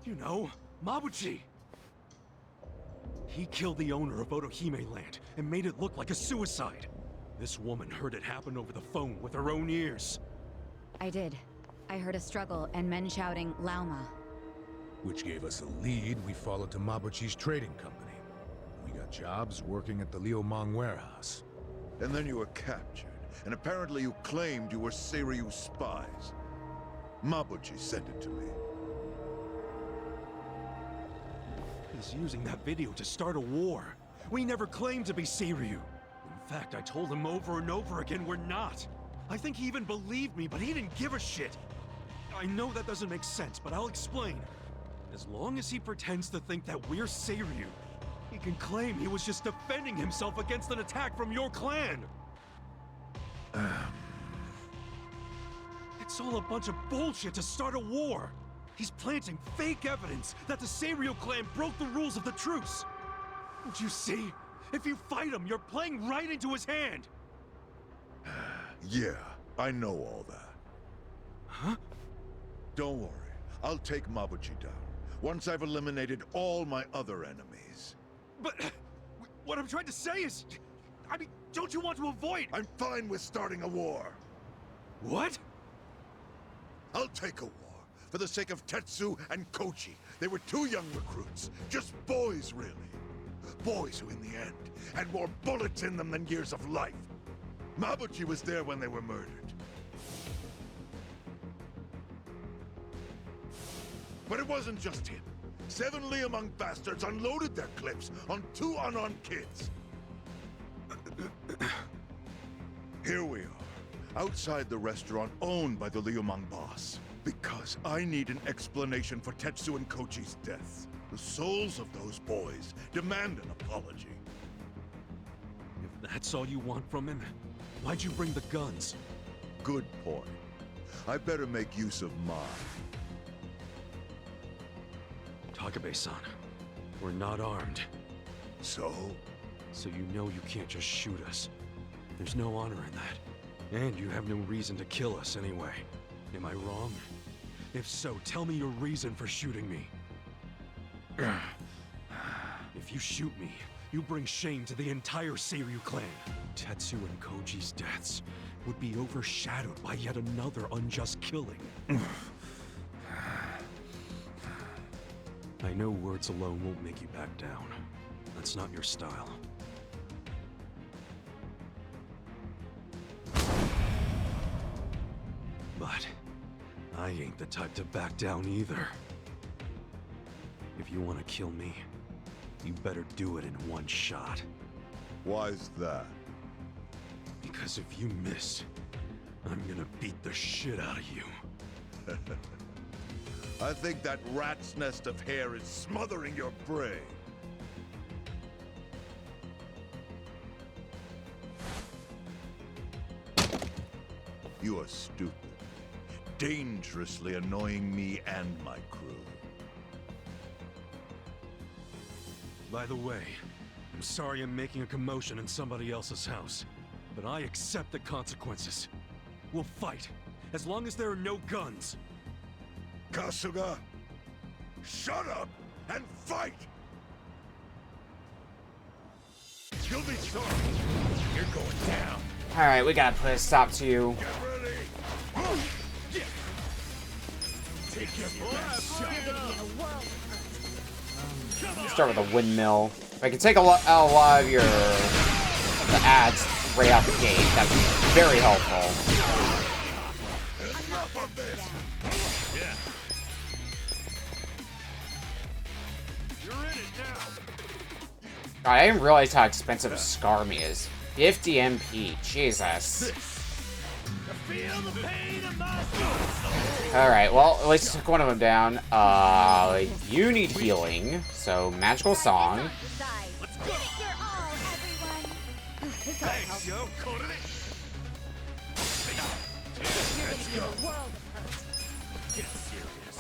You know, Mabuchi. He killed the owner of Otohime Land and made it look like a suicide. This woman heard it happen over the phone with her own ears. I did. I heard a struggle and men shouting, Lauma. Which gave us a lead we followed to Mabuchi's trading company. We got jobs working at the Liumang warehouse. And then you were captured, and apparently you claimed you were Seiryu spies. Mabuchi sent it to me. He's using that video to start a war. We never claimed to be Seiryu. In fact, I told him over and over again we're not. I think he even believed me, but he didn't give a shit. I know that doesn't make sense, but I'll explain. As long as he pretends to think that we're Seiryu, he can claim he was just defending himself against an attack from your clan. It's all a bunch of bullshit to start a war. He's planting fake evidence that the Seiryu clan broke the rules of the truce. Don't you see? If you fight him, you're playing right into his hand. Yeah, I know all that. Huh? Don't worry, I'll take Mabuchi down, once I've eliminated all my other enemies. But what I'm trying to say is, I mean, don't you want to avoid? I'm fine with starting a war. What? I'll take a war, for the sake of Tetsu and Kochi. They were two young recruits, just boys really. Boys who in the end had more bullets in them than years of life. Mabuchi was there when they were murdered. But it wasn't just him. 7 Liumang bastards unloaded their clips on 2 unarmed kids. Here we are, outside the restaurant owned by the Liumang boss. Because I need an explanation for Tetsu and Kochi's deaths. The souls of those boys demand an apology. If that's all you want from him, why'd you bring the guns? Good point. I better make use of mine. Takabe-san, we're not armed. So? So you know you can't just shoot us. There's no honor in that. And you have no reason to kill us anyway. Am I wrong? If so, tell me your reason for shooting me. If you shoot me, you bring shame to the entire Seiryu clan. Tetsu and Koji's deaths would be overshadowed by yet another unjust killing. I know words alone won't make you back down. That's not your style. But I ain't the type to back down either. If you want to kill me, you better do it in one shot. Why's that? Because if you miss, I'm gonna beat the shit out of you. I think that rat's nest of hair is smothering your brain. You are stupid. Dangerously annoying me and my crew. By the way, I'm sorry I'm making a commotion in somebody else's house, but I accept the consequences. We'll fight, as long as there are no guns. Kasuga, shut up and fight! You'll be sorry. You're going down. Alright, we gotta put a stop to you. Get ready. Take your best shot. Start with a windmill. If I can take a lot of your the ads right out the gate, that'd be very helpful. Enough of this. Yeah. You're in it now. God, I didn't realize how expensive Skarmy is. 50 MP, Jesus. Alright, well, at least took one of them down. You need healing, so magical song. Thanks, yo. Get serious.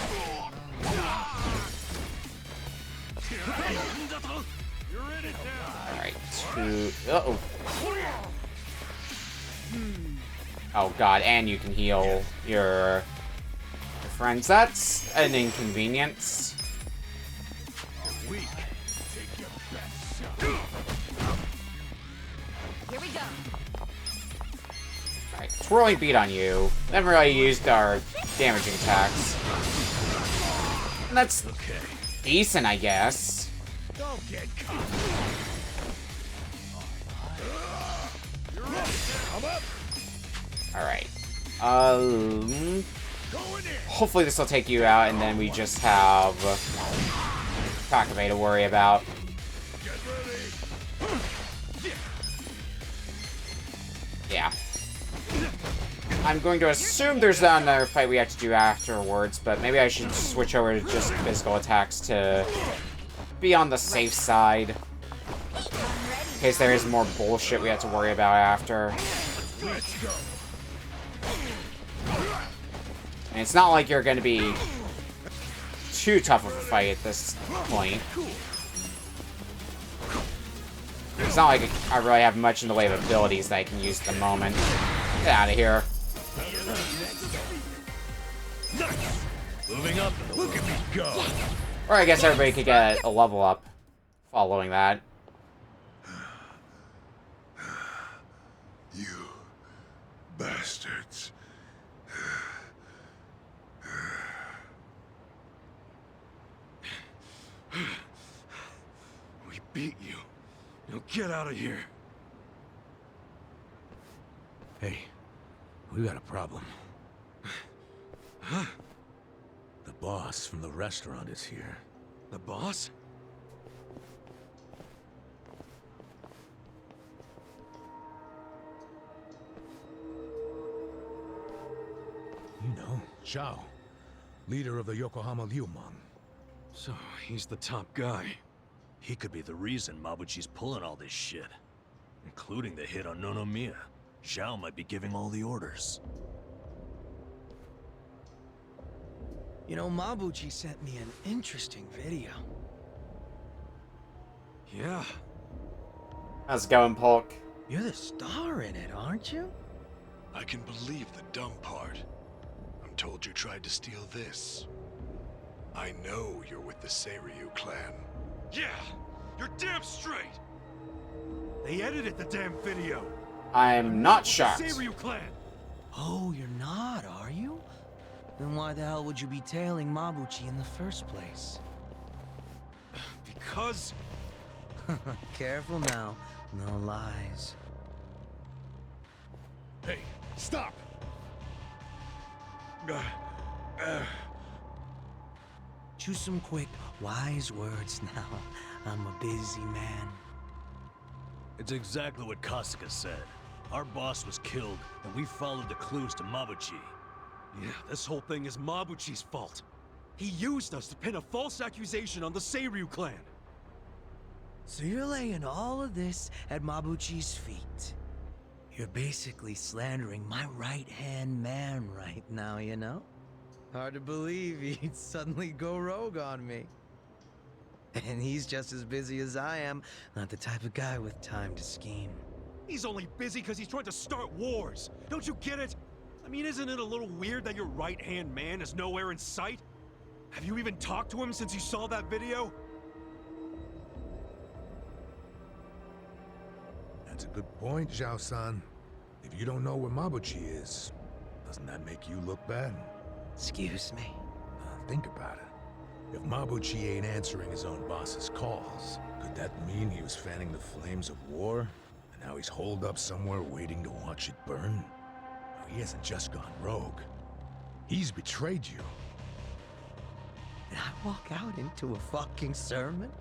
You're in it now. Alright, two. Uh-oh. Oh god, and you can heal your friends. That's an inconvenience. Weak. Take your best shot. Here we go. Alright, Twirling beat on you. Never really used our damaging attacks. And that's decent, I guess. Don't get caught. Alright. Hopefully this will take you out, and then we just have Takame to worry about. Yeah. I'm going to assume there's not another fight we have to do afterwards, but maybe I should switch over to just physical attacks to be on the safe side. In case there is more bullshit we have to worry about after. Let's go. And it's not like you're going to be too tough of a fight at this point. It's not like I really have much in the way of abilities that I can use at the moment. Get out of here. Moving up. Look at me go. Or I guess everybody could get a level up following that. You bastards. We beat you. Now get out of here. Hey, we got a problem. Huh? The boss from the restaurant is here. The boss? You know, Zhao, leader of the Yokohama Liumang. So, he's the top guy. He could be the reason Mabuchi's pulling all this shit. Including the hit on Nonomiya. Zhao might be giving all the orders. You know, Mabuchi sent me an interesting video. Yeah. How's it going, Polk? You're the star in it, aren't you? I can believe the dumb part. I'm told you tried to steal this. I know you're with the Seiryu clan. Yeah! You're damn straight! They edited the damn video! I'm not shocked. Seiryu clan! Oh, you're not, are you? Then why the hell would you be tailing Mabuchi in the first place? Because... Careful now. No lies. Hey, stop! Choose some quick, wise words now. I'm a busy man. It's exactly what Kasuga said. Our boss was killed, and we followed the clues to Mabuchi. Yeah, this whole thing is Mabuchi's fault. He used us to pin a false accusation on the Seiryu clan. So you're laying all of this at Mabuchi's feet. You're basically slandering my right-hand man right now, you know? Hard to believe he'd suddenly go rogue on me. And he's just as busy as I am, not the type of guy with time to scheme. He's only busy because he's trying to start wars. Don't you get it? I mean, isn't it a little weird that your right-hand man is nowhere in sight? Have you even talked to him since you saw that video? That's a good point, Zhao-san. If you don't know where Mabuchi is, doesn't that make you look bad? Excuse me? Think about it. If Mabuchi ain't answering his own boss's calls, could that mean he was fanning the flames of war? And now he's holed up somewhere waiting to watch it burn? No, he hasn't just gone rogue. He's betrayed you. And I walk out into a fucking sermon?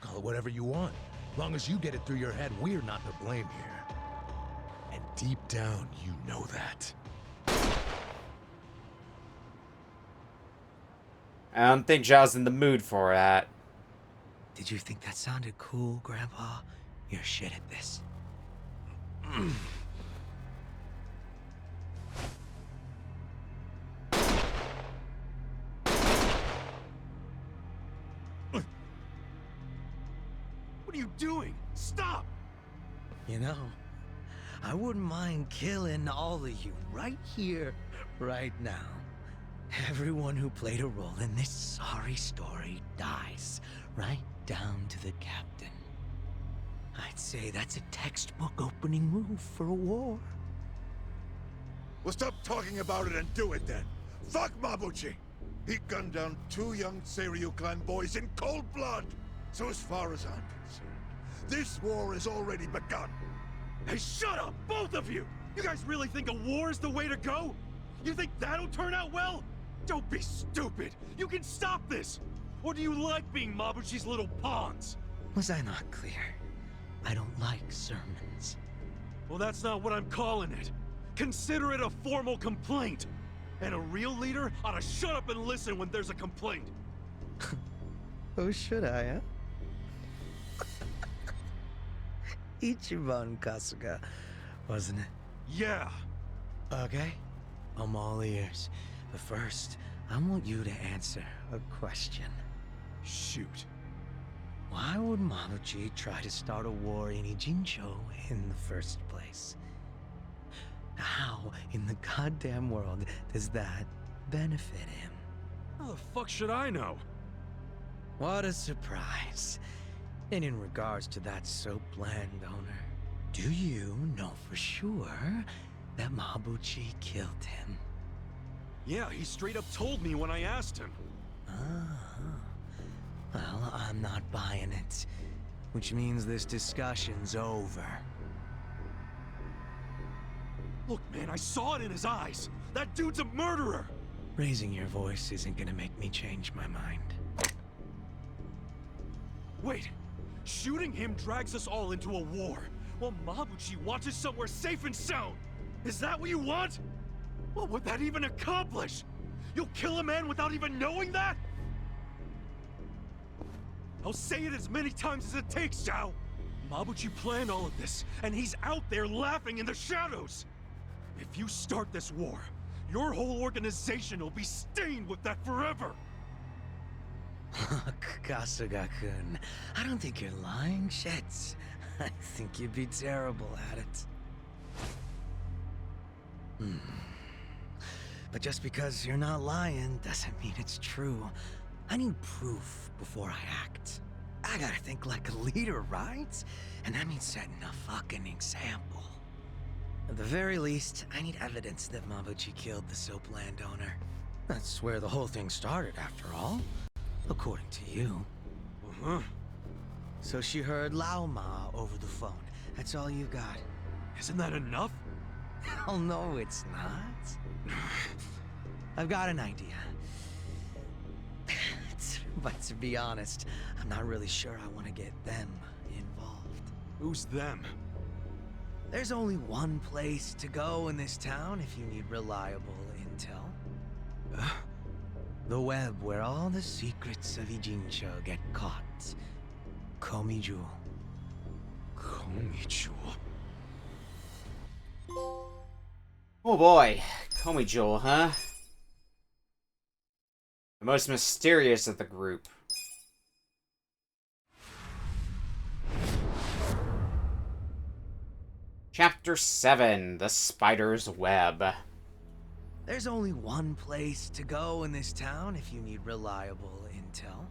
Call it whatever you want. Long as you get it through your head, we're not to blame here. And deep down, you know that. I don't think Zhao's in the mood for that. Did you think that sounded cool, Grandpa? You're shit at this. What are you doing? Stop! You know, I wouldn't mind killing all of you right here, right now. Everyone who played a role in this sorry story dies, right down to the captain. I'd say that's a textbook opening move for a war. Well, stop talking about it and do it then. Fuck Mabuchi! He gunned down 2 young Seiryu clan boys in cold blood! So as far as I'm concerned, this war has already begun. Hey, shut up, both of you! You guys really think a war is the way to go? You think that'll turn out well? Don't be stupid! You can stop this! Or do you like being Mabuchi's little pawns? Was I not clear? I don't like sermons. Well, that's not what I'm calling it. Consider it a formal complaint. And a real leader ought to shut up and listen when there's a complaint. Oh, should I, huh? Ichiban Kasuga, wasn't it? Yeah. Okay, I'm all ears. But first, I want you to answer a question. Shoot. Why would Mabuchi try to start a war in Ijincho in the first place? How in the goddamn world does that benefit him? How the fuck should I know? What a surprise. And in regards to that soap landowner, do you know for sure that Mabuchi killed him? Yeah, he straight up told me when I asked him. Well, I'm not buying it. Which means this discussion's over. Look, man, I saw it in his eyes. That dude's a murderer! Raising your voice isn't gonna make me change my mind. Wait, shooting him drags us all into a war, while Mabuchi wants us somewhere safe and sound. Is that what you want? What would that even accomplish? You'll kill a man without even knowing that? I'll say it as many times as it takes, Zhao. Mabuchi planned all of this, and he's out there laughing in the shadows. If you start this war, your whole organization will be stained with that forever. Look, Kasuga-kun, I don't think you're lying, shits. I think you'd be terrible at it. But just because you're not lying doesn't mean it's true. I need proof before I act. I gotta think like a leader, right? And that means setting a fucking example. At the very least, I need evidence that Mabuchi killed the soap landowner. That's where the whole thing started, after all. According to you. So she heard Lao Ma over the phone. That's all you got. Isn't that enough? Hell no, it's not. I've got an idea. But to be honest, I'm not really sure I want to get them involved. Who's them? There's only one place to go in this town if you need reliable intel. The web where all the secrets of Ijincho get caught. Komiju. Komiju? Oh boy, Komiju, huh? The most mysterious of the group. Chapter 7, The Spider's Web. There's only one place to go in this town if you need reliable intel.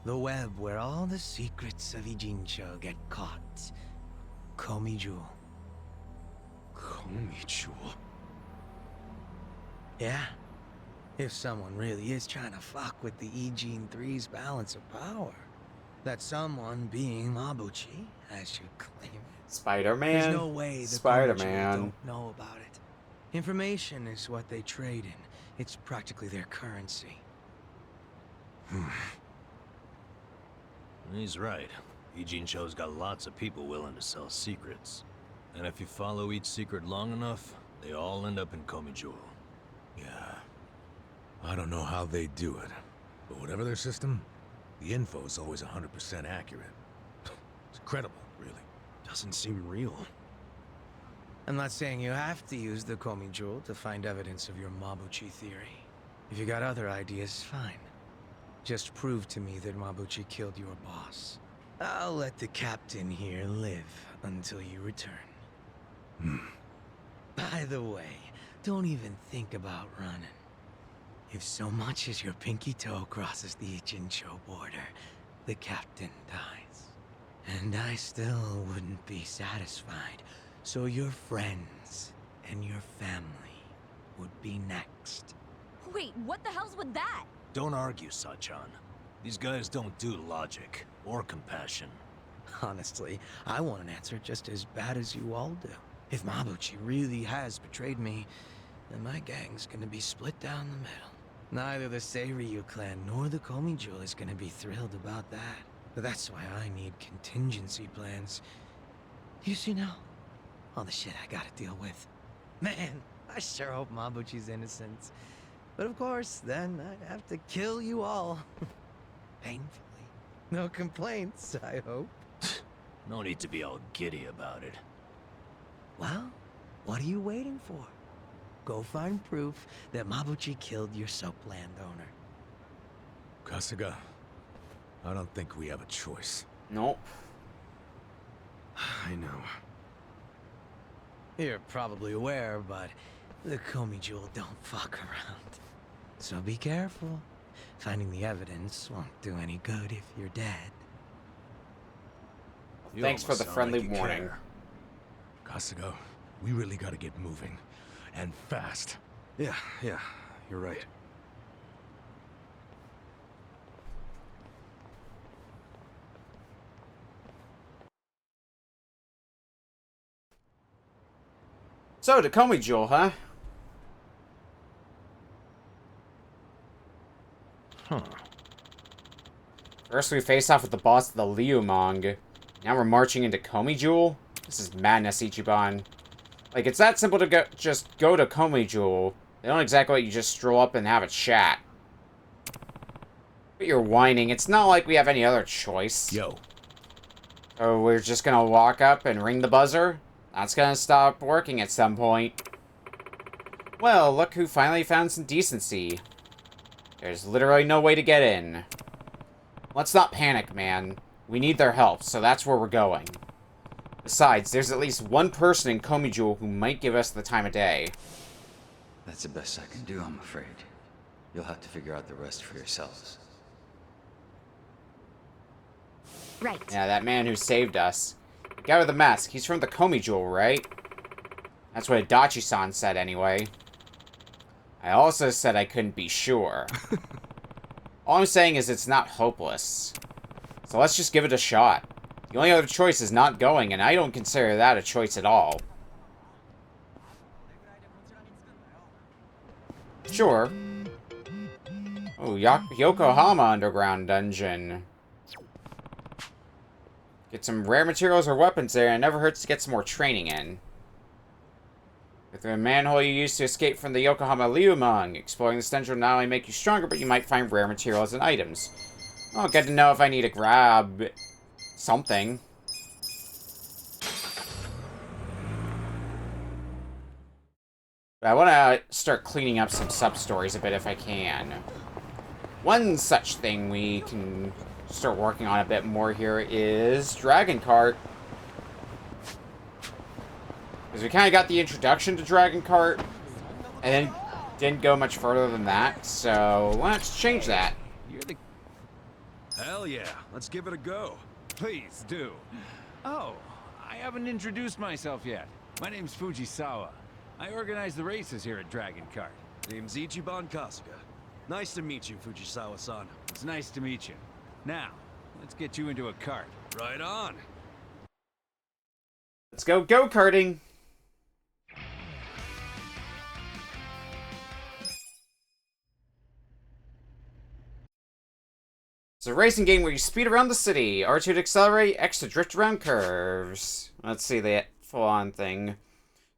The web where all the secrets of Ijincho get caught. Komiju. Komiju? Yeah. If someone really is trying to fuck with the Ijin 3's balance of power. That someone being Mabuchi, as you claim. Spider-Man. There's no way the Spider-Man don't know about it. Information is what they trade in. It's practically their currency. He's right. Ijincho's got lots of people willing to sell secrets. And if you follow each secret long enough, they all end up in Komiju. Yeah. I don't know how they do it, but whatever their system, the info is always 100% accurate. It's incredible, really. Doesn't seem real. I'm not saying you have to use the Komiju to find evidence of your Mabuchi theory. If you got other ideas, fine. Just prove to me that Mabuchi killed your boss. I'll let the captain here live until you return. By the way, don't even think about running. If so much as your pinky toe crosses the Ijincho border, the captain dies. And I still wouldn't be satisfied, so your friends and your family would be next. Wait, what the hell's with that? Don't argue, Sachan. These guys don't do logic or compassion. Honestly, I want an answer just as bad as you all do. If Mabuchi really has betrayed me, then my gang's gonna be split down the middle. Neither the Seiryu clan nor the Komijul is gonna be thrilled about that. But that's why I need contingency plans. You see now? All the shit I gotta deal with. Man, I sure hope Mabuchi's innocent. But of course, then I'd have to kill you all. Painfully. No complaints, I hope. No need to be all giddy about it. Well, what are you waiting for? Go find proof that Mabuchi killed your soap landowner. Kasuga, I don't think we have a choice. Nope. I know. You're probably aware, but the Komijul don't fuck around. So be careful. Finding the evidence won't do any good if you're dead. Thanks for the friendly warning. Kasuga, we really gotta get moving. And fast. Yeah, you're right. So, to Komijul, huh? Huh. First we face off with the boss of the Liumang. Now we're marching into Komijul? This is madness, Ichiban. Like, it's that simple to just go to Komijul. They don't exactly let you just stroll up and have a chat. But you're whining. It's not like we have any other choice. Yo. So we're just gonna walk up and ring the buzzer? That's gonna stop working at some point. Well, look who finally found some decency. There's literally no way to get in. Let's not panic, man. We need their help, so that's where we're going. Besides, there's at least one person in Komijul who might give us the time of day. That's the best I can do, I'm afraid. You'll have to figure out the rest for yourselves. Right. Yeah, that man who saved us. The guy with the mask, he's from the Komijul, right? That's what Adachi-san said, anyway. I also said I couldn't be sure. All I'm saying is it's not hopeless. So let's just give it a shot. The only other choice is not going, and I don't consider that a choice at all. Sure. Oh, Yokohama Underground Dungeon. Get some rare materials or weapons there, and it never hurts to get some more training in. With the manhole you used to escape from the Yokohama Liumang, exploring this dungeon will not only make you stronger, but you might find rare materials and items. I'll get to know if I need to grab something. But I want to start cleaning up some sub-stories a bit if I can. One such thing we can start working on a bit more here is Dragon Kart. Because we kind of got the introduction to Dragon Kart, and then didn't go much further than that, so let's change that. You're the... Hell yeah, let's give it a go. Please do. Oh, I haven't introduced myself yet. My name's Fujisawa. I organize the races here at Dragon Kart. Name's Ichiban Kasuga. Nice to meet you, Fujisawa-san. It's nice to meet you. Now, let's get you into a cart. Right on. Let's go go-karting. It's a racing game where you speed around the city. R2 to accelerate, X to drift around curves. Let's see the full-on thing.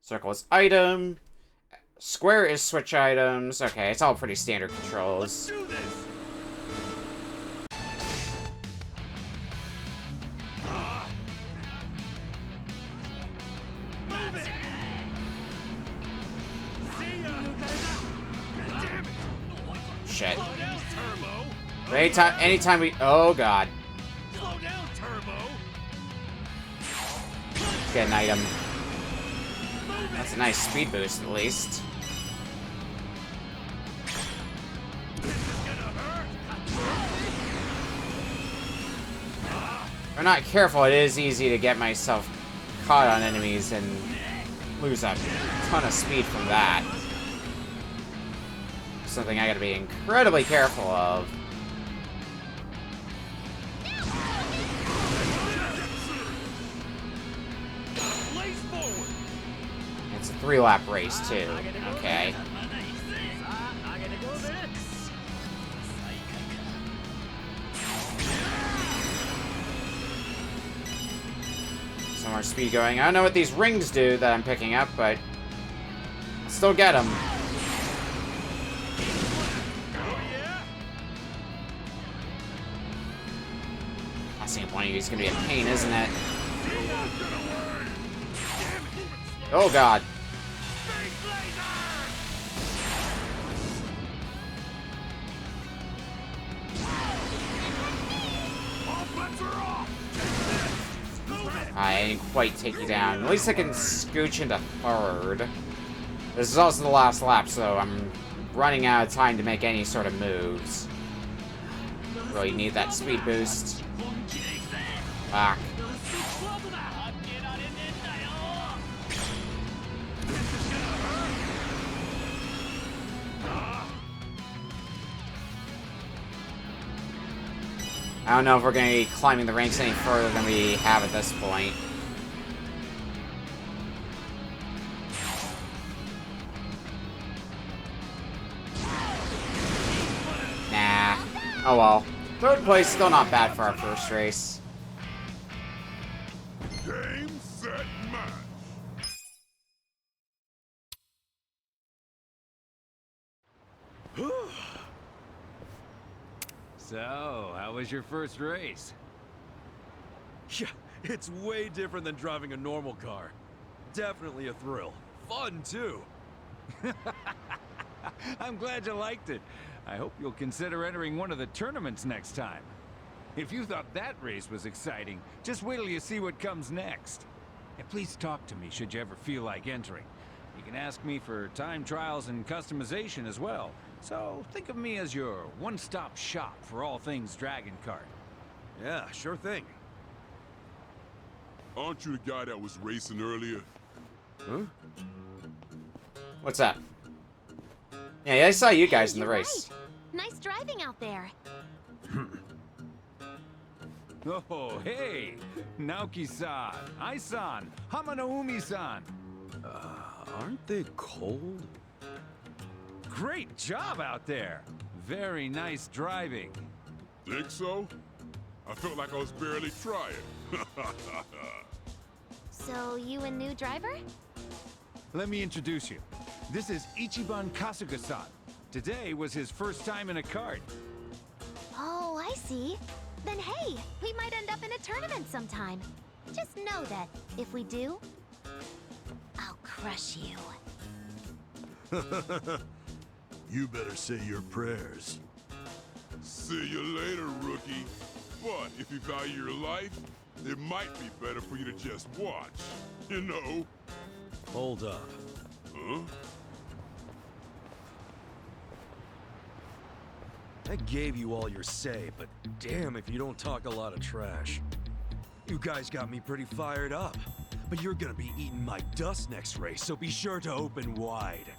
Circle is item. Square is switch items. Okay, it's all pretty standard controls. Let's do this. Move it. See ya. Damn it. Shit. Slow down, Turbo. Anytime we... Oh, God. Slow down, Turbo. Get an item. That's a nice speed boost, at least. If I'm not careful, it is easy to get myself caught on enemies and lose a ton of speed from that. Something I gotta be incredibly careful of. It's a 3-lap race, too. Okay. Some more speed going. I don't know what these rings do that I'm picking up, but I'll still get them. Passing up one of you is gonna be a pain, isn't it? Oh god. I didn't quite take you down. At least I can scooch into 3rd. This is also the last lap, so I'm running out of time to make any sort of moves. Really need that speed boost. Fuck. I don't know if we're going to be climbing the ranks any further than we have at this point. Nah. Oh well. 3rd place, still not bad for our first race. Game, set, match. So, how was your first race? Yeah, it's way different than driving a normal car. Definitely a thrill. Fun, too. I'm glad you liked it. I hope you'll consider entering one of the tournaments next time. If you thought that race was exciting, just wait till you see what comes next. And please talk to me should you ever feel like entering. You can ask me for time trials and customization as well. So think of me as your one-stop shop for all things Dragon Kart. Yeah, sure thing. Aren't you the guy that was racing earlier? Huh? What's up? Yeah, I saw you guys in the race. Right. Nice driving out there. Oh, hey! Naoki-san, Ai-san, Hamanaumi-san. Aren't they cold? Great job out there. Very nice driving. Think so? I felt like I was barely trying. So, you a new driver? Let me introduce you. This is Ichiban Kasuga-san. Today was his first time in a kart. Oh, I see. Then hey, we might end up in a tournament sometime. Just know that if we do, I'll crush you. You better say your prayers. See you later, rookie. But if you value your life, it might be better for you to just watch. You know? Hold up. Huh? I gave you all your say, but damn if you don't talk a lot of trash. You guys got me pretty fired up. But you're gonna be eating my dust next race, so be sure to open wide.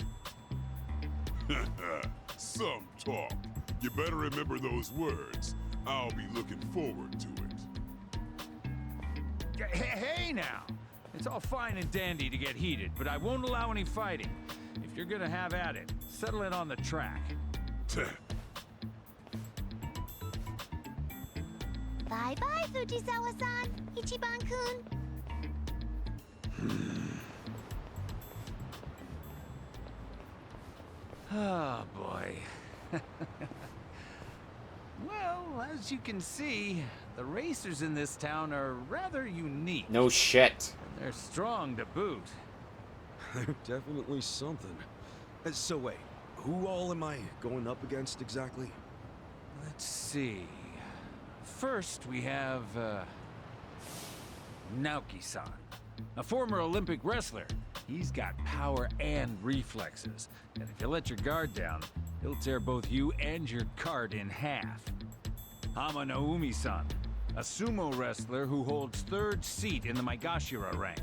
Some talk. You better remember those words. I'll be looking forward to it. Hey now! It's all fine and dandy to get heated, but I won't allow any fighting. If you're gonna have at it, settle it on the track. Bye-bye, Fujisawa-san, Ichiban-kun. Oh, boy. Well, as you can see, the racers in this town are rather unique. No shit. And they're strong to boot. They're definitely something. So wait, who all am I going up against exactly? Let's see. First, we have, Naoki-san, a former Olympic wrestler. He's got power and reflexes, and if you let your guard down, he'll tear both you and your kart in half. Hamanaumi-san, a sumo wrestler who holds 3rd seat in the Maegashira rank.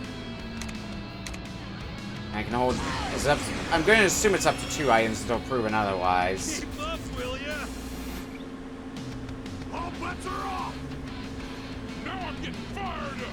can hold is up. I'm going to assume it's up to 2 items until proven otherwise. Keep up, will ya? All bets are off! Now I'm getting fired up!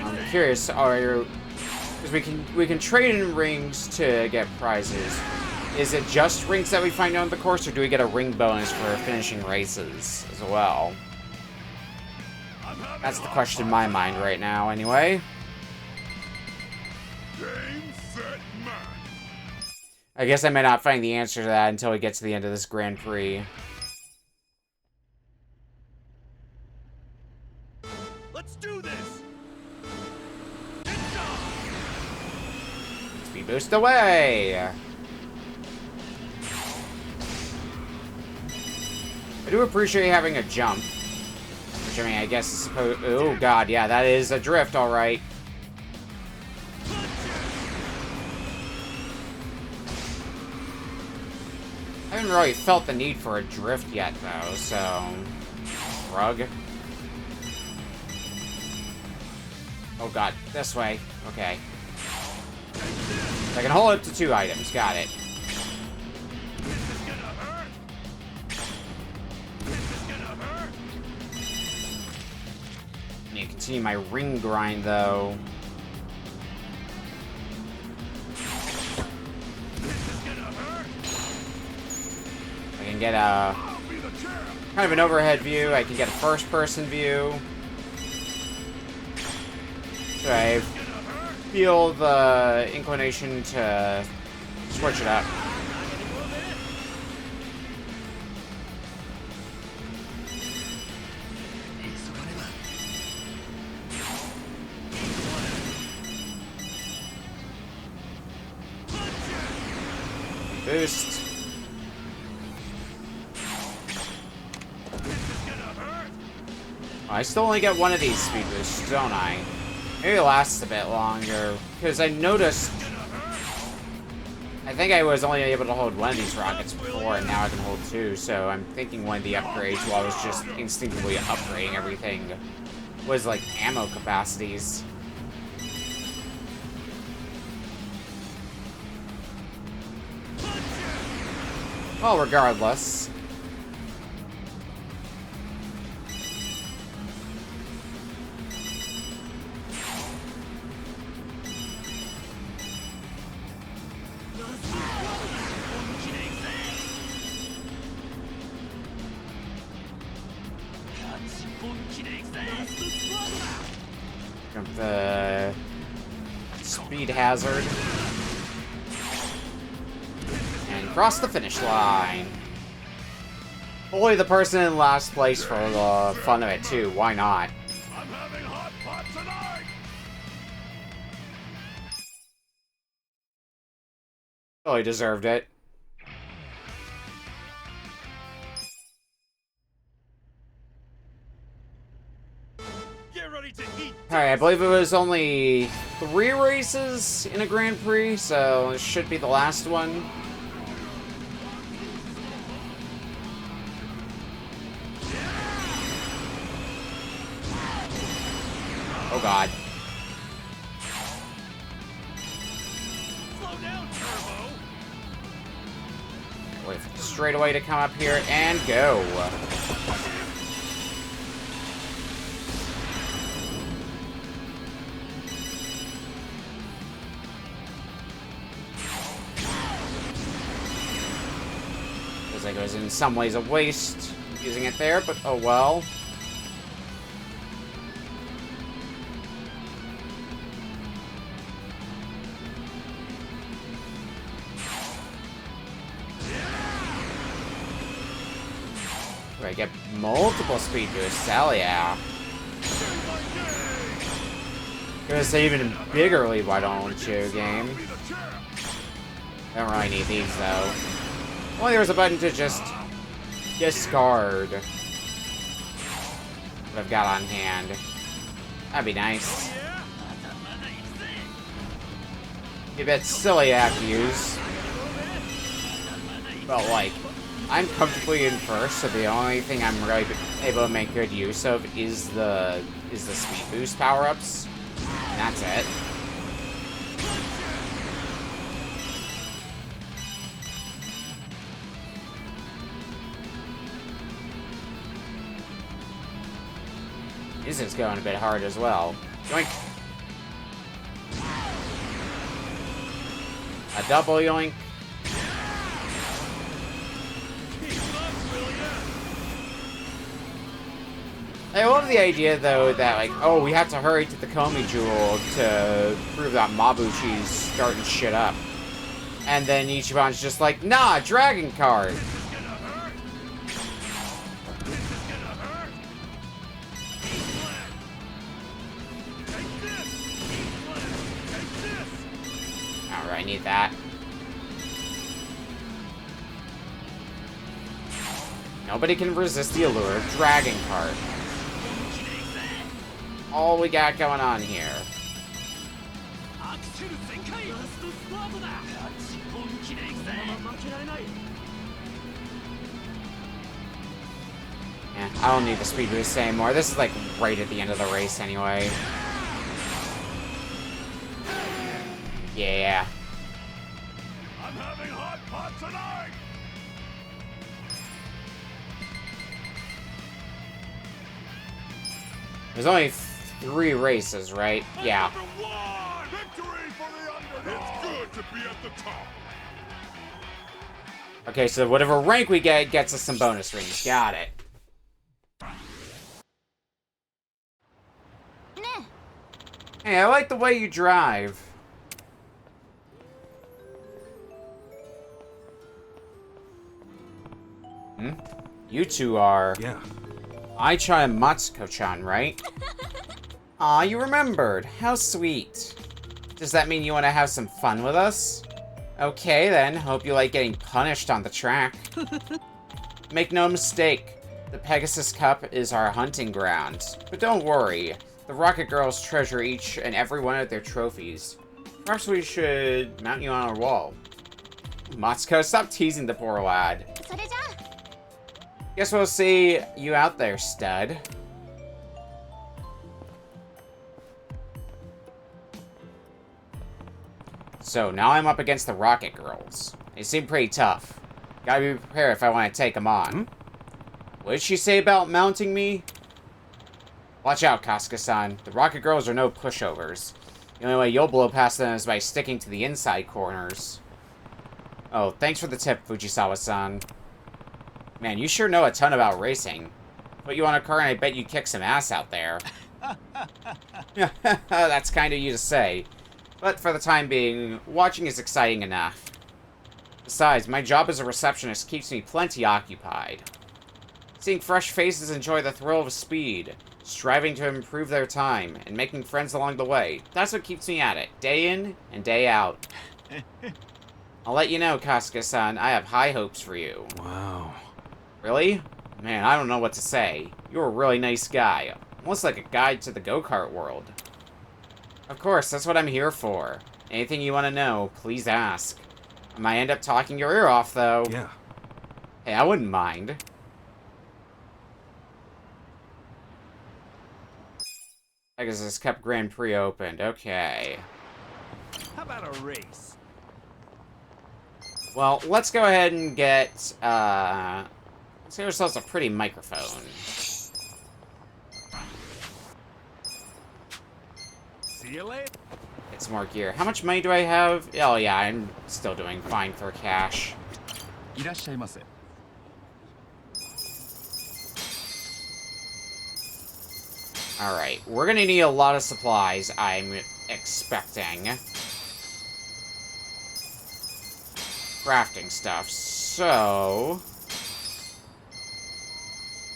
I'm curious, because we can trade in rings to get prizes. Is it just rings that we find on the course, or do we get a ring bonus for finishing races as well? That's the question in my mind right now, anyway. Game, set, match. I guess I may not find the answer to that until we get to the end of this Grand Prix. Let's do this! Speed boost away! I do appreciate having a jump. Which, I mean, I guess is supposed... Oh, God, yeah, that is a drift, alright. I haven't really felt the need for a drift yet, though, so... Shrug. Oh, God, this way. Okay. I can hold it to 2 items, got it. I need to continue my ring grind, though. I can get a kind of an overhead view. I can get a first-person view. So I feel the inclination to switch it up. Boost. I still only get one of these speed boosts, don't I? Maybe it lasts a bit longer, because I noticed... I think I was only able to hold one of these rockets before, and now I can hold 2, so I'm thinking one of the upgrades, while I was just instinctively upgrading everything, was like ammo capacities. Well, regardless. Jump the speed hazard. And cross the finish line. Only the person in last place for the fun of it, too. Why not? I'm having hot pot tonight! Totally deserved it. Get ready to eat! Alright, I believe it was only 3 races in a Grand Prix, so it should be the last one. Oh, God. Slow down, Turbo! Wait for the straightaway to come up here and go. Feels like it was in some ways a waste using it there, but oh well. I get multiple speed boosts, hell yeah. Gonna say even bigger lead, why don't you, game? Don't really need these, though. Only there was a button to just discard. what I've got on hand. That'd be nice. Be a bit silly to have to use. But, like, I'm comfortably in first, so the only thing I'm really able to make good use of is the speed boost power-ups. And that's it. This is going a bit hard as well. Yoink! A double yoink. I love the idea, though, that, like, oh, we have to hurry to the Komi Jewel to prove that Mabuchi's starting shit up. And then Ichiban's just like, nah, Dragon Card! Alright, I need that. Nobody can resist the allure of Dragon Card. All we got going on here. Yeah, I don't need the speed boost anymore. This is like right at the end of the race anyway. Yeah. I'm having hot pot tonight. There's only 3 races, right? Yeah. Victory for the underdog. It's good to be at the top. Okay, so whatever rank we get gets us some bonus rings. Got it. Hey, I like the way you drive. Hmm? You two are... Yeah. Aicha and Matsuko-chan, right? Aw, you remembered. How sweet. Does that mean you want to have some fun with us? Okay, then. Hope you like getting punished on the track. Make no mistake. The Pegasus Cup is our hunting ground. But don't worry. The Rocket Girls treasure each and every one of their trophies. Perhaps we should mount you on our wall. Matsuko, stop teasing the poor lad. Guess we'll see you out there, stud. So, now I'm up against the Rocket Girls. They seem pretty tough. Gotta be prepared if I want to take them on. What did she say about mounting me? Watch out, Kasuga-san. The Rocket Girls are no pushovers. The only way you'll blow past them is by sticking to the inside corners. Oh, thanks for the tip, Fujisawa-san. Man, you sure know a ton about racing. Put you on a car and I bet you kick some ass out there. That's kind of you to say. But for the time being, watching is exciting enough. Besides, my job as a receptionist keeps me plenty occupied. Seeing fresh faces enjoy the thrill of speed, striving to improve their time, and making friends along the way. That's what keeps me at it, day in and day out. I'll let you know, Kasuga-san, I have high hopes for you. Wow. Really? Man, I don't know what to say. You're a really nice guy. Almost like a guide to the go-kart world. Of course, that's what I'm here for. Anything you want to know, please ask. I might end up talking your ear off, though. Yeah. Hey, I wouldn't mind. Pegasus Cup Grand Prix opened. Okay. How about a race? Well, let's go ahead and get, let's get ourselves a pretty microphone. See you later. Get some more gear. How much money do I have? Oh, yeah, I'm still doing fine for cash. Alright, we're gonna need a lot of supplies, I'm expecting. Crafting stuff, so...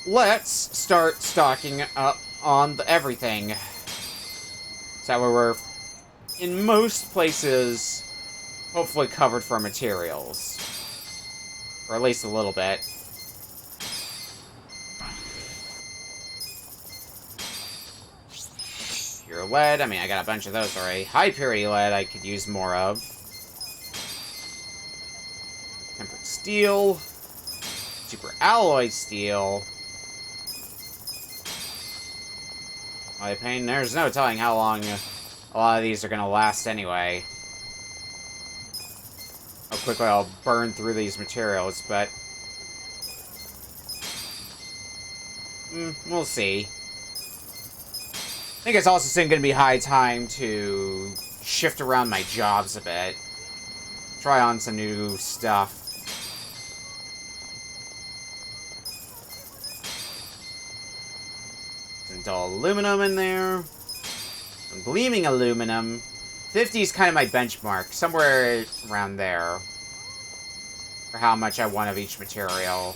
let's start stocking up on everything. So that way we're, in most places, hopefully covered for materials. Or at least a little bit. lead. I mean, I got a bunch of those already. High purity lead I could use more of. Tempered steel. Super alloy steel. Well, pain. There's no telling how long a lot of these are gonna last anyway. How quickly I'll burn through these materials, but we'll see. I think it's also soon gonna be high time to shift around my jobs a bit. Try on some new stuff. Some dull aluminum in there. Some gleaming aluminum. 50 is kind of my benchmark. Somewhere around there. For how much I want of each material.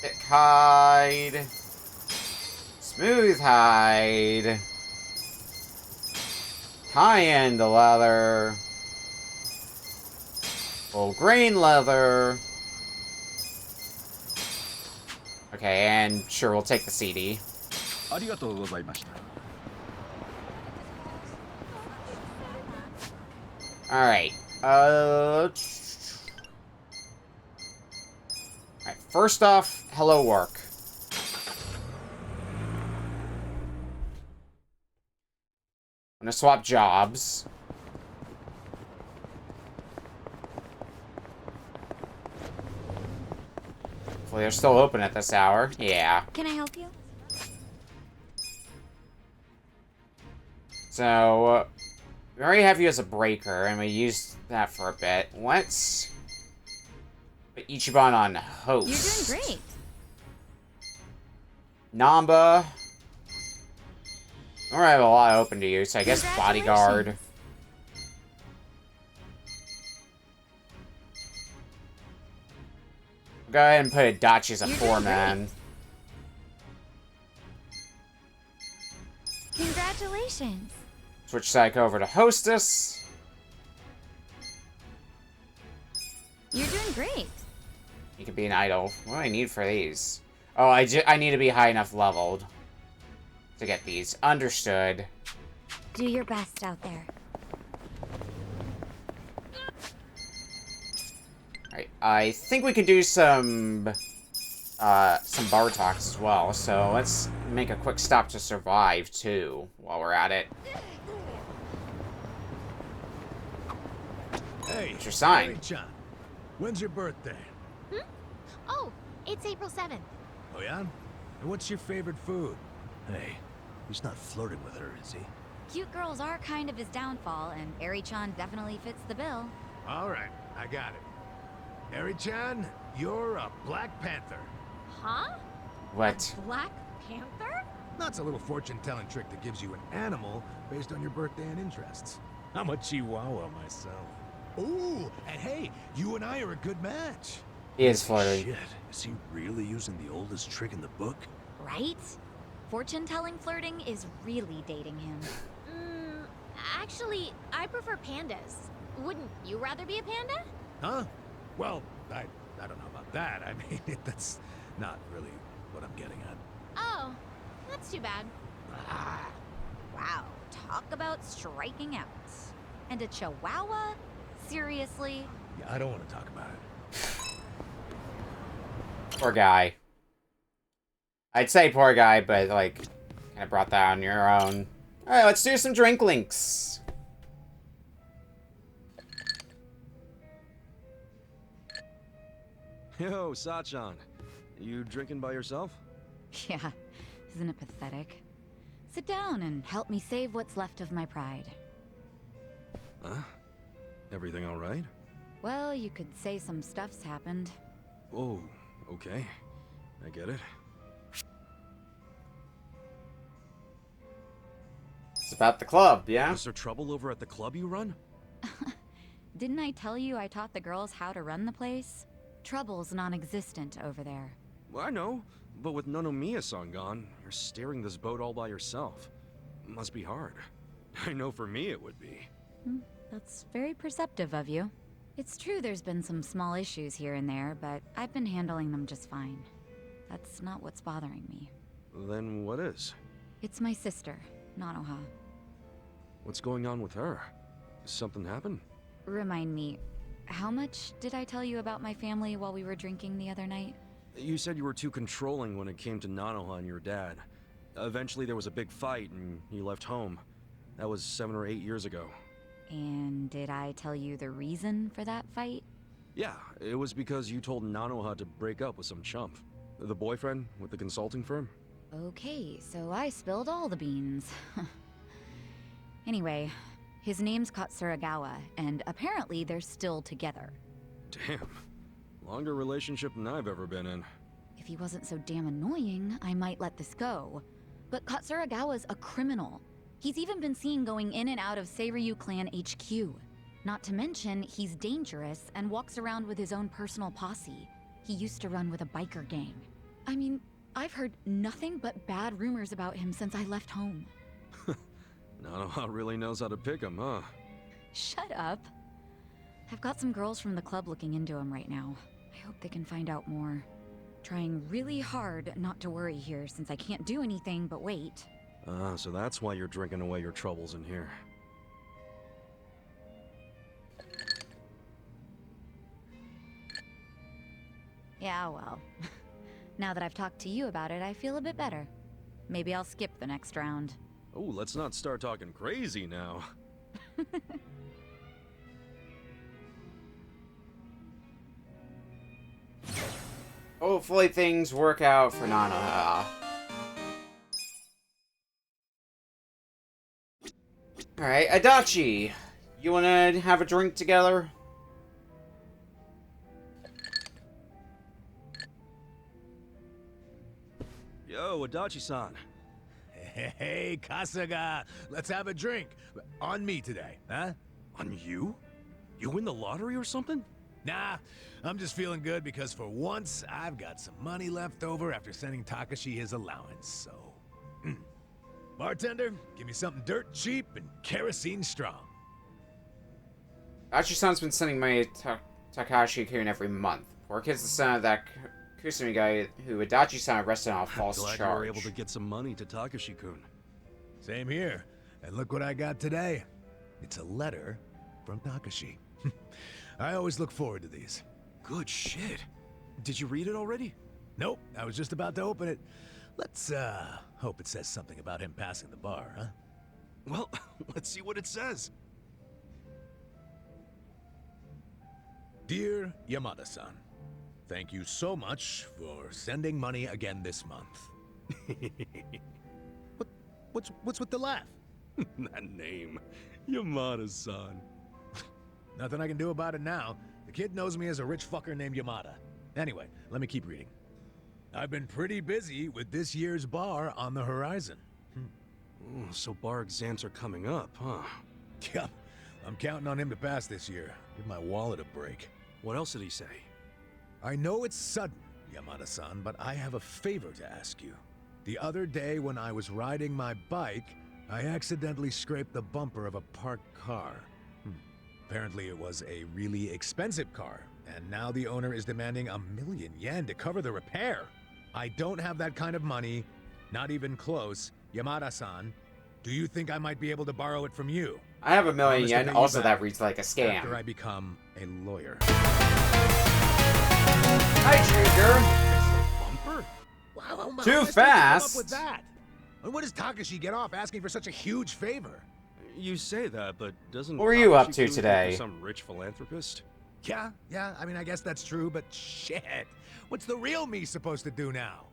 Thick hide. Smooth hide. High-end leather. Full grain leather. Okay, and sure, we'll take the CD. Alright, Alright, first off, hello work. I'm gonna swap jobs. Hopefully they're still open at this hour. Yeah. Can I help you? So, we already have you as a breaker, and we used that for a bit. Let's put Ichiban on host. You're doing great. Namba. I don't have a lot open to you, so I guess bodyguard. Go ahead and put Adachi as a foreman. Congratulations. Switch Psycho over to hostess. You're doing great. You could be an idol. What do I need for these? Oh, I need to be high enough leveled to get these. Understood. Do your best out there. Alright, I think we can do some bar talks as well, so let's make a quick stop to survive, too, while we're at it. Hey, what's your sign? Mary-chan, when's your birthday? Oh, it's April 7th. Oh, yeah? And what's your favorite food? Hey, he's not flirting with her, is he? Cute girls are kind of his downfall, and Eri-chan definitely fits the bill. All right, I got it. Eri-chan, you're a Black Panther. Huh? What? Black Panther? That's a little fortune-telling trick that gives you an animal based on your birthday and interests. I'm a Chihuahua myself. Ooh, and hey, you and I are a good match. He is flirting. Shit, is he really using the oldest trick in the book? Right? Fortune-telling flirting is really dating him. Actually, I prefer pandas. Wouldn't you rather be a panda? Huh? Well, I don't know about that. I mean, that's not really what I'm getting at. Oh, that's too bad. Wow, talk about striking out. And a chihuahua? Seriously? Yeah, I don't want to talk about it. Poor guy. I'd say poor guy, but, like, kind of brought that on your own. Alright, let's do some drink links. Yo, Sachan. You drinking by yourself? Yeah, isn't it pathetic? Sit down and help me save what's left of my pride. Huh? Everything all right? Well, you could say some stuff's happened. Oh, okay. I get it. It's about the club, yeah? Is there trouble over at the club you run? Didn't I tell you I taught the girls how to run the place? Trouble's non-existent over there. Well, I know, but with Nonomiya-san gone, you're steering this boat all by yourself. Must be hard. I know for me it would be. That's very perceptive of you. It's true there's been some small issues here and there, but I've been handling them just fine. That's not what's bothering me. Then what is? It's my sister, Nanoha. What's going on with her? Something happen? Remind me, how much did I tell you about my family while we were drinking the other night? You said you were too controlling when it came to Nanoha and your dad. Eventually there was a big fight and you left home. That was 7 or 8 years ago. And did I tell you the reason for that fight? Yeah, it was because you told Nanoha to break up with some chump. The boyfriend with the consulting firm? Okay, so I spilled all the beans. Anyway, his name's Katsuragawa, and apparently they're still together. Damn. Longer relationship than I've ever been in. If he wasn't so damn annoying, I might let this go. But Katsuragawa's a criminal. He's even been seen going in and out of Seiryu Clan HQ. Not to mention, he's dangerous and walks around with his own personal posse. He used to run with a biker gang. I mean, I've heard nothing but bad rumors about him since I left home. Nanoha really knows how to pick him, huh? Shut up. I've got some girls from the club looking into him right now. I hope they can find out more. Trying really hard not to worry here since I can't do anything but wait. So that's why you're drinking away your troubles in here. Yeah, well. Now that I've talked to you about it, I feel a bit better. Maybe I'll skip the next round. Oh, let's not start talking crazy now. Hopefully things work out for Nanoha. Alright, Adachi, you wanna have a drink together? Yo, Adachi-san. Hey, Kasuga, let's have a drink. On me today, huh? On you? You win the lottery or something? Nah, I'm just feeling good because for once, I've got some money left over after sending Takashi his allowance, so... Bartender, give me something dirt cheap and kerosene strong. Adachi-san's been sending money to Takashi-kun every month. Poor kid's the son of that Kusumi guy who Adachi-san arrested on a false Glad charge. you were able to get some money to Takashi-kun. Same here. And look what I got today. It's a letter from Takashi. I always look forward to these. Good shit. Did you read it already? Nope, I was just about to open it. Let's, hope it says something about him passing the bar, huh? Well, let's see what it says. Dear Yamada-san, thank you so much for sending money again this month. What's with the laugh? That name, Yamada-san. Nothing I can do about it now. The kid knows me as a rich fucker named Yamada. Anyway, let me keep reading. I've been pretty busy with this year's bar on the horizon. Oh, so bar exams are coming up, huh? Yep. I'm counting on him to pass this year. Give my wallet a break. What else did he say? I know it's sudden, Yamada-san, but I have a favor to ask you. The other day when I was riding my bike, I accidentally scraped the bumper of a parked car. Apparently it was a really expensive car, and now the owner is demanding 1,000,000 yen to cover the repair. I don't have that kind of money, not even close. Yamada-san, do you think I might be able to borrow it from you? I have 1,000,000 yen, Promise to pay you also that back reads like a scam. after I become a lawyer. Hi, Junior. Bumper? Wow, Too how does Takashi fast. come up with that? And what does Takashi get off asking for such a huge favor? You say that, but doesn't... What were you up Takashi to Kun today? think you're some rich philanthropist? Yeah, I mean, I guess that's true, but shit. What's the real me supposed to do now?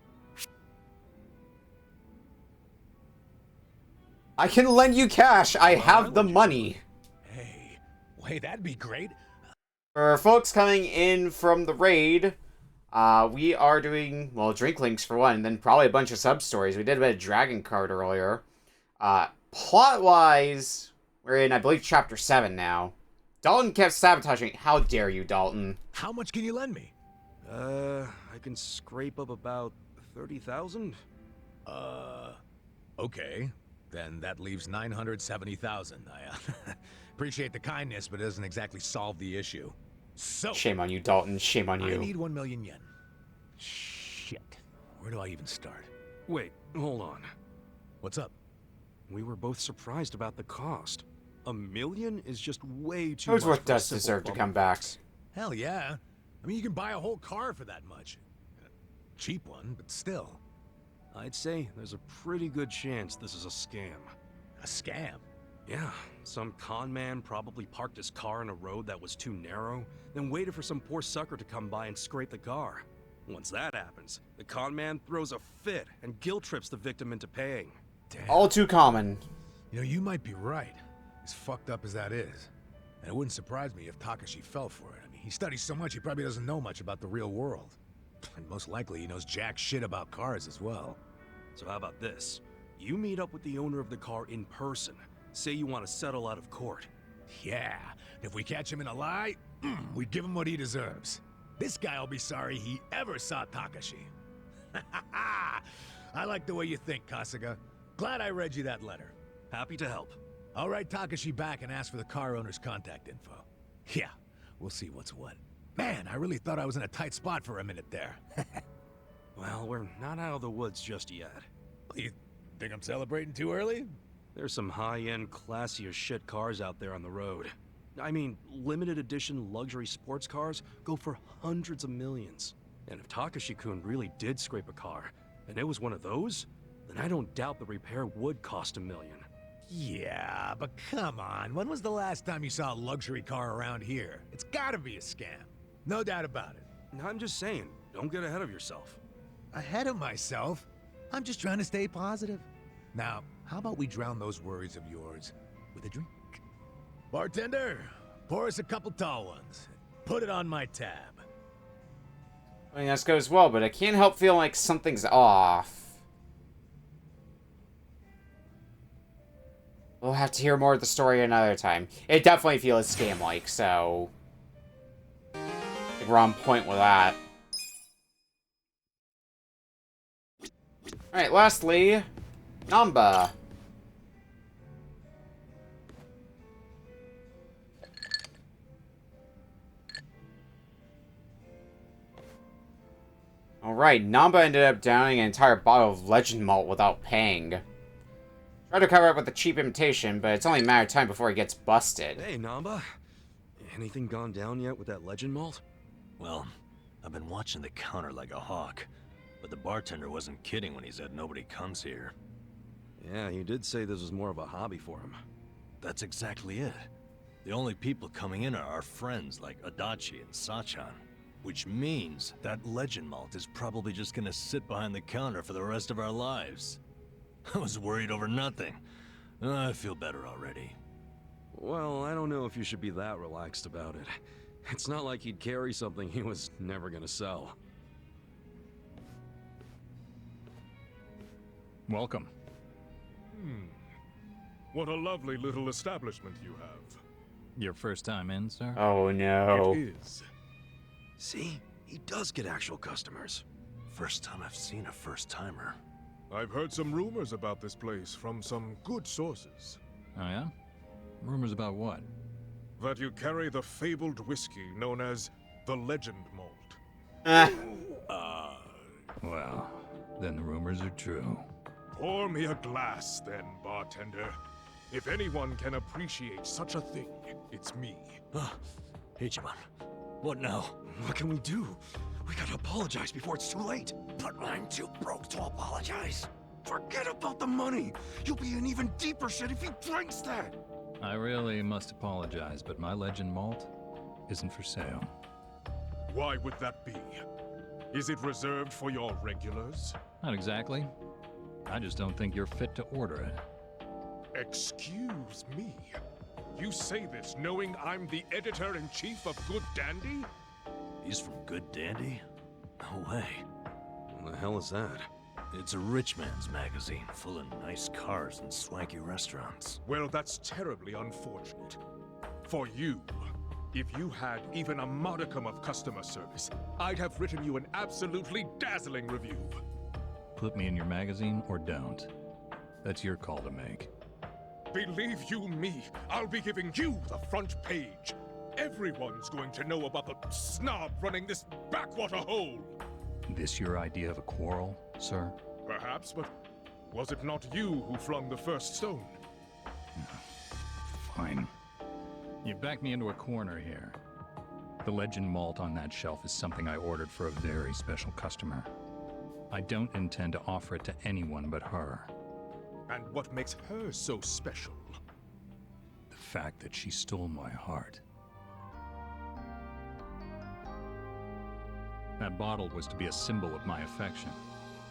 I can lend you cash. I have the money. Hey, wait, that'd be great. For folks coming in from the raid, we are doing, well, drink links for one, and then probably a bunch of sub-stories. We did a bit of Dragon Card earlier. Plot-wise, we're in, I believe, Chapter 7 now. Dalton kept sabotaging. How dare you, Dalton? How much can you lend me? I can scrape up about 30,000. Okay. Then that leaves 970,000. I appreciate the kindness, but it doesn't exactly solve the issue. So Shame on you, Dalton. Shame on you. I need 1,000,000 yen. Shit. Where do I even start? Wait, hold on. What's up? We were both surprised about the cost. $1 million is just way too Who's much what for a does simple deserve to bumper come back? fix. Hell yeah. I mean, you can buy a whole car for that much. A cheap one, but still. I'd say there's a pretty good chance this is a scam. A scam? Yeah, some con man probably parked his car in a road that was too narrow, then waited for some poor sucker to come by and scrape the car. Once that happens, the con man throws a fit and guilt trips the victim into paying. Damn. All too common. You know, you might be right. As fucked up as that is. And it wouldn't surprise me if Takashi fell for it. I mean, he studies so much he probably doesn't know much about the real world. And most likely he knows jack shit about cars as well. So how about this? You meet up with the owner of the car in person. Say you want to settle out of court. Yeah, if we catch him in a lie, we'd give him what he deserves. This guy will be sorry he ever saw Takashi. I like the way you think, Kasuga. Glad I read you that letter. Happy to help. I'll write Takashi back and ask for the car owner's contact info. Yeah, we'll see what's what. Man, I really thought I was in a tight spot for a minute there. Well, we're not out of the woods just yet. You think I'm celebrating too early? There's some high-end, classy as shit cars out there on the road. I mean, limited edition luxury sports cars go for hundreds of millions. And if Takashi-kun really did scrape a car, and it was one of those, then I don't doubt the repair would cost $1 million. Yeah, but come on. When was the last time you saw a luxury car around here? It's gotta be a scam. No doubt about it. I'm just saying, don't get ahead of yourself. Ahead of myself? I'm just trying to stay positive. Now, how about we drown those worries of yours with a drink? Bartender, pour us a couple tall ones. Put it on my tab. I mean, this goes well, but I can't help feeling like something's off. We'll have to hear more of the story another time. It definitely feels scam-like, so I think we're on point with that. Alright, lastly, Namba. Alright, Namba ended up downing an entire bottle of Legend Malt without paying. Tried to cover up with a cheap imitation, but it's only a matter of time before he gets busted. Hey, Namba. Anything gone down yet with that Legend Malt? Well, I've been watching the counter like a hawk. But the bartender wasn't kidding when he said nobody comes here. Yeah, he did say this was more of a hobby for him. That's exactly it. The only people coming in are our friends like Adachi and Sachan. Which means that Legend Malt is probably just gonna sit behind the counter for the rest of our lives. I was worried over nothing. I feel better already. Well, I don't know if you should be that relaxed about it. It's not like he'd carry something he was never gonna sell. Welcome. What a lovely little establishment you have. Your first time in, sir? Oh no. It is. See? He does get actual customers. First time I've seen a first-timer. I've heard some rumors about this place from some good sources. Oh yeah? Rumors about what? That you carry the fabled whiskey known as the Legend Malt. Well, then the rumors are true. Pour me a glass, then, bartender. If anyone can appreciate such a thing, it's me. Ichiban, what now? What can we do? We gotta apologize before it's too late. But I'm too broke to apologize. Forget about the money. You'll be in even deeper shit if he drinks that. I really must apologize, but my Legend Malt isn't for sale. Why would that be? Is it reserved for your regulars? Not exactly. I just don't think you're fit to order it. Excuse me. You say this knowing I'm the editor-in-chief of Good Dandy? He's from Good Dandy? No way. What the hell is that? It's a rich man's magazine full of nice cars and swanky restaurants. Well, that's terribly unfortunate. For you, if you had even a modicum of customer service, I'd have written you an absolutely dazzling review. Put me in your magazine or don't. That's your call to make. Believe you me, I'll be giving you the front page. Everyone's going to know about the snob running this backwater hole. This your idea of a quarrel, sir? Perhaps, but was it not you who flung the first stone? Fine. You backed me into a corner here. The Legend malt on that shelf is something I ordered for a very special customer. I don't intend to offer it to anyone but her. And what makes her so special? The fact that she stole my heart. That bottle was to be a symbol of my affection.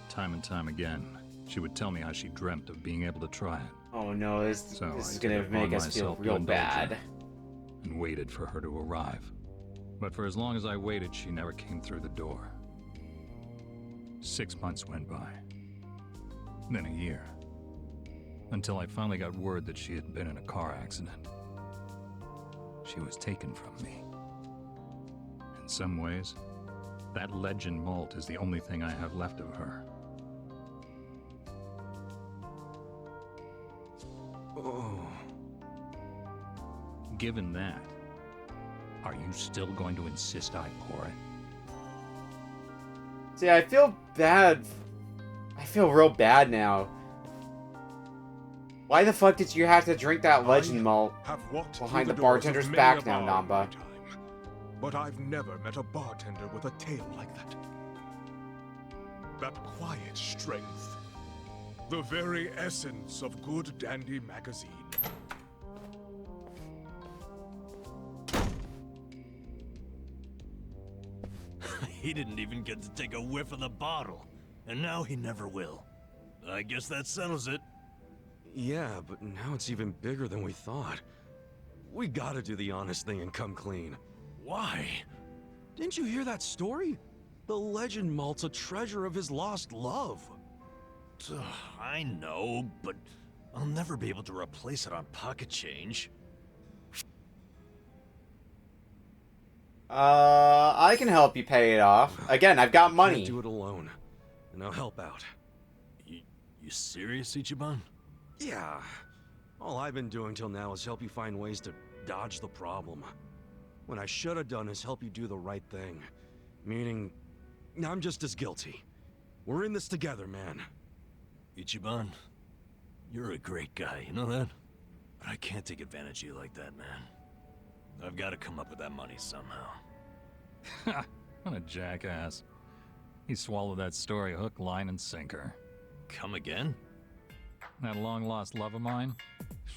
Time and time again, she would tell me how she dreamt of being able to try it. Oh no, this is gonna make us feel real bad. And waited for her to arrive. But for as long as I waited, she never came through the door. 6 months went by. Then a year. Until I finally got word that she had been in a car accident. She was taken from me. In some ways, that Legend malt is the only thing I have left of her. Oh. Given that, are you still going to insist I pour it? See, I feel bad. I feel real bad now. Why the fuck did you have to drink that Legend malt behind the bartender's back now, Namba? But I've never met a bartender with a tale like that. That quiet strength. The very essence of good dandy magazine. He didn't even get to take a whiff of the bottle. And now he never will. I guess that settles it. Yeah, but now it's even bigger than we thought. We gotta do the honest thing and come clean. Why? Didn't you hear that story? The Legend malt's a treasure of his lost love. I know, but I'll never be able to replace it on pocket change. I can help you pay it off. Again, I've got money. Can't do it alone, and I'll help out. You serious, Ichiban? Yeah. All I've been doing till now is help you find ways to dodge the problem. What I should have done is help you do the right thing. Meaning, I'm just as guilty. We're in this together, man. Ichiban, you're a great guy, you know that? But I can't take advantage of you like that, man. I've got to come up with that money somehow. What a jackass. He swallowed that story hook, line, and sinker. Come again? That long-lost love of mine?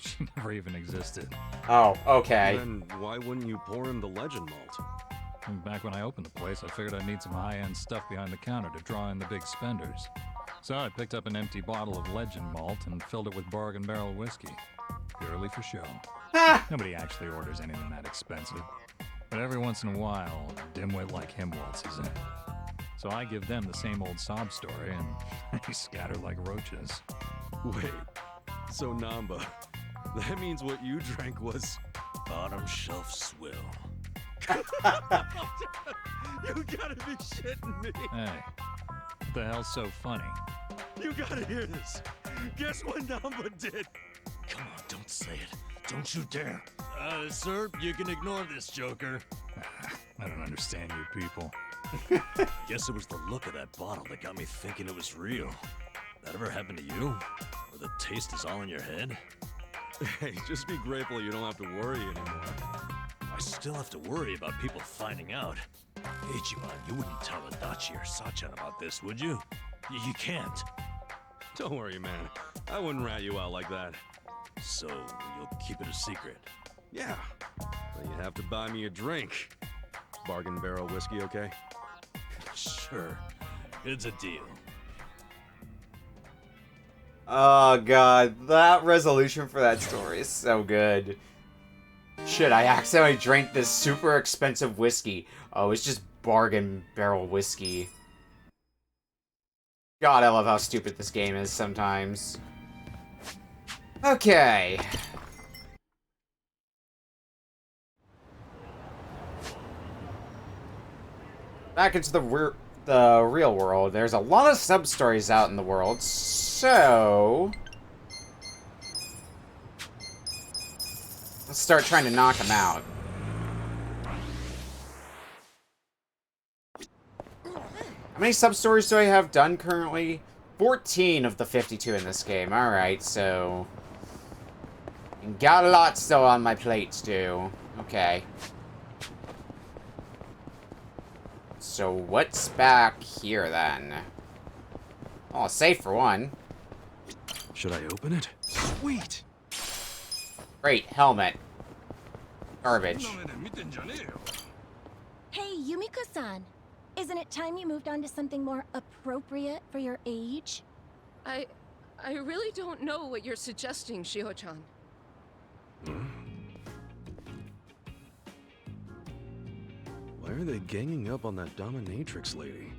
She never even existed. Oh, okay. Then why wouldn't you pour him the Legend malt? And back when I opened the place, I figured I'd need some high-end stuff behind the counter to draw in the big spenders. So I picked up an empty bottle of Legend malt and filled it with bargain barrel whiskey. Purely for show. Nobody actually orders anything that expensive. But every once in a while, a dimwit like him waltzes in. So I give them the same old sob story, and they scatter like roaches. Wait, so Namba, that means what you drank was... Bottom shelf swill. You gotta be shitting me. Hey, what the hell's so funny? You gotta hear this. Guess what Namba did? Come on, don't say it. Don't you dare. Sir, you can ignore this, Joker. I don't understand you people. Guess it was the look of that bottle that got me thinking it was real. That ever happened to you? Where the taste is all in your head? Hey, just be grateful you don't have to worry anymore. I still have to worry about people finding out. Ichiban, you wouldn't tell Adachi or Sachan about this, would you? You can't. Don't worry, man. I wouldn't rat you out like that. So, you'll keep it a secret? Yeah, but you have to buy me a drink. Bargain barrel whiskey, okay? Sure. It's a deal. Oh god, that resolution for that story is so good. Shit, I accidentally drank this super expensive whiskey. Oh, it's just bargain barrel whiskey. God, I love how stupid this game is sometimes. Okay. Back into the real world. There's a lot of sub-stories out in the world, so... let's start trying to knock them out. How many sub-stories do I have done currently? 14 of the 52 in this game. Alright, so... got a lot still on my plate to do. Okay. So what's back here, then? Oh, safe for one. Should I open it? Sweet! Great, helmet. Garbage. Hey, Yumiko-san. Isn't it time you moved on to something more appropriate for your age? I really don't know what you're suggesting, Shiho-chan. Why are they ganging up on that dominatrix lady?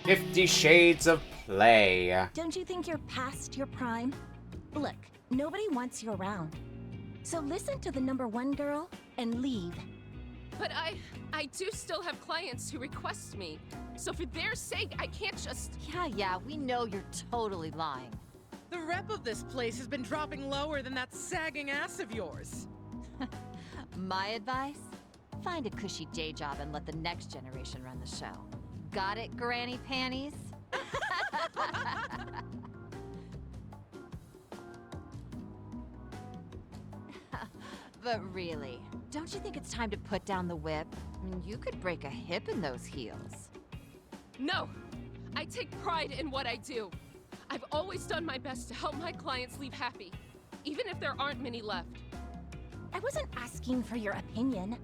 50 Shades of Play. Don't you think you're past your prime? Look, nobody wants you around. So listen to the #1 girl and leave. But I do still have clients who request me. So for their sake, I can't just... Yeah, we know you're totally lying. The rep of this place has been dropping lower than that sagging ass of yours. My advice? Find a cushy day job and let the next generation run the show. Got it, Granny Panties? But really, don't you think it's time to put down the whip? I mean, you could break a hip in those heels. No! I take pride in what I do. I've always done my best to help my clients leave happy, even if there aren't many left. I wasn't asking for your opinion.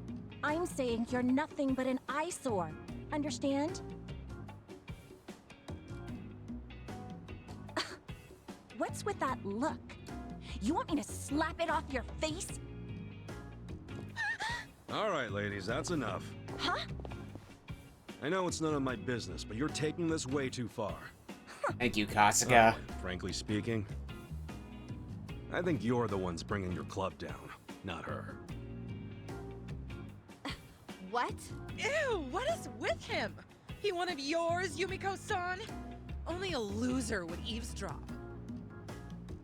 I'm saying you're nothing but an eyesore. Understand? What's with that look? You want me to slap it off your face? All right, ladies, that's enough. Huh? I know it's none of my business, but you're taking this way too far. Thank you, Kasuga. Frankly speaking, I think you're the ones bringing your club down, not her. What? Ew, what is with him? He one of yours, Yumiko-san? Only a loser would eavesdrop.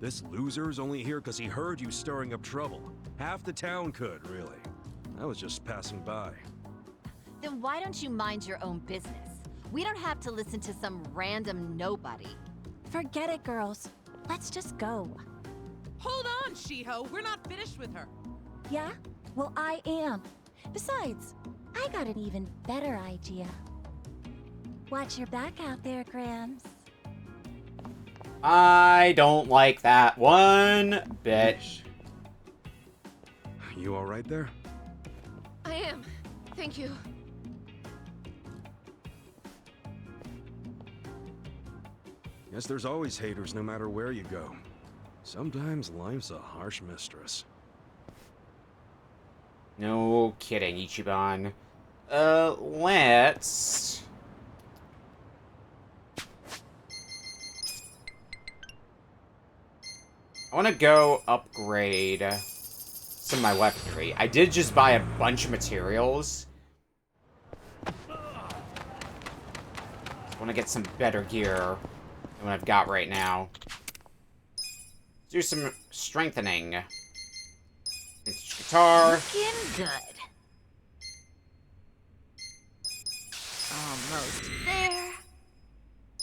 This loser's only here because he heard you stirring up trouble. Half the town could, really. I was just passing by. Then why don't you mind your own business? We don't have to listen to some random nobody. Forget it, girls. Let's just go. Hold on, Shiho. We're not finished with her. Yeah? Well, I am. Besides, I got an even better idea. Watch your back out there, Grams. I don't like that one bit. You all right there? I am. Thank you. Guess there's always haters no matter where you go. Sometimes life's a harsh mistress. No kidding, Ichiban. Let's... I want to go upgrade some of my weaponry. I did just buy a bunch of materials. I want to get some better gear than what I've got right now. Do some strengthening. Vintage guitar. Looking good. Almost there.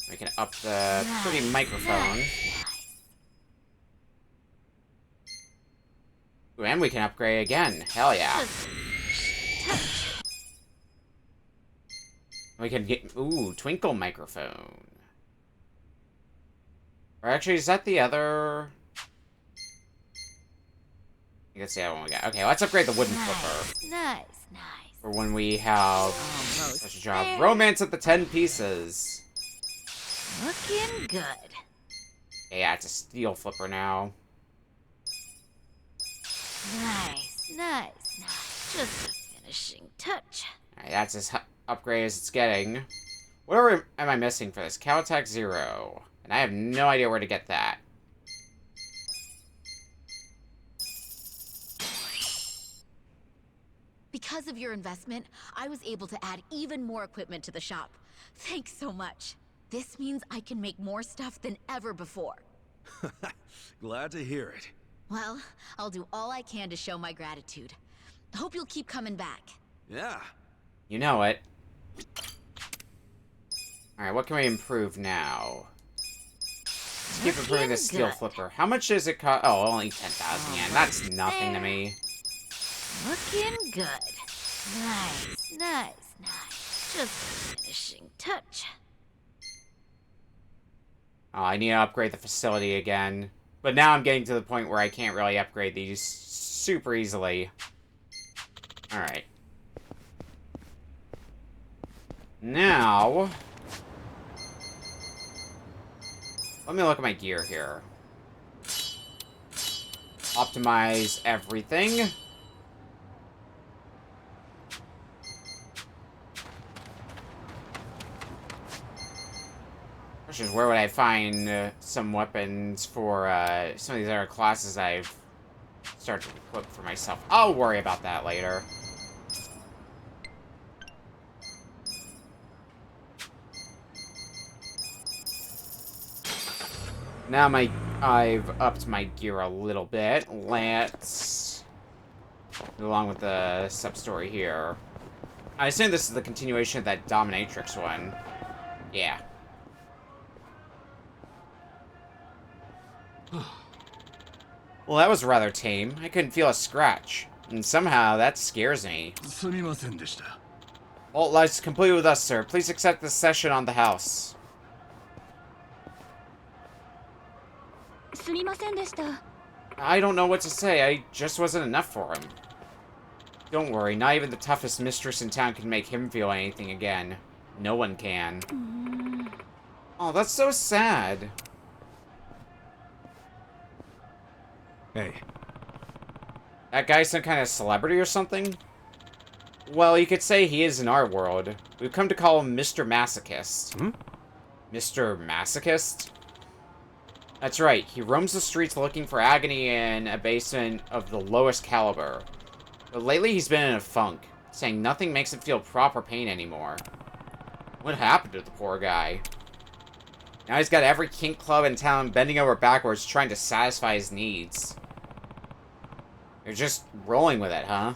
We can up the pretty microphone. Ooh, and we can upgrade again. Hell yeah. We can get... Ooh, twinkle microphone. Or actually, is that the other... I guess the other one we got. Okay, let's upgrade the wooden flipper. Nice. For when we have such a job. Romance at the 10 pieces. Looking good. Okay, yeah, it's a steel flipper now. Nice. Just a finishing touch. Alright, that's as upgrade as it's getting. What am I missing for this? Cow attack 0. And I have no idea where to get that. Because of your investment, I was able to add even more equipment to the shop. Thanks so much. This means I can make more stuff than ever before. Glad to hear it. Well, I'll do all I can to show my gratitude. Hope you'll keep coming back. Yeah. You know it. Alright, what can we improve now? Let's keep improving the steel flipper. How much does it cost? Oh, only 10,000 yen. That's nothing to me. Looking good. Nice, nice, nice. Just a finishing touch. Oh, I need to upgrade the facility again. But now I'm getting to the point where I can't really upgrade these super easily. Alright. Now... let me look at my gear here. Optimize everything. Question is, where would I find some weapons for some of these other classes I've started to equip for myself? I'll worry about that later. Now I've upped my gear a little bit. Let's go along with the sub-story here. I assume this is the continuation of that dominatrix one. Yeah. Well, that was rather tame. I couldn't feel a scratch. And somehow, that scares me. Alt lies complete with us, sir. Please accept this session on the house. I don't know what to say. I just wasn't enough for him. Don't worry, not even the toughest mistress in town can make him feel anything again. No one can. Oh, that's so sad. Hey. That guy's some kind of celebrity or something? Well, you could say he is in our world. We've come to call him Mr. Masochist. Hmm? Mr. Masochist? That's right, he roams the streets looking for agony in a basement of the lowest caliber. But lately he's been in a funk, saying nothing makes him feel proper pain anymore. What happened to the poor guy? Now he's got every kink club in town bending over backwards trying to satisfy his needs. You're just rolling with it, huh?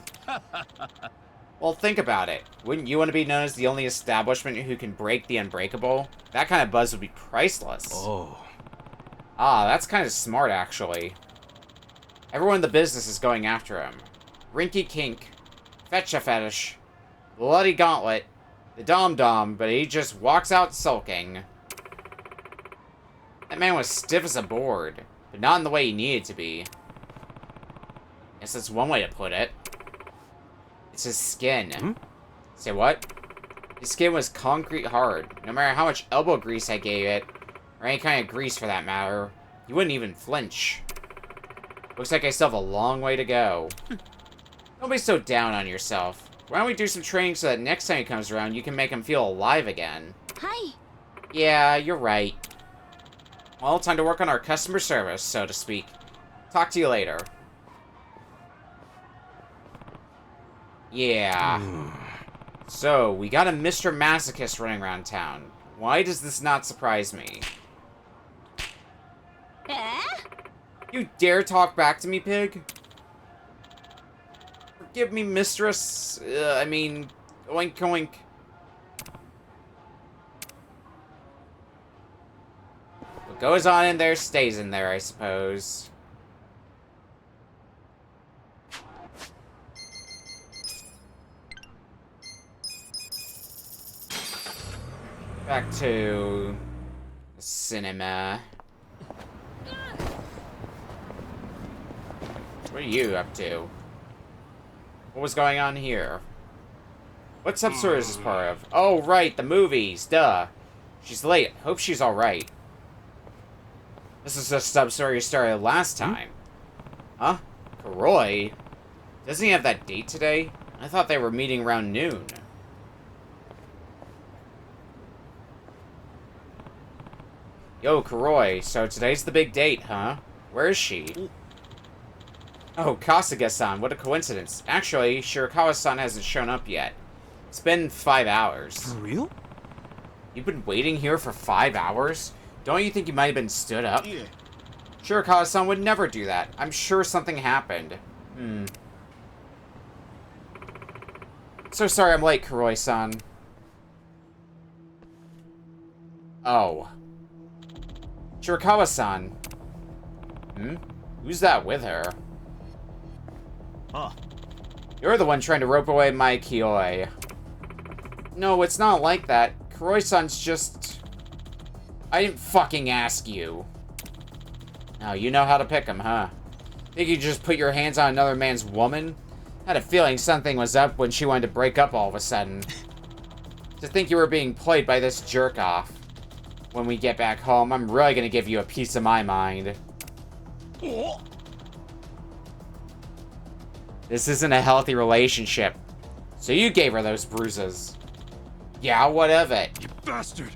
Well, think about it. Wouldn't you want to be known as the only establishment who can break the unbreakable? That kind of buzz would be priceless. Oh. Ah, that's kind of smart, actually. Everyone in the business is going after him. Rinky Kink, Fetcha Fetish, Bloody Gauntlet, the Dom Dom, but he just walks out sulking. That man was stiff as a board, but not in the way he needed to be. Guess that's one way to put it. It's his skin. Hmm? Say what? His skin was concrete hard. No matter how much elbow grease I gave it, or any kind of grease for that matter, he wouldn't even flinch. Looks like I still have a long way to go. Don't be so down on yourself. Why don't we do some training so that next time he comes around, you can make him feel alive again? Hi. Yeah, you're right. Well, time to work on our customer service, so to speak. Talk to you later. Yeah. So, we got a Mr. Masochist running around town. Why does this not surprise me? You dare talk back to me, pig? Forgive me, mistress. I mean, oink oink. What goes on in there stays in there, I suppose. Back to the cinema. What are you up to? What was going on here? What sub-story is this part of? Oh, right, the movies, duh. She's late. Hope she's alright. This is the sub-story you started last time. Huh? Kuroi? Doesn't he have that date today? I thought they were meeting around noon. Yo, Kuroi, so today's the big date, huh? Where is she? Oh, Kasuga-san, what a coincidence. Actually, Shirakawa-san hasn't shown up yet. It's been 5 hours. For real? You've been waiting here for 5 hours? Don't you think you might have been stood up? Yeah. Shirakawa-san would never do that. I'm sure something happened. So sorry I'm late, Kuroi-san. Oh. Shirakawa-san. Who's that with her? Huh. You're the one trying to rope away my Kioi. No, it's not like that. Kuroi-san's just... I didn't fucking ask you. Now, you know how to pick him, huh? Think you just put your hands on another man's woman? Had a feeling something was up when she wanted to break up all of a sudden. To think you were being played by this jerk-off. When we get back home, I'm really gonna give you a piece of my mind. This isn't a healthy relationship. So you gave her those bruises. Yeah, what of it? You bastard!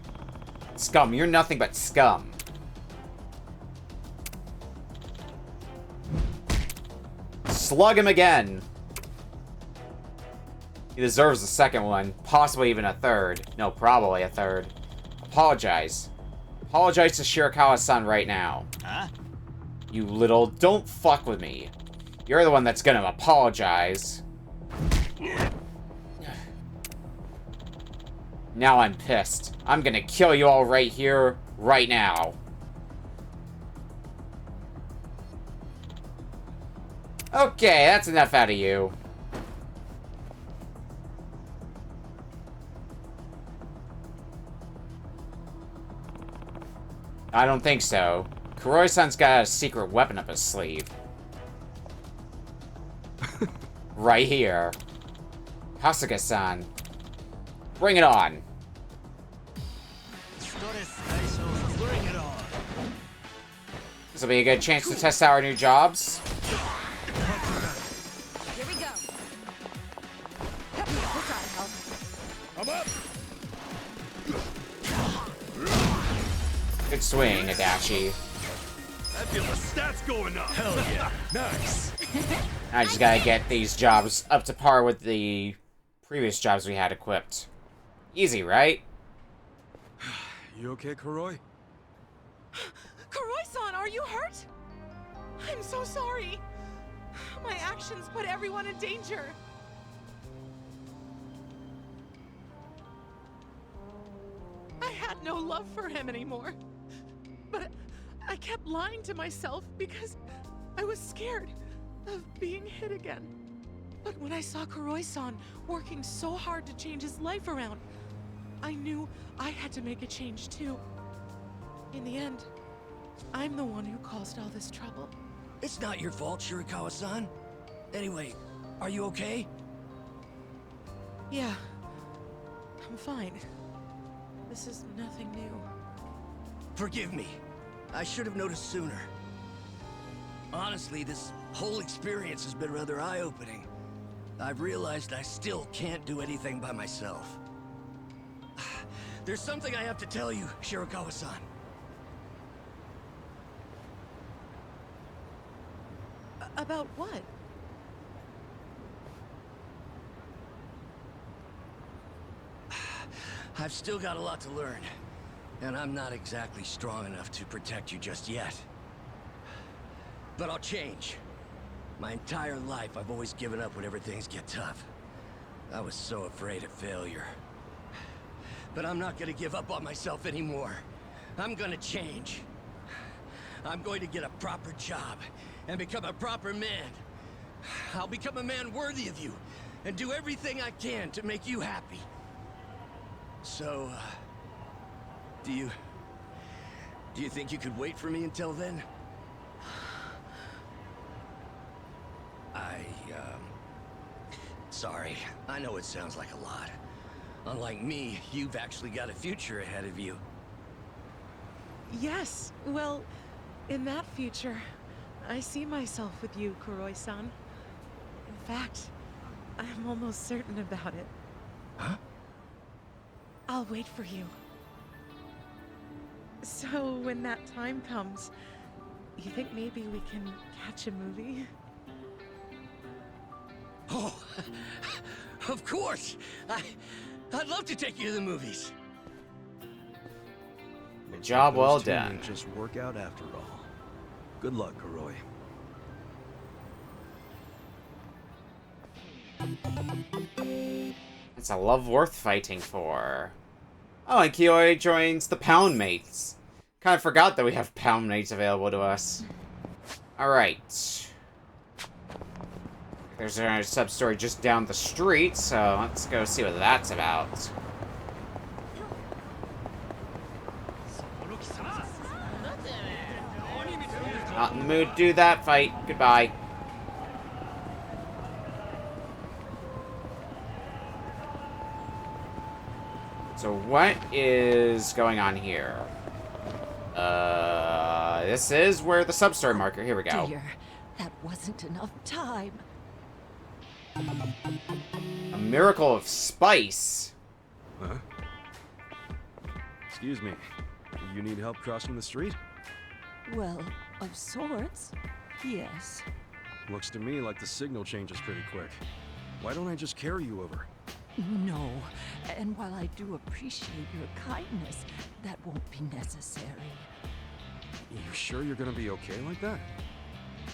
Scum, you're nothing but scum. Slug him again. He deserves a second one. Possibly even a third. No, probably a third. Apologize. Apologize to Shirakawa-san right now. Huh? You little... Don't fuck with me. You're the one that's gonna apologize. Now I'm pissed. I'm gonna kill you all right here, right now. Okay, that's enough out of you. I don't think so. Kuroi-san's got a secret weapon up his sleeve. Right here. Kasuga-san. Bring it on. Bring it on. This will be a good chance to test out our new jobs. Here we go. We'll try to help. I'm up. Good swing, Adachi. I feel the stats going up. Hell yeah. Nice. I just gotta get these jobs up to par with the previous jobs we had equipped. Easy, right? You okay, Kuroi? Kuroi-san, are you hurt? I'm so sorry. My actions put everyone in danger. I had no love for him anymore. But I kept lying to myself because I was scared of being hit again. But when I saw Kuroi-san working so hard to change his life around, I knew I had to make a change too. In the end, I'm the one who caused all this trouble. It's not your fault, Shirakawa-san. Anyway, are you okay? Yeah, I'm fine. This is nothing new. Forgive me. I should have noticed sooner. Honestly, this whole experience has been rather eye-opening. I've realized I still can't do anything by myself. There's something I have to tell you, Shirakawa-san. About what? I've still got a lot to learn, and I'm not exactly strong enough to protect you just yet. But I'll change. My entire life, I've always given up whenever things get tough. I was so afraid of failure. But I'm not gonna give up on myself anymore. I'm gonna change. I'm going to get a proper job and become a proper man. I'll become a man worthy of you and do everything I can to make you happy. So, do you think you could wait for me until then? Sorry. I know it sounds like a lot. Unlike me, you've actually got a future ahead of you. Yes, well, in that future, I see myself with you, Kuroi-san. In fact, I'm almost certain about it. Huh? I'll wait for you. So, when that time comes, you think maybe we can catch a movie? Oh, of course! I'd love to take you to the movies. Good job well Those two done. may just work out after all. Good luck, Kuroi. It's a love worth fighting for. Oh, and Kioi joins the Pound Mates. Kind of forgot that we have Pound Mates available to us. Alright. There's another sub-story just down the street, so let's go see what that's about. Not in the mood to do that fight. Goodbye. So what is going on here? This is where the sub-story marker. Here we go. Dear, that wasn't enough time. A miracle of spice. Huh? Excuse me. You need help crossing the street? Well, of sorts, yes. Looks to me like the signal changes pretty quick. Why don't I just carry you over? No, and while I do appreciate your kindness, that won't be necessary. You sure you're gonna be okay like that?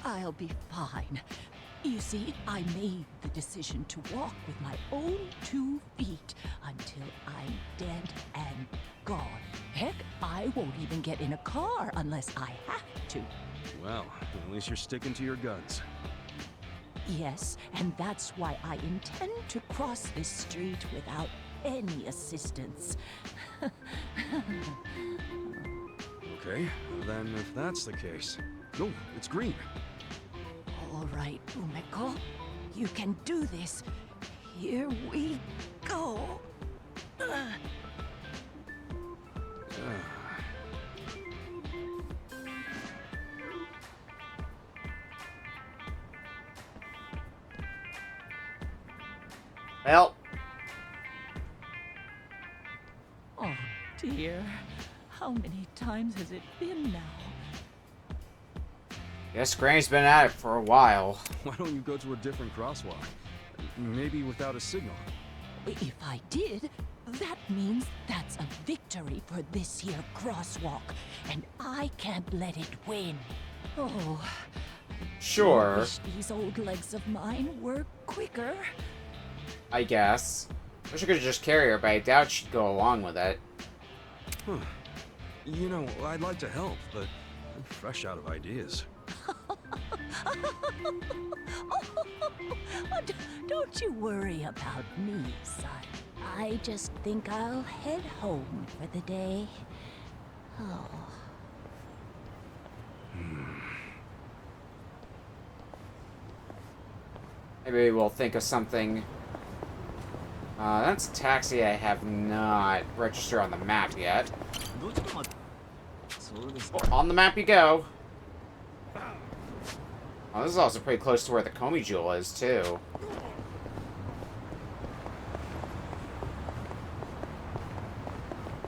I'll be fine. You see, I made the decision to walk with my own 2 feet until I'm dead and gone. Heck, I won't even get in a car unless I have to. Well, at least you're sticking to your guns. Yes, and that's why I intend to cross this street without any assistance. Okay, then if that's the case... Oh, it's green. All right, Umeko. You can do this. Here we go. Well. Oh, dear. How many times has it been now? Guess Granny's been at it for a while. Why don't you go to a different crosswalk? Maybe without a signal. If I did, that means that's a victory for this here crosswalk, and I can't let it win. Oh. Sure. I wish these old legs of mine were quicker. I guess. Wish I could just carry her, but I doubt she'd go along with it. Huh. You know, I'd like to help, but I'm fresh out of ideas. Don't you worry about me, son. I just think I'll head home for the day. Oh. Maybe we'll think of something. That's a taxi I have not registered on the map yet. Oh, on the map you go. Oh, this is also pretty close to where the Komi Jewel is, too.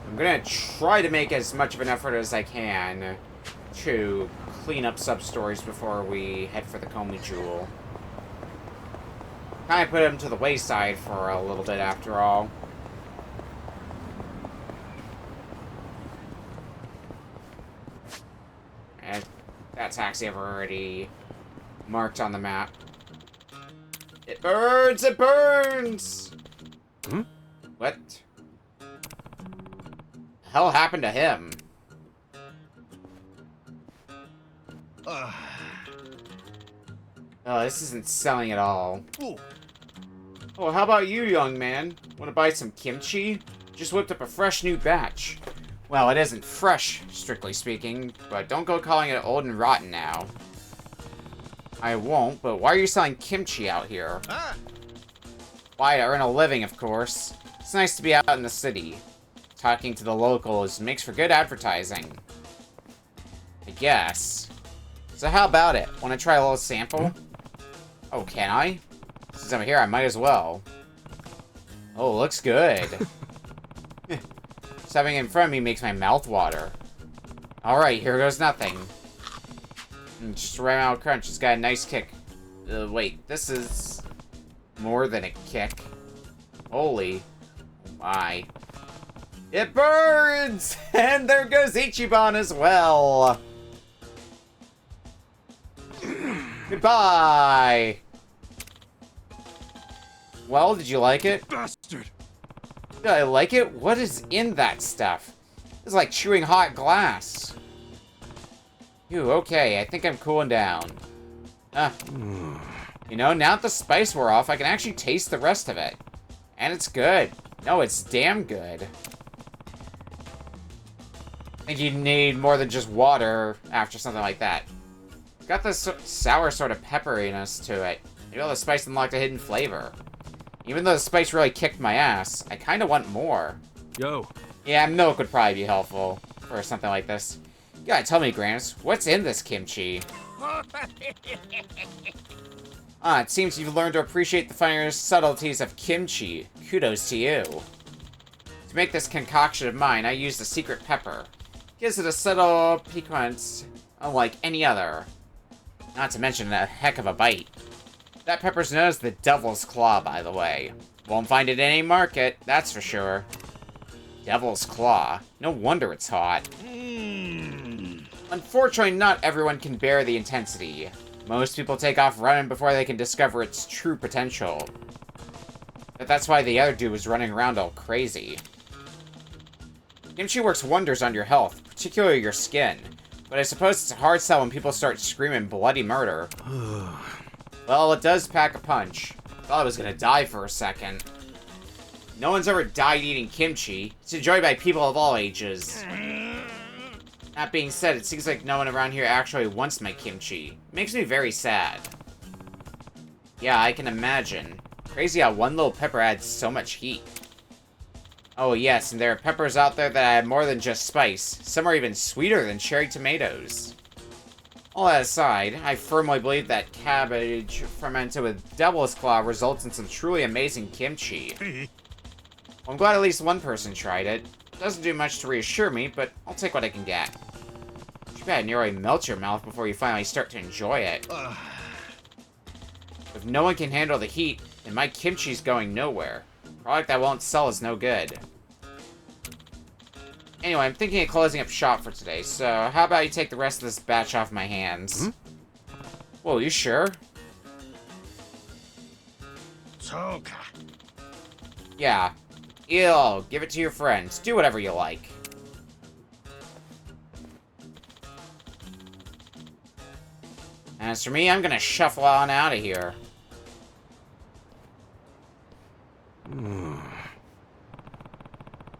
I'm gonna try to make as much of an effort as I can to clean up sub-stories before we head for the Komi Jewel. Kind of put him to the wayside for a little bit, after all. And that taxi I've already marked on the map. It burns! It burns! Hmm? What? The hell happened to him? Oh, this isn't selling at all. Oh, how about you, young man? Want to buy some kimchi? Just whipped up a fresh new batch. Well, it isn't fresh, strictly speaking, but don't go calling it old and rotten now. I won't, but why are you selling kimchi out here? Why, to earn a living, of course. It's nice to be out in the city. Talking to the locals makes for good advertising. I guess. So how about it? Want to try a little sample? Oh, can I? Since I'm here, I might as well. Oh, looks good. Just having it in front of me makes my mouth water. Alright, here goes nothing. Just right out crunch, it's got a nice kick. Wait, this is more than a kick. Holy. Oh my. It burns! And there goes Ichiban as well. Goodbye! Well, did you like it? Bastard! Do I like it? What is in that stuff? It's like chewing hot glass. Ew, okay, I think I'm cooling down. You know, now that the spice wore off, I can actually taste the rest of it. And it's good. No, it's damn good. I think you need more than just water after something like that. Got this sour sort of pepperiness to it. Maybe all the spice unlocked a hidden flavor. Even though the spice really kicked my ass, I kind of want more. Yo. Yeah, milk would probably be helpful for something like this. You gotta tell me, Gramps, what's in this kimchi? It seems you've learned to appreciate the finer subtleties of kimchi. Kudos to you. To make this concoction of mine, I used a secret pepper. Gives it a subtle piquance unlike any other. Not to mention a heck of a bite. That pepper's known as the Devil's Claw, by the way. Won't find it in any market, that's for sure. Devil's Claw. No wonder it's hot. Unfortunately, not everyone can bear the intensity. Most people take off running before they can discover its true potential. But that's why the other dude was running around all crazy. Kimchi works wonders on your health, particularly your skin. But I suppose it's a hard sell when people start screaming bloody murder. Well, it does pack a punch. Thought I was gonna die for a second. No one's ever died eating kimchi. It's enjoyed by people of all ages. That being said, it seems like no one around here actually wants my kimchi. It makes me very sad. Yeah, I can imagine. Crazy how one little pepper adds so much heat. Oh yes, and there are peppers out there that add more than just spice. Some are even sweeter than cherry tomatoes. All that aside, I firmly believe that cabbage fermented with Devil's Claw results in some truly amazing kimchi. Well, I'm glad at least one person tried it. Doesn't do much to reassure me, but I'll take what I can get. Too bad it nearly melts your mouth before you finally start to enjoy it. If no one can handle the heat, then my kimchi's going nowhere. A product that won't sell is no good. Anyway, I'm thinking of closing up shop for today, so how about you take the rest of this batch off my hands? Whoa, you sure? Yeah. Ew, give it to your friends. Do whatever you like. As for me, I'm gonna shuffle on out of here.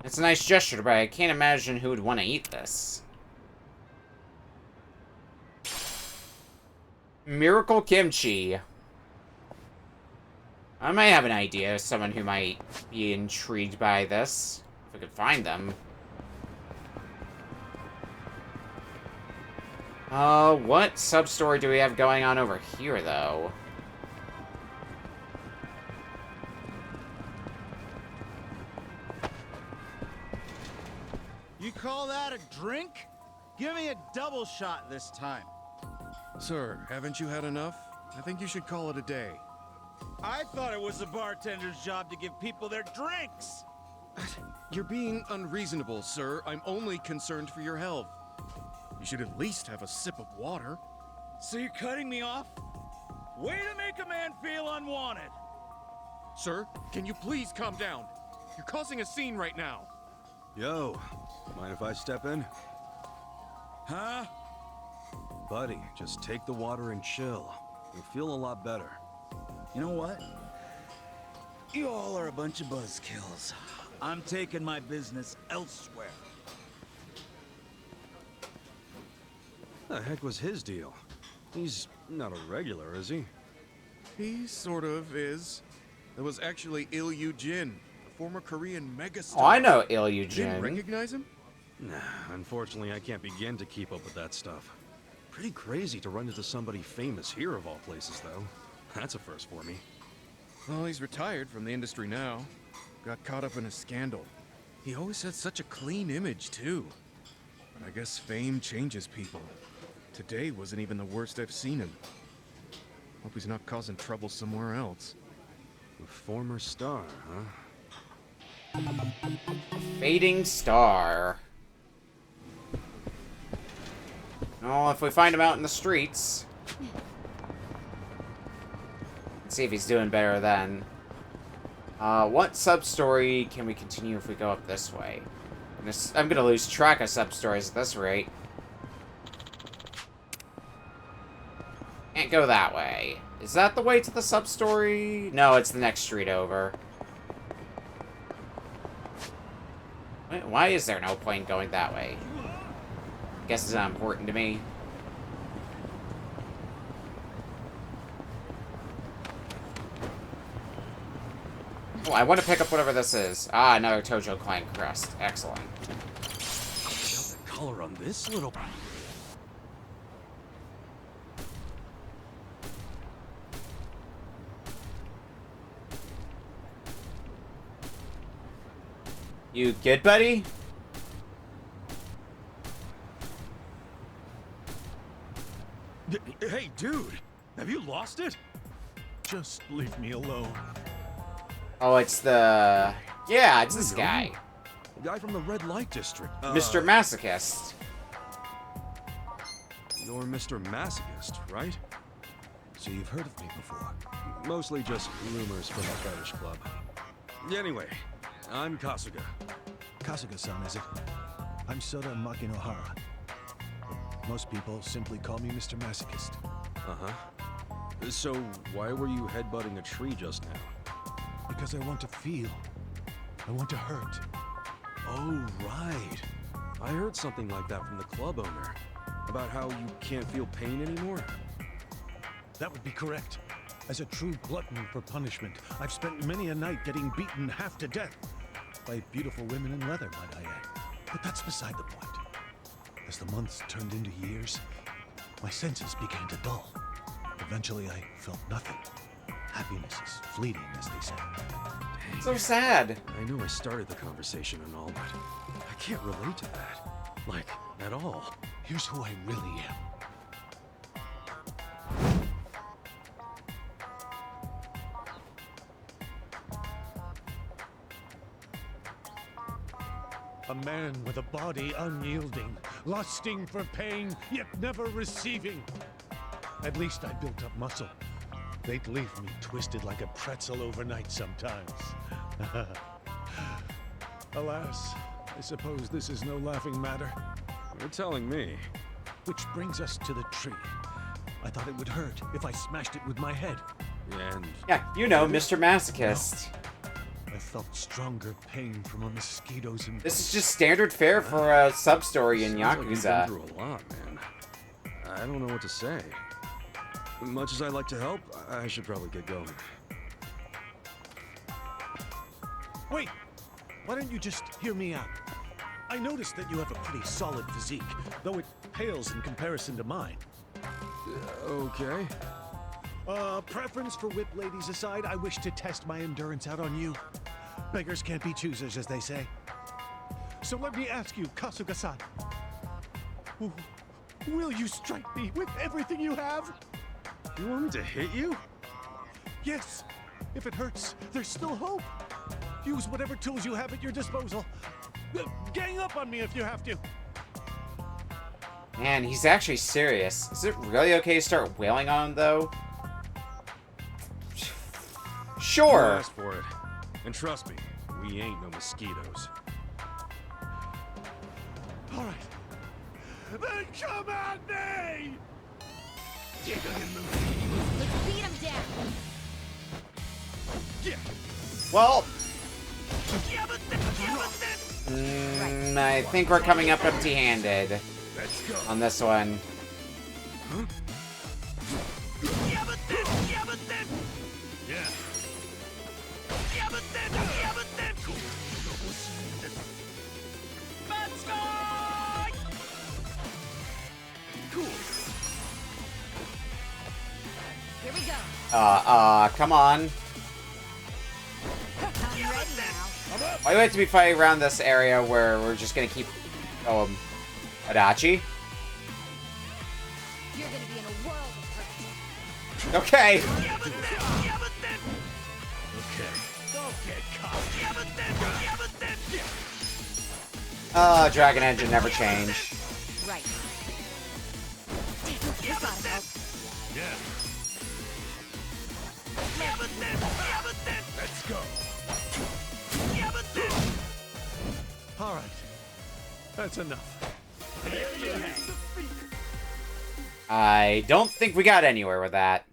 It's a nice gesture, but I can't imagine who would want to eat this. Miracle Kimchi. I might have an idea of someone who might be intrigued by this. If I could find them. What sub-story do we have going on over here, though? You call that a drink? Give me a double shot this time. Sir, haven't you had enough? I think you should call it a day. I thought it was the bartender's job to give people their drinks. You're being unreasonable, sir. I'm only concerned for your health. You should at least have a sip of water. So you're cutting me off? Way to make a man feel unwanted. Sir, can you please calm down? You're causing a scene right now. Yo, mind if I step in? Huh? Buddy, just take the water and chill. You'll feel a lot better. You know what? You all are a bunch of buzzkills. I'm taking my business elsewhere. The heck was his deal? He's not a regular, is he? He sort of is. It was actually Il Jin, a former Korean megastar. Oh, I know Il You didn't Jin. recognize him? Nah, unfortunately I can't begin to keep up with that stuff. Pretty crazy to run into somebody famous here of all places, though. That's a first for me. Well, he's retired from the industry now. Got caught up in a scandal. He always had such a clean image, too. But I guess fame changes people. Today wasn't even the worst I've seen him. Hope he's not causing trouble somewhere else. A former star, huh? Fading star. Well, if we find him out in the streets... Let's see if he's doing better then. What sub-story can we continue if we go up this way? I'm gonna lose track of sub-stories at this rate. Can't go that way. Is that the way to the sub-story? No, it's the next street over. Wait, why is there no point going that way? Guess it's not important to me. Oh, I want to pick up whatever this is. Ah, another Tojo Clan crest. Excellent. The color on this little... You good, buddy? Hey, dude! Have you lost it? Just leave me alone. Oh, it's the... Yeah, it's this guy. The guy from the red light district. Mr. Masochist. You're Mr. Masochist, right? So you've heard of me before. Mostly just rumors from the fetish club. Anyway, I'm Kasuga. Kasuga-san, is it? I'm Soda Makinohara. Most people simply call me Mr. Masochist. Uh-huh. So, why were you headbutting a tree just now? Because I want to feel. I want to hurt. Oh, right. I heard something like that from the club owner. About how you can't feel pain anymore? That would be correct. As a true glutton for punishment, I've spent many a night getting beaten half to death. By beautiful women in leather, might I add. But that's beside the point. As the months turned into years, my senses began to dull. Eventually, I felt nothing. Happiness is fleeting, as they say. So sad. I know I started the conversation and all, but I can't relate to that. Like, at all. Here's who I really am. A man with a body unyielding, lusting for pain, yet never receiving. At least I built up muscle. They'd leave me twisted like a pretzel overnight sometimes. Alas, I suppose this is no laughing matter. You're telling me. Which brings us to the tree. I thought it would hurt if I smashed it with my head. And... Yeah, you know, Mr. Masochist. I felt stronger pain from a mosquito's embrace. This is just standard fare for a sub-story in Sounds like you've been Yakuza. through a lot, man. I don't know what to say. Much as I like to help, I should probably get going. Wait! Why don't you just hear me out? I noticed that you have a pretty solid physique, though it pales in comparison to mine. Okay. Preference for whip ladies aside, I wish to test my endurance out on you. Beggars can't be choosers, as they say. So let me ask you, Kasuga-san. Will you strike me with everything you have? You want me to hit you? Yes. If it hurts, there's still hope. Use whatever tools you have at your disposal. Gang up on me if you have to. Man, he's actually serious. Is it really okay to start wailing on him, though? Sure. Ask for it. And trust me, we ain't no mosquitoes. All right. Then come at me! Let's beat him down. Yeah. Well, I think we're coming up empty-handed on this one. Huh? Yeah. Cool. Here we go. Come on. I'm ready now. Why do we have to be fighting around this area where we're just gonna keep... Adachi? You're gonna be in a world of hurt. Okay. Don't get caught. Dragon Engine never changed. Right. This ought to help. Yeah. Let's go. All right. That's enough. I don't think we got anywhere with that.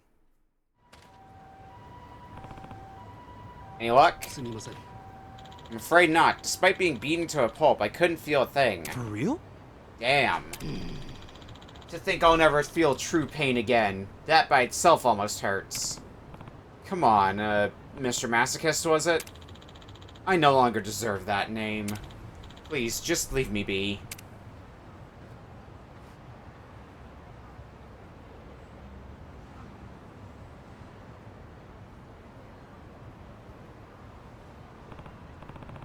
Any luck? I'm afraid not. Despite being beaten to a pulp, I couldn't feel a thing. For real? Damn. To think I'll never feel true pain again. That by itself almost hurts. Come on, Mr. Masochist, was it? I no longer deserve that name. Please, just leave me be.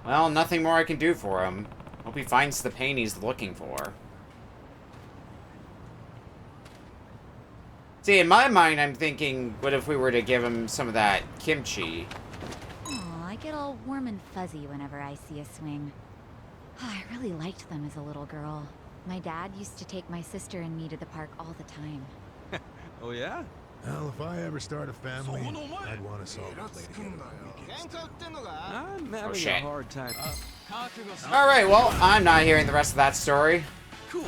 Well, nothing more I can do for him. Hope he finds the pain he's looking for. See, in my mind, I'm thinking, what if we were to give him some of that kimchi? Aw, I get all warm and fuzzy whenever I see a swing. I really liked them as a little girl. My dad used to take my sister and me to the park all the time. Oh, yeah? Well, if I ever start a family, I'd want us all to play together on weekends too. I'm having a shit. hard time. Alright, well, I'm not hearing the rest of that story. Cool.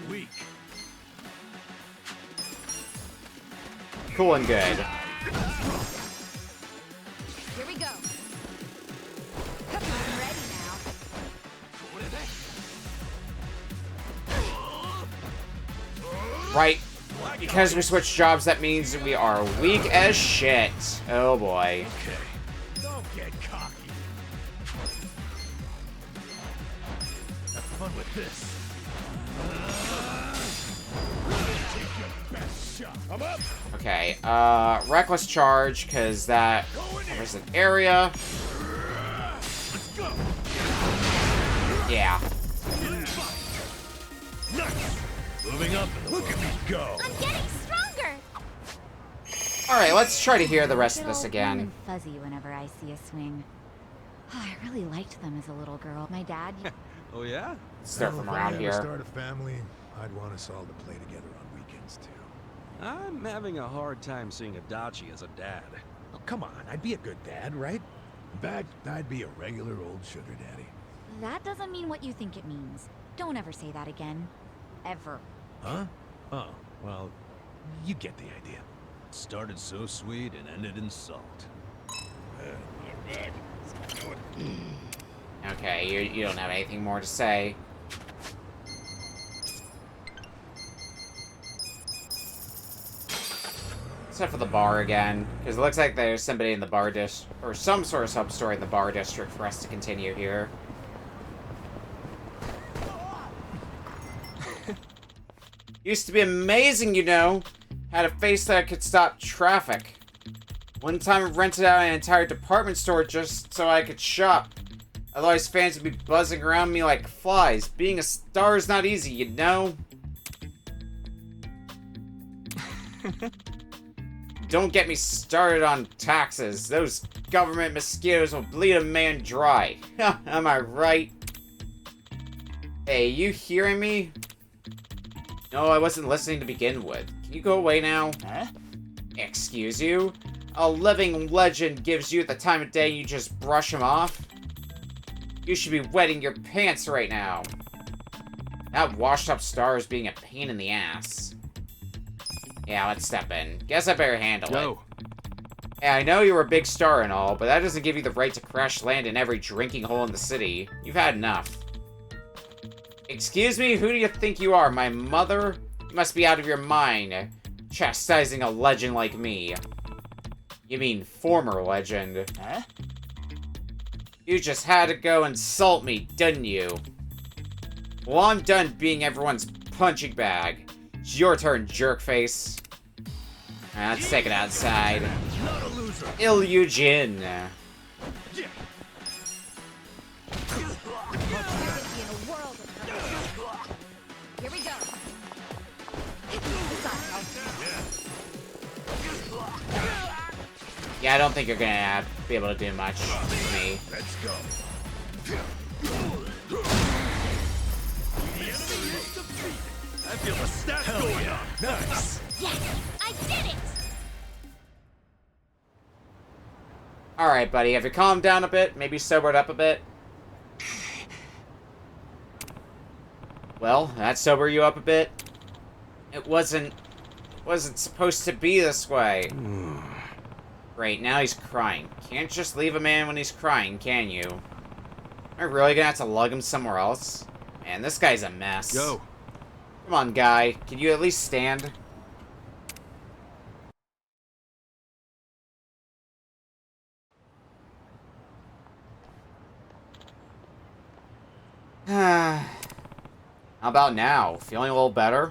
Weak. Cool and good. Here we go. I'm ready now. Right. Because we switched jobs, that means we are weak as shit. Oh boy. Okay. Don't get cocky. Have fun with this. Take your best shot. I'm up. Okay, reckless charge, because that covers an area. Let's go. Yeah. Nice. Moving up. Look at me go. I'm getting stronger! Alright, let's try to hear the rest of Get this all warm again. and fuzzy whenever I see a swing. I really liked them as a little girl. My dad... Oh, yeah? Start Well, from if I around ever here. start a family, I'd want us all to play together on weekends too. I'm having a hard time seeing Adachi as a dad. Oh, come on, I'd be a good dad, right? In fact, I'd be a regular old sugar daddy. That doesn't mean what you think it means. Don't ever say that again. Ever. Huh? Oh, well, you get the idea. Started so sweet and ended in salt. Okay, you don't have anything more to say. Except for the bar again, because it looks like there's somebody in the bar or some sort of sub-story in the bar district for us to continue here. Used to be amazing, you know. Had a face that could stop traffic. One time I rented out an entire department store just so I could shop. Otherwise fans would be buzzing around me like flies. Being a star is not easy, you know? Don't get me started on taxes. Those government mosquitoes will bleed a man dry. Am I right? Hey, you hearing me? No, I wasn't listening to begin with. Can you go away now? Huh? Excuse you? A living legend gives you the time of day and you just brush him off? You should be wetting your pants right now. That washed-up star is being a pain in the ass. Yeah, let's step in. Guess I better handle it. Yeah, I know you're a big star and all, but that doesn't give you the right to crash land in every drinking hole in the city. You've had enough. Excuse me, who do you think you are, my mother? You must be out of your mind, chastising a legend like me. You mean former legend. Huh? You just had to go insult me, didn't you? Well, I'm done being everyone's punching bag. It's your turn, jerkface. Let's take it outside. Not a loser. Ilyujin. Here we go. Yeah, I don't think you're gonna be able to do much to me. Let's go. I feel the stats going up. Nice. Yes! I did it! Alright, buddy, have you calmed down a bit? Maybe sobered up a bit? Well, that sober you up a bit? It wasn't supposed to be this way. Great, now he's crying. Can't just leave a man when he's crying, can you? Am I really gonna have to lug him somewhere else? Man, this guy's a mess. Go. Come on, guy. Can you at least stand? How about now? Feeling a little better?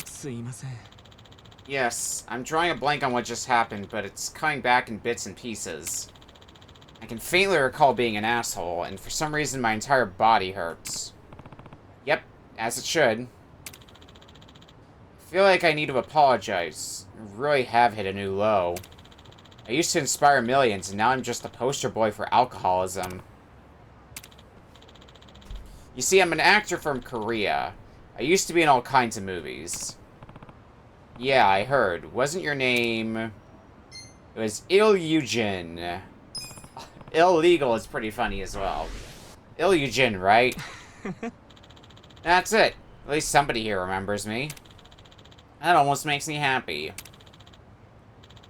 Yes, I'm drawing a blank on what just happened, but it's coming back in bits and pieces. I can faintly recall being an asshole, and for some reason my entire body hurts. Yep, as it should. I feel like I need to apologize. I really have hit a new low. I used to inspire millions, and now I'm just the poster boy for alcoholism. You see, I'm an actor from Korea. I used to be in all kinds of movies. Yeah, I heard. Wasn't your name... It was Ilyujin. Illegal is pretty funny as well. Ilyujin, right? That's it. At least somebody here remembers me. That almost makes me happy.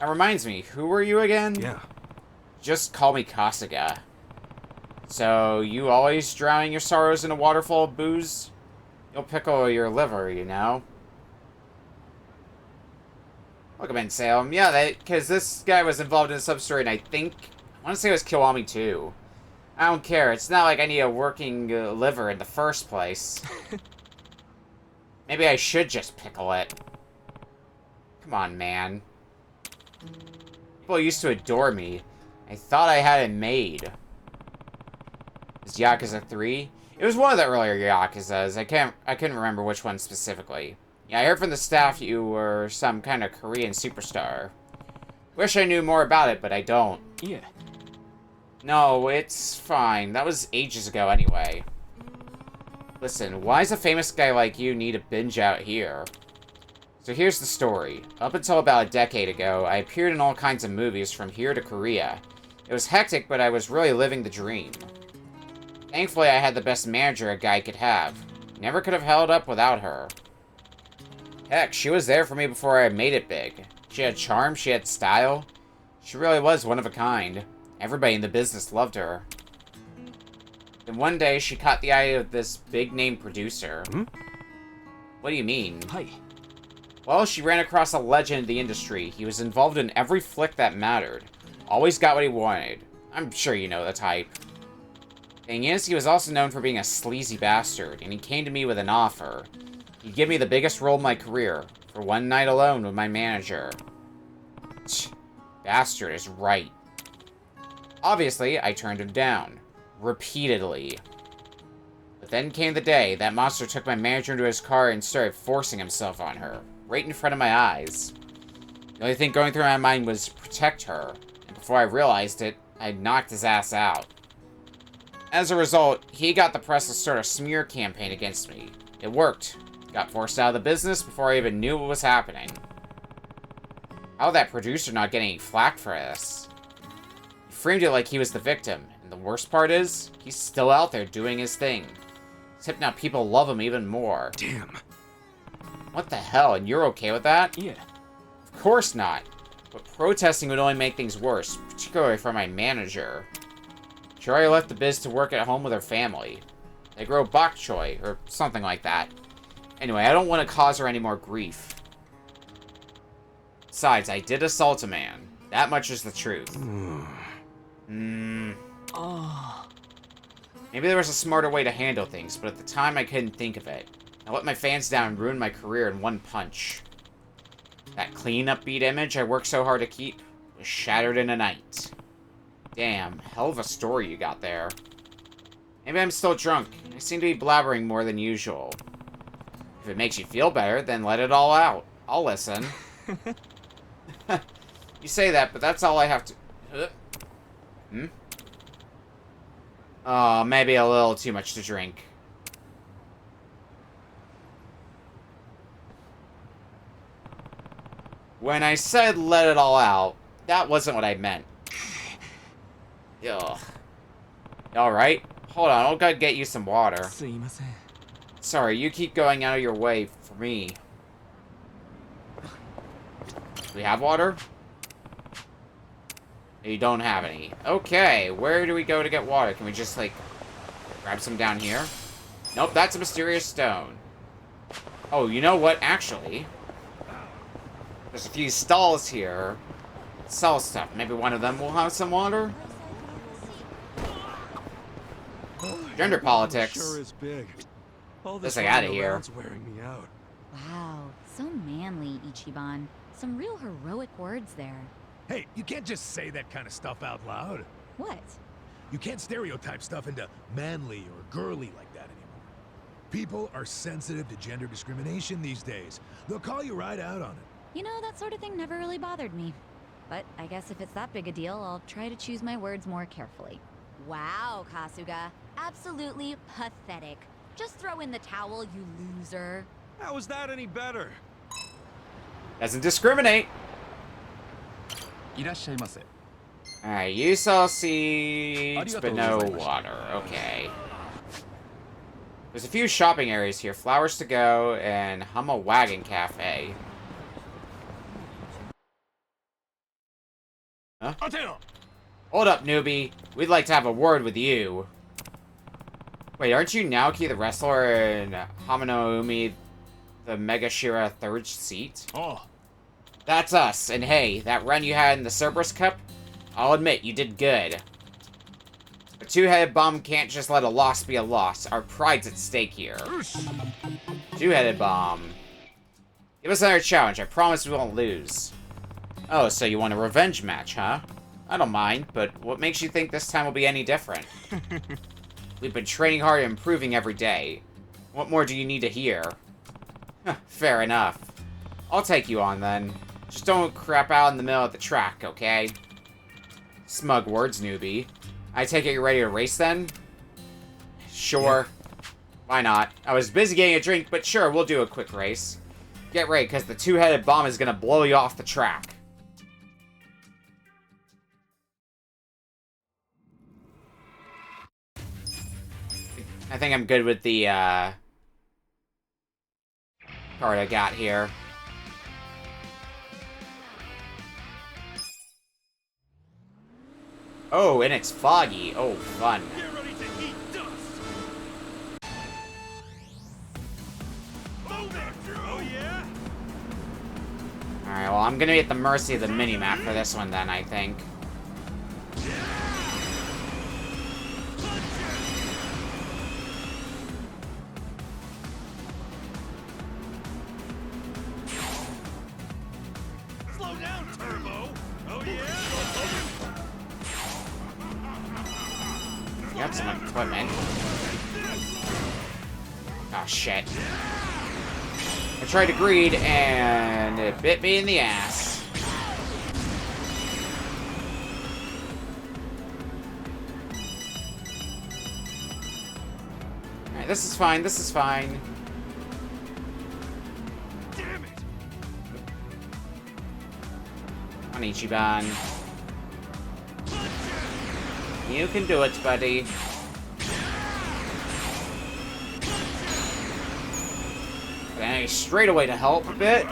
That reminds me, who were you again? Yeah. Just call me Kasuga. So, you always drowning your sorrows in a waterfall of booze? You'll pickle your liver, you know? Welcome in, Salem. Yeah, because this guy was involved in a sub-story, and I want to say it was Kiwami 2. I don't care. It's not like I need a working liver in the first place. Maybe I should just pickle it. Come on, man. People used to adore me. I thought I had it made. Is Yakuza 3? It was one of the earlier Yakuzas. I couldn't remember which one specifically. Yeah, I heard from the staff you were some kind of Korean superstar. Wish I knew more about it, but I don't. Yeah. No, it's fine. That was ages ago anyway. Listen, why does a famous guy like you need a binge out here? So here's the story. Up until about a decade ago, I appeared in all kinds of movies from here to Korea. It was hectic, but I was really living the dream. Thankfully, I had the best manager a guy could have. Never could have held up without her. Heck, she was there for me before I made it big. She had charm, she had style. She really was one of a kind. Everybody in the business loved her. Then one day, she caught the eye of this big-name producer. What do you mean? Hi. Well, she ran across a legend in the industry. He was involved in every flick that mattered. Always got what he wanted. I'm sure you know the type. Thing is, he was also known for being a sleazy bastard, and he came to me with an offer. He'd give me the biggest role of my career, for one night alone with my manager. Bastard is right. Obviously, I turned him down. Repeatedly. But then came the day that monster took my manager into his car and started forcing himself on her, right in front of my eyes. The only thing going through my mind was protect her, and before I realized it, I'd knocked his ass out. As a result, he got the press to start a smear campaign against me. It worked. Got forced out of the business before I even knew what was happening. How did that producer not get any flack for this? He framed it like he was the victim, and the worst part is, he's still out there doing his thing. Except now people love him even more. Damn. What the hell, and you're okay with that? Yeah. Of course not. But protesting would only make things worse, particularly for my manager. She already left the biz to work at home with her family. They grow bok choy, or something like that. Anyway, I don't want to cause her any more grief. Besides, I did assault a man. That much is the truth. Oh. Maybe there was a smarter way to handle things, but at the time I couldn't think of it. I let my fans down and ruined my career in one punch. That clean, upbeat image I worked so hard to keep was shattered in a night. Damn, hell of a story you got there. Maybe I'm still drunk. I seem to be blabbering more than usual. If it makes you feel better, then let it all out. I'll listen. You say that, but that's all I have to... Oh, maybe a little too much to drink. When I said let it all out, that wasn't what I meant. Ugh. Alright, hold on, I'll go get you some water. Sorry, you keep going out of your way for me. Do we have water? You don't have any. Okay, where do we go to get water? Can we just, like, grab some down here? Nope, that's a mysterious stone. Oh, you know what? Actually, there's a few stalls here. Sell stuff. Maybe one of them will have some water? Gender politics. Sure is big. All This this thing out of running here. around's wearing me out. Wow, so manly, Ichiban. Some real heroic words there. Hey, you can't just say that kind of stuff out loud. What? You can't stereotype stuff into manly or girly like that anymore. People are sensitive to gender discrimination these days. They'll call you right out on it. You know, that sort of thing never really bothered me. But I guess if it's that big a deal, I'll try to choose my words more carefully. Wow, Kasuga. Absolutely pathetic. Just throw in the towel, you loser. How is that any better? Doesn't discriminate. Alright, you sell seeds, but no water. Okay. There's a few shopping areas here. Flowers to go and Humma Wagon Cafe. Huh? Hold up, newbie. We'd like to have a word with you. Wait, aren't you Naoki the wrestler and Hamino Umi the Mega Shira third seat? Oh. That's us, and hey, that run you had in the Cerberus Cup, I'll admit, you did good. A two-headed bomb can't just let a loss be a loss. Our pride's at stake here. Two-headed bomb. Give us another challenge. I promise we won't lose. Oh, so you want a revenge match, huh? I don't mind, but what makes you think this time will be any different? We've been training hard and improving every day. What more do you need to hear? Fair enough. I'll take you on, then. Just don't crap out in the middle of the track, okay? Smug words, newbie. I take it you're ready to race, then? Sure. Yeah. Why not? I was busy getting a drink, but sure, we'll do a quick race. Get ready, because the two-headed bomb is gonna blow you off the track. I think I'm good with the, card I got here. Oh, and it's foggy. Oh, fun. Get ready to eat dust. Move it. Oh yeah. All right. Well, I'm gonna be at the mercy of the mini-map for this one, then I think. Slow down, Turbo. Oh yeah. Got some equipment. Oh, shit. I tried to greed, and it bit me in the ass. Alright, this is fine, this is fine. Damn it. On Ichiban. You can do it, buddy. Okay, straight away to help a bit.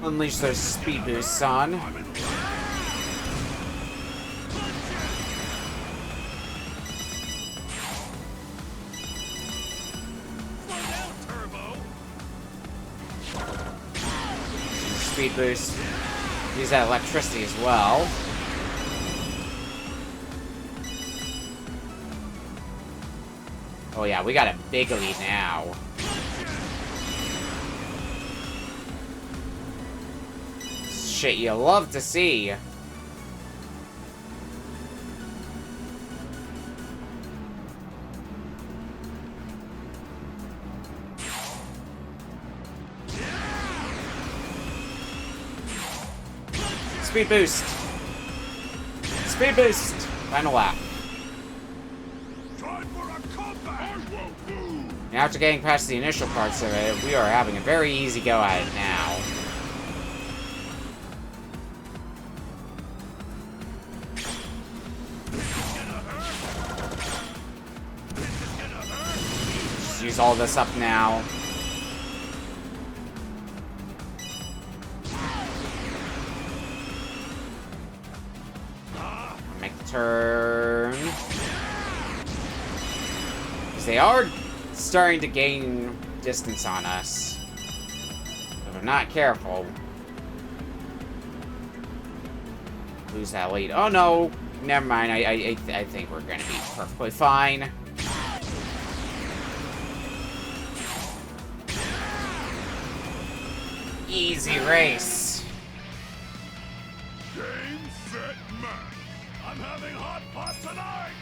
Unleash those speed boosts on. Slow down, Turbo. Speed boost. Use that electricity as well. Oh yeah, we got a big lead now. Shit you love to see. Speed boost. Speed boost. Final lap. Now, after getting past the initial parts of it, we are having a very easy go at it now. Just use use all this up now. Make the turn. Because they are starting to gain distance on us. If I'm not careful, lose that lead. Oh no! Never mind. I think we're gonna be perfectly fine. Easy race. Game, set, match. I'm having hot pot tonight.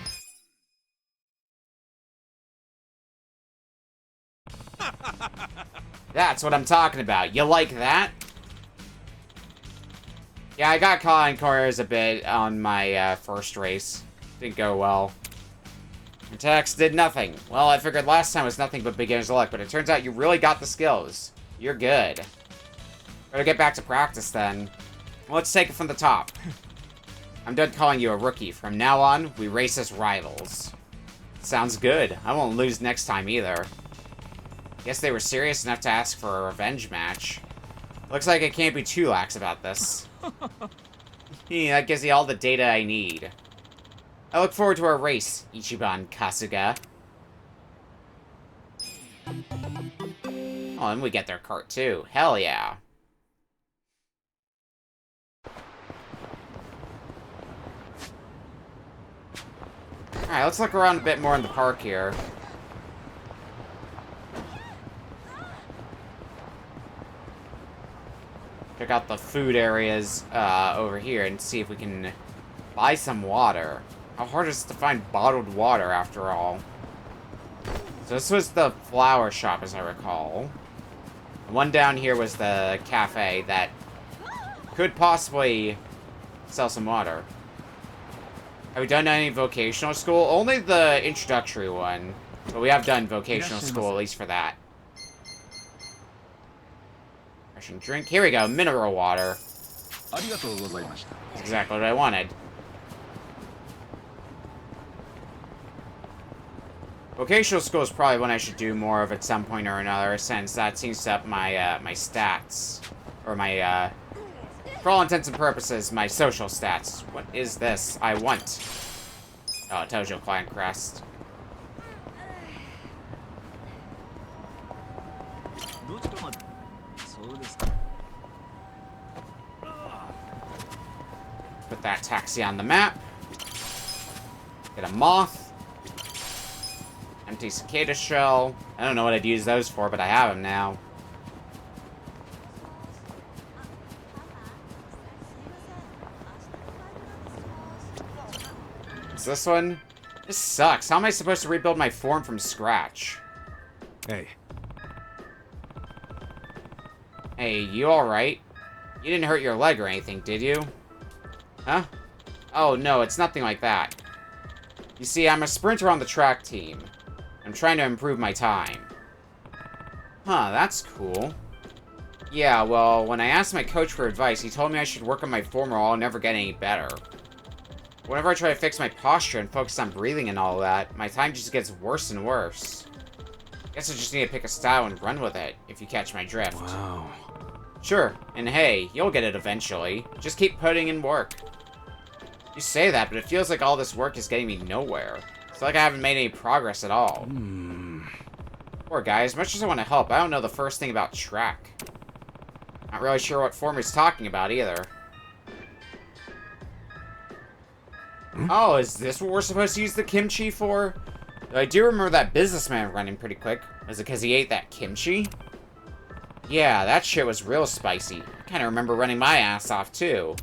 That's what I'm talking about. You like that? Yeah, I got caught in corners a bit on my first race. Didn't go well. Attacks did nothing. Well, I figured last time was nothing but beginner's luck, but it turns out you really got the skills. You're good. Better get back to practice then. Let's take it from the top. I'm done calling you a rookie. From now on, we race as rivals. Sounds good. I won't lose next time either. Guess they were serious enough to ask for a revenge match. Looks like I can't be too lax about this. Yeah, that gives me all the data I need. I look forward to our race, Ichiban Kasuga. Oh, and we get their cart too. Hell yeah. Alright, let's look around a bit more in the park here. Check out the food areas over here and see if we can buy some water. How hard is it to find bottled water, after all? So this was the flower shop, as I recall. The one down here was the cafe that could possibly sell some water. Have we done any vocational school? Only the introductory one. But we have done vocational school, at least for that. Refreshing drink. Here we go, mineral water. That's exactly what I wanted. Vocational school is probably one I should do more of at some point or another, since that seems to up my, my stats. Or my, for all intents and purposes, my social stats. What is this? I want. Oh, Tojo Clan Crest. Put that taxi on the map. Get a moth. Empty cicada shell. I don't know what I'd use those for, but I have them now. Is this one? This sucks. How am I supposed to rebuild my form from scratch? Hey. Hey, you alright? You didn't hurt your leg or anything, did you? Huh? Oh, no, it's nothing like that. You see, I'm a sprinter on the track team. I'm trying to improve my time. Huh, that's cool. Yeah, well, when I asked my coach for advice, he told me I should work on my form or I'll never get any better. Whenever I try to fix my posture and focus on breathing and all that, my time just gets worse and worse. Guess I just need to pick a style and run with it, if you catch my drift. Wow. Sure, and hey, you'll get it eventually. Just keep putting in work. You say that, but it feels like all this work is getting me nowhere. It's like I haven't made any progress at all. Poor guy, as much as I want to help, I don't know the first thing about track. Not really sure what form he's talking about either. Oh, is this what we're supposed to use the kimchi for? I do remember that businessman running pretty quick. Was it because he ate that kimchi? Yeah, that shit was real spicy. I kind of remember running my ass off, too.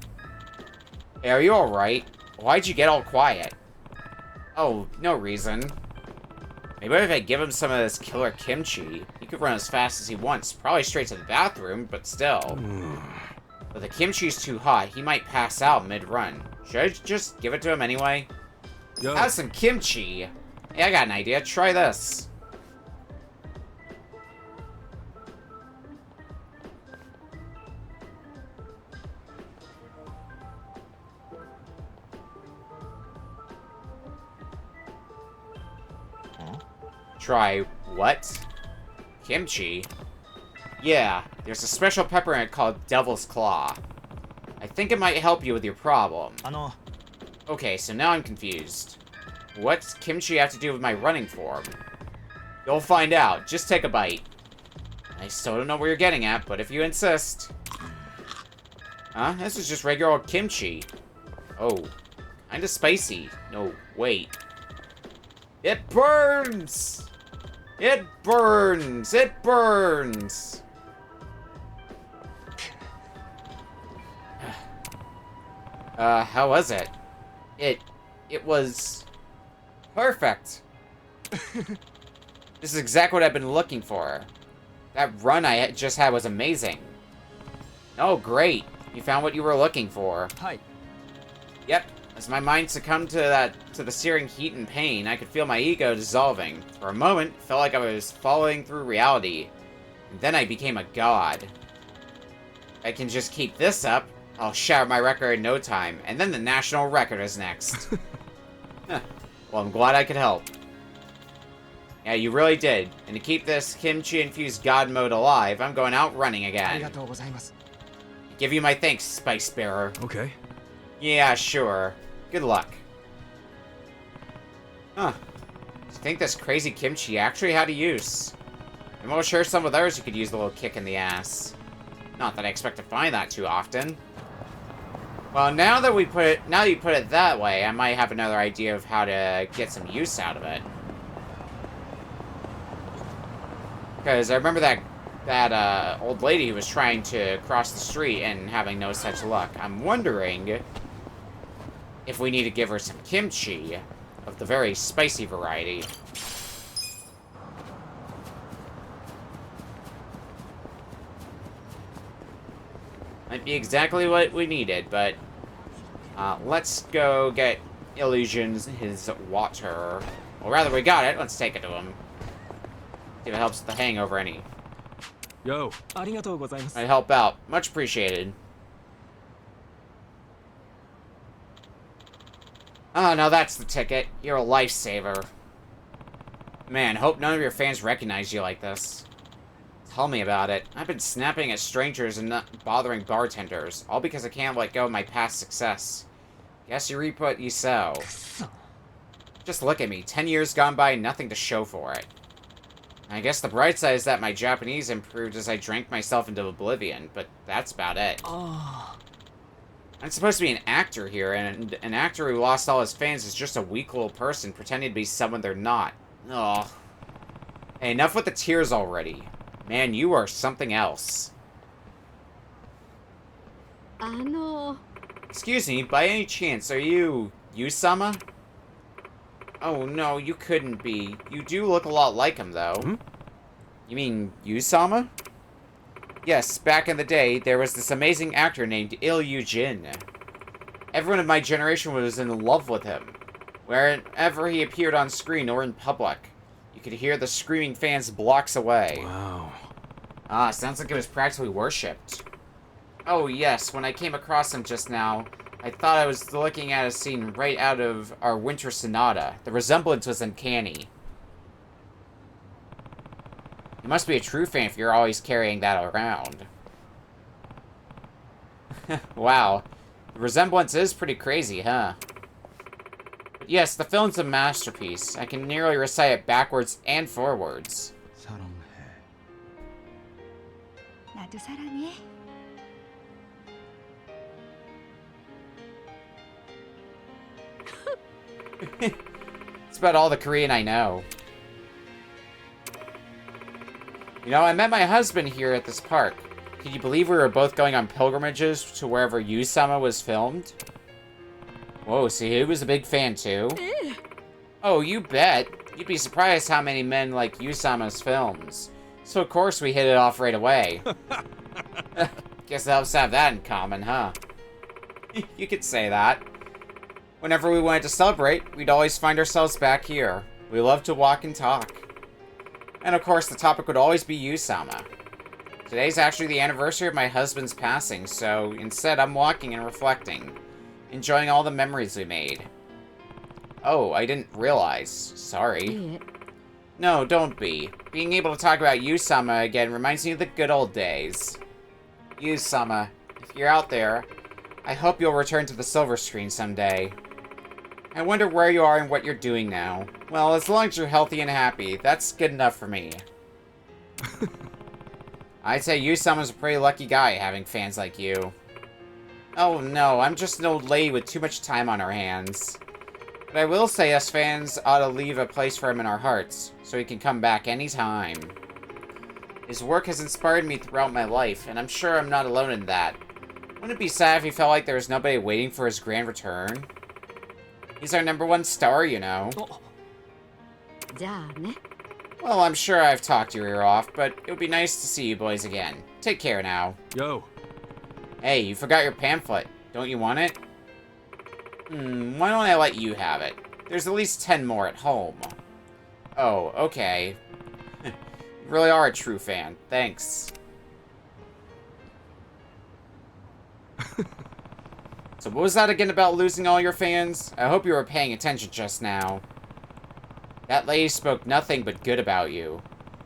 Hey, are you alright? Why'd you get all quiet? Oh, no reason. Maybe if I give him some of this killer kimchi, he could run as fast as he wants. Probably straight to the bathroom, but still. But the kimchi's too hot, he might pass out mid-run. Should I just give it to him anyway? Yo. Have some kimchi! Hey, I got an idea. Try this. Try What? Kimchi? Yeah, there's a special pepper in it called Devil's Claw. I think it might help you with your problem. Okay, so now I'm confused. What's kimchi have to do with my running form? You'll find out. Just take a bite. I still don't know where you're getting at, but if you insist. Huh? This is just regular old kimchi. Oh. Kinda spicy. No, wait. It burns! It burns! It burns! How was it? It was... perfect. This is exactly what I've been looking for. That run I just had was amazing. Oh, great. You found what you were looking for. Hi. Yep. As my mind succumbed to the searing heat and pain, I could feel my ego dissolving. For a moment, it felt like I was falling through reality. And then I became a god. I can just keep this up, I'll shatter my record in no time, and then the national record is next. Well, I'm glad I could help. Yeah, you really did. And to keep this kimchi-infused god mode alive, I'm going out running again. I give you my thanks, Spice Bearer. Okay. Yeah, sure. Good luck. Huh. Do you think this crazy kimchi actually had a use? I'm almost sure some of others you could use a little kick in the ass. Not that I expect to find that too often. Well, now that you put it that way, I might have another idea of how to get some use out of it. Because I remember that old lady who was trying to cross the street and having no such luck. I'm wondering if we need to give her some kimchi of the very spicy variety. Might be exactly what we needed, but let's go get Illusions his water. Well, rather, we got it. Let's take it to him. See if it helps with the hangover any. Yo. I'd help out. Much appreciated. Oh, now that's the ticket. You're a lifesaver. Man, hope none of your fans recognize you like this. Tell me about it. I've been snapping at strangers and not bothering bartenders, all because I can't let go of my past success. Guess you reap what you sow. Just look at me. 10 years gone by, nothing to show for it. I guess the bright side is that my Japanese improved as I drank myself into oblivion, but that's about it. Oh. I'm supposed to be an actor here, and an actor who lost all his fans is just a weak little person pretending to be someone they're not. Ugh. Hey, enough with the tears already. Man, you are something else. Excuse me, by any chance, are you... Yusama? Oh, no, you couldn't be. You do look a lot like him, though. Hmm? You mean Yusama? Yes, back in the day, there was this amazing actor named Jin. Everyone of my generation was in love with him. Wherever he appeared on screen or in public, you could hear the screaming fans blocks away. Wow. Ah, sounds like it was practically worshipped. Oh yes, when I came across him just now, I thought I was looking at a scene right out of our Winter Sonata. The resemblance was uncanny. You must be a true fan if you're always carrying that around. Wow. The resemblance is pretty crazy, huh? But yes, the film's a masterpiece. I can nearly recite it backwards and forwards. 나도 사랑해. It's about all the Korean I know. You know, I met my husband here at this park. Can you believe we were both going on pilgrimages to wherever Yu-sama was filmed? Whoa, so he was a big fan too? Oh, you bet. You'd be surprised how many men like Yu-sama's films. So of course we hit it off right away. Guess it helps to have that in common, huh? You could say that. Whenever we wanted to celebrate, we'd always find ourselves back here. We loved to walk and talk. And of course, the topic would always be Yu-sama. Today's actually the anniversary of my husband's passing, so instead I'm walking and reflecting, enjoying all the memories we made. Oh, I didn't realize. Sorry. No, don't be. Being able to talk about you-sama again reminds me of the good old days. You-sama, if you're out there, I hope you'll return to the silver screen someday. I wonder where you are and what you're doing now. Well, as long as you're healthy and happy, that's good enough for me. I'd say you-sama's a pretty lucky guy having fans like you. Oh no, I'm just an old lady with too much time on her hands. But I will say us fans ought to leave a place for him in our hearts, so he can come back anytime. His work has inspired me throughout my life, and I'm sure I'm not alone in that. Wouldn't it be sad if he felt like there was nobody waiting for his grand return? He's our #1 star, you know. Well, I'm sure I've talked your ear off, but it would be nice to see you boys again. Take care now. Yo. Hey, you forgot your pamphlet. Don't you want it? Why don't I let you have it? There's at least 10 more at home. Oh, okay. You really are a true fan. Thanks. So what was that again about losing all your fans? I hope you were paying attention just now. That lady spoke nothing but good about you.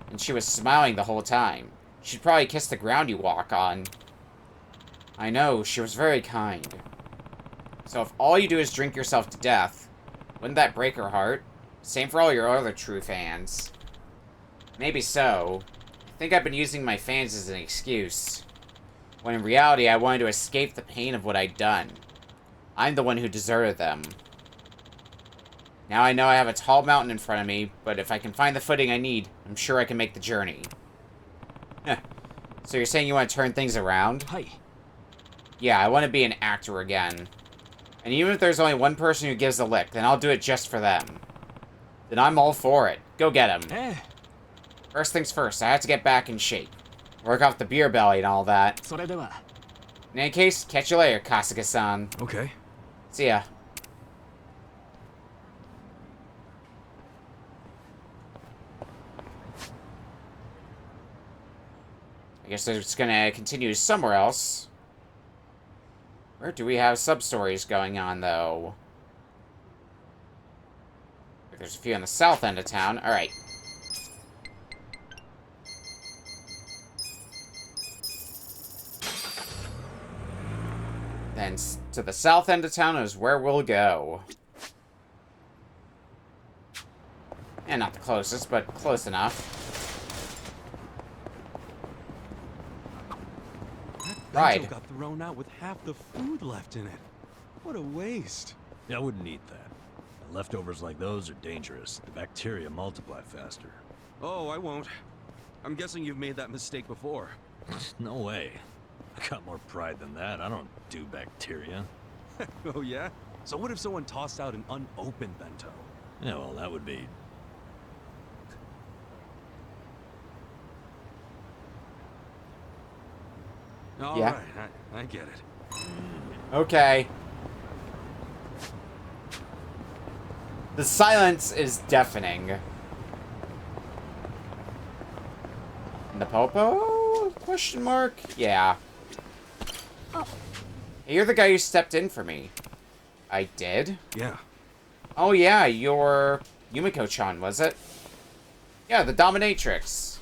And she was smiling the whole time. She'd probably kiss the ground you walk on. I know, she was very kind. So if all you do is drink yourself to death, wouldn't that break her heart? Same for all your other true fans. Maybe so. I think I've been using my fans as an excuse. When in reality, I wanted to escape the pain of what I'd done. I'm the one who deserted them. Now I know I have a tall mountain in front of me, but if I can find the footing I need, I'm sure I can make the journey. So you're saying you want to turn things around? Hi. Yeah, I want to be an actor again. And even if there's only one person who gives a lick, then I'll do it just for them. Then I'm all for it. Go get him. First things first, I have to get back in shape. Work off the beer belly and all that. In any case, catch you later, Kasuga-san. Okay. See ya. I guess they're just gonna continue somewhere else. Where do we have sub-stories going on, though? There's a few on the south end of town. Alright. Then to the south end of town is where we'll go. And not the closest, but close enough. That bento got thrown out with half the food left in it. What a waste. Yeah, I wouldn't eat that. Leftovers like those are dangerous. The bacteria multiply faster. Oh, I won't. I'm guessing you've made that mistake before. No way. I got more pride than that. I don't do bacteria. Oh yeah? So what if someone tossed out an unopened bento? Yeah, well, that would be... All Yeah. right, I get it. Okay. The silence is deafening. The Popo? Question mark? Yeah. Hey, you're the guy who stepped in for me. I did? Yeah. Oh yeah, you're Yumiko-chan, was it? Yeah, the dominatrix.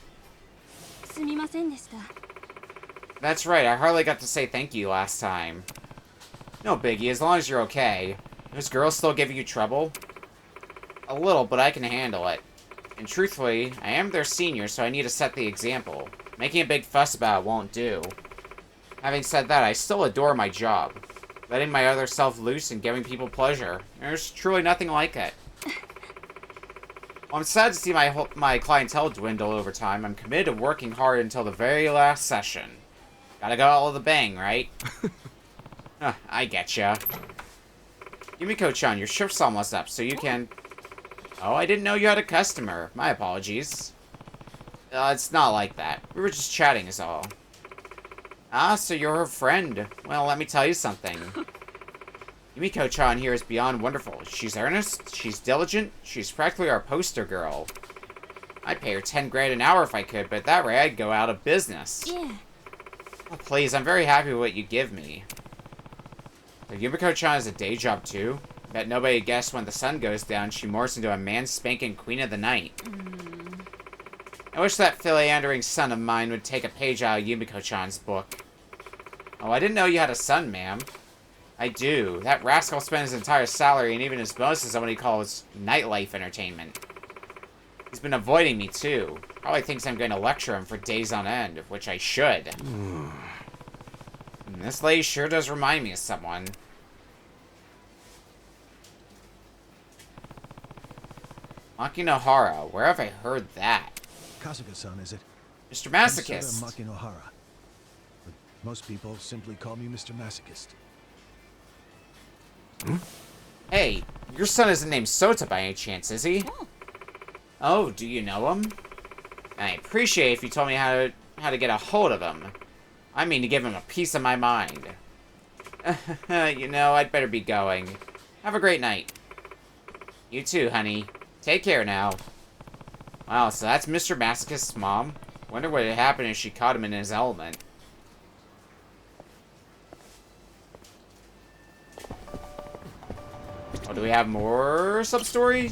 That's right, I hardly got to say thank you last time. No biggie, as long as you're okay. Those girls still giving you trouble? A little, but I can handle it. And truthfully, I am their senior, so I need to set the example. Making a big fuss about it won't do. Having said that, I still adore my job. Letting my other self loose and giving people pleasure. There's truly nothing like it. While I'm sad to see my clientele dwindle over time, I'm committed to working hard until the very last session. Gotta go out with a bang, right? I getcha. Yumiko-chan, your shift's almost up, so you can... Oh, I didn't know you had a customer. My apologies. It's not like that. We were just chatting is all. Ah, so you're her friend. Well, let me tell you something. Yumiko-chan here is beyond wonderful. She's earnest, she's diligent, she's practically our poster girl. I'd pay her 10 grand an hour if I could, but at that rate I'd go out of business. Yeah. Oh, please, I'm very happy with what you give me. But Yumiko-chan has a day job too? Bet nobody guessed when the sun goes down, she morphs into a man-spanking queen of the night. I wish that philandering son of mine would take a page out of Yumiko-chan's book. Oh, I didn't know you had a son, ma'am. I do. That rascal spent his entire salary and even his bonuses on what he calls nightlife entertainment. He's been avoiding me, too. Probably thinks I'm going to lecture him for days on end, which I should. This lady sure does remind me of someone. Makinohara, where have I heard that? Kasuga-san, is it? Mr. Masochist. I'm Makinohara. But most people simply call me Mr. Masochist. Hey, your son isn't named Sota by any chance, is he? Oh, do you know him? I appreciate if you told me how to get a hold of him. I mean to give him a piece of my mind. You know, I'd better be going. Have a great night. You too, honey. Take care now. Wow, so that's Mr. Masochist's mom? Wonder what would happen if she caught him in his element. Oh, do we have more sub-story?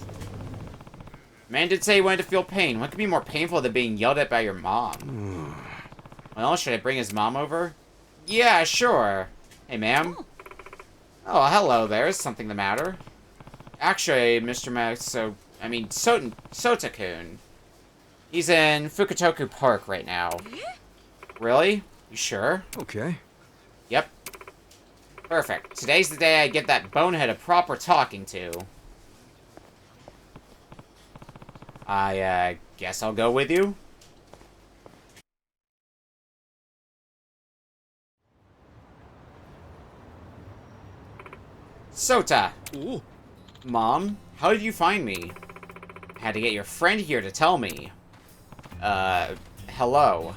Man did say he wanted to feel pain. What could be more painful than being yelled at by your mom? Well, should I bring his mom over? Yeah, sure. Hey, ma'am. Oh, hello there. Is something the matter? Actually, Mr. Sota-kun. He's in Fukutoku Park right now. Really? You sure? Okay. Yep. Perfect. Today's the day I give that bonehead a proper talking to. I, guess I'll go with you. Sota! Ooh. Mom, how did you find me? Had to get your friend here to tell me. Hello.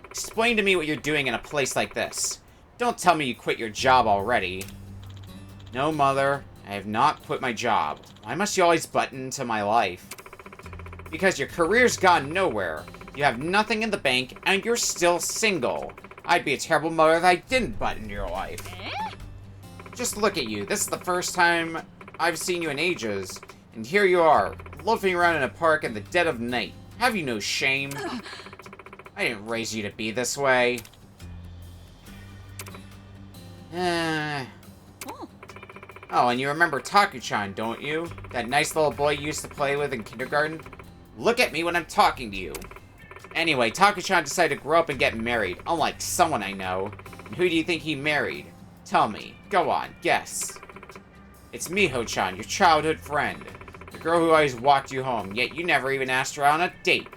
Explain to me what you're doing in a place like this. Don't tell me you quit your job already. No, Mother, I have not quit my job. Why must you always butt into my life? Because your career's gone nowhere. You have nothing in the bank, and you're still single. I'd be a terrible mother if I didn't butt into your life. Just look at you. This is the first time I've seen you in ages. And here you are, loafing around in a park in the dead of night. Have you no shame? I didn't raise you to be this way. Oh, and you remember Taku-chan, don't you? That nice little boy you used to play with in kindergarten? Look at me when I'm talking to you. Anyway, Taku-chan decided to grow up and get married, unlike someone I know. And who do you think he married? Tell me. Go on, guess. It's Miho-chan, your childhood friend. The girl who always walked you home, yet you never even asked her out on a date.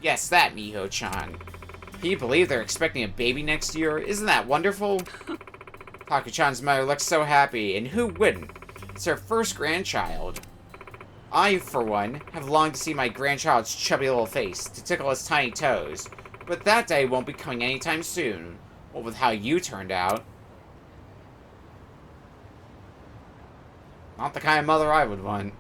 Yes, that Miho-chan. Can you believe they're expecting a baby next year? Isn't that wonderful? Taku-chan's mother looks so happy, and who wouldn't? It's her first grandchild. I, for one, have longed to see my grandchild's chubby little face, to tickle his tiny toes. But that day won't be coming anytime soon. What with how you turned out. Not the kind of mother I would want.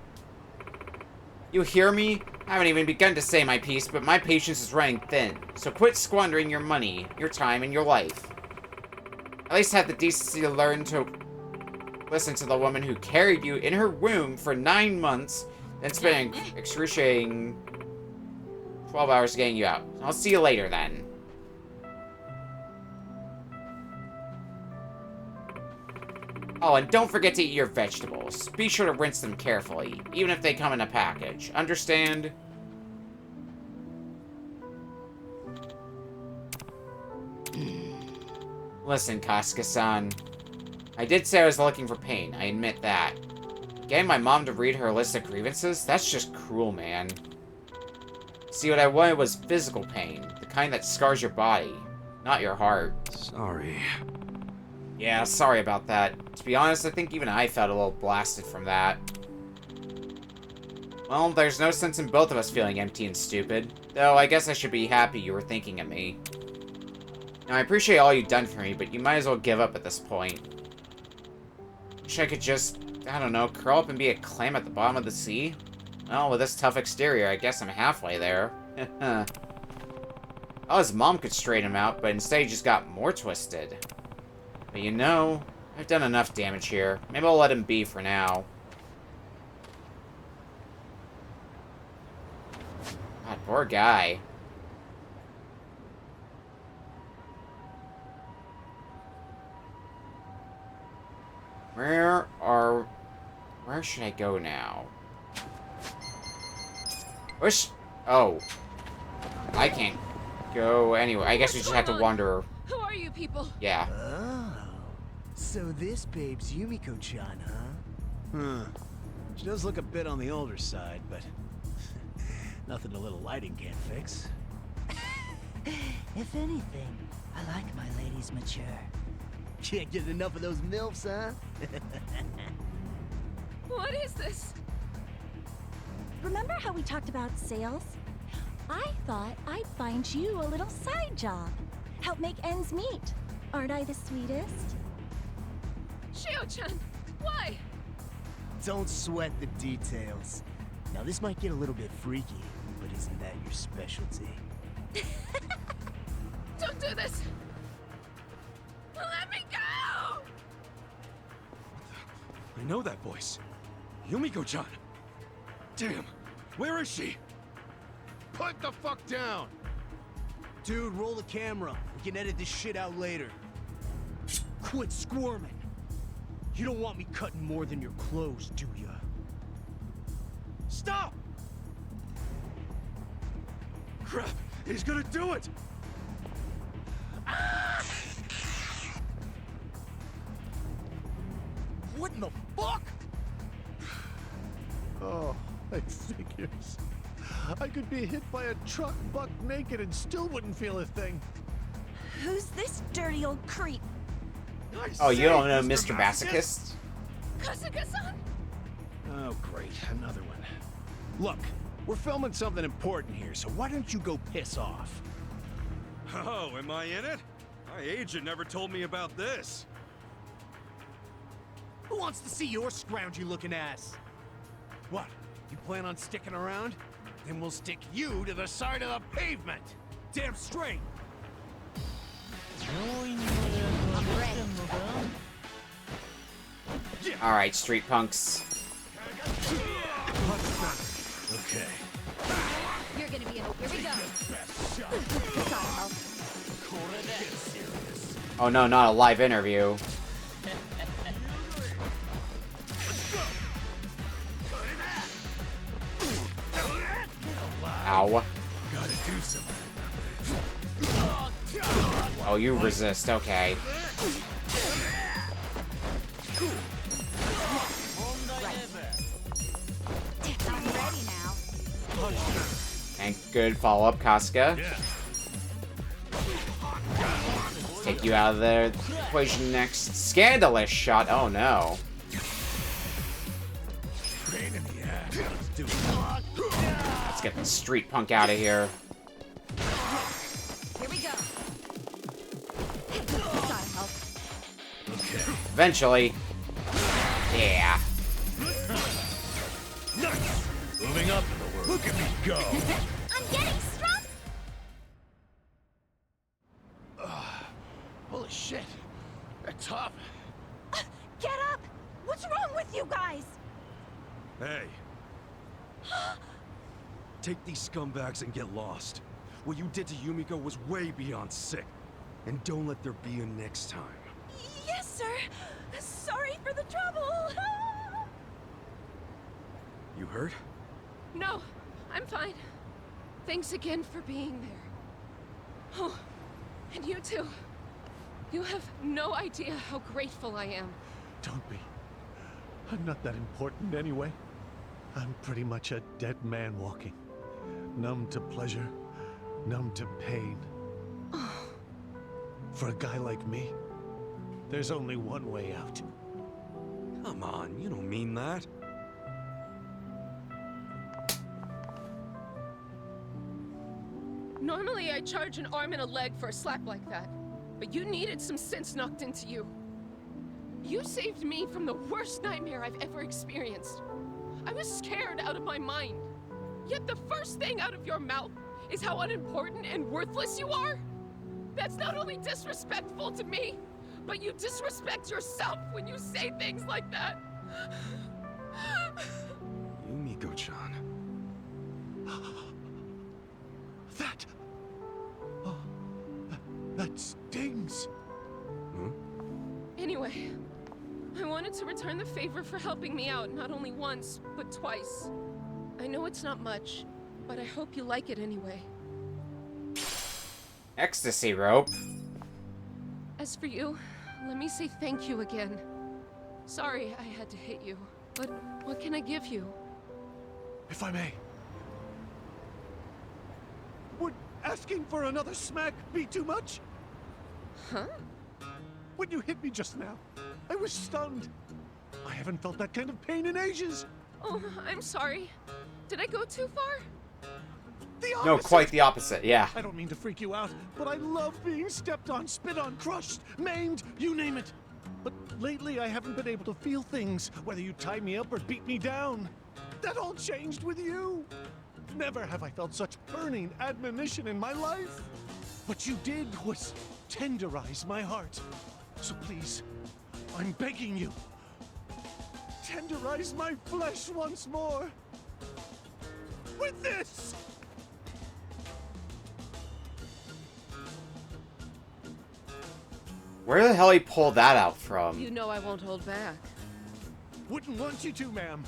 You hear me? I haven't even begun to say my piece, but my patience is running thin. So quit squandering your money, your time, and your life. At least have the decency to learn to listen to the woman who carried you in her womb for 9 months, then spent an excruciating 12 hours getting you out. I'll see you later, then. Oh, and don't forget to eat your vegetables. Be sure to rinse them carefully, even if they come in a package. Understand? Listen, Kasuga-san. I did say I was looking for pain, I admit that. Getting my mom to read her list of grievances? That's just cruel, man. See, what I wanted was physical pain. The kind that scars your body, not your heart. Sorry. Yeah, sorry about that. To be honest, I think even I felt a little blasted from that. Well, there's no sense in both of us feeling empty and stupid. Though, I guess I should be happy you were thinking of me. Now, I appreciate all you've done for me, but you might as well give up at this point. Wish I could just, I don't know, curl up and be a clam at the bottom of the sea? Well, with this tough exterior, I guess I'm halfway there. Oh, his mom could straighten him out, but instead he just got more twisted. But you know, I've done enough damage here. Maybe I'll let him be for now. God, poor guy. Where should I go now? Oh. I can't go anywhere. I guess we just have to wander. Who are you people? Yeah. Oh, so this babe's Yumiko-chan, huh? She does look a bit on the older side, but nothing a little lighting can't fix. If anything, I like my ladies mature. Can't get enough of those MILFs, huh? What is this? Remember how we talked about sales? I thought I'd find you a little side job. Help make ends meet. Aren't I the sweetest? Shio-chan, why? Don't sweat the details. Now this might get a little bit freaky, but isn't that your specialty? Don't do this! Let me go! I know that voice. Yumiko-chan. Damn, where is she? Put the fuck down! Dude, roll the camera. We can edit this shit out later. Quit squirming. You don't want me cutting more than your clothes, do ya? Stop! Crap, he's gonna do it! What in the fuck? Oh, my figures. I could be hit by a truck buck naked and still wouldn't feel a thing. Who's this dirty old creep? Oh, you don't know Mr. Masochist? Kasuga-san? Oh, great. Another one. Look, we're filming something important here, so why don't you go piss off? Oh, am I in it? My agent never told me about this. Who wants to see your scroungy-looking ass? What? You plan on sticking around? Then we'll stick you to the side of the pavement! Damn straight! Alright, street punks. Okay. You're gonna be in. Here we go. Oh no, not a live interview. Ow. Gotta do something. Oh, you resist, okay. I'm ready now. And good follow-up, Kasuga. Take you out of the equation next. Scandalous shot. Oh no. Pain in the ass. Let's do it. Let's get the street punk out of here. Here we go. Gotta help. Okay. Eventually. Yeah. Nice. Moving up in the world. Look at me go. I'm getting strong. Holy shit! They're tough. Get up! What's wrong with you guys? Hey. Take these scumbags and get lost. What you did to Yumiko was way beyond sick. And don't let there be a next time. Yes, sir. Sorry for the trouble. You hurt? No, I'm fine. Thanks again for being there. Oh, and you too. You have no idea how grateful I am. Don't be. I'm not that important anyway. I'm pretty much a dead man walking. Numb to pleasure, numb to pain. For a guy like me, there's only one way out. Come on, you don't mean that. Normally I charge an arm and a leg for a slap like that, but you needed some sense knocked into you. You saved me from the worst nightmare I've ever experienced. I was scared out of my mind. Yet the first thing out of your mouth is how unimportant and worthless you are? That's not only disrespectful to me, But you disrespect yourself when you say things like that. Yumiko-chan. That... Oh, that stings. Hmm? Anyway, I wanted to return the favor for helping me out not only once, but twice. I know it's not much, but I hope you like it anyway. Ecstasy rope. As for you, let me say thank you again. Sorry I had to hit you, but what can I give you? If I may. Would asking for another smack be too much? Huh? When you hit me just now, I was stunned. I haven't felt that kind of pain in ages. Oh, I'm sorry. Did I go too far? No, quite the opposite, yeah. I don't mean to freak you out, but I love being stepped on, spit on, crushed, maimed, you name it. But lately I haven't been able to feel things, whether you tie me up or beat me down. That all changed with you. Never have I felt such burning admonition in my life. What you did was tenderize my heart. So please, I'm begging you, tenderize my flesh once more. With this! Where the hell he pulled that out from? You know I won't hold back. Wouldn't want you to, ma'am.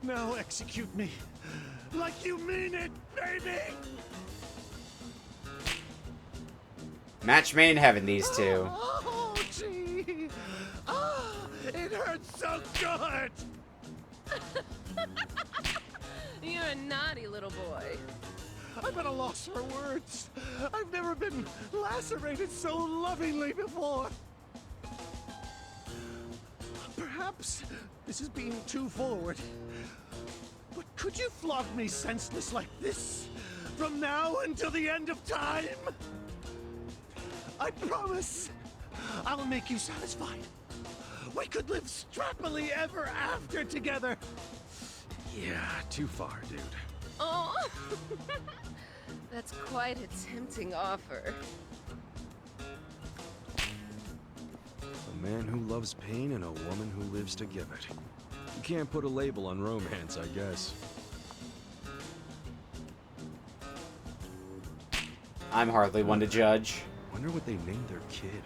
Now execute me. Like you mean it, baby! Match made in heaven, these two. Oh, gee! Ah, it hurts so good! You're a naughty little boy. I'm at a loss for words. I've never been lacerated so lovingly before. Perhaps this is being too forward. But could you flog me senseless like this from now until the end of time? I promise I'll make you satisfied. We could live strappily ever after together. Yeah, too far, dude. Oh, that's quite a tempting offer. A man who loves pain and a woman who lives to give it. You can't put a label on romance, I guess. I'm hardly one to judge. Wonder what they named their kid.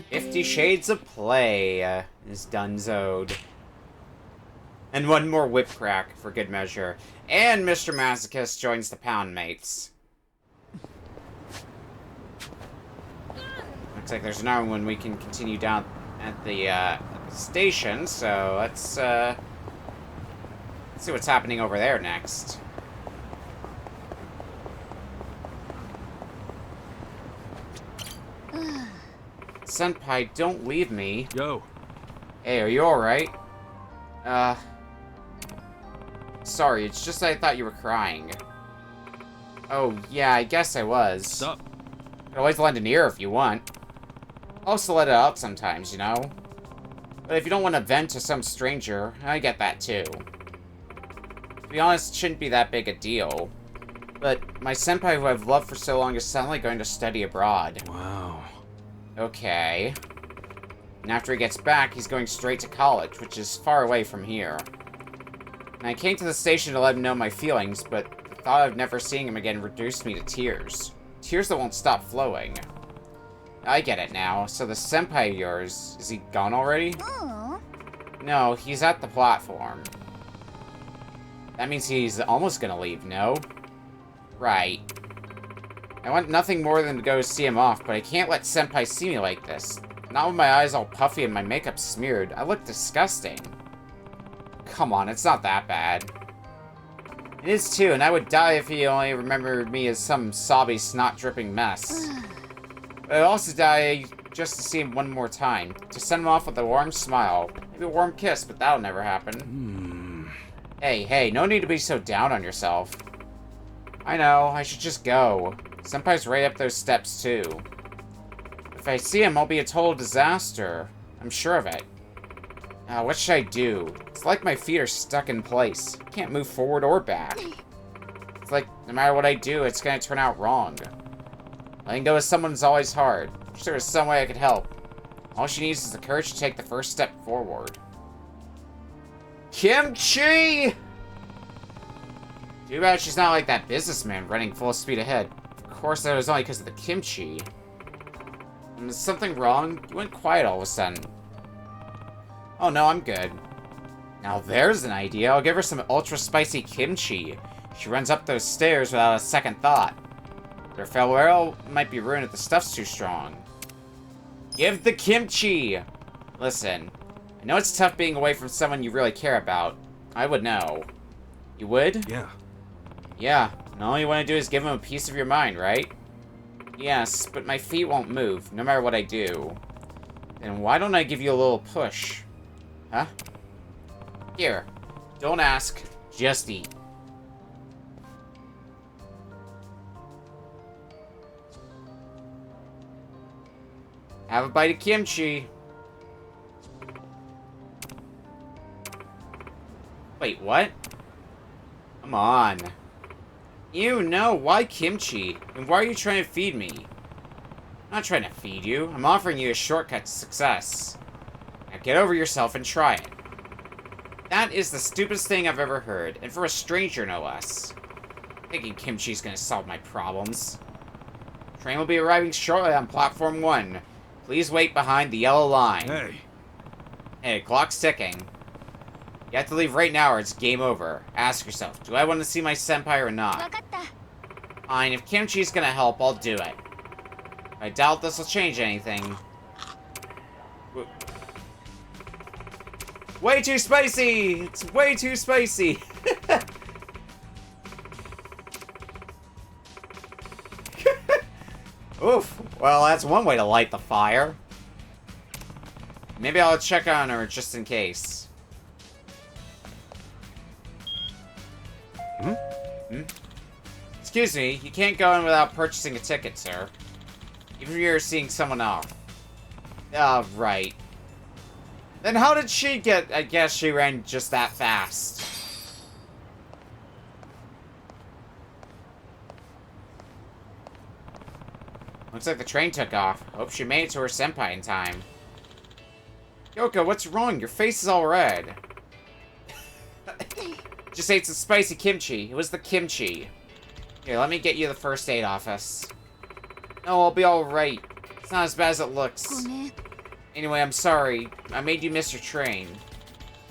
50 Shades of Play is donezoed. And one more whip crack for good measure. And Mr. Masochist joins the pound mates. Looks like there's another one we can continue down at the station, so let's see what's happening over there next. Senpai, don't leave me. Yo. Hey, are you alright? Sorry, it's just I thought you were crying. Oh, yeah, I guess I was. Stop. You can always lend an ear if you want. I'll also let it out sometimes, you know? But if you don't want to vent to some stranger, I get that too. To be honest, it shouldn't be that big a deal. But my senpai who I've loved for so long is suddenly going to study abroad. Wow. Okay. And after he gets back, he's going straight to college, which is far away from here. And I came to the station to let him know my feelings, but the thought of never seeing him again reduced me to tears. Tears that won't stop flowing. I get it now. So the senpai of yours, is he gone already? Aww. No, he's at the platform. That means he's almost gonna leave, no? Right. I want nothing more than to go see him off, but I can't let senpai see me like this. Not with my eyes all puffy and my makeup smeared. I look disgusting. Come on, it's not that bad. It is too, and I would die if he only remembered me as some sobby, snot-dripping mess. But I'd also die just to see him one more time. To send him off with a warm smile. Maybe a warm kiss, but that'll never happen. Hey, no need to be so down on yourself. I know, I should just go. Senpai's right up those steps, too. If I see him, I'll be a total disaster. I'm sure of it. What should I do? It's like my feet are stuck in place. I can't move forward or back. It's like, no matter what I do, it's gonna turn out wrong. Letting go of someone is always hard. Wish there was some way I could help. All she needs is the courage to take the first step forward. Kimchi! Too bad she's not like that businessman running full speed ahead. Of course, that was only because of the kimchi. Is something wrong? You went quiet all of a sudden. Oh no, I'm good. Now there's an idea. I'll give her some ultra spicy kimchi. She runs up those stairs without a second thought. Their farewell might be ruined if the stuff's too strong. Give the kimchi! Listen, I know it's tough being away from someone you really care about. I would know. You would? Yeah. Yeah, and all you want to do is give him a piece of your mind, right? Yes, but my feet won't move, no matter what I do. Then why don't I give you a little push? Huh? Here. Don't ask, just eat. Have a bite of kimchi. Wait, what? Come on. Ew, no, why kimchi? And why are you trying to feed me? I'm not trying to feed you. I'm offering you a shortcut to success. Now get over yourself and try it. That is the stupidest thing I've ever heard, and for a stranger no less. Thinking kimchi's gonna solve my problems. Train will be arriving shortly on platform 1. Please wait behind the yellow line. Hey. Hey, clock's ticking. You have to leave right now or it's game over. Ask yourself, do I want to see my senpai or not? Fine, if kimchi's gonna help, I'll do it. I doubt this will change anything. Way too spicy! It's way too spicy! Oof. Well, that's one way to light the fire. Maybe I'll check on her just in case. Hmm? Excuse me, you can't go in without purchasing a ticket, sir. Even if you're seeing someone off. Ah, right. Then how did she get... I guess she ran just that fast. Looks like the train took off. Hope she made it to her senpai in time. Yoko, what's wrong? Your face is all red. Just ate some spicy kimchi. It was the kimchi. Here, let me get you the first aid office. No, I'll be alright. It's not as bad as it looks. Anyway, I'm sorry. I made you miss your train.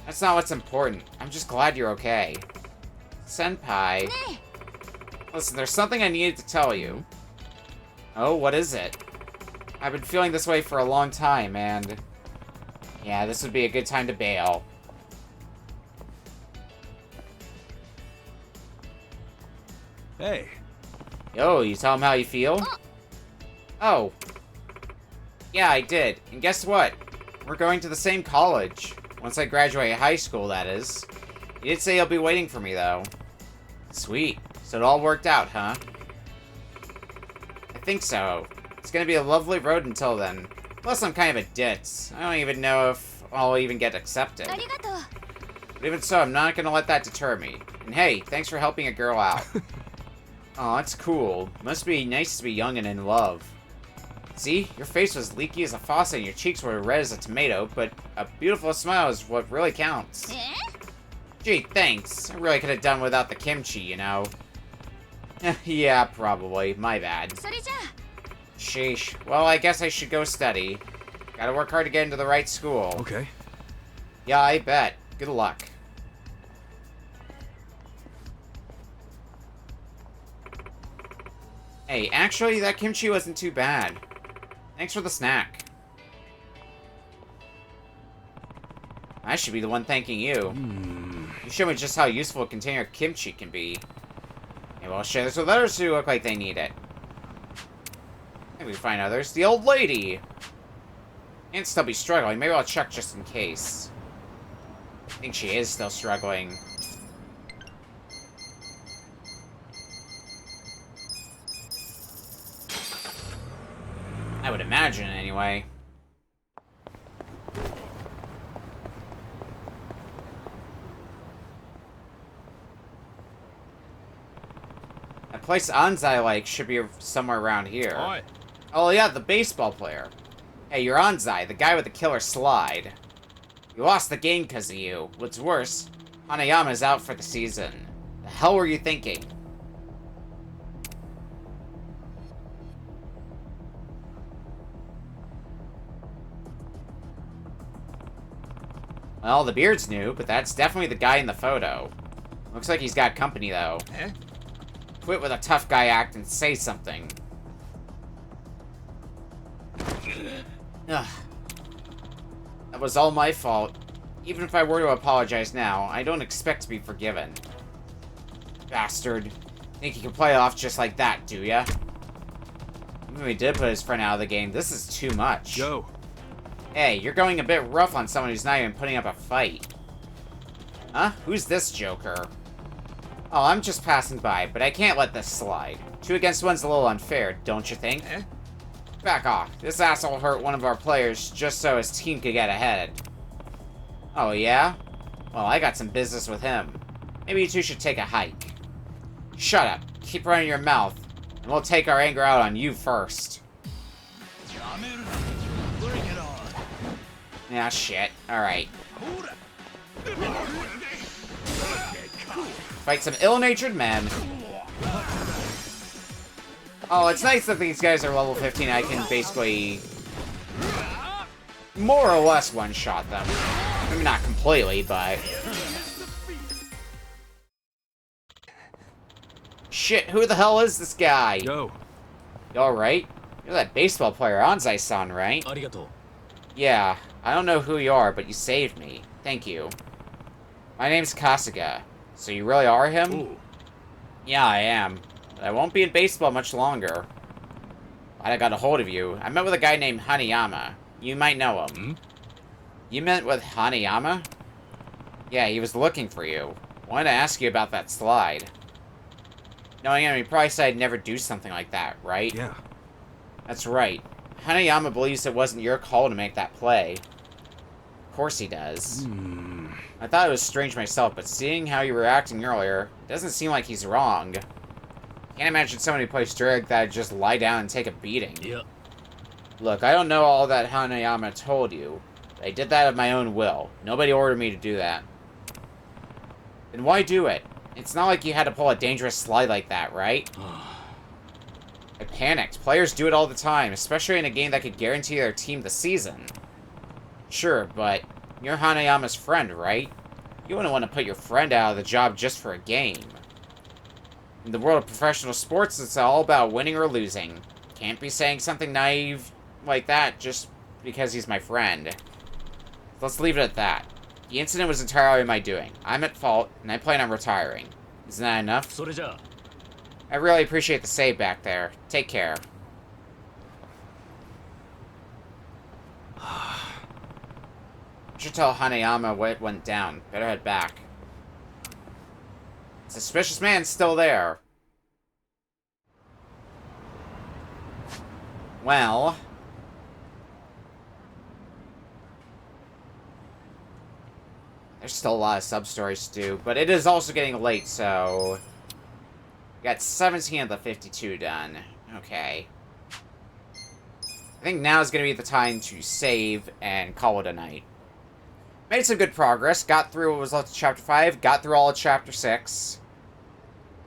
That's not what's important. I'm just glad you're okay. Senpai. Listen, there's something I needed to tell you. Oh, what is it? I've been feeling this way for a long time, and... yeah, this would be a good time to bail. Hey. Yo, you tell him how you feel? Oh. Yeah, I did. And guess what? We're going to the same college. Once I graduate high school, that is. He did say he'll be waiting for me, though. Sweet. So it all worked out, huh? I think so. It's gonna be a lovely road until then. Plus, I'm kind of a ditz. I don't even know if I'll even get accepted. But even so, I'm not gonna let that deter me. And hey, thanks for helping a girl out. Oh, that's cool. Must be nice to be young and in love. See? Your face was leaky as a faucet and your cheeks were red as a tomato, but a beautiful smile is what really counts. Gee, thanks. I really could have done without the kimchi, you know. Yeah, probably. My bad. Sheesh. Well, I guess I should go study. Gotta work hard to get into the right school. Okay. Yeah, I bet. Good luck. Hey, actually, that kimchi wasn't too bad. Thanks for the snack. I should be the one thanking you. You showed me just how useful a container of kimchi can be. Maybe I'll share this with others who look like they need it. Maybe we find others. The old lady! Can't still be struggling. Maybe I'll check just in case. I think she is still struggling. I would imagine, anyway. That place Anzai like should be somewhere around here. Oi. Oh yeah, the baseball player. Hey, you're Anzai, the guy with the killer slide. You lost the game because of you. What's worse, Hanayama's out for the season. The hell were you thinking? Well, the beard's new, but that's definitely the guy in the photo. Looks like he's got company, though. Eh? Quit with a tough guy act and say something. Ugh. That was all my fault. Even if I were to apologize now, I don't expect to be forgiven. Bastard. Think you can play off just like that, do ya? Even if he did put his friend out of the game, this is too much. Joe. Hey, you're going a bit rough on someone who's not even putting up a fight. Huh? Who's this joker? Oh, I'm just passing by, but I can't let this slide. 2 against 1's a little unfair, don't you think? Eh? Back off. This asshole hurt one of our players just so his team could get ahead. Oh, yeah? Well, I got some business with him. Maybe you two should take a hike. Shut up. Keep running your mouth, and we'll take our anger out on you first. Bring it on. Yeah, shit. Alright. Fight some ill-natured men. Oh, it's nice that these guys are level 15. I can basically more or less one-shot them. Maybe not completely, but... Shit, who the hell is this guy? Yo. You alright? You're that baseball player, Anzai-san, right? Arigato. Yeah, I don't know who you are, but you saved me. Thank you. My name's Kasuga. So you really are him? Ooh. Yeah, I am. But I won't be in baseball much longer. Glad I got a hold of you. I met with a guy named Hanayama. You might know him. Hmm? You met with Hanayama? Yeah, he was looking for you. Wanted to ask you about that slide. Knowing him, he probably said I'd never do something like that, right? Yeah. That's right. Hanayama believes it wasn't your call to make that play. Of course he does. I thought it was strange myself, but seeing how you were acting earlier, it doesn't seem like he's wrong. Can't imagine someone who plays drag that'd just lie down and take a beating. Yep. Look, I don't know all that Hanayama told you, but I did that of my own will. Nobody ordered me to do that. Then why do it? It's not like you had to pull a dangerous slide like that, right? I panicked. Players do it all the time, especially in a game that could guarantee their team the season. Sure, but you're Hanayama's friend, right? You wouldn't want to put your friend out of the job just for a game. In the world of professional sports, it's all about winning or losing. Can't be saying something naive like that just because he's my friend. Let's leave it at that. The incident was entirely my doing. I'm at fault, and I plan on retiring. Isn't that enough? I really appreciate the save back there. Take care. Should tell Hanayama what went down. Better head back. Suspicious man's still there. Well... there's still a lot of sub-stories to do, but it is also getting late, so... we got 17 of the 52 done. Okay. I think now is going to be the time to save and call it a night. Made some good progress. Got through what was left of Chapter 5. Got through all of Chapter 6.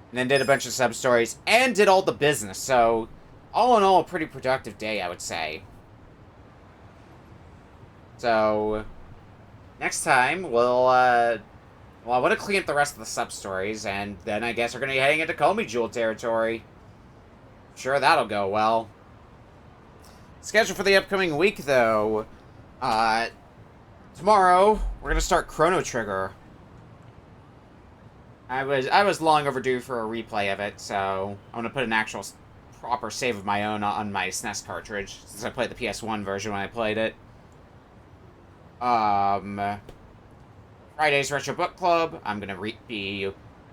And then did a bunch of sub-stories. And did all the business. So, all in all, a pretty productive day, I would say. So, next time, we'll, well, I want to clean up the rest of the sub-stories. And then I guess we're going to be heading into Komi Jewel territory. Sure, that'll go well. Schedule for the upcoming week, though. Tomorrow, we're gonna start Chrono Trigger. I was long overdue for a replay of it, so I'm gonna put an actual proper save of my own on my SNES cartridge, since I played the PS1 version when I played it. Friday's Retro Book Club, I'm gonna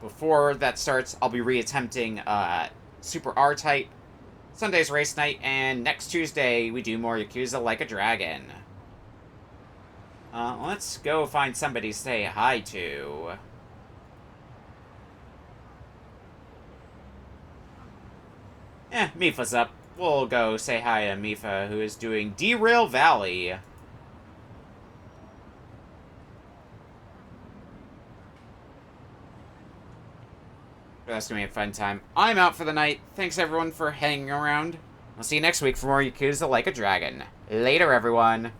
before that starts, I'll be reattempting Super R-Type. Sunday's Race Night, and next Tuesday, we do more Yakuza Like a Dragon. Let's go find somebody to say hi to. Mifa's up. We'll go say hi to Mifa, who is doing Derail Valley. That's gonna be a fun time. I'm out for the night. Thanks everyone for hanging around. I'll see you next week for more Yakuza Like a Dragon. Later, everyone.